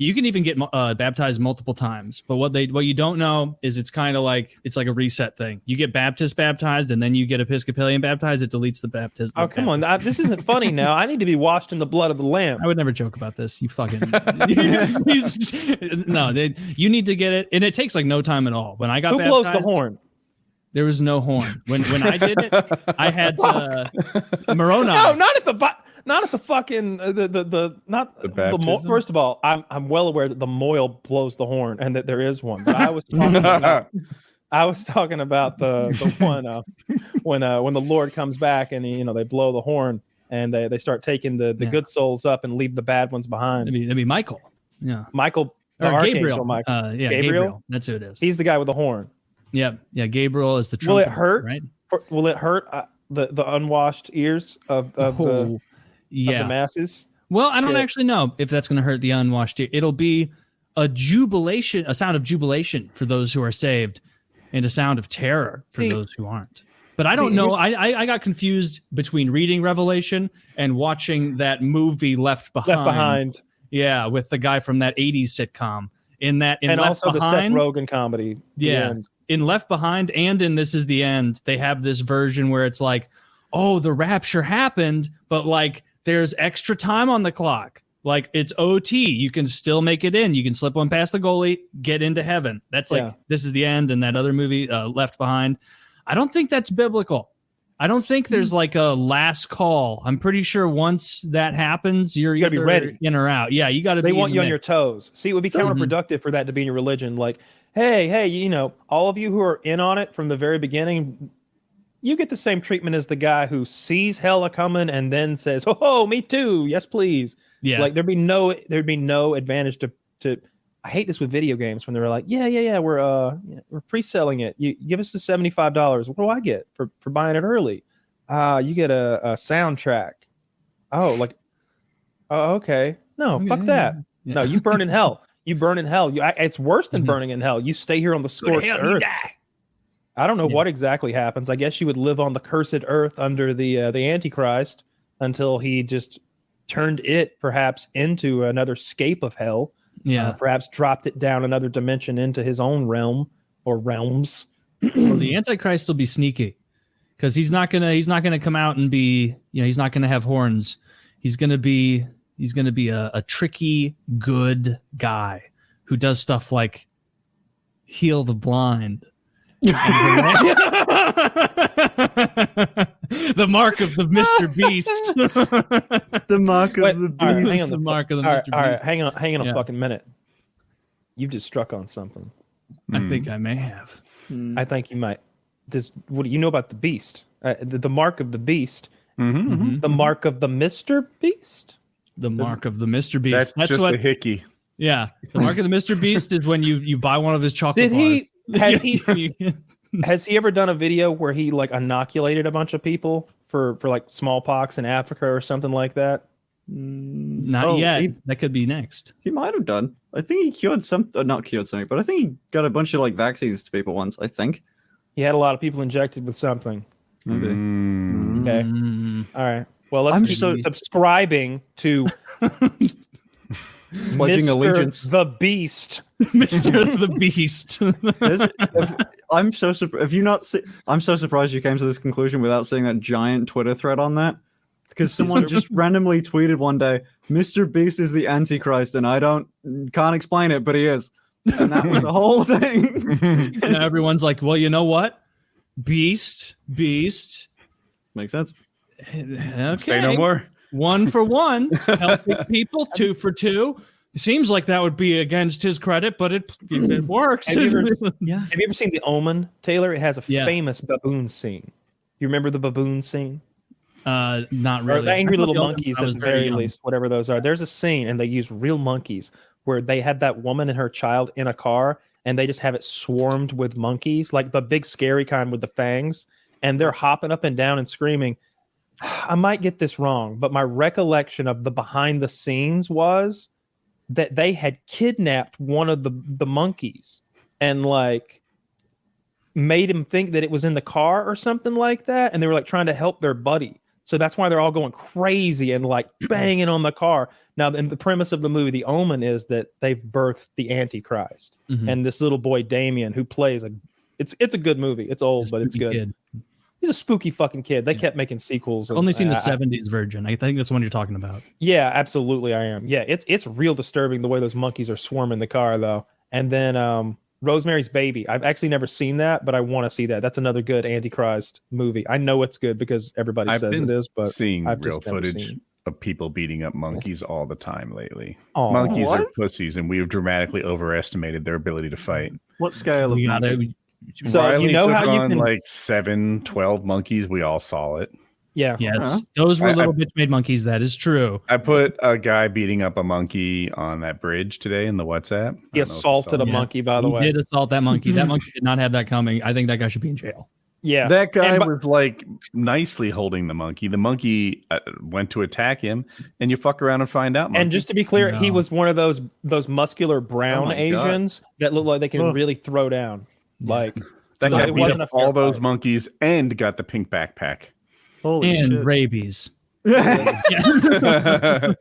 You can even get baptized multiple times, but what you don't know is it's kind of like a reset thing. You get Baptist baptized, and then you get Episcopalian baptized. It deletes the baptism. Oh, come on. This isn't funny now. I need to be washed in the blood of the Lamb. I would never joke about this. You fucking no. You need to get it, and it takes like no time at all. When I got Who baptized, blows the horn? there was no horn. When I did it, I had to Moroni. No, not at the fucking the baptism? first of all, I'm well aware that the mohel blows the horn and that there is one. But I was talking about the one when the Lord comes back and they blow the horn and they start taking the good souls up and leave the bad ones behind. That'd be Michael. Yeah. Michael, the Or Archangel Gabriel. Michael. Gabriel. That's who it is. He's the guy with the horn. Yeah. Gabriel is the Will trumpet. it hurt? Right? Will it hurt the unwashed ears of the masses? Well, I don't Shit. actually know if that's going to hurt the unwashed ear. It'll be a sound of jubilation for those who are saved, and a sound of terror for those who aren't. But I don't know. I got confused between reading Revelation and watching that movie Left Behind. Left Behind. Yeah, with the guy from that 80s sitcom. In Left Also Behind, the Seth Rogen comedy. Yeah. And In Left Behind and in This Is the End, they have this version where it's like, oh, the rapture happened, but like there's extra time on the clock. Like it's OT. You can still make it in. You can slip one past the goalie, get into heaven. That's like This Is the End and that other movie, Left Behind. I don't think that's biblical. I don't think there's like a last call. I'm pretty sure once that happens, you're gotta be ready, in or out. Yeah, you got to be. They want you on your toes. See, it would be counterproductive for that to be in your religion. Like, hey, all of you who are in on it from the very beginning, you get the same treatment as the guy who sees hell coming and then says, "Oh, me too. Yes, please." Yeah, like there'd be no advantage to. I hate this with video games when they're like, yeah, we're pre-selling it. You give us the $75. What do I get for buying it early? You get a soundtrack. Oh, okay. No, fuck that. Yeah. No, you burn in hell. You burn in hell. It's worse than burning in hell. You stay here on the scorched earth. I don't know what exactly happens. I guess you would live on the cursed earth under the Antichrist until he just turned it perhaps into another scape of hell. Yeah. Perhaps dropped it down another dimension into his own realm or realms. Well, the Antichrist will be sneaky because he's not gonna come out and be, he's not gonna have horns. He's gonna be a tricky good guy who does stuff like heal the blind. The mark of the Mr. Beast. The mark of the beast. All right, hang on The mark of the all right, Mr. all right, Beast. hang on Yeah. a fucking minute. You've just struck on something. I think I may have. I think you might. What do you know about the beast? The mark of the beast. Mm-hmm. The mark of the Mr. Beast. The mark of the Mr. Beast. That's just what. a hickey. Yeah, the mark of the Mr. Beast is when you buy one of his chocolate Did he? bars. Has he ever done a video where he like inoculated a bunch of people for like smallpox in Africa or something like that? Not yet. That could be next. He might have done. I think he cured not cured something, but I think he got a bunch of like vaccines to people once. I think. He had a lot of people injected with something. Maybe. Okay. All right. Well, let's I'm keep so- subscribing to Pledging Mr. allegiance. The Beast. Mr. the Beast. I'm so surprised. Have you not seen? I'm so surprised you came to this conclusion without seeing that giant Twitter thread on that. Because someone just randomly tweeted one day, "Mr. Beast is the Antichrist," and can't explain it, but he is. And that was the whole thing. And everyone's like, well, you know what? Beast. Makes sense. Okay. Say no more. 1 for 1. Helping people. 2 for 2. It seems like that would be against his credit, but it works. Have you ever- Yeah. Have you ever seen The Omen, Taylor? It has a Yeah. famous baboon scene. You remember the baboon scene? Not Or really. the angry I little thought monkeys I at was the very very young. least, whatever those are. There's a scene, and they use real monkeys where they had that woman and her child in a car, and they just have it swarmed with monkeys, like the big scary kind with the fangs, and they're hopping up and down and screaming. I might get this wrong, but my recollection of the behind the scenes was that they had kidnapped one of the monkeys and like made him think that it was in the car or something like that, and they were like trying to help their buddy. So that's why they're all going crazy and like banging on the car. Now, in the premise of the movie, The Omen, is that they've birthed the Antichrist, Mhm. and this little boy Damien, who plays it's a good movie. It's old, Just but it's spooky good. kid. He's a spooky fucking kid. They Yeah. kept making sequels. Only seen the I- 70s version. I think that's the one you're talking about. Yeah, absolutely, I am. Yeah, it's real disturbing the way those monkeys are swarming the car, though. And then Rosemary's Baby. I've actually never seen that, but I want to see that. That's another good Antichrist movie. I know it's good because everybody I've says been it is, but seeing I've real just never footage seen. of people beating up monkeys all the time lately. Aw. Monkeys are What? pussies, and we have dramatically overestimated their ability to fight. What scale of We gotta, monkey? So Riley you know took how you on can like 7-12 monkeys. We all saw it. yeah. yes, those were I- little bitch made monkeys. That is true. I put a guy beating up a monkey on that bridge today in the WhatsApp. I He don't know if you assaulted saw a it. monkey, by the He way. did assault that monkey. That monkey did not have that coming. I think that guy should be in jail. Yeah. That guy And- was like nicely holding the monkey. The monkey went to attack him, and you fuck around and find out. Monkey. And just to be clear, he No. was one of those muscular brown Oh my Asians that look like they can Ugh. really throw down. Like that so guy it beat wasn't up a fair all those fight. monkeys and got the pink backpack. Holy And shit. rabies. Oh Yeah.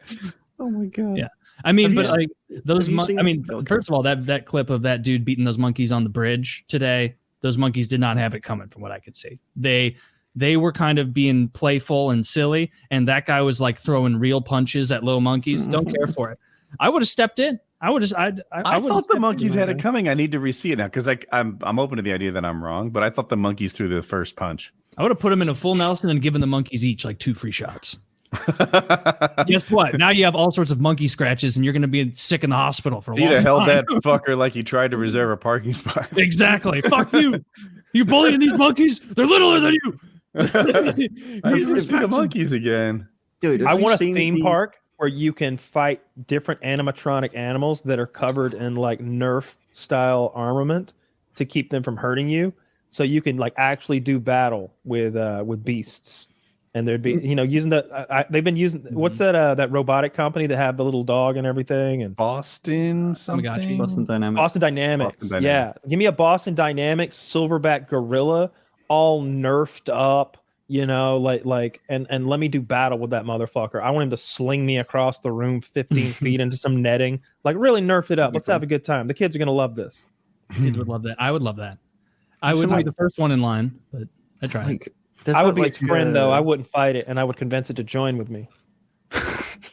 my god. Yeah. I mean, Have but you- like those, have you I seen- mean, Okay. first of all, that clip of that dude beating those monkeys on the bridge today, those monkeys did not have it coming from what I could see. They were kind of being playful and silly, and that guy was like throwing real punches at little monkeys. Don't care for it. I would have stepped in. I would have. I I would've thought stepped the in monkeys right had it away. coming. I need to re-see it now because I'm open to the idea that I'm wrong, but I thought the monkeys threw the first punch. I would have put them in a full Nelson and given the monkeys each like 2 free shots. Guess what? Now you have all sorts of monkey scratches, and you're going to be sick in the hospital for a He'd long have held time. that fucker like he tried to reserve a parking spot. Exactly. Fuck you. You bullying these monkeys? They're littler than you. I You need to see respect the them. monkeys again. Dude, I have you want a seen theme the- park where you can fight different animatronic animals that are covered in like Nerf style armament to keep them from hurting you. So you can like actually do battle with beasts. And there'd be, using they've been using, what's that robotic company that have the little dog and everything? And Boston something. Tamagotchi. Boston Dynamics. Boston Dynamics. Boston Yeah. Dynamics. Give me a Boston Dynamics silverback gorilla, all nerfed up, you know, and let me do battle with that motherfucker. I want him to sling me across the room 15 feet into some netting. Like, really nerf it up. Let's have a good time. The kids are gonna love this. Kids would love that. I would love that. I wouldn't be the first one in line, but I tried. Like, I would be its friend though. I wouldn't fight it, and I would convince it to join with me.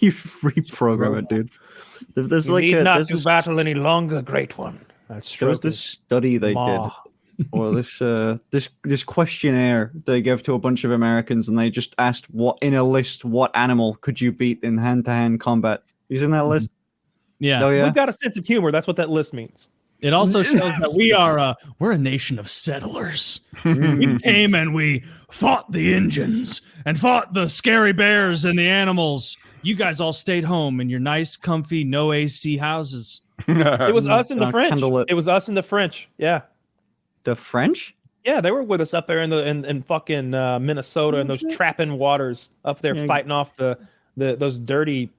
You reprogram it, dude. There's You like need not there's to this, battle any longer, great one. there was this study they did, or this questionnaire they gave to a bunch of Americans, and they just asked what in a list what animal could you beat in hand-to-hand combat. He's in that list. Yeah. Oh yeah. We've got a sense of humor. That's what that list means. It also shows that we're a nation of settlers. We came and we fought the Indians and fought the scary bears and the animals. You guys all stayed home in your nice, comfy, no AC houses. It was us and the French. Handle it. It was us and the French. Yeah. The French? Yeah, they were with us up there in fucking Minnesota and those trapping waters up there fighting off those dirty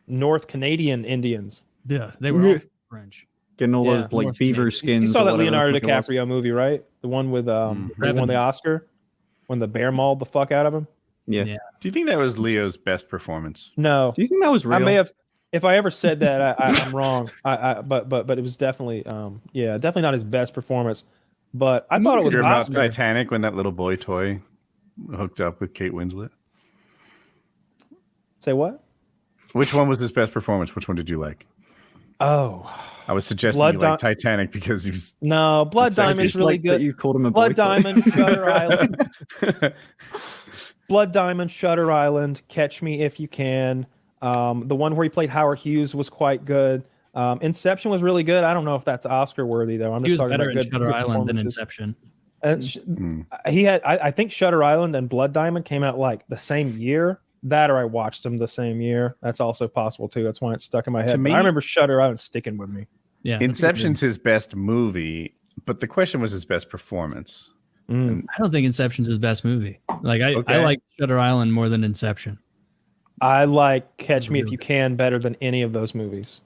North Canadian Indians. Yeah, they were all French. Getting all those like North beaver Canadian. skins. You saw or that whatever Leonardo the fuck it was. DiCaprio movie, right? The one with who won Revenant. the Oscar when the bear mauled the fuck out of him. Yeah. Yeah. Do you think that was Leo's best performance? No, Do you think that was real? I may have. If I ever said that, I'm wrong. But it was definitely definitely not his best performance. But I thought it was You're about Oscar. Titanic when that little boy toy hooked up with Kate Winslet. Say what? Which one was his best performance? Which one did you like? Oh I was suggesting Blood you like Titanic because he was. no, Blood Diamond's Just really like that good. you called him a Blood boy toy. Diamond, Shutter Island. Blood Diamond, Shutter Island, Catch Me If You Can. The one where he played Howard Hughes was quite good. Inception was really good. I don't know if that's Oscar worthy though. I'm He just was talking better about in good Shutter Island than performances. Inception. He had, I think Shutter Island and Blood Diamond came out like the same year. That or I watched them the same year. That's also possible too. That's why it's stuck in my head. me- I remember Shutter Island sticking with me. Yeah, that's a good Inception's his best movie, but the question was his best performance. I don't think Inception's his best movie. Like I Okay. like Shutter Island more than Inception. I like Catch Me If You Can better than any of those movies.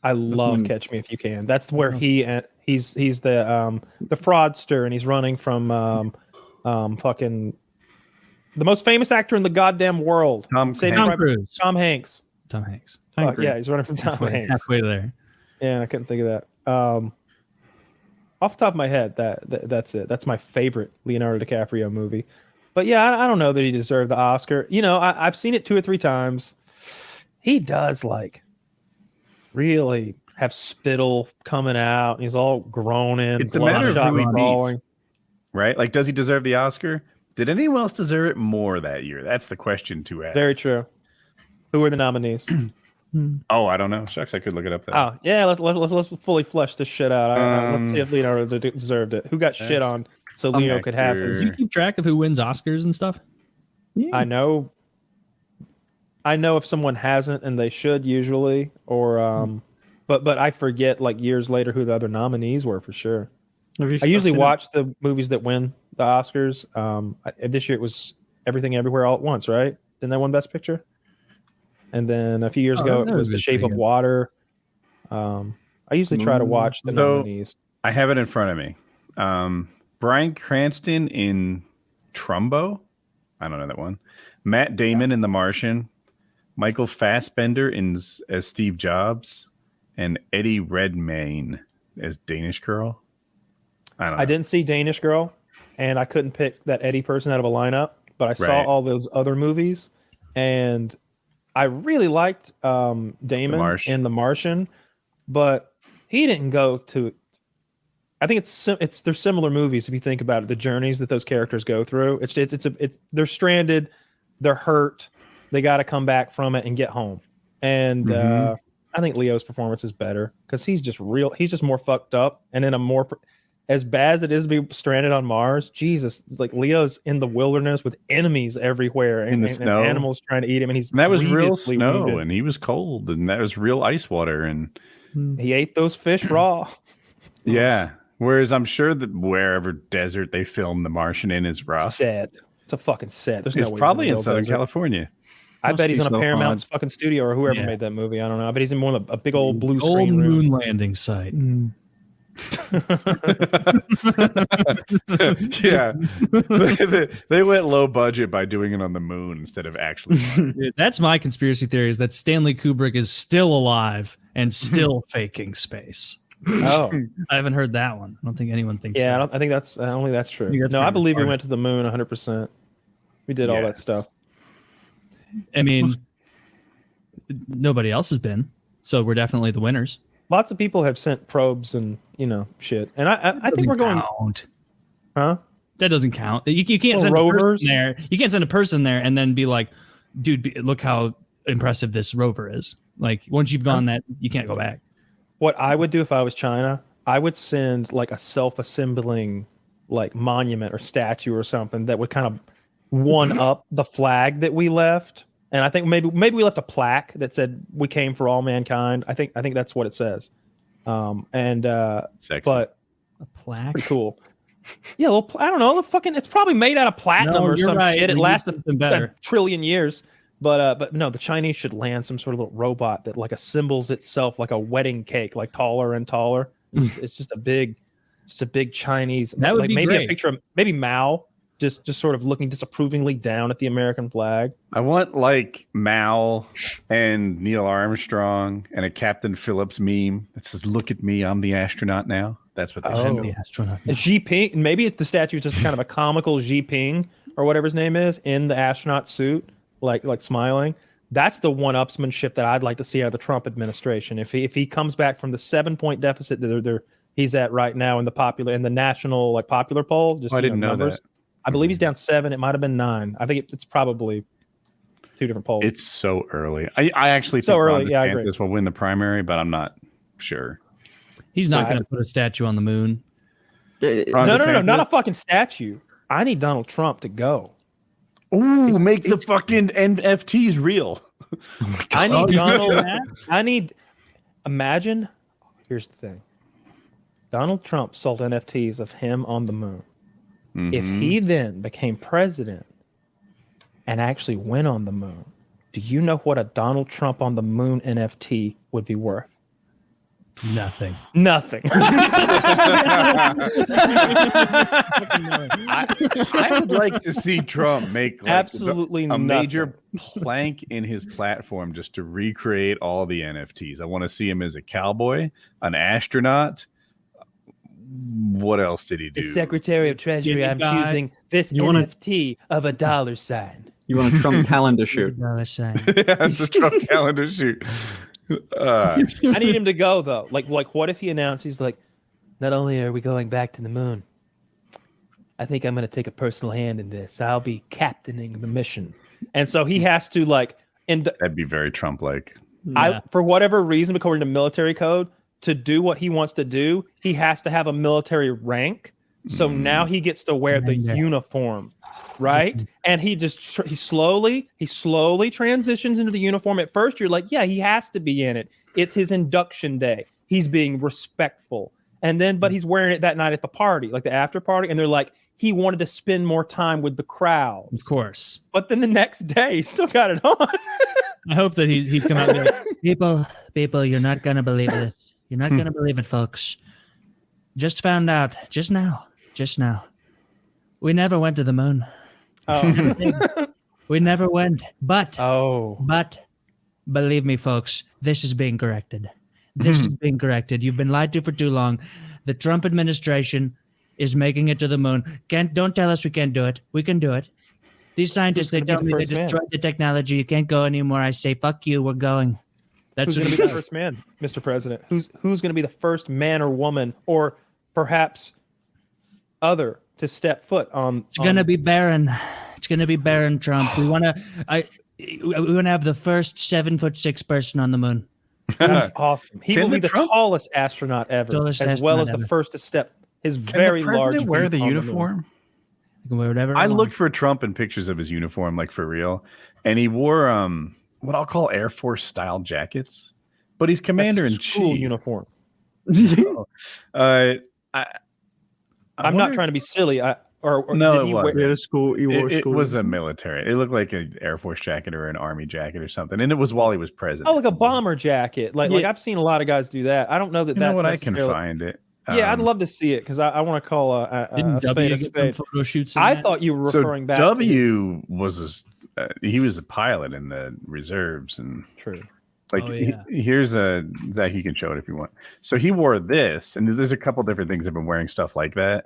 I love one- Catch Me If You Can. That's where he's the fraudster and he's running from fucking the most famous actor in the goddamn world. Tom Saving Hanks. Private- Cruise. Tom Hanks. Tom Hanks. Fuck, yeah, he's running from Tom Hanks. Halfway there. Yeah, I couldn't think of that. Off the top of my head, that's it. That's my favorite Leonardo DiCaprio movie. But yeah, I don't know that he deserved the Oscar. You know, I've seen it 2 or 3 times. He does like really have spittle coming out, and he's all groaning. It's a matter of bloodshot who he bawling. beat, right? Like, does he deserve the Oscar? Did anyone else deserve it more that year? That's the question to ask. Very true. Who were the nominees? Oh, I don't know. Shucks, I could look it up. There. Oh yeah, let's fully flesh this shit out. Let's see if Leonardo deserved it. Who got shit on so Leo could have his? Do you keep track of who wins Oscars and stuff? I know if someone hasn't, and they should usually, or but I forget like years later who the other nominees were for sure. I usually watch the movies that win the Oscars. This year it was Everything Everywhere All at Once, right? Didn't that win Best Picture? And then a few years ago it was The Shape of Water. I usually try to watch the nominees. I have it in front of me. Bryan Cranston in Trumbo. I don't know that one. Matt Damon in The Martian. Michael Fassbender as Steve Jobs. And Eddie Redmayne as Danish Girl. I don't know. I didn't see Danish Girl, and I couldn't pick that Eddie person out of a lineup, but I saw all those other movies, and I really liked Damon in The Martian, but he didn't go to. I think they're similar movies if you think about it. The journeys that those characters go through. They're stranded, they're hurt, they got to come back from it and get home. And I think Leo's performance is better because he's just real. He's just more fucked up, and in a more as bad as it is to be stranded on Mars. Jesus, it's like Leo's in the wilderness with enemies everywhere and, in the snow, and animals trying to eat him, and that was real grievously snow, wounded. and he was cold, and that was real ice water, and he ate those fish raw. Yeah. Whereas I'm sure that wherever desert they filmed The Martian in is rough. Sad. It's a fucking sad. There's It's no way probably he's in Southern desert. California. I bet he's be on a so Paramount's hard. fucking studio or whoever Yeah. made that movie. I don't know. I bet he's in one of a big old blue Old screen room. moon landing site. Yeah, they went low budget by doing it on the moon instead of actually. That's my conspiracy theory: is that Stanley Kubrick is still alive and still faking space. Oh, I haven't heard that one. I don't think anyone thinks. yeah, that. I think that's only that's true. think that's No, I pretty believe we retarded. went to the moon 100%. We did all that stuff. I mean, nobody else has been, so we're definitely the winners. Lots of people have sent probes and shit, and I think we're going. Count. Huh? That doesn't count. You can't Well, send a rovers? person there. You can't send a person there and then be like, dude, look how impressive this rover is. Like once you've gone that, you can't go back. What I would do if I was China, I would send like a self-assembling like monument or statue or something that would kind of one up the flag that we left. And I think maybe we left a plaque that said we came for all mankind. I think that's what it says. Sexy. But A plaque. pretty cool. Yeah, I don't know. It's probably made out of platinum No, or you're some right. shit. It We need lasted something better. a trillion years. But no, the Chinese should land some sort of little robot that like assembles itself like a wedding cake, like taller and taller. It's just a big Chinese. That would like be maybe great. a picture of maybe Mao just sort of looking disapprovingly down at the American flag. I want like Mao and Neil Armstrong and a Captain Phillips meme that says, "Look at me, I'm the astronaut now." That's what they should Oh. do. Astronaut. Xi Ping, maybe the statue is just kind of a comical Xi Ping or whatever his name is in the astronaut suit, like smiling. That's the one-upsmanship that I'd like to see out of the Trump administration. If he comes back from the 7-point deficit that he's at right now in the national like popular poll, just I didn't know numbers. that. I believe he's down 7. It might have been 9. I think it's probably 2 different polls. It's so early. I actually So think early, Ron yeah, I agree. DeSantis will win the primary, but I'm not sure. He's not Yeah, going to put a statue on the moon. Ron no, DeSantis? not a fucking statue. I need Donald Trump to go. Ooh, make the fucking NFTs real. I need Donald. that? Imagine. Here's the thing. Donald Trump sold NFTs of him on the moon. If he then became president and actually went on the moon, do you know what a Donald Trump on the moon NFT would be worth? Nothing. Nothing. I would like to see Trump make like Absolutely a nothing. major plank in his platform just to recreate all the NFTs. I want to see him as a cowboy, an astronaut. What else did he do? The Secretary of Treasury, Skinny I'm guy. choosing this You wanna- NFT of a dollar sign. You want a Trump calendar shoot? Yeah, it's a Trump calendar shoot. I need him to go though. Like what if he announced he's like, not only are we going back to the moon, I think I'm going to take a personal hand in this. I'll be captaining the mission. And so he has to like, That'd be very Trump-like. for whatever reason, according to military code, to do what he wants to do, he has to have a military rank. So now he gets to wear the uniform, right? And he slowly transitions into the uniform. At first, you're like, yeah, he has to be in it. It's his induction day. He's being respectful. And then, but he's wearing it that night at the party, like the after party. And they're like, he wanted to spend more time with the crowd. Of course. But then the next day, he still got it on. I hope that he'd come out and be like, people, you're not going to believe this. You're not going to believe it, folks. Just found out just now. We never went to the moon. Oh. We never went. But Oh. believe me, folks, this is being corrected. This is being corrected. You've been lied to for too long. The Trump administration is making it to the moon. Don't tell us we can't do it. We can do it. These scientists, they Who's gonna tell be me the they first man? destroyed the technology. You can't go anymore. I say, fuck you. We're going. That's Who's what going he to be the does. first man, Mr. President? Who's going to be the first man or woman, or perhaps other, to step foot on? It's gonna be Barron. It's gonna be Barron Trump. We wanna have the first 7'6" person on the moon. That's awesome. He Can will be the the Trump- tallest astronaut ever, Tallest as well as astronaut the ever. first to step his Can very the large. president wear feet the on moon. uniform? You can wear whatever. I want. looked for Trump in pictures of his uniform, like for real, and he wore what I'll call Air Force style jackets, but he's commander in That's a school chief. uniform. I'm I'm not trying to be silly. Or No, did he it wear- wasn't. He had a school. He wore It school. was a military. It looked like an Air Force jacket or an Army jacket or something, and it was while he was president. Oh, like a bomber jacket. Like I've seen a lot of guys do that. I don't know that You know that's what? I can necessarily- find it. Yeah, I'd love to see it because I want to call Didn't a spade W a get some spade. photo shoots? In I that? thought you were So referring back W was he was a pilot in the reserves, and True. like Oh, yeah. here's a Zach, you can show it if you want. So he wore this, and there's a couple different things I've been wearing stuff like that.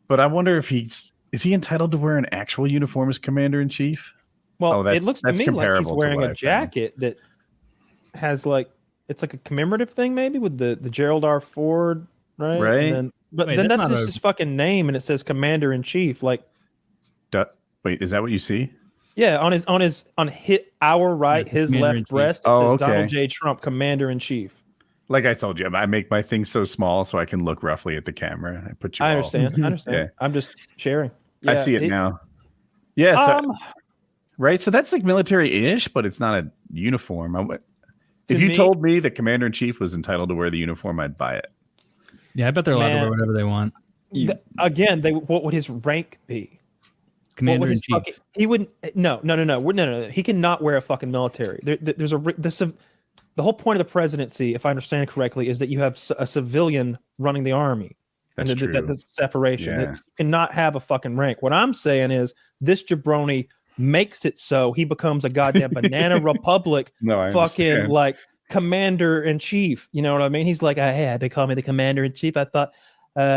But I wonder if is he entitled to wear an actual uniform as commander in chief? Well, Oh, it looks to that's me like he's comparable to wearing what a I've jacket that has like it's like a commemorative thing, maybe with the Gerald R. Ford, right? Right. And then, but Wait, then that's that's not just a- his fucking name, and it says Commander in Chief. Like, Wait, is that what you see? yeah, on our right, Yeah, his Commander in left Chief. breast, it Oh, says Donald okay. J. Trump, Commander in Chief. Like I told you, I make my things so small so I can look roughly at the camera. I put you. I all- understand. I understand. Yeah. I'm just sharing. I Yeah, see it now. Yeah. So, right. So that's like military-ish, but it's not a uniform. If you me- told me the commander in chief was entitled to wear the uniform, I'd buy it. Yeah, I bet they're allowed to Man. wear whatever they want. Again, what would his rank be? What Commander would in his chief. fucking, he wouldn't. No. He cannot wear a fucking military. There's the whole point of the presidency, if I understand correctly, is that you have a civilian running the army. That's and true. that's separation. Yeah. That you cannot have a fucking rank. What I'm saying is this jabroni makes it so he becomes a goddamn banana republic No, I fucking understand. like commander in chief. You know what I mean? He's like, hey, they call me the commander in chief. I thought,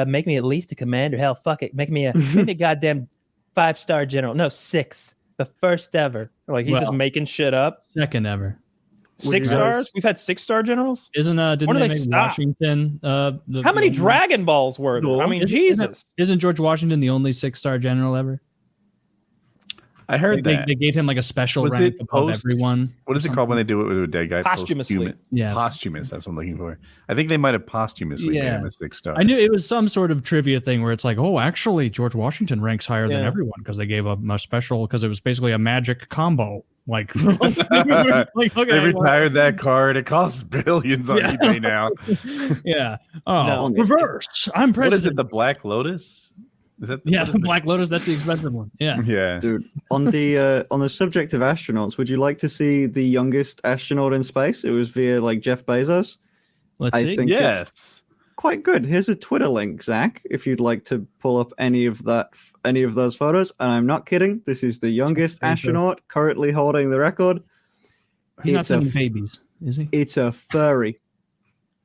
make me at least a commander. Hell, fuck it. Make me a goddamn 5-star general. No, 6. The first ever. Like he's just making shit up. Second ever. 6 stars? We've had 6-star generals? Isn't didn't When do they they make stop? Washington How many Dragon Balls were there? I mean, Jesus. Isn't George Washington the only 6-star general ever? I heard that. They gave him like a special Was rank it above post- everyone. What is it called when they do it with a dead guy? Posthumously. Posthuman- Yeah. Posthumous. That's what I'm looking for. I think they might have posthumously made Yeah. him a 6-star. I knew it was some sort of trivia thing where it's like, oh, actually, George Washington ranks higher than Yeah. everyone because they gave a special because it was basically a magic combo. Like, like, okay, They retired that card. It costs billions on Yeah. eBay now. yeah. Oh, No. reverse. I'm What is president. it? The Black Lotus? Is that? Yeah, what is the it? Black Lotus. That's the expensive one. Yeah. Yeah. Dude, on the subject of astronauts, would you like to see the youngest astronaut in space? It was via like Jeff Bezos. Let's I see. think Yes. Quite good. Here's a Twitter link, Zach, if you'd like to pull up any of those photos. And I'm not kidding. This is the youngest Bezos. astronaut currently holding the record. He's not It's a sending babies, is he? It's a furry.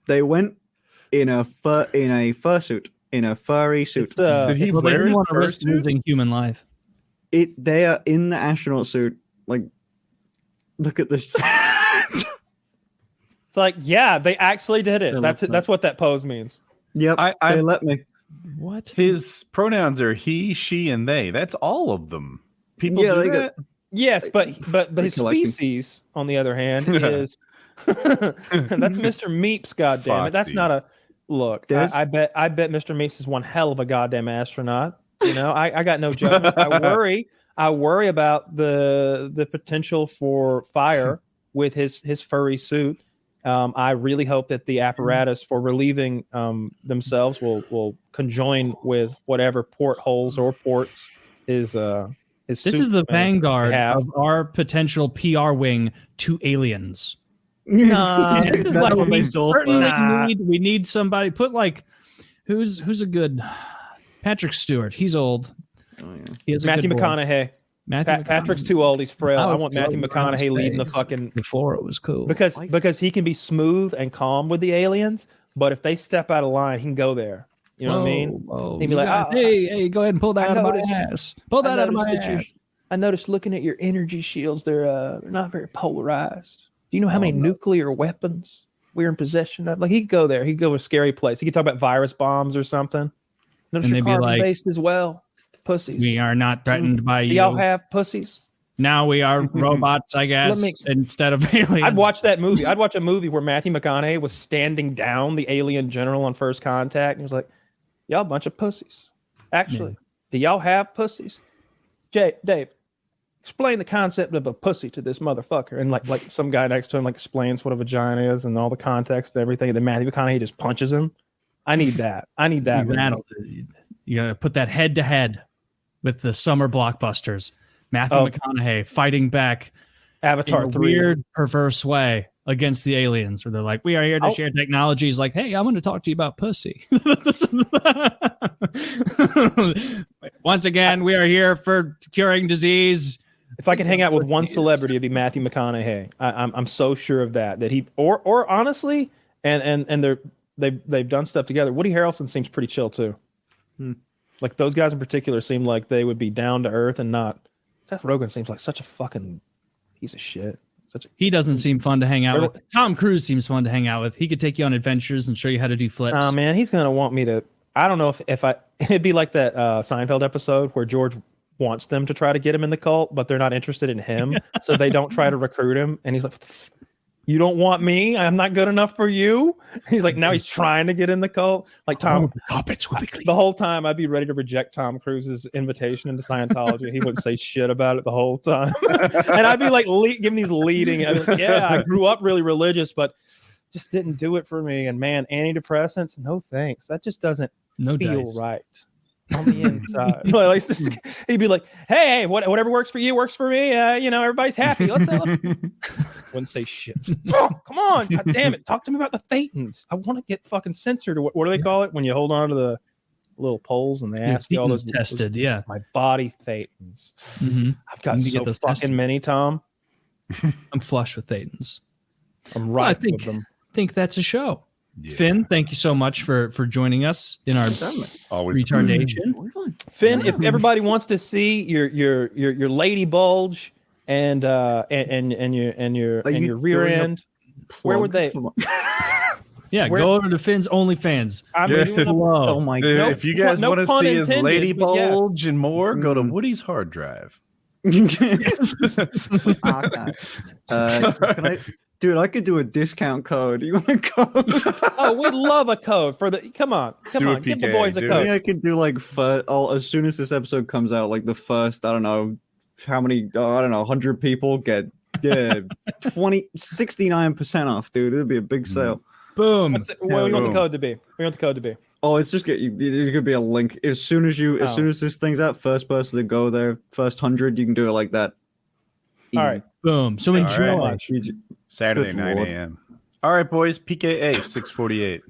They went in a fursuit, in a furry suit. It's, Did he Well, they wear didn't his want to risk fursuit? losing human life. They are in the astronaut suit. Like, look at this. It's like, yeah, they actually did it. It That's looks it. That's what that pose means. Yep, I- they let me. What? His pronouns are he, she, and they. That's all of them. People Yeah, do they that. Yes, but his collecting. species, on the other hand, is that's Mr. Meeps. Goddamn it, that's Foxy. not a look. Des? I bet Mr. Meeps is one hell of a goddamn astronaut. You know, I got no judgment. I worry about the potential for fire with his furry suit. I really hope that the apparatus for relieving themselves will conjoin with whatever portholes or ports is. This is the vanguard have. of our potential PR wing to aliens. Nah, this is That's like what we they sold. Certainly Nah. we need somebody. Put like who's a good Patrick Stewart. He's old. Oh, yeah. He has a Matthew good voice. McConaughey. Matthew Patrick's McConaughey. too old. He's frail. I I was want Matthew floating around McConaughey leading the space. fucking Before it was cool. because he can be smooth and calm with the aliens, but if they step out of line, he can go there. You know what I mean? Whoa, He'd be you like, guys, "Ah, hey, go ahead and pull that I out of my noticed- ass. Pull that out of my ass. I noticed looking at your energy shields, they're not very polarized. Do you know how Oh, many no. nuclear weapons we're in possession of? Like he could go there. He could go to a scary place. He could talk about virus bombs or something. Notice And you're they'd be like, carbon-based as well. Pussies. We are not threatened by Do you. y'all have pussies? Now we are robots, I guess, me- instead of aliens. I'd watch that movie. I'd watch a movie where Matthew McConaughey was standing down the alien general on First Contact. And he was like, y'all a bunch of pussies. Actually, do y'all have pussies? Dave, explain the concept of a pussy to this motherfucker. And like some guy next to him like explains what a vagina is and all the context and everything. And then Matthew McConaughey just punches him. I need that. I need that. You gotta put that head to head with the summer blockbusters. Matthew Oh. McConaughey fighting back Avatar in a 3. weird, perverse way against the aliens, where they're like, we are here to share technologies. Like, hey, I want to talk to you about pussy. Once again, we are here for curing disease. If I could hang out with one celebrity, it'd be Matthew McConnaghey. I'm so sure of that he or honestly, and they've done stuff together. Woody Harrelson seems pretty chill too. Like those guys in particular seem like they would be down to earth and not. Seth Rogen seems like such a fucking piece of shit. He doesn't seem fun to hang out with. Tom Cruise seems fun to hang out with. He could take you on adventures and show you how to do flips. Oh man, he's gonna want me to. I don't know if I. It'd be like that Seinfeld episode where George wants them to try to get him in the cult, but they're not interested in him, so they don't try to recruit him. And he's like, what the you don't want me? I'm not good enough for you. He's like, now he's trying to get in the cult. Like Tom, the whole time I'd be ready to reject Tom Cruise's invitation into Scientology. He wouldn't say shit about it the whole time. And I'd be like, giving these leading. I'd be like, yeah, I grew up really religious, but just didn't do it for me. And man, antidepressants, no thanks. That just doesn't feel right on the inside. Like, he'd be like, hey, whatever works for you works for me. Everybody's happy. Let's wouldn't say shit. Come on, god damn it, talk to me about the thetans. I want to get fucking censored. What do they call it when you hold on to the little poles and they ask you all those tested? My body thetans. I've got so fucking tested. Many, Tom. I'm flush with thetans. I'm right with them. I think that's a show. Yeah. Finn, thank you so much for joining us in our retardation. Finn, if everybody wants to see your lady bulge and your rear end, where would they? Go over to Finn's OnlyFans. Oh my god! If you guys want to see his lady bulge and more, go to Woody's hard drive. Dude, I could do a discount code. You want a code? Oh, we'd love a code for the. Come on, give the boys a code. I think I could do like as soon as this episode comes out, like the first, I don't know how many, 100 people get 69% off, dude. It'd be a big sale. Boom. What do you want the code to be? Oh, it's just there's gonna be a link as soon as this thing's out. First person to go there, first 100, you can do it like that. Easy. All right, boom. So enjoy. Saturday 9 a.m. All right, boys. PKA 648.